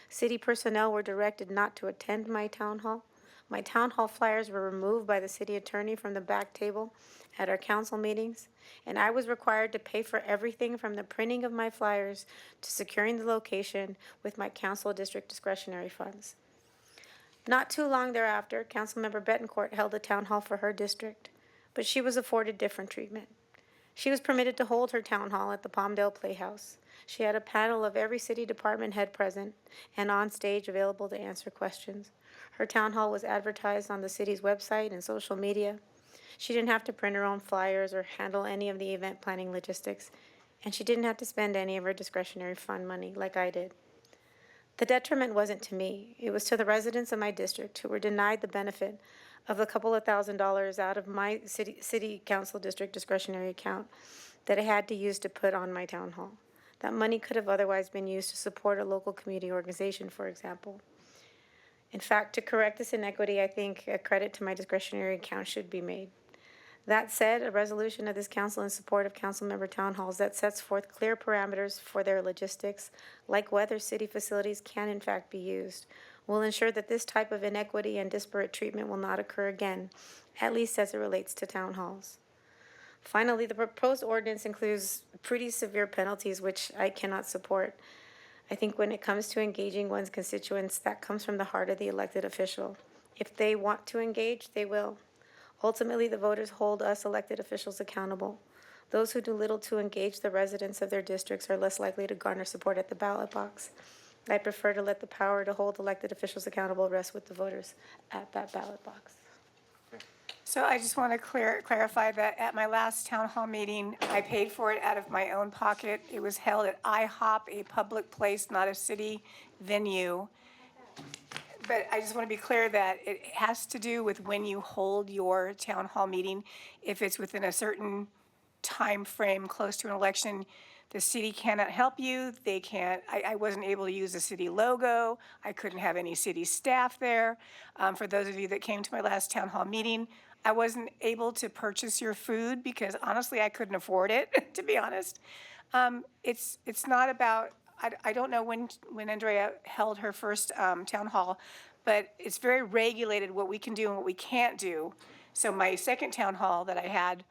[SPEAKER 13] City personnel were directed not to attend my town hall. My town hall flyers were removed by the city attorney from the back table at our council meetings, and I was required to pay for everything from the printing of my flyers to securing the location with my council district discretionary funds. Not too long thereafter, Councilmember Betancourt held a town hall for her district, but she was afforded different treatment. She was permitted to hold her town hall at the Palmdale Playhouse. She had a panel of every city department head present and on stage available to answer questions. Her town hall was advertised on the city's website and social media. She didn't have to print her own flyers or handle any of the event planning logistics, and she didn't have to spend any of her discretionary fund money like I did. The detriment wasn't to me. It was to the residents of my district who were denied the benefit of a couple of $1,000s out of my city council district discretionary account that I had to use to put on my town hall. That money could have otherwise been used to support a local community organization, for example. In fact, to correct this inequity, I think a credit to my discretionary account should be made. That said, a resolution of this council in support of council member town halls that sets forth clear parameters for their logistics, like whether city facilities can in fact be used, will ensure that this type of inequity and disparate treatment will not occur again, at least as it relates to town halls. Finally, the proposed ordinance includes pretty severe penalties, which I cannot support. I think when it comes to engaging one's constituents, that comes from the heart of the elected official. If they want to engage, they will. Ultimately, the voters hold us elected officials accountable. Those who do little to engage the residents of their districts are less likely to garner support at the ballot box. I prefer to let the power to hold elected officials accountable rest with the voters at that ballot box.
[SPEAKER 5] So I just want to clarify that at my last town hall meeting, I paid for it out of my own pocket. It was held at IHOP, a public place, not a city venue. But I just want to be clear that it has to do with when you hold your town hall meeting. If it's within a certain time frame close to an election, the city cannot help you. They can't, I wasn't able to use the city logo. I couldn't have any city staff there. For those of you that came to my last town hall meeting, I wasn't able to purchase your food because honestly, I couldn't afford it, to be honest. It's not about, I don't know when Andrea held her first town hall, but it's very regulated what we can do and what we can't do. So my second town hall that I had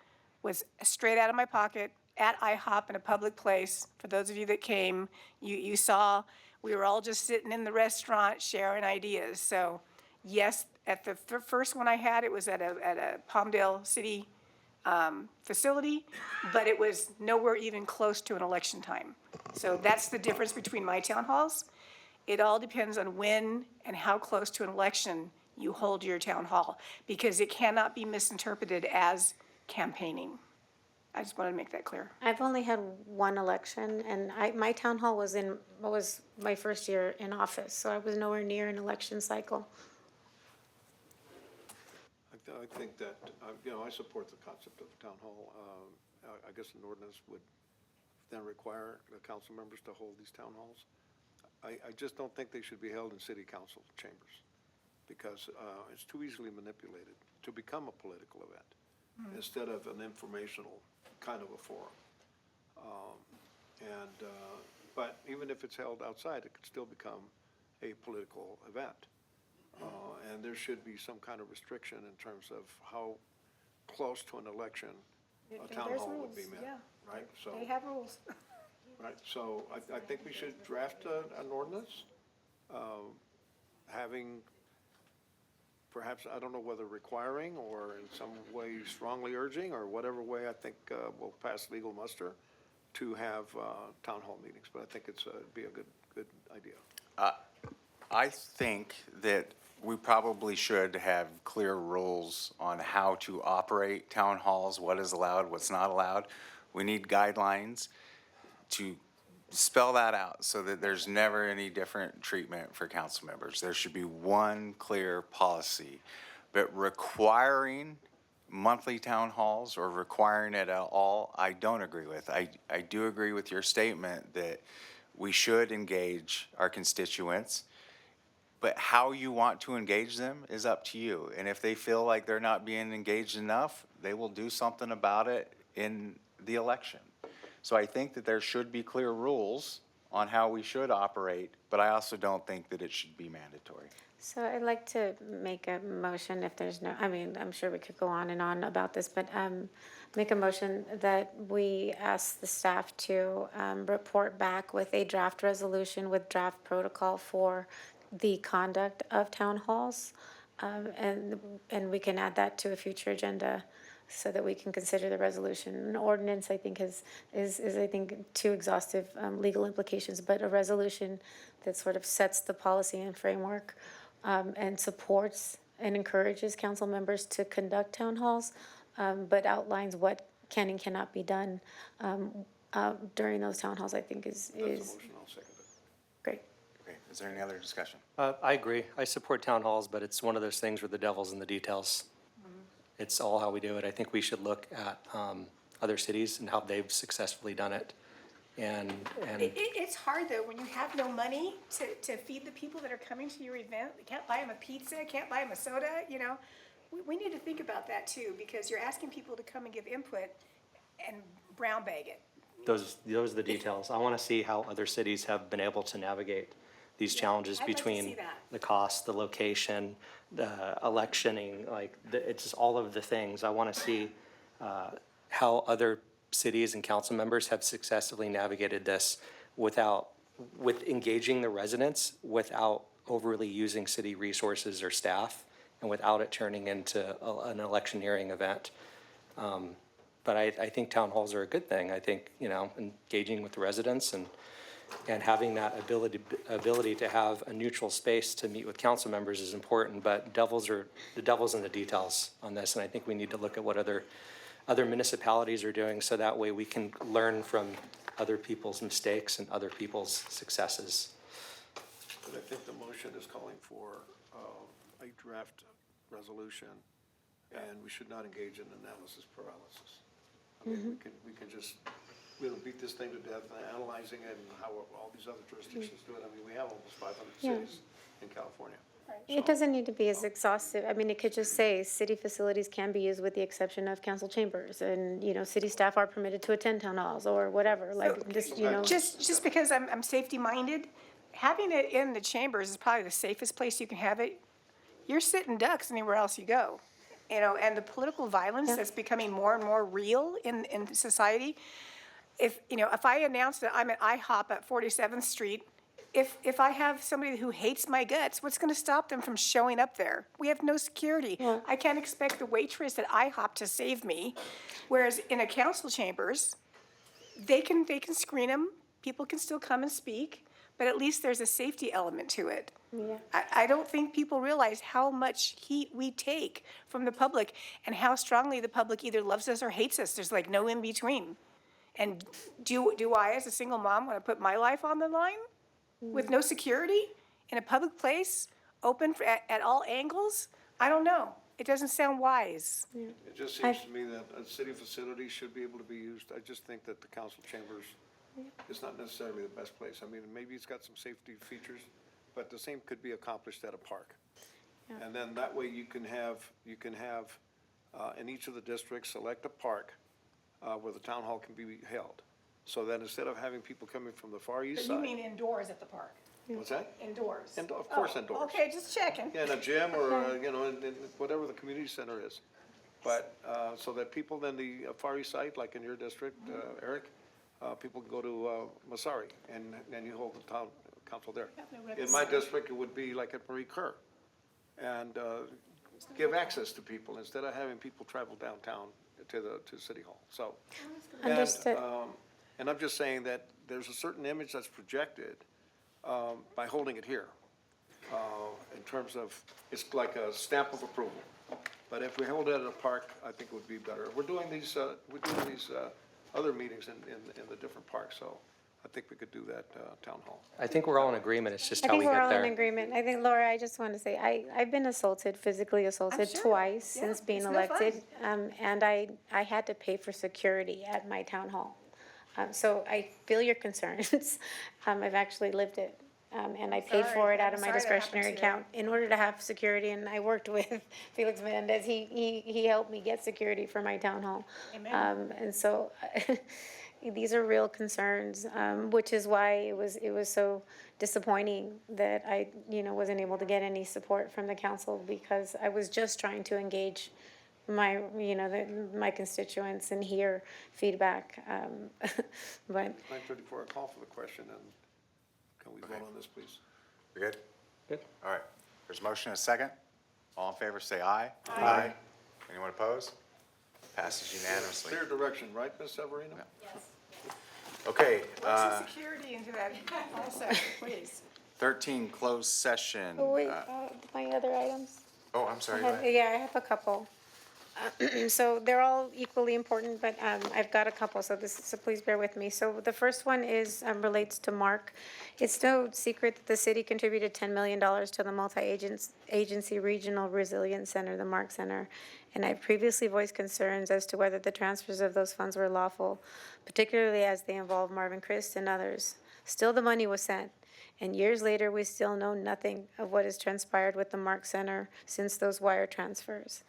[SPEAKER 5] was straight out of my pocket at IHOP in a public place. For those of you that came, you saw we were all just sitting in the restaurant sharing ideas. So yes, at the first one I had, it was at a Palmdale City facility, but it was nowhere even close to an election time. So that's the difference between my town halls. It all depends on when and how close to an election you hold your town hall, because it cannot be misinterpreted as campaigning. I just wanted to make that clear.
[SPEAKER 13] I've only had one election, and my town hall was my first year in office, so I was nowhere near an election cycle.
[SPEAKER 10] I think that, I support the concept of town hall. I guess an ordinance would then require the council members to hold these town halls. I just don't think they should be held in city council chambers because it's too easily manipulated to become a political event instead of an informational kind of a forum. And, but even if it's held outside, it could still become a political event. And there should be some kind of restriction in terms of how close to an election a town
[SPEAKER 5] There's
[SPEAKER 10] hall would
[SPEAKER 5] rules,
[SPEAKER 10] be met,
[SPEAKER 5] yeah.
[SPEAKER 10] right? So,
[SPEAKER 5] They have rules.
[SPEAKER 10] right, so I think we should draft an ordinance, having perhaps, I don't know whether requiring or in some way strongly urging or whatever way I think will pass legal muster to have town hall meetings, but I think it'd be a good idea.
[SPEAKER 1] I think that we probably should have clear rules on how to operate town halls, what is allowed, what's not allowed. We need guidelines to spell that out so that there's never any different treatment for council members. There should be one clear policy. But requiring monthly town halls or requiring it at all, I don't agree with. I do agree with your statement that we should engage our constituents, but how you want to engage them is up to you. And if they feel like they're not being engaged enough, they will do something about it in the election. So I think that there should be clear rules on how we should operate, but I also don't think that it should be mandatory.
[SPEAKER 13] So I'd like to make a motion if there's no, I mean, I'm sure we could go on and on about this, but make a motion that we ask the staff to report back with a draft resolution with draft protocol for the conduct of town halls. And we can add that to a future agenda so that we can consider the resolution. An ordinance, I think, is I think, too exhaustive legal implications, but a resolution that sort of sets the policy and framework and supports and encourages council members to conduct town halls, but outlines what can and cannot be done during those town halls, I think is
[SPEAKER 10] That's a motion, I'll second it.
[SPEAKER 13] great.
[SPEAKER 1] Okay, is there any other discussion?
[SPEAKER 12] I agree. I support town halls, but it's one of those things where the devil's in the details. It's all how we do it. I think we should look at other cities and how they've successfully done it. And
[SPEAKER 5] It's hard though, when you have no money to feed the people that are coming to your event. You can't buy them a pizza, can't buy them a soda, you know? We need to think about that too, because you're asking people to come and give input and brown bag it.
[SPEAKER 12] those are the details. I want to see how other cities have been able to navigate these challenges
[SPEAKER 5] I'd like to
[SPEAKER 12] between
[SPEAKER 5] see that.
[SPEAKER 12] the cost, the location, the electioning, it's just all of the things. I want to see how other cities and council members have successfully navigated this with engaging the residents, without overly using city resources or staff, and without it turning into an electioneering event. But I think town halls are a good thing. I think, engaging with the residents and having that ability to have a neutral space to meet with council members is important, but the devil's in the details on this, and I think we need to look at what other municipalities are doing, so that way we can learn from other people's mistakes and other people's successes.
[SPEAKER 10] But I think the motion is calling for a draft resolution, and we should not engage in analysis paralysis. I mean, we can just, beat this thing to death, analyzing it and how all these other jurisdictions do it. I mean, we have almost 500 cities in California.
[SPEAKER 13] It doesn't need to be as exhaustive. I mean, it could just say, city facilities can be used with the exception of council chambers, and, city staff are permitted to attend town halls, or whatever,
[SPEAKER 5] Just because I'm safety-minded, having it in the chambers is probably the safest place you can have it. You're sitting ducks anywhere else you go, and the political violence that's becoming more and more real in society. If I announce that I'm at IHOP at 47th Street, if I have somebody who hates my guts, what's going to stop them from showing up there? We have no security. I can't expect the waitress at IHOP to save me, whereas in a council chambers, they can screen them. People can still come and speak, but at least there's a safety element to it.
[SPEAKER 13] Yeah.
[SPEAKER 5] I don't think people realize how much heat we take from the public and how strongly the public either loves us or hates us. There's like no in between. And do I, as a single mom, want to put my life on the line with no security in a public place, open at all angles? I don't know. It doesn't sound wise.
[SPEAKER 10] It just seems to me that a city facility should be able to be used. I just think that the council chambers is not necessarily the best place. I mean, maybe it's got some safety features, but the same could be accomplished at a park. And then that way you can have in each of the districts, select a park where the town hall can be held. so that instead of having people coming from the Far East
[SPEAKER 5] You
[SPEAKER 10] side.
[SPEAKER 5] mean indoors at the park?
[SPEAKER 10] What's that?
[SPEAKER 5] Indoors?
[SPEAKER 10] Of course
[SPEAKER 5] Oh,
[SPEAKER 10] indoors.
[SPEAKER 5] Okay, just checking.
[SPEAKER 10] Yeah, in a gym or, in whatever the community center is. But, so that people in the Far East side, like in your district, Eric, people can go to Masari and you hold the town council there. In my district, it would be like at Marie Kerr. And give access to people instead of having people travel downtown to City Hall, so.
[SPEAKER 13] Understood.
[SPEAKER 10] And I'm just saying that there's a certain image that's projected by holding it here. In terms of, it's like a stamp of approval. But if we hold it at a park, I think it would be better. We're doing these other meetings in the different parks, so I think we could do that town hall.
[SPEAKER 12] I think we're all in agreement, it's just
[SPEAKER 13] I
[SPEAKER 12] how
[SPEAKER 13] think
[SPEAKER 12] we
[SPEAKER 13] we're
[SPEAKER 12] get
[SPEAKER 13] all in
[SPEAKER 12] there.
[SPEAKER 13] agreement. I think, Laura, I just want to say, I've been assaulted, physically assaulted
[SPEAKER 5] sure.
[SPEAKER 13] twice
[SPEAKER 5] Yeah,
[SPEAKER 13] since being
[SPEAKER 5] it's no
[SPEAKER 13] elected. And I had to pay for security at my town hall. So I feel your concerns. I've actually lived it. And I paid
[SPEAKER 5] Sorry.
[SPEAKER 13] for it out
[SPEAKER 5] I'm
[SPEAKER 13] of my
[SPEAKER 5] sorry that happened
[SPEAKER 13] discretionary
[SPEAKER 5] to you.
[SPEAKER 13] account in order to have security. And I worked with Felix Menendez. He helped me get security for my town hall.
[SPEAKER 5] Amen.
[SPEAKER 13] And so these are real concerns, which is why it was so disappointing that I, wasn't able to get any support from the council, because I was just trying to engage my, my constituents and hear feedback. But
[SPEAKER 10] 9:34, I call for the question, and can we vote on this, please?
[SPEAKER 1] We good?
[SPEAKER 12] Good.
[SPEAKER 1] All right. There's a motion and a second. All in favor, say aye. Aye. Anyone opposed? Passes unanimously.
[SPEAKER 10] Clear direction, right, Ms. Severino?
[SPEAKER 1] Okay,
[SPEAKER 5] Put some security into that also, please.
[SPEAKER 1] 13, closed session.
[SPEAKER 13] oh, wait, my other items?
[SPEAKER 1] Oh, I'm sorry,
[SPEAKER 13] I
[SPEAKER 1] go
[SPEAKER 13] have-
[SPEAKER 1] ahead.
[SPEAKER 13] Yeah, I have a couple. So they're all equally important, but I've got a couple, so please bear with me. So the first one is, relates to Mark. It's no secret that the city contributed $10 million to the multi-agency regional resilience center, the Mark Center. And I previously voiced concerns as to whether the transfers of those funds were lawful, particularly as they involve Marvin Christ and others. Still, the money was sent. And years later, we still know nothing of what has transpired with the Mark Center since those wire transfers.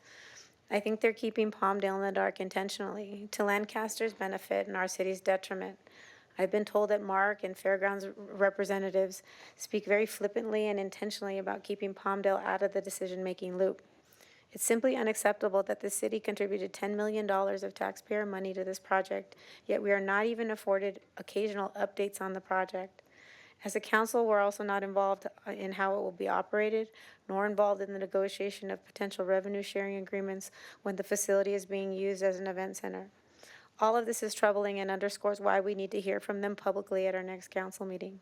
[SPEAKER 13] I think they're keeping Palmdale in the dark intentionally, to Lancaster's benefit and our city's detriment. I've been told that Mark and Fairgrounds representatives speak very flippantly and intentionally about keeping Palmdale out of the decision-making loop. It's simply unacceptable that the city contributed $10 million of taxpayer money to this project, yet we are not even afforded occasional updates on the project. As a council, we're also not involved in how it will be operated, nor involved in the negotiation of potential revenue-sharing agreements when the facility is being used as an event center. All of this is troubling and underscores why we need to hear from them publicly at our next council meeting.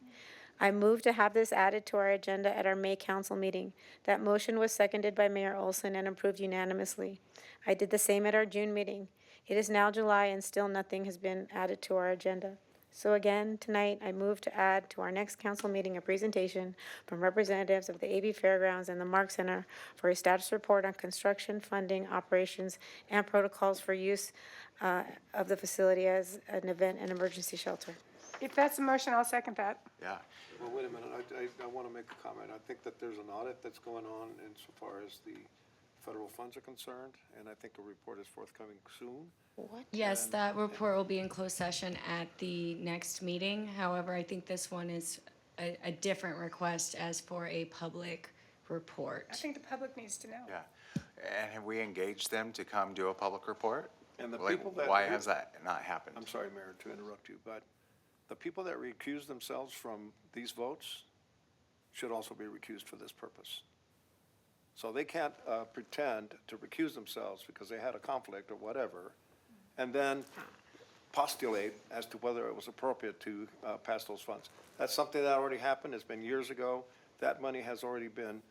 [SPEAKER 13] I move to have this added to our agenda at our May council meeting. That motion was seconded by Mayor Olson and approved unanimously. I did the same at our June meeting. It is now July and still nothing has been added to our agenda. So again, tonight, I move to add to our next council meeting a presentation from representatives of the AB Fairgrounds and the Mark Center for a status report on construction, funding, operations, and protocols for use of the facility as an event and emergency shelter.
[SPEAKER 5] If that's a motion, I'll second that.
[SPEAKER 1] Yeah.
[SPEAKER 10] Well, wait a minute, I want to make a comment. I think that there's an audit that's going on insofar as the federal funds are concerned, and I think a report is forthcoming soon.
[SPEAKER 7] Yes, that report will be in closed session at the next meeting. However, I think this one is a different request as for a public report.
[SPEAKER 5] I think the public needs to know.
[SPEAKER 1] Yeah. And have we engaged them to come do a public report?
[SPEAKER 10] And the
[SPEAKER 1] Like,
[SPEAKER 10] people that.
[SPEAKER 1] why has that not happened?
[SPEAKER 10] I'm sorry, Mayor, to interrupt you, but the people that recuse themselves from these votes should also be recused for this purpose. So they can't pretend to recuse themselves because they had a conflict or whatever, and then postulate as to whether it was appropriate to pass those funds. That's something that already happened. It's been years ago. That money has already been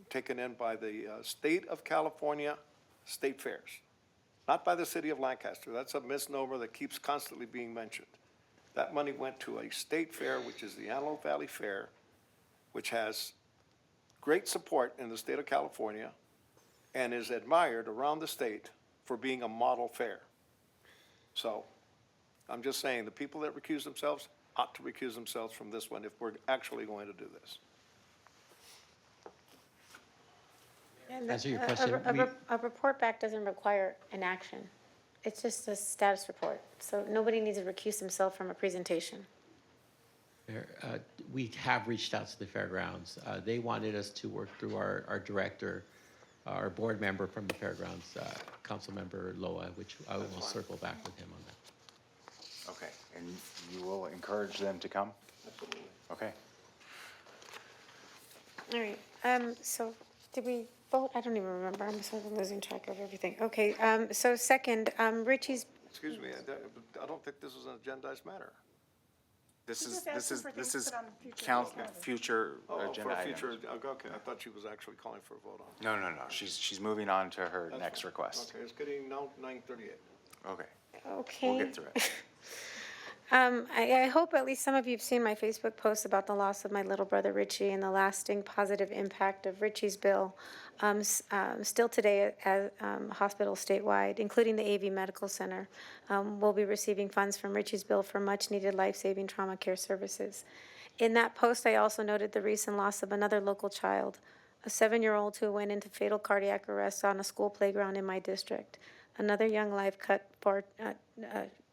[SPEAKER 10] taken in by the state of California state fairs, not by the city of Lancaster. That's a misnomer that keeps constantly being mentioned. That money went to a state fair, which is the Antelope Valley Fair, which has great support in the state of California and is admired around the state for being a model fair. So I'm just saying, the people that recuse themselves ought to recuse themselves from this one if we're actually going to do this.
[SPEAKER 13] And
[SPEAKER 4] Answer your
[SPEAKER 13] a-
[SPEAKER 4] question.
[SPEAKER 13] A report back doesn't require an action. It's just a status report, so nobody needs to recuse himself from a presentation.
[SPEAKER 4] We have reached out to the fairgrounds. They wanted us to work through our director, our board member from the fairgrounds, Councilmember Loa, which I will circle back with him on that.
[SPEAKER 1] Okay, and you will encourage them to come?
[SPEAKER 10] Absolutely.
[SPEAKER 1] Okay.
[SPEAKER 13] All right, so did we vote? I don't even remember. I'm sort of losing track of everything. Okay, so second, Richie's,
[SPEAKER 10] Excuse me, I don't think this is an agendized matter.
[SPEAKER 1] This
[SPEAKER 5] She's
[SPEAKER 1] is,
[SPEAKER 5] just
[SPEAKER 1] this
[SPEAKER 5] asking
[SPEAKER 1] is,
[SPEAKER 5] for
[SPEAKER 1] this
[SPEAKER 5] things
[SPEAKER 1] is
[SPEAKER 5] put on future
[SPEAKER 1] count,
[SPEAKER 5] calendar.
[SPEAKER 1] future
[SPEAKER 10] Oh, for
[SPEAKER 1] agenda
[SPEAKER 10] a future,
[SPEAKER 1] items.
[SPEAKER 10] okay, I thought she was actually calling for a vote on.
[SPEAKER 1] No, no, no, she's moving on to her
[SPEAKER 10] That's
[SPEAKER 1] next
[SPEAKER 10] fine.
[SPEAKER 1] request.
[SPEAKER 10] Okay, it's getting now 9:38.
[SPEAKER 1] Okay,
[SPEAKER 13] okay.
[SPEAKER 1] we'll get through it.
[SPEAKER 13] I hope at least some of you have seen my Facebook post about the loss of my little brother Richie and the lasting positive impact of Richie's bill. Still today at hospitals statewide, including the AV Medical Center, will be receiving funds from Richie's bill for much-needed life-saving trauma care services. In that post, I also noted the recent loss of another local child, a 7-year-old who went into fatal cardiac arrest on a school playground in my district. Another young life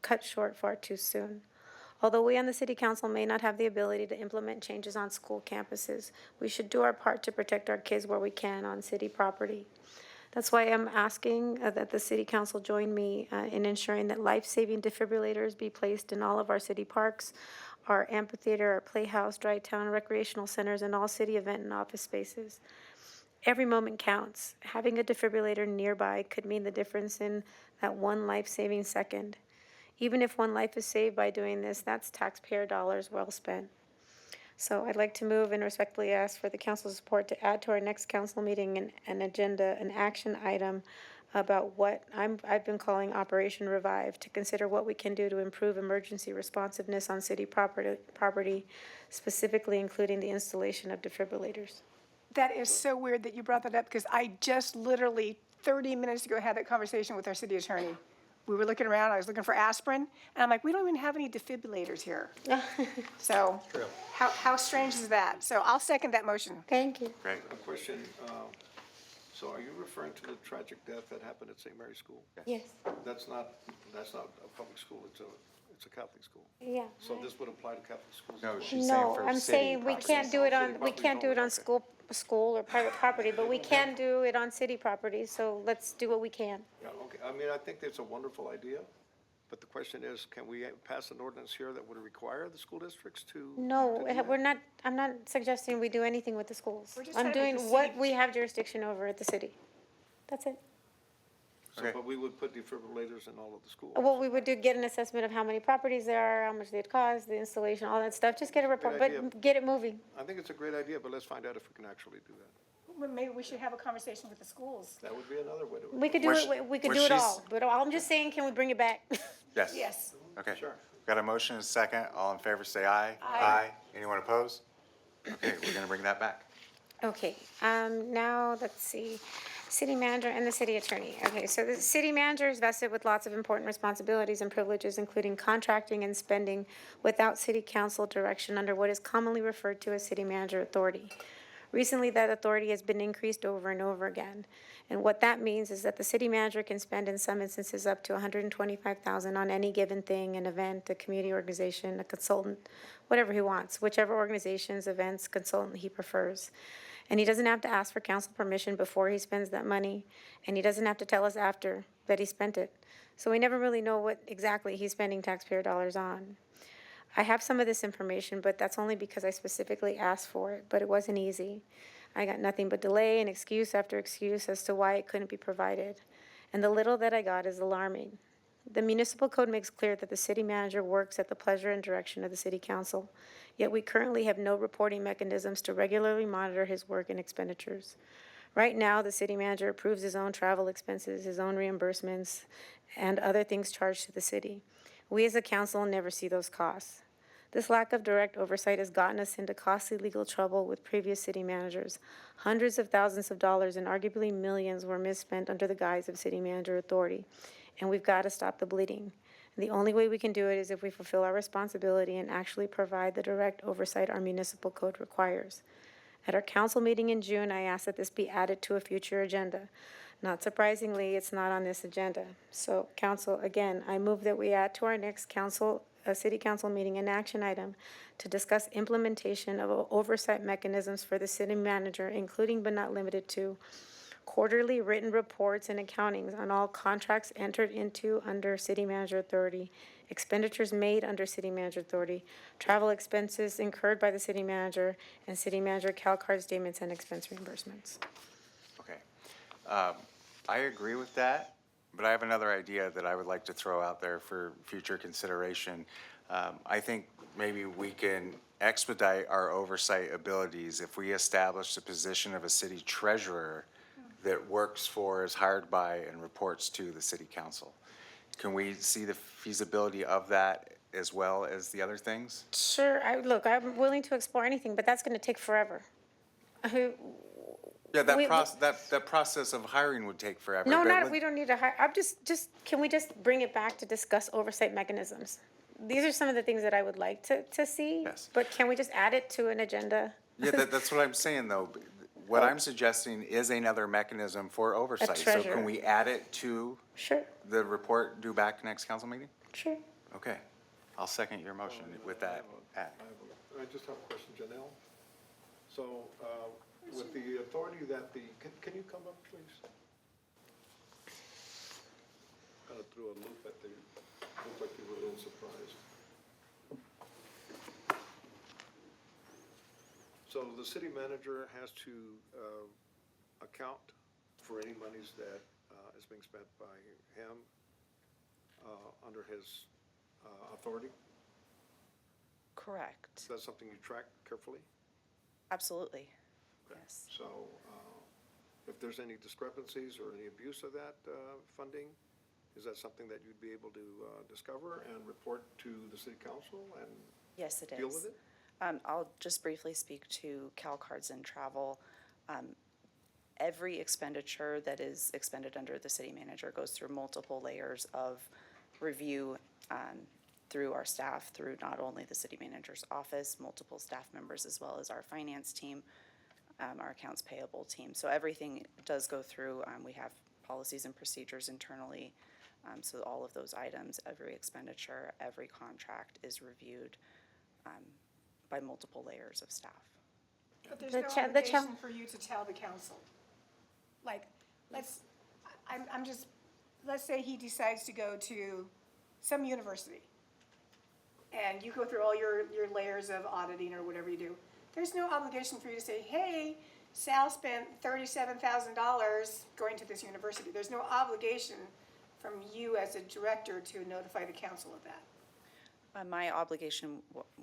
[SPEAKER 13] cut short far too soon. Although we on the City Council may not have the ability to implement changes on school campuses, we should do our part to protect our kids where we can on city property. That's why I'm asking that the City Council join me in ensuring that life-saving defibrillators be placed in all of our city parks, our amphitheater, our playhouse, dry town, recreational centers, and all city event and office spaces. Every moment counts. Having a defibrillator nearby could mean the difference in that one life-saving second. Even if one life is saved by doing this, that's taxpayer dollars well spent. So I'd like to move and respectfully ask for the council's support to add to our next council meeting an agenda, an action item about what I've been calling Operation Revive, to consider what we can do to improve emergency responsiveness on city property, specifically including the installation of defibrillators.
[SPEAKER 5] That is so weird that you brought that up, because I just literally 30 minutes ago had that conversation with our city attorney. We were looking around, I was looking for aspirin, and I'm like, we don't even have any defibrillators here. So, how strange is that? So I'll second that motion.
[SPEAKER 13] Thank you.
[SPEAKER 1] Great.
[SPEAKER 10] A question, so are you referring to the tragic death that happened at St. Mary's School?
[SPEAKER 13] Yes.
[SPEAKER 10] That's not a public school, it's a Catholic school.
[SPEAKER 13] Yeah.
[SPEAKER 10] So this would apply to Catholic schools?
[SPEAKER 1] No,
[SPEAKER 10] as well?
[SPEAKER 1] she's saying
[SPEAKER 13] No,
[SPEAKER 1] for
[SPEAKER 13] I'm
[SPEAKER 1] city
[SPEAKER 13] saying we
[SPEAKER 1] property.
[SPEAKER 13] can't do it on,
[SPEAKER 10] City
[SPEAKER 13] we
[SPEAKER 10] property
[SPEAKER 13] can't do it on
[SPEAKER 10] only, okay.
[SPEAKER 13] school or private property, but we can do it on city property, so let's do what we can.
[SPEAKER 10] Yeah, okay, I mean, I think that's a wonderful idea, but the question is, can we pass an ordinance here that would require the school districts to?
[SPEAKER 13] No,
[SPEAKER 10] to do that?
[SPEAKER 13] we're not, I'm not suggesting we do anything with the schools.
[SPEAKER 5] We're just
[SPEAKER 13] I'm
[SPEAKER 5] trying to make
[SPEAKER 13] doing
[SPEAKER 5] the
[SPEAKER 13] what
[SPEAKER 5] city-
[SPEAKER 13] we have jurisdiction over at the city. That's it.
[SPEAKER 10] So,
[SPEAKER 1] Okay.
[SPEAKER 10] but we would put defibrillators in all of the schools.
[SPEAKER 13] What we would do, get an assessment of how many properties there are, how much they'd cost, the installation, all that stuff, just get a report,
[SPEAKER 10] idea.
[SPEAKER 13] but get it moving.
[SPEAKER 10] I think it's a great idea, but let's find out if we can actually do that.
[SPEAKER 5] Well, maybe we should have a conversation with the schools.
[SPEAKER 10] That would be another way to.
[SPEAKER 13] We could do
[SPEAKER 1] Which-
[SPEAKER 13] it, we could
[SPEAKER 1] which
[SPEAKER 13] do it
[SPEAKER 1] she's-
[SPEAKER 13] all, but I'm just saying, can we bring it back?
[SPEAKER 1] Yes.
[SPEAKER 5] Yes.
[SPEAKER 1] Okay.
[SPEAKER 10] Sure.
[SPEAKER 1] Got a motion and a second. All in favor, say aye. Aye. Anyone opposed? Okay, we're gonna bring that back.
[SPEAKER 13] Okay, now, let's see, city manager and the city attorney. Okay, so the city manager is vested with lots of important responsibilities and privileges, including contracting and spending without city council direction under what is commonly referred to as city manager authority. Recently, that authority has been increased over and over again. And what that means is that the city manager can spend in some instances up to $125,000 on any given thing, an event, a community organization, a consultant, whatever he wants, whichever organizations, events, consultant he prefers. And he doesn't have to ask for council permission before he spends that money, and he doesn't have to tell us after that he spent it. So we never really know what exactly he's spending taxpayer dollars on. I have some of this information, but that's only because I specifically asked for it, but it wasn't easy. I got nothing but delay and excuse after excuse as to why it couldn't be provided. And the little that I got is alarming. The municipal code makes clear that the city manager works at the pleasure and direction of the city council, yet we currently have no reporting mechanisms to regularly monitor his work and expenditures. Right now, the city manager approves his own travel expenses, his own reimbursements, and other things charged to the city. We as a council never see those costs. This lack of direct oversight has gotten us into costly legal trouble with previous city managers. Hundreds of thousands of dollars and arguably millions were misspent under the guise of city manager authority. And we've got to stop the bleeding. And the only way we can do it is if we fulfill our responsibility and actually provide the direct oversight our municipal code requires. At our council meeting in June, I asked that this be added to a future agenda. Not surprisingly, it's not on this agenda. So, council, again, I move that we add to our next city council meeting an action item to discuss implementation of oversight mechanisms for the city manager, including but not limited to quarterly written reports and accountings on all contracts entered into under city manager authority, expenditures made under city manager authority, travel expenses incurred by the city manager, and city manager CalCard statements and expense reimbursements.
[SPEAKER 1] Okay. I agree with that, but I have another idea that I would like to throw out there for future consideration. I think maybe we can expedite our oversight abilities if we establish the position of a city treasurer that works for, is hired by, and reports to the city council. Can we see the feasibility of that as well as the other things?
[SPEAKER 13] Sure, I'm willing to explore anything, but that's gonna take forever.
[SPEAKER 1] Yeah, that
[SPEAKER 13] We-
[SPEAKER 1] that process of hiring would take forever.
[SPEAKER 13] No,
[SPEAKER 1] but
[SPEAKER 13] we don't need to hire, I'm can we just bring it back to discuss oversight mechanisms? These are some of the things that I would like to see.
[SPEAKER 1] Yes.
[SPEAKER 13] But can we just add it to an agenda?
[SPEAKER 1] Yeah, that's what I'm saying, though. What I'm suggesting is another mechanism for oversight. So
[SPEAKER 13] treasurer.
[SPEAKER 1] can we add it to
[SPEAKER 13] Sure,
[SPEAKER 1] the report due back next council meeting?
[SPEAKER 13] sure.
[SPEAKER 1] Okay. I'll second your motion with that. add.
[SPEAKER 10] I just have a question, Janelle. So, with the authority that can you come up, please? Kind of threw a loop at the, looked like you were a little surprised. So the city manager has to account for any monies that is being spent by him under his authority?
[SPEAKER 8] Correct.
[SPEAKER 10] Is that something you track carefully?
[SPEAKER 8] Absolutely. Yes.
[SPEAKER 10] So if there's any discrepancies or any abuse of that funding, is that something that you'd be able to discover and report to the city council and
[SPEAKER 8] Yes, it is.
[SPEAKER 10] deal with it?
[SPEAKER 8] I'll just briefly speak to CalCards and travel. Every expenditure that is expended under the city manager goes through multiple layers of review through our staff, through not only the city manager's office, multiple staff members, as well as our finance team, our accounts payable team. So everything does go through. We have policies and procedures internally. So all of those items, every expenditure, every contract is reviewed by multiple layers of staff.
[SPEAKER 5] But there's
[SPEAKER 13] The
[SPEAKER 5] no
[SPEAKER 13] cha- the cha-
[SPEAKER 5] obligation for you to tell the council. Like, let's say he decides to go to some university, and you go through all your layers of auditing or whatever you do. There's no obligation for you to say, hey, Sal spent $37,000 going to this university. There's no obligation from you as a director to notify the council of that.
[SPEAKER 8] My obligation,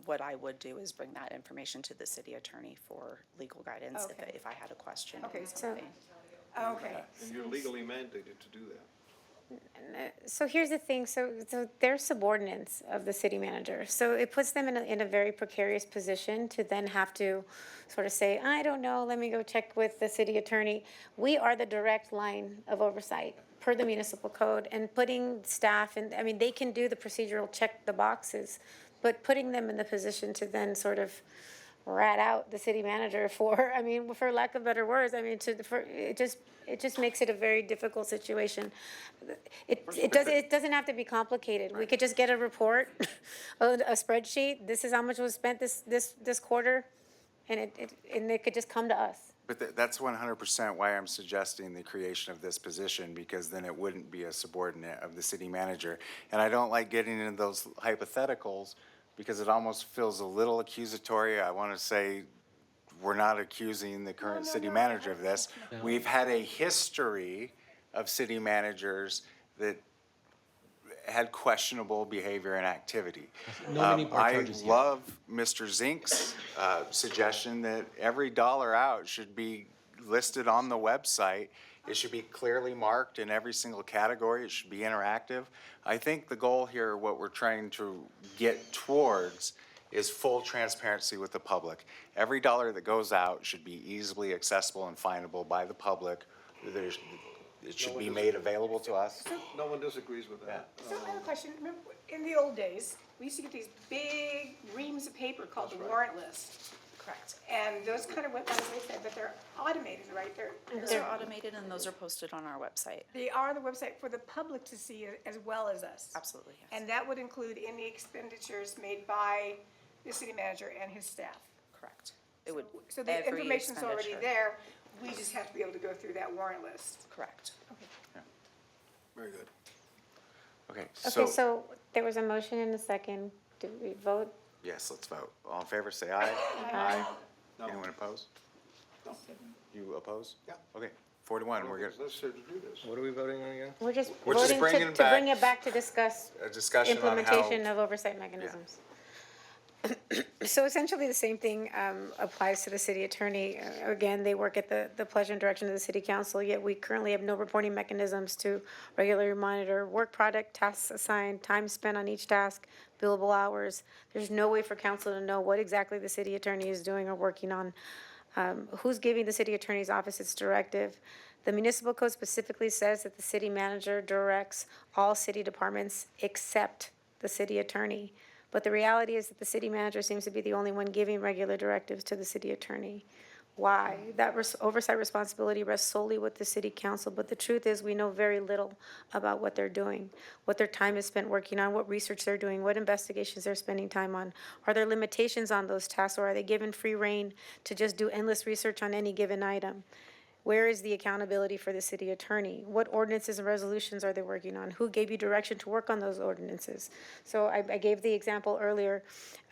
[SPEAKER 8] what I would do is bring that information to the city attorney for legal guidance
[SPEAKER 5] Okay.
[SPEAKER 8] if I had a question.
[SPEAKER 5] Okay,
[SPEAKER 8] or
[SPEAKER 5] so-
[SPEAKER 8] something.
[SPEAKER 5] Okay.
[SPEAKER 10] And you're legally mandated to do that.
[SPEAKER 13] So here's the thing, so they're subordinates of the city manager. So it puts them in a very precarious position to then have to sort of say, I don't know, let me go check with the city attorney. We are the direct line of oversight per the municipal code, and putting staff in, I mean, they can do the procedural, check the boxes, but putting them in the position to then sort of rat out the city manager for, I mean, for lack of better words, I mean, it just makes it a very difficult situation. It doesn't have to be complicated. We could just get a report, a spreadsheet, this is how much was spent this quarter, and it could just come to us.
[SPEAKER 1] But that's 100% why I'm suggesting the creation of this position, because then it wouldn't be a subordinate of the city manager. And I don't like getting into those hypotheticals because it almost feels a little accusatory. I want to say we're not accusing the current city manager of this. We've had a history of city managers that had questionable behavior and activity.
[SPEAKER 4] No many bar
[SPEAKER 1] I
[SPEAKER 4] charges here.
[SPEAKER 1] love Mr. Zink's suggestion that every dollar out should be listed on the website. It should be clearly marked in every single category. It should be interactive. I think the goal here, what we're trying to get towards, is full transparency with the public. Every dollar that goes out should be easily accessible and findable by the public. It should be made available to us.
[SPEAKER 10] No one disagrees with that.
[SPEAKER 5] So I have a question. Remember, in the old days, we used to get these big reams of paper called the warrant list.
[SPEAKER 8] Correct.
[SPEAKER 5] And those kind of went, as they said, but they're automated, right?
[SPEAKER 8] Those are automated and those are posted on our website.
[SPEAKER 5] They are on the website for the public to see as well as us.
[SPEAKER 8] Absolutely, yes.
[SPEAKER 5] And that would include any expenditures made by the city manager and his staff.
[SPEAKER 8] Correct. It would,
[SPEAKER 5] So the
[SPEAKER 8] every
[SPEAKER 5] information's already
[SPEAKER 8] expenditure.
[SPEAKER 5] there, we just have to be able to go through that warrant list.
[SPEAKER 8] Correct.
[SPEAKER 10] Very good.
[SPEAKER 1] Okay,
[SPEAKER 13] Okay, so there was a motion and a second. Do we vote?
[SPEAKER 1] yes, let's vote. All in favor, say aye.
[SPEAKER 13] Aye.
[SPEAKER 10] No.
[SPEAKER 1] Anyone opposed?
[SPEAKER 10] No.
[SPEAKER 1] You oppose?
[SPEAKER 10] Yeah.
[SPEAKER 1] Okay, 4-1, we're
[SPEAKER 10] It's
[SPEAKER 1] good.
[SPEAKER 10] necessary to do this.
[SPEAKER 16] What are we voting on again?
[SPEAKER 13] We're just
[SPEAKER 1] We're just
[SPEAKER 13] voting
[SPEAKER 1] bringing
[SPEAKER 13] to bring
[SPEAKER 1] back
[SPEAKER 13] it back to discuss
[SPEAKER 1] A discussion on how.
[SPEAKER 13] implementation of oversight mechanisms. So essentially, the same thing applies to the city attorney. Again, they work at the pleasure and direction of the city council, yet we currently have no reporting mechanisms to regularly monitor work product, tasks assigned, time spent on each task, billable hours. There's no way for council to know what exactly the city attorney is doing or working on. Who's giving the city attorney's office its directive? The municipal code specifically says that the city manager directs all city departments except the city attorney. But the reality is that the city manager seems to be the only one giving regular directives to the city attorney. Why? That oversight responsibility rests solely with the city council, but the truth is we know very little about what they're doing, what their time is spent working on, what research they're doing, what investigations they're spending time on. Are there limitations on those tasks, or are they given free rein to just do endless research on any given item? Where is the accountability for the city attorney? What ordinances and resolutions are they working on? Who gave you direction to work on those ordinances? So I gave the example earlier.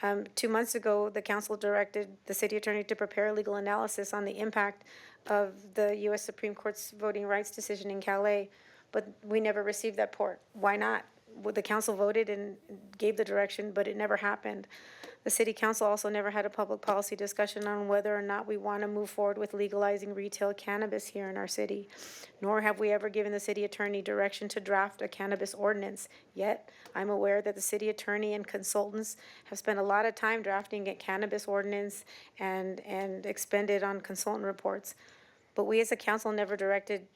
[SPEAKER 13] 2 months ago, the council directed the city attorney to prepare a legal analysis on the impact of the U.S. Supreme Court's voting rights decision in Calais, but we never received that report. Why not? Well, the council voted and gave the direction, but it never happened. The city council also never had a public policy discussion on whether or not we want to move forward with legalizing retail cannabis here in our city. Nor have we ever given the city attorney direction to draft a cannabis ordinance. Yet, I'm aware that the city attorney and consultants have spent a lot of time drafting a cannabis ordinance and expended on consultant reports. But we as a council never directed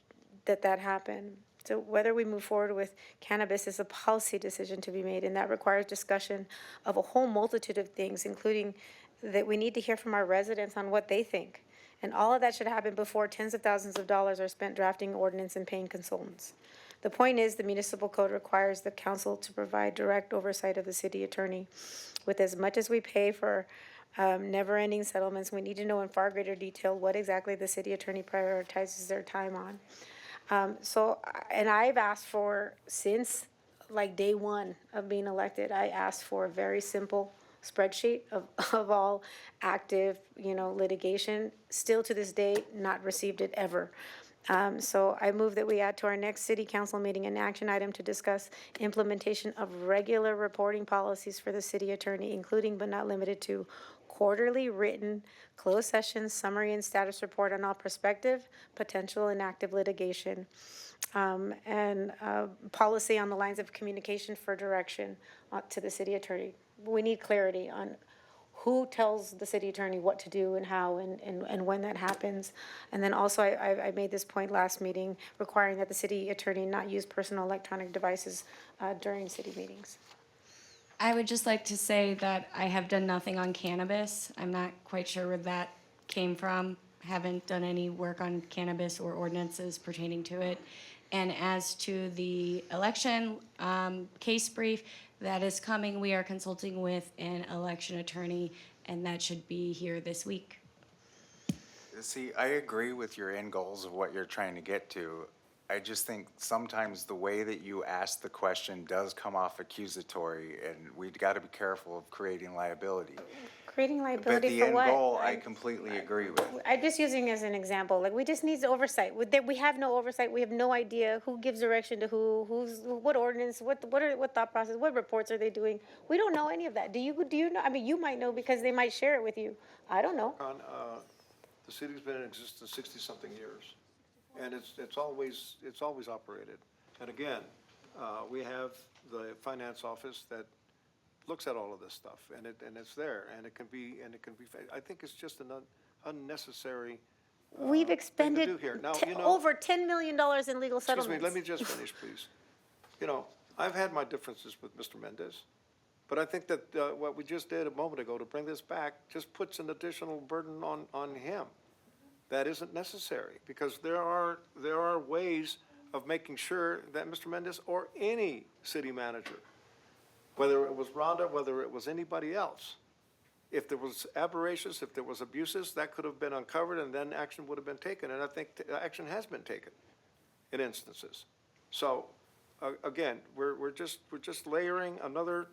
[SPEAKER 13] that happen. So whether we move forward with cannabis is a policy decision to be made, and that requires discussion of a whole multitude of things, including that we need to hear from our residents on what they think. And all of that should happen before tens of thousands of dollars are spent drafting ordinance and paying consultants. The point is, the municipal code requires the council to provide direct oversight of the city attorney. With as much as we pay for never-ending settlements, we need to know in far greater detail what exactly the city attorney prioritizes their time on. And I've asked for, since like day one of being elected, I asked for a very simple spreadsheet of all active, litigation. Still to this day, not received it ever. So I move that we add to our next city council meeting an action item to discuss implementation of regular reporting policies for the city attorney, including but not limited to quarterly written closed session summary and status report on all prospective, potential, and active litigation. And policy on the lines of communication for direction to the city attorney. We need clarity on who tells the city attorney what to do and how and when that happens. And then also, I made this point last meeting, requiring that the city attorney not use personal electronic devices during city meetings.
[SPEAKER 7] I would just like to say that I have done nothing on cannabis. I'm not quite sure where that came from. Haven't done any work on cannabis or ordinances pertaining to it. And as to the election case brief that is coming, we are consulting with an election attorney, and that should be here this week.
[SPEAKER 1] See, I agree with your end goals of what you're trying to get to. I just think sometimes the way that you ask the question does come off accusatory, and we've got to be careful of creating liability.
[SPEAKER 13] Creating
[SPEAKER 1] But
[SPEAKER 13] liability
[SPEAKER 1] the
[SPEAKER 13] for
[SPEAKER 1] end
[SPEAKER 13] what?
[SPEAKER 1] goal, I completely agree with.
[SPEAKER 13] I'm just using as an example, like, we just need oversight. We have no oversight, we have no idea who gives direction to what ordinance, what thought process, what reports are they doing? We don't know any of that. Do you know? I mean, you might know because they might share it with you. I don't know.
[SPEAKER 10] The city's been in existence 60-something years, and it's always operated. And again, we have the finance office that looks at all of this stuff, and it's there, and it can be. I think it's just an unnecessary.
[SPEAKER 13] We've
[SPEAKER 10] thing to
[SPEAKER 13] expended
[SPEAKER 10] do here. Now,
[SPEAKER 13] over $10 million in legal settlements.
[SPEAKER 10] Excuse me, let me just finish, please. I've had my differences with Mr. Mendez, But I think that what we just did a moment ago to bring this back just puts an additional burden on him. That isn't necessary, because there are ways of making sure that Mr. Mendez or any city manager, whether it was Rhonda, whether it was anybody else, if there was aberrations, if there was abuses, that could have been uncovered and then action would have been taken. And I think action has been taken in instances. So, again, we're just layering another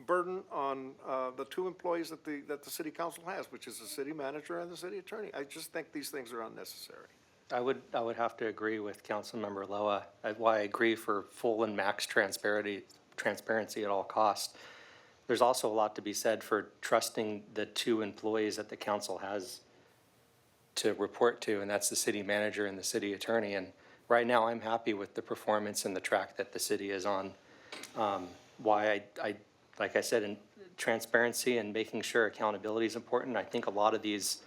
[SPEAKER 10] burden on the two employees that the city council has, which is the city manager and the city attorney. I just think these things are unnecessary.
[SPEAKER 12] I would have to agree with Councilmember Loa. Why I agree for full and max transparency at all costs. There's also a lot to be said for trusting the two employees that the council has to report to, and that's the city manager and the city attorney. And right now, I'm happy with the performance and the track that the city is on. Why I like I said, in transparency and making sure accountability is important. I think a lot of these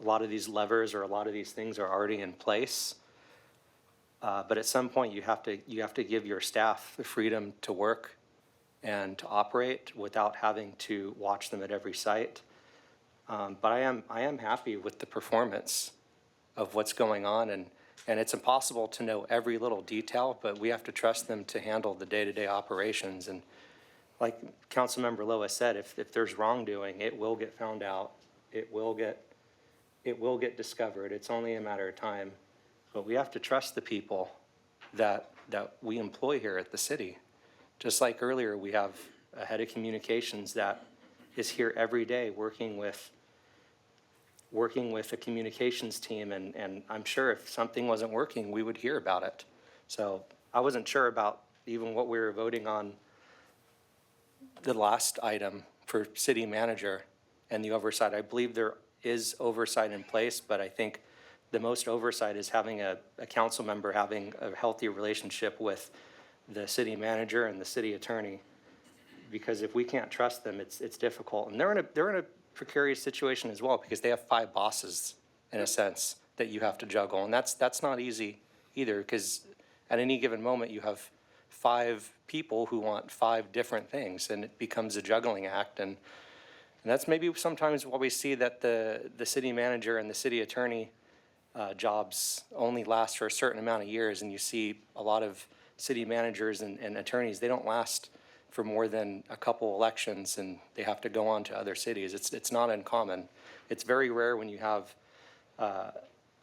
[SPEAKER 12] levers or a lot of these things are already in place. But at some point, you have to give your staff the freedom to work and to operate without having to watch them at every site. But I am happy with the performance of what's going on, and it's impossible to know every little detail, but we have to trust them to handle the day-to-day operations. And like Councilmember Loa said, if there's wrongdoing, it will get found out. It will get discovered. It's only a matter of time. But we have to trust the people that we employ here at the city. Just like earlier, we have a head of communications that is here every day working with a communications team, and I'm sure if something wasn't working, we would hear about it. So I wasn't sure about even what we were voting on the last item for city manager and the oversight. I believe there is oversight in place, but I think the most oversight is having a council member having a healthy relationship with the city manager and the city attorney. Because if we can't trust them, it's difficult. And they're in a precarious situation as well, because they have 5 bosses in a sense that you have to juggle. And that's not easy either, because at any given moment you have 5 people who want 5 different things, and it becomes a juggling act. And that's maybe sometimes why we see that the city manager and the city attorney jobs only last for a certain amount of years, and you see a lot of city managers and attorneys, they don't last for more than a couple elections, and they have to go on to other cities. It's not uncommon. It's very rare when you have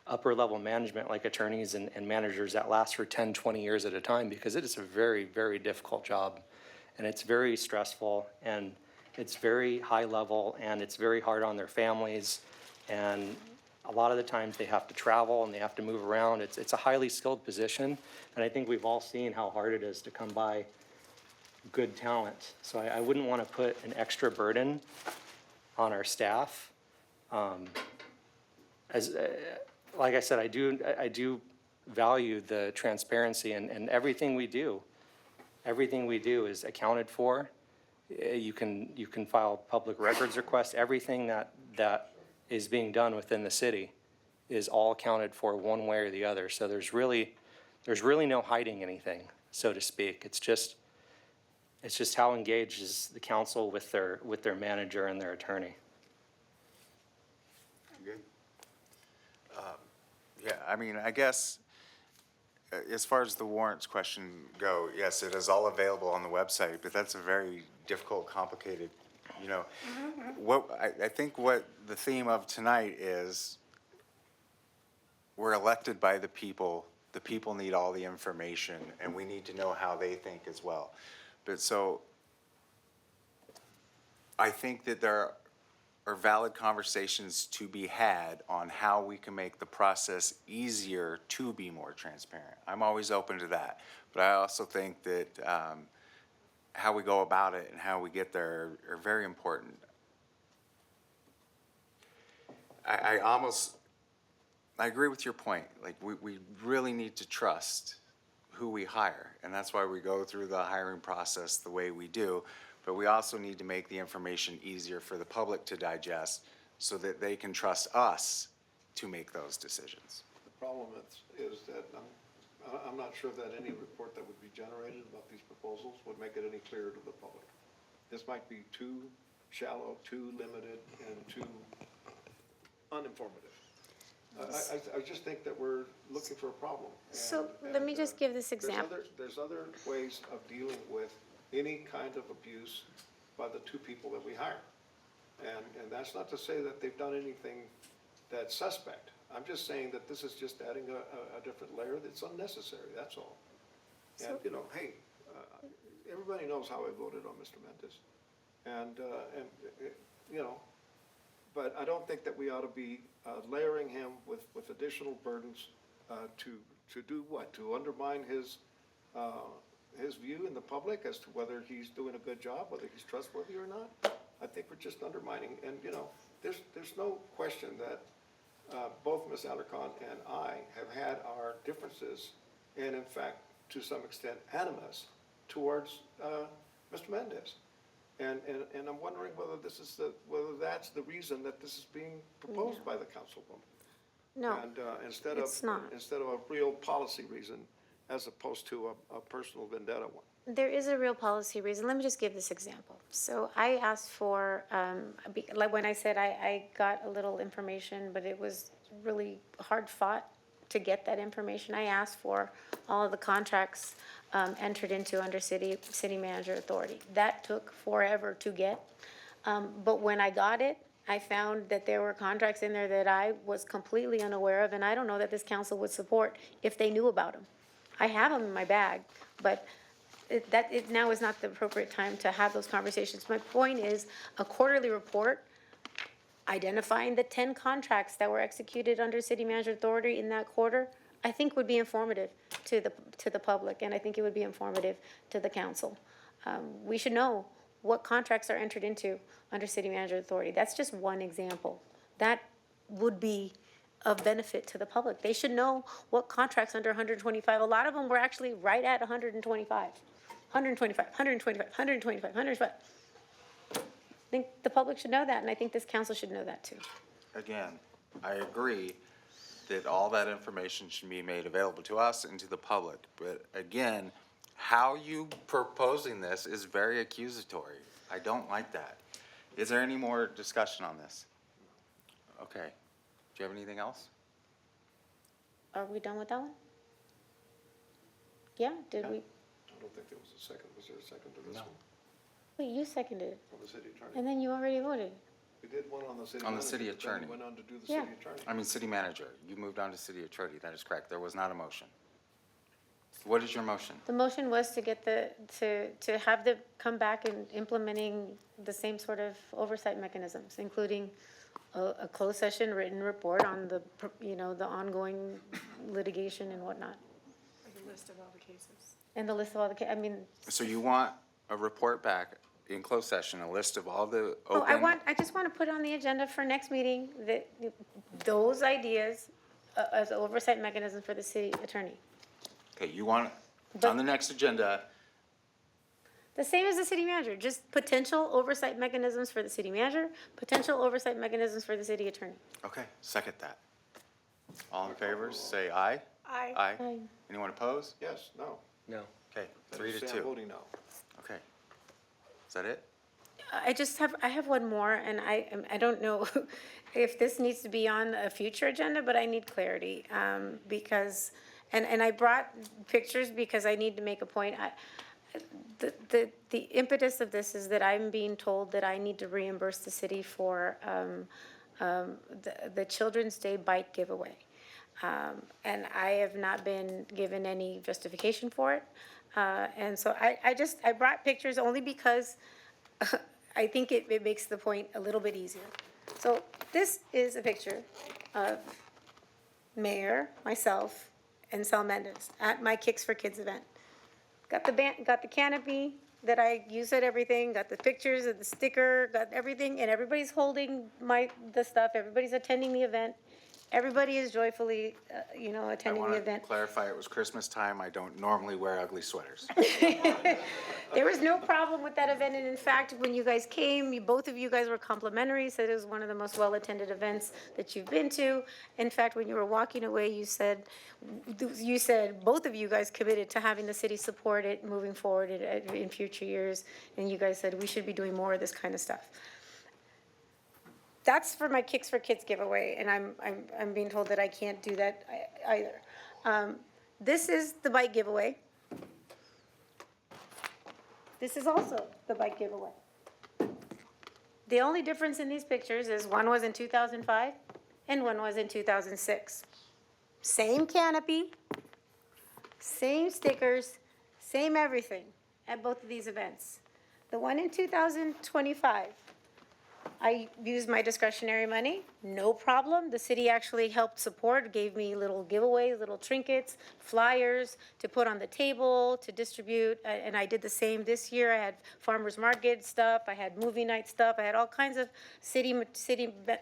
[SPEAKER 12] upper level management like attorneys and managers that last for 10, 20 years at a time, because it is a very, very difficult job, and it's very stressful, and it's very high level, and it's very hard on their families, and a lot of the times they have to travel and they have to move around. It's a highly skilled position, and I think we've all seen how hard it is to come by good talent. So I wouldn't want to put an extra burden on our staff. Like I said, I do value the transparency, and everything we do is accounted for. You can file public records requests. Everything that is being done within the city is all accounted for one way or the other. So there's really no hiding anything, so to speak. It's just how engaged is the council with their manager and their attorney.
[SPEAKER 1] Good. Yeah, I mean, I guess as far as the warrants question go, yes, it is all available on the website, but that's a very difficult, complicated, I think what the theme of tonight is, we're elected by the people need all the information, and we need to know how they think as well. But so, I think that there are valid conversations to be had on how we can make the process easier to be more transparent. I'm always open to that, but I also think that how we go about it and how we get there are very important. I agree with your point. Like, we really need to trust who we hire, and that's why we go through the hiring process the way we do. But we also need to make the information easier for the public to digest so that they can trust us to make those decisions.
[SPEAKER 10] The problem is that I'm not sure that any report that would be generated about these proposals would make it any clearer to the public. this might be too shallow, too limited, and too uninformative. I just think that we're looking for a problem.
[SPEAKER 13] So let me just give this example.
[SPEAKER 10] There's other ways of dealing with any kind of abuse by the two people that we hire. And that's not to say that they've done anything that's suspect. I'm just saying that this is just adding a different layer that's unnecessary, that's all. And, you know, hey, everybody knows how I voted on Mr. Mendez. And, you know, but I don't think that we ought to be layering him with additional burdens to do what? To undermine his view in the public as to whether he's doing a good job, whether he's trustworthy or not. I think we're just undermining, and, you know, there's no question that both Ms. Alarcon and I have had our differences, and in fact, to some extent, animus towards Mr. Mendez. And I'm wondering whether whether that's the reason that this is being proposed by the councilwoman.
[SPEAKER 13] No,
[SPEAKER 10] And
[SPEAKER 13] it's not.
[SPEAKER 10] instead of a real policy reason, as opposed to a personal vendetta one.
[SPEAKER 13] There is a real policy reason. Let me just give this example. So I asked for, like when I said I got a little information, but it was really hard fought to get that information. I asked for all of the contracts entered into under city manager authority. That took forever to get. But when I got it, I found that there were contracts in there that I was completely unaware of, and I don't know that this council would support if they knew about them. I have them in my bag, but it now is not the appropriate time to have those conversations. My point is, a quarterly report identifying the 10 contracts that were executed under city manager authority in that quarter, I think would be informative to the public, and I think it would be informative to the council. We should know what contracts are entered into under city manager authority. That's just one example. That would be of benefit to the public. They should know what contracts under 125, a lot of them were actually right at 125, 125, 125, 125, 125. I think the public should know that, and I think this council should know that too.
[SPEAKER 1] Again, I agree that all that information should be made available to us and to the public. But again, how you proposing this is very accusatory. I don't like that. Is there any more discussion on this? Okay. Do you have anything else?
[SPEAKER 13] Are we done with that one? Yeah, did we?
[SPEAKER 10] I don't think there was a second. Was there a second to this one?
[SPEAKER 13] Wait, you seconded it,
[SPEAKER 10] From the city attorney?
[SPEAKER 13] and then you already voted.
[SPEAKER 10] We did one on the city.
[SPEAKER 1] On the
[SPEAKER 10] manager,
[SPEAKER 1] city
[SPEAKER 10] then we
[SPEAKER 1] attorney.
[SPEAKER 10] went on to do the
[SPEAKER 13] Yeah.
[SPEAKER 10] city attorney.
[SPEAKER 1] I mean, city manager. You moved on to city attorney. That is correct. There was not a motion. What is your motion?
[SPEAKER 13] The motion was to get to have them come back and implementing the same sort of oversight mechanisms, including a closed session written report on the, the ongoing litigation and whatnot.
[SPEAKER 5] The list of all the cases.
[SPEAKER 13] And the list of all the,
[SPEAKER 1] So you want a report back in closed session, a list of all the
[SPEAKER 13] oh,
[SPEAKER 1] open?
[SPEAKER 13] I just want to put on the agenda for next meeting that, those ideas as oversight mechanism for the city attorney.
[SPEAKER 1] Okay, you want, on the next agenda,
[SPEAKER 13] The same as the city manager, just potential oversight mechanisms for the city manager, potential oversight mechanisms for the city attorney.
[SPEAKER 1] okay, second that. All in favor, say aye.
[SPEAKER 5] Aye.
[SPEAKER 1] Aye.
[SPEAKER 13] Aye.
[SPEAKER 1] Anyone opposed?
[SPEAKER 10] Yes, no.
[SPEAKER 14] No.
[SPEAKER 1] Okay,
[SPEAKER 10] Then
[SPEAKER 1] 3 to
[SPEAKER 10] say I'm
[SPEAKER 1] 2.
[SPEAKER 10] voting no.
[SPEAKER 1] Okay. Is that it?
[SPEAKER 13] I have one more, and I don't know if this needs to be on a future agenda, but I need clarity, because, and I brought pictures because I need to make a point. The impetus of this is that I'm being told that I need to reimburse the city for, the Children's Day bike giveaway. And I have not been given any justification for it. And so I brought pictures only because I think it makes the point a little bit easier. So this is a picture of Mayor, myself, and Sal Mendez at my Kicks for Kids event. Got the canopy that I use at everything, got the pictures of the sticker, got everything, and everybody's holding the stuff, everybody's attending the event. Everybody is joyfully,
[SPEAKER 1] I
[SPEAKER 13] attending
[SPEAKER 1] want
[SPEAKER 13] the
[SPEAKER 1] to
[SPEAKER 13] event.
[SPEAKER 1] clarify, it was Christmas time. I don't normally wear ugly sweaters.
[SPEAKER 13] There was no problem with that event, and in fact, when you guys came, both of you guys were complimentary, said it was one of the most well-attended events that you've been to. In fact, when you were walking away, you said, both of you guys committed to having the city support it moving forward in future years, and you guys said we should be doing more of this kind of stuff. That's for my Kicks for Kids giveaway, and I'm being told that I can't do that either. This is the bike giveaway. This is also the bike giveaway. The only difference in these pictures is one was in 2005 and one was in 2006. Same canopy, same stickers, same everything at both of these events. The one in 2025, I used my discretionary money, no problem. The city actually helped support, gave me little giveaways, little trinkets, flyers to put on the table, to distribute, and I did the same this year. I had farmers market stuff, I had movie night stuff, I had all kinds of city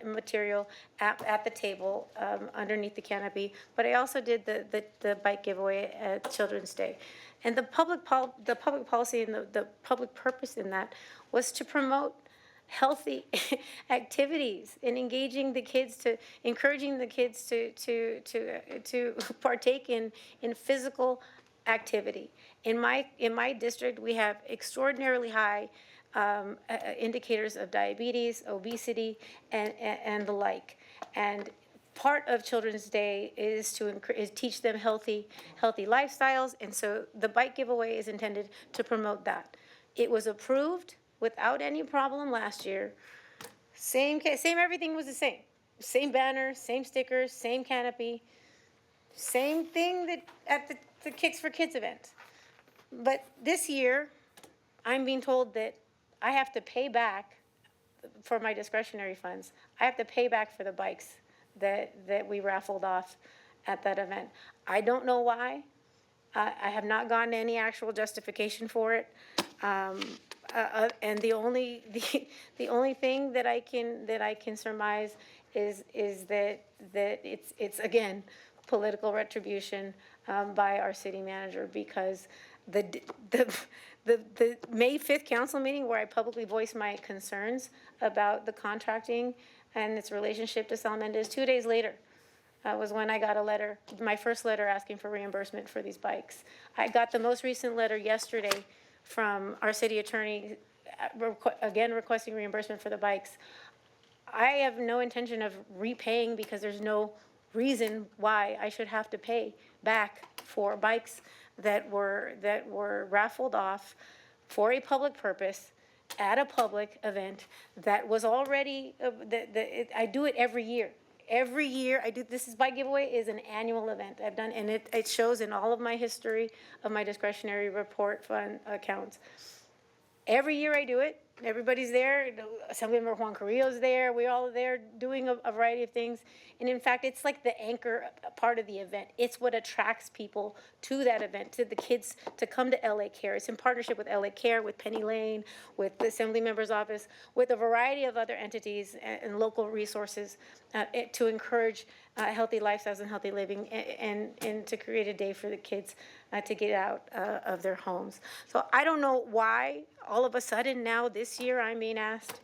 [SPEAKER 13] material at the table underneath the canopy. But I also did the bike giveaway at Children's Day. And the public policy and the public purpose in that was to promote healthy activities and engaging the kids encouraging the kids to partake in physical activity. In my district, we have extraordinarily high indicators of diabetes, obesity, and the like. And part of Children's Day is to teach them healthy lifestyles, and so the bike giveaway is intended to promote that. It was approved without any problem last year. Same everything was the same. Same banner, same stickers, same canopy, same thing that at the Kicks for Kids event. But this year, I'm being told that I have to pay back for my discretionary funds. I have to pay back for the bikes that we raffled off at that event. I don't know why. I have not gotten any actual justification for it. And the only thing that I can surmise is that it's again political retribution by our city manager, because the May 5th council meeting where I publicly voiced my concerns about the contracting and its relationship to Sal Mendez, 2 days later was when I got a letter, my first letter asking for reimbursement for these bikes. I got the most recent letter yesterday from our city attorney, again requesting reimbursement for the bikes. I have no intention of repaying, because there's no reason why I should have to pay back for bikes that were raffled off for a public purpose at a public event that was already, I do it every year. Every year I do, bike giveaway is an annual event I've done, and it shows in all of my history of my discretionary report fund accounts. Every year I do it. Everybody's there. Assemblymember Juan Carrillo's there. We're all there doing a variety of things. And in fact, it's like the anchor part of the event. It's what attracts people to that event, to the kids to come to LA Care. It's in partnership with LA Care, with Penny Lane, with the Assemblyman's office, with a variety of other entities and local resources to encourage healthy lifestyles and healthy living, and to create a day for the kids to get out of their homes. So I don't know why all of a sudden now this year I'm being asked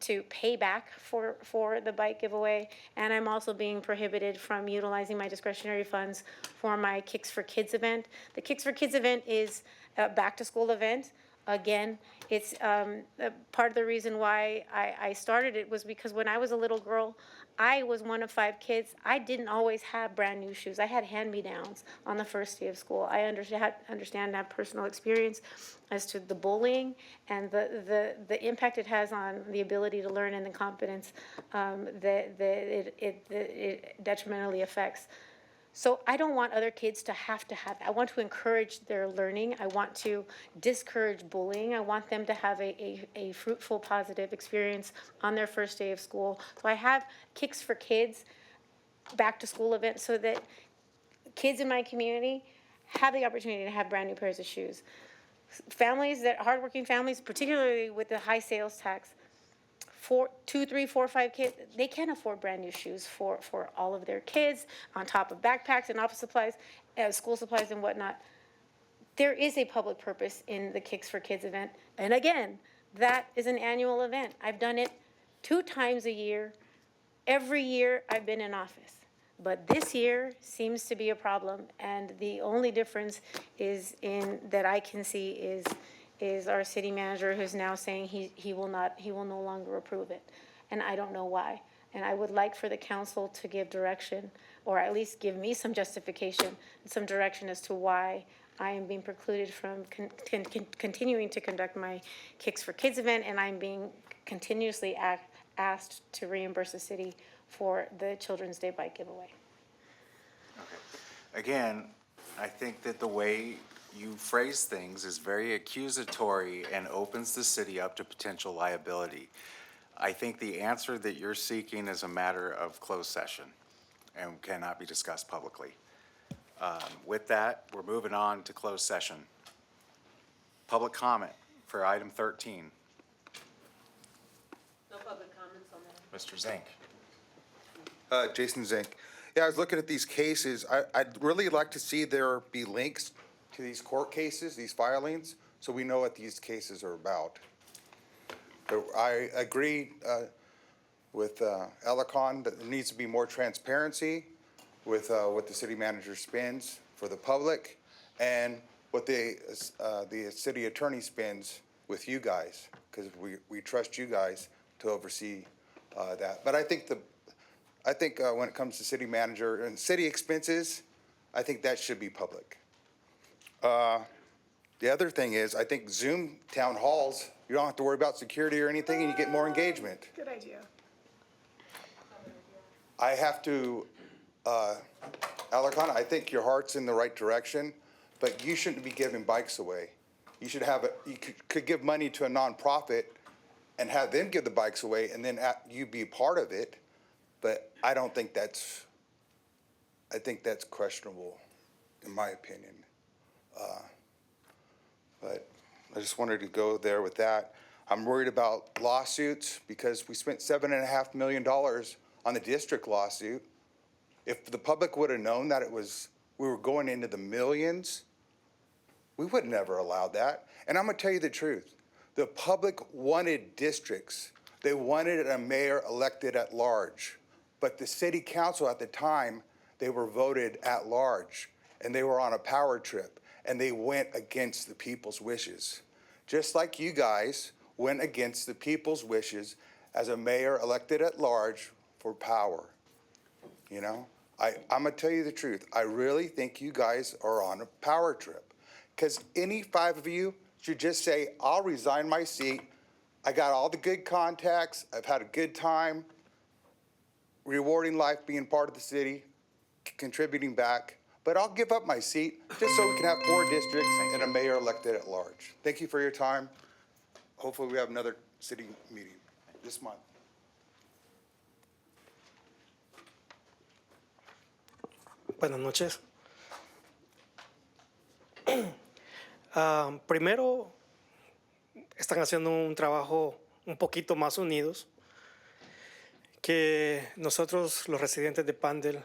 [SPEAKER 13] to pay back for the bike giveaway, and I'm also being prohibited from utilizing my discretionary funds for my Kicks for Kids event. The Kicks for Kids event is a back-to-school event. Again, it's part of the reason why I started it was because when I was a little girl, I was one of 5 kids. I didn't always have brand new shoes. I had hand-me-downs on the first day of school. I understand and have personal experience as to the bullying and the impact it has on the ability to learn and the confidence that it detrimentally affects. So I don't want other kids to have that. I want to encourage their learning. I want to discourage bullying. I want them to have a fruitful, positive experience on their first day of school. So I have Kicks for Kids back to school events so that kids in my community have the opportunity to have brand new pairs of shoes. Hardworking families, particularly with the high sales tax, two, three, four, five kids, they can't afford brand new shoes for all of their kids, on top of backpacks and office supplies, school supplies and whatnot. There is a public purpose in the Kicks for Kids event. And again, that is an annual event. I've done it 2 times a year. Every year I've been in office. But this year seems to be a problem. And the only difference is that I can see is our city manager, who's now saying he will no longer approve it. And I don't know why. And I would like for the council to give direction, or at least give me some justification, some direction as to why I am being precluded from continuing to conduct my Kicks for Kids event, and I'm being continuously asked to reimburse the city for the Children's Day bike giveaway.
[SPEAKER 1] Again, I think that the way you phrase things is very accusatory and opens the city up to potential liability. I think the answer that you're seeking is a matter of closed session and cannot be discussed publicly. With that, we're moving on to closed session. Public comment for item 13.
[SPEAKER 2] No public comments on that.
[SPEAKER 1] Mr. Zink.
[SPEAKER 18] Jason Zink. Yeah, I was looking at these cases. I'd really like to see there be links to these court cases, these filings, so we know what these cases are about. But I agree with Elikon that there needs to be more transparency with what the city manager spends for the public and what the city attorney spends with you guys, because we trust you guys to oversee that. But I think when it comes to city manager and city expenses, I think that should be public. The other thing is, I think Zoom town halls, you don't have to worry about security or anything, and you get more engagement.
[SPEAKER 5] Good idea.
[SPEAKER 18] I have to, Alarcon, I think your heart's in the right direction, but you shouldn't be giving bikes away. You should have you could give money to a nonprofit and have them give the bikes away, and then you be part of it. But I don't think that's, I think that's questionable, in my opinion. But I just wanted to go there with that. I'm worried about lawsuits because we spent $7.5 million on the district lawsuit. If the public would have known that we were going into the millions, we would never allow that. And I'm gonna tell you the truth. The public wanted districts. They wanted a mayor elected at large. But the city council at the time, they were voted at large, and they were on a power trip, and they went against the people's wishes. Just like you guys went against the people's wishes as a mayor elected at large for power. You know, I'm gonna tell you the truth. I really think you guys are on a power trip, because any 5 of you should just say, I'll resign my seat. I got all the good contacts. I've had a good time, rewarding life, being part of the city, contributing back. But I'll give up my seat just so we can have 4 districts and a mayor elected at large. Thank you for your time. Hopefully we have another city meeting this month.
[SPEAKER 9] Buenas noches. Primero, están haciendo un trabajo un poquito más unidos que nosotros, los residentes de Palmdale.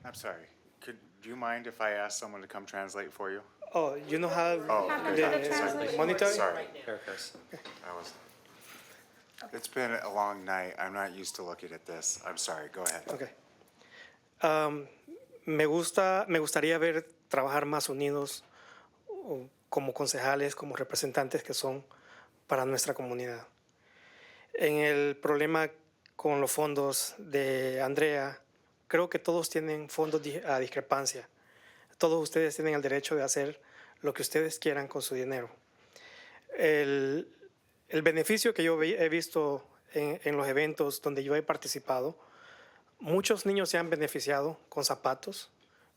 [SPEAKER 1] I'm sorry. Do you mind if I ask someone to come translate for you?
[SPEAKER 9] Oh, you know how
[SPEAKER 1] the
[SPEAKER 9] monitor?
[SPEAKER 1] Sorry. It's been a long night. I'm not used to looking at this. I'm sorry. Go ahead.
[SPEAKER 9] Okay. Me gustaría ver trabajar más unidos como concejales, como representantes que son para nuestra comunidad. En el problema con los fondos de Andrea, creo que todos tienen fondos a discrepancia. Todos ustedes tienen el derecho de hacer lo que ustedes quieran con su dinero. El beneficio que yo he visto en los eventos donde yo he participado, muchos niños se han beneficiado con zapatos,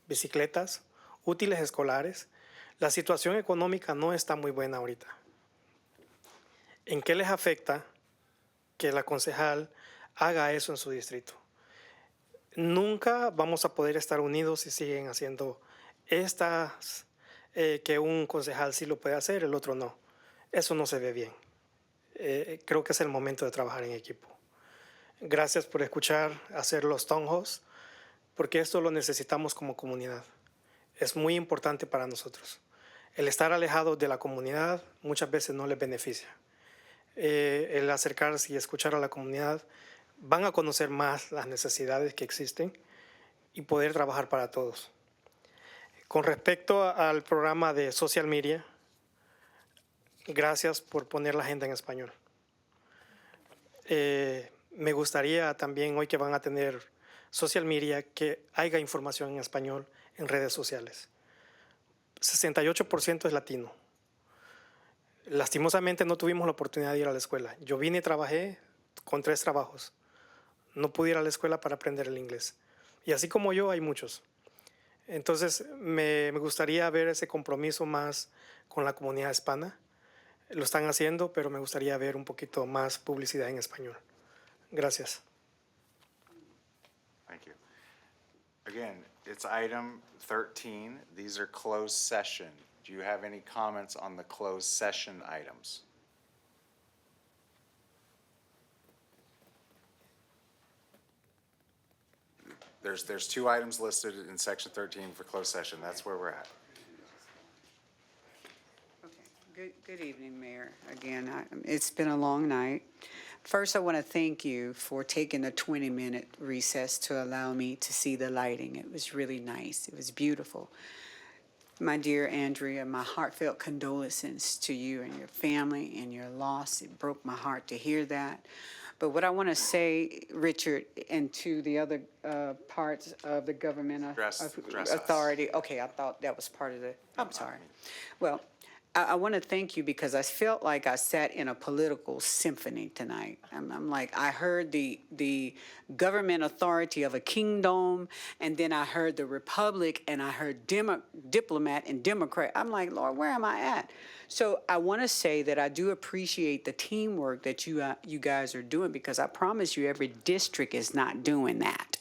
[SPEAKER 9] bicicletas, útiles escolares. La situación económica no está muy buena ahorita. ¿En qué les afecta que la concejal haga eso en su distrito? Nunca vamos a poder estar unidos si siguen haciendo estas, que un concejal sí lo puede hacer, el otro no. Eso no se ve bien. Creo que es el momento de trabajar en equipo. Gracias por escuchar, hacer los tonjos, porque esto lo necesitamos como comunidad. Es muy importante para nosotros. El estar alejado de la comunidad muchas veces no les beneficia. El acercarse y escuchar a la comunidad van a conocer más las necesidades que existen y poder trabajar para todos. Con respecto al programa de social media, gracias por poner la agenda en español. Me gustaría también hoy que van a tener social media que haya información en español en redes sociales. 68% es latino. Lastimosamente no tuvimos la oportunidad de ir a la escuela. Yo vine y trabajé con 3 trabajos. No pude ir a la escuela para aprender el inglés. Y así como yo, hay muchos. Entonces, me gustaría ver ese compromiso más con la comunidad hispana. Lo están haciendo, pero me gustaría ver un poquito más publicidad en español. Gracias.
[SPEAKER 1] Thank you. Again, it's item 13. These are closed session. Do you have any comments on the closed session items? There's 2 items listed in section 13 for closed session. That's where we're at.
[SPEAKER 23] Good evening, Mayor. Again, it's been a long night. First, I want to thank you for taking a 20-minute recess to allow me to see the lighting. It was really nice. It was beautiful. My dear Andrea, my heartfelt condolences to you and your family and your loss. It broke my heart to hear that. But what I want to say, Richard, and to the other parts of the government
[SPEAKER 1] Address us.
[SPEAKER 23] authority. Okay, I thought that was part of the, I'm sorry. Well, I want to thank you because I felt like I sat in a political symphony tonight. I'm like, I heard the government authority of a kingdom, and then I heard the republic, and I heard diplomat and Democrat. I'm like, Lord, where am I at? So I want to say that I do appreciate the teamwork that you guys are doing, because I promise you every district is not doing that.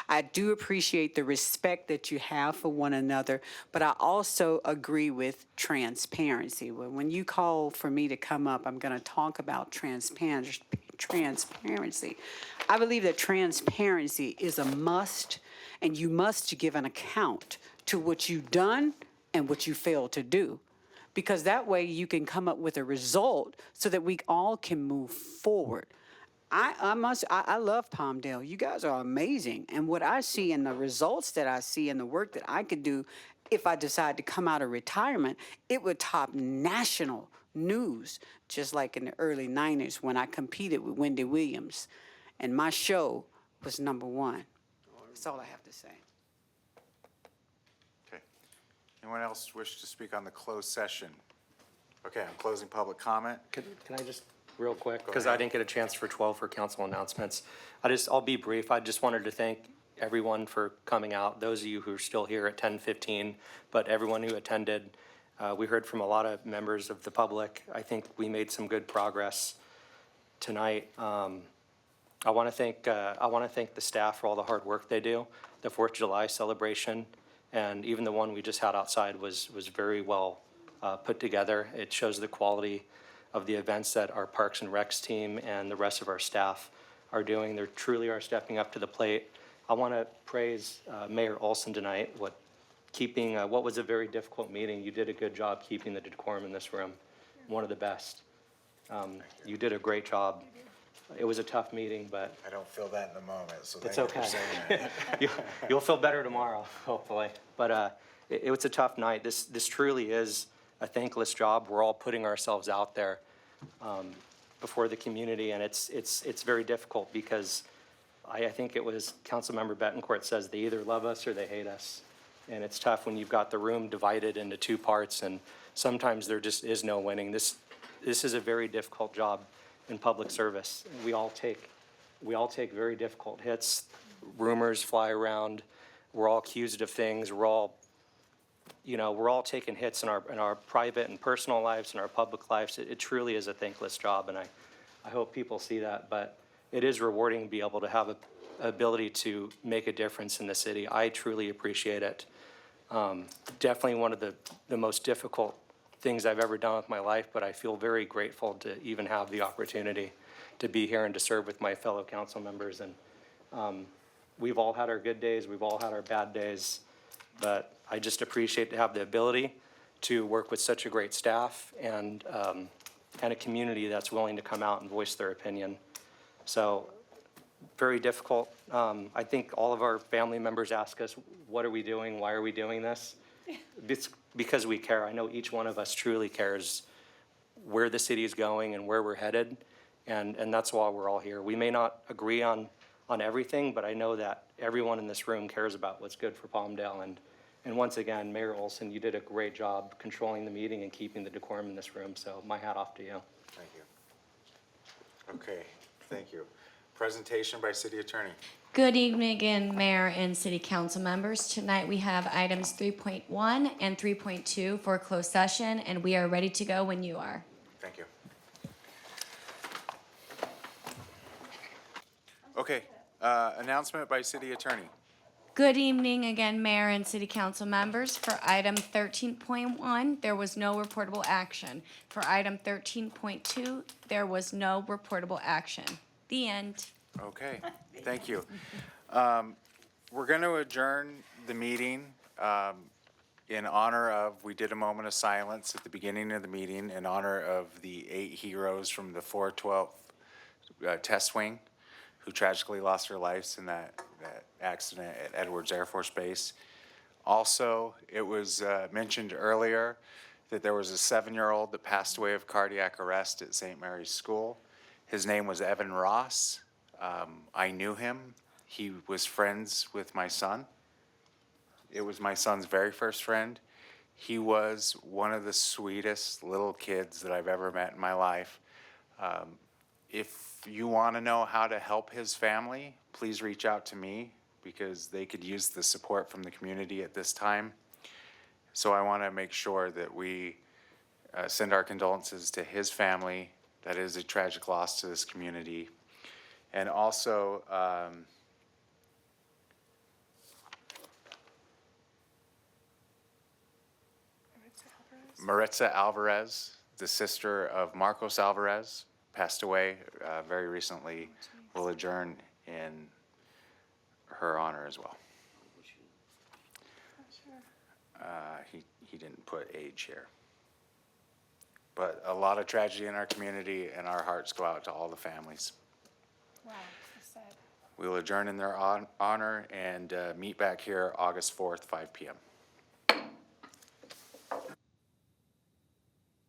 [SPEAKER 23] I do appreciate the respect that you have for one another, but I also agree with transparency. When you call for me to come up, I'm going to talk about transparency. I believe that transparency is a must, and you must give an account to what you've done and what you failed to do, because that way you can come up with a result so that we all can move forward. I love Palmdale. You guys are amazing. And what I see and the results that I see and the work that I could do if I decide to come out of retirement, it would top national news, just like in the early 90s when I competed with Wendy Williams. And my show was #1. That's all I have to say.
[SPEAKER 1] Okay. Anyone else wish to speak on the closed session? Okay, I'm closing public comment.
[SPEAKER 12] Can I just, real quick, because
[SPEAKER 1] ahead.
[SPEAKER 12] I didn't get a chance for 12 for council announcements. I'll be brief. I just wanted to thank everyone for coming out, those of you who are still here at 10:15, but everyone who attended. We heard from a lot of members of the public. I think we made some good progress tonight. I want to thank the staff for all the hard work they do. The 4th of July celebration, and even the one we just had outside was very well put together. It shows the quality of the events that our Parks and Recs team and the rest of our staff are doing. They truly are stepping up to the plate. I want to praise Mayor Olson tonight. What was a very difficult meeting. You did a good job keeping the decorum in this room, one of the best. You did a great job. It was a tough meeting, but
[SPEAKER 1] I don't feel that in the moment, so
[SPEAKER 12] it's
[SPEAKER 1] thank you
[SPEAKER 12] okay.
[SPEAKER 1] for saying that.
[SPEAKER 12] You'll feel better tomorrow, hopefully. But it was a tough night. This truly is a thankless job. We're all putting ourselves out there before the community, and it's very difficult because I think it was Councilmember Betancourt says they either love us or they hate us. And it's tough when you've got the room divided into 2 parts, and sometimes there just is no winning. This is a very difficult job in public service. We all take very difficult hits. Rumors fly around. We're all accused of things. We're all taking hits in our private and personal lives and our public lives. It truly is a thankless job, and I hope people see that. But it is rewarding to be able to have an ability to make a difference in the city. I truly appreciate it. Definitely one of the most difficult things I've ever done with my life, but I feel very grateful to even have the opportunity to be here and to serve with my fellow council members. And we've all had our good days, we've all had our bad days, but I just appreciate to have the ability to work with such a great staff and a community that's willing to come out and voice their opinion. So, very difficult. I think all of our family members ask us, what are we doing? Why are we doing this? It's because we care. I know each one of us truly cares where the city is going and where we're headed, and that's why we're all here. We may not agree on everything, but I know that everyone in this room cares about what's good for Palmdale. And once again, Mayor Olson, you did a great job controlling the meeting and keeping the decorum in this room, so my hat off to you.
[SPEAKER 1] Thank you. Okay, thank you. Presentation by City Attorney.
[SPEAKER 7] Good evening again, Mayor and City Council members. Tonight we have items 3.1 and 3.2 for closed session, and we are ready to go when you are.
[SPEAKER 1] Thank you. Okay, announcement by City Attorney.
[SPEAKER 7] Good evening again, Mayor and City Council members. For item 13.1, there was no reportable action. For item 13.2, there was no reportable action. The end.
[SPEAKER 1] Okay, thank you. We're going to adjourn the meeting in honor of, we did a moment of silence at the beginning of the meeting in honor of the 8 heroes from the 412 test wing who tragically lost their lives in that accident at Edwards Air Force Base. Also, it was mentioned earlier that there was a 7-year-old that passed away of cardiac arrest at St. Mary's School. His name was Evan Ross. I knew him. He was friends with my son. It was my son's very first friend. He was one of the sweetest little kids that I've ever met in my life. If you want to know how to help his family, please reach out to me because they could use the support from the community at this time. So I want to make sure that we send our condolences to his family. That is a tragic loss to this community. And also, Maritza Alvarez, the sister of Marcos Alvarez, passed away very recently. Will adjourn in her honor as well. He didn't put age here. But a lot of tragedy in our community, and our hearts go out to all the families.
[SPEAKER 5] Wow, so sad.
[SPEAKER 1] We will adjourn in their honor and meet back here August 4th, 5 p.m.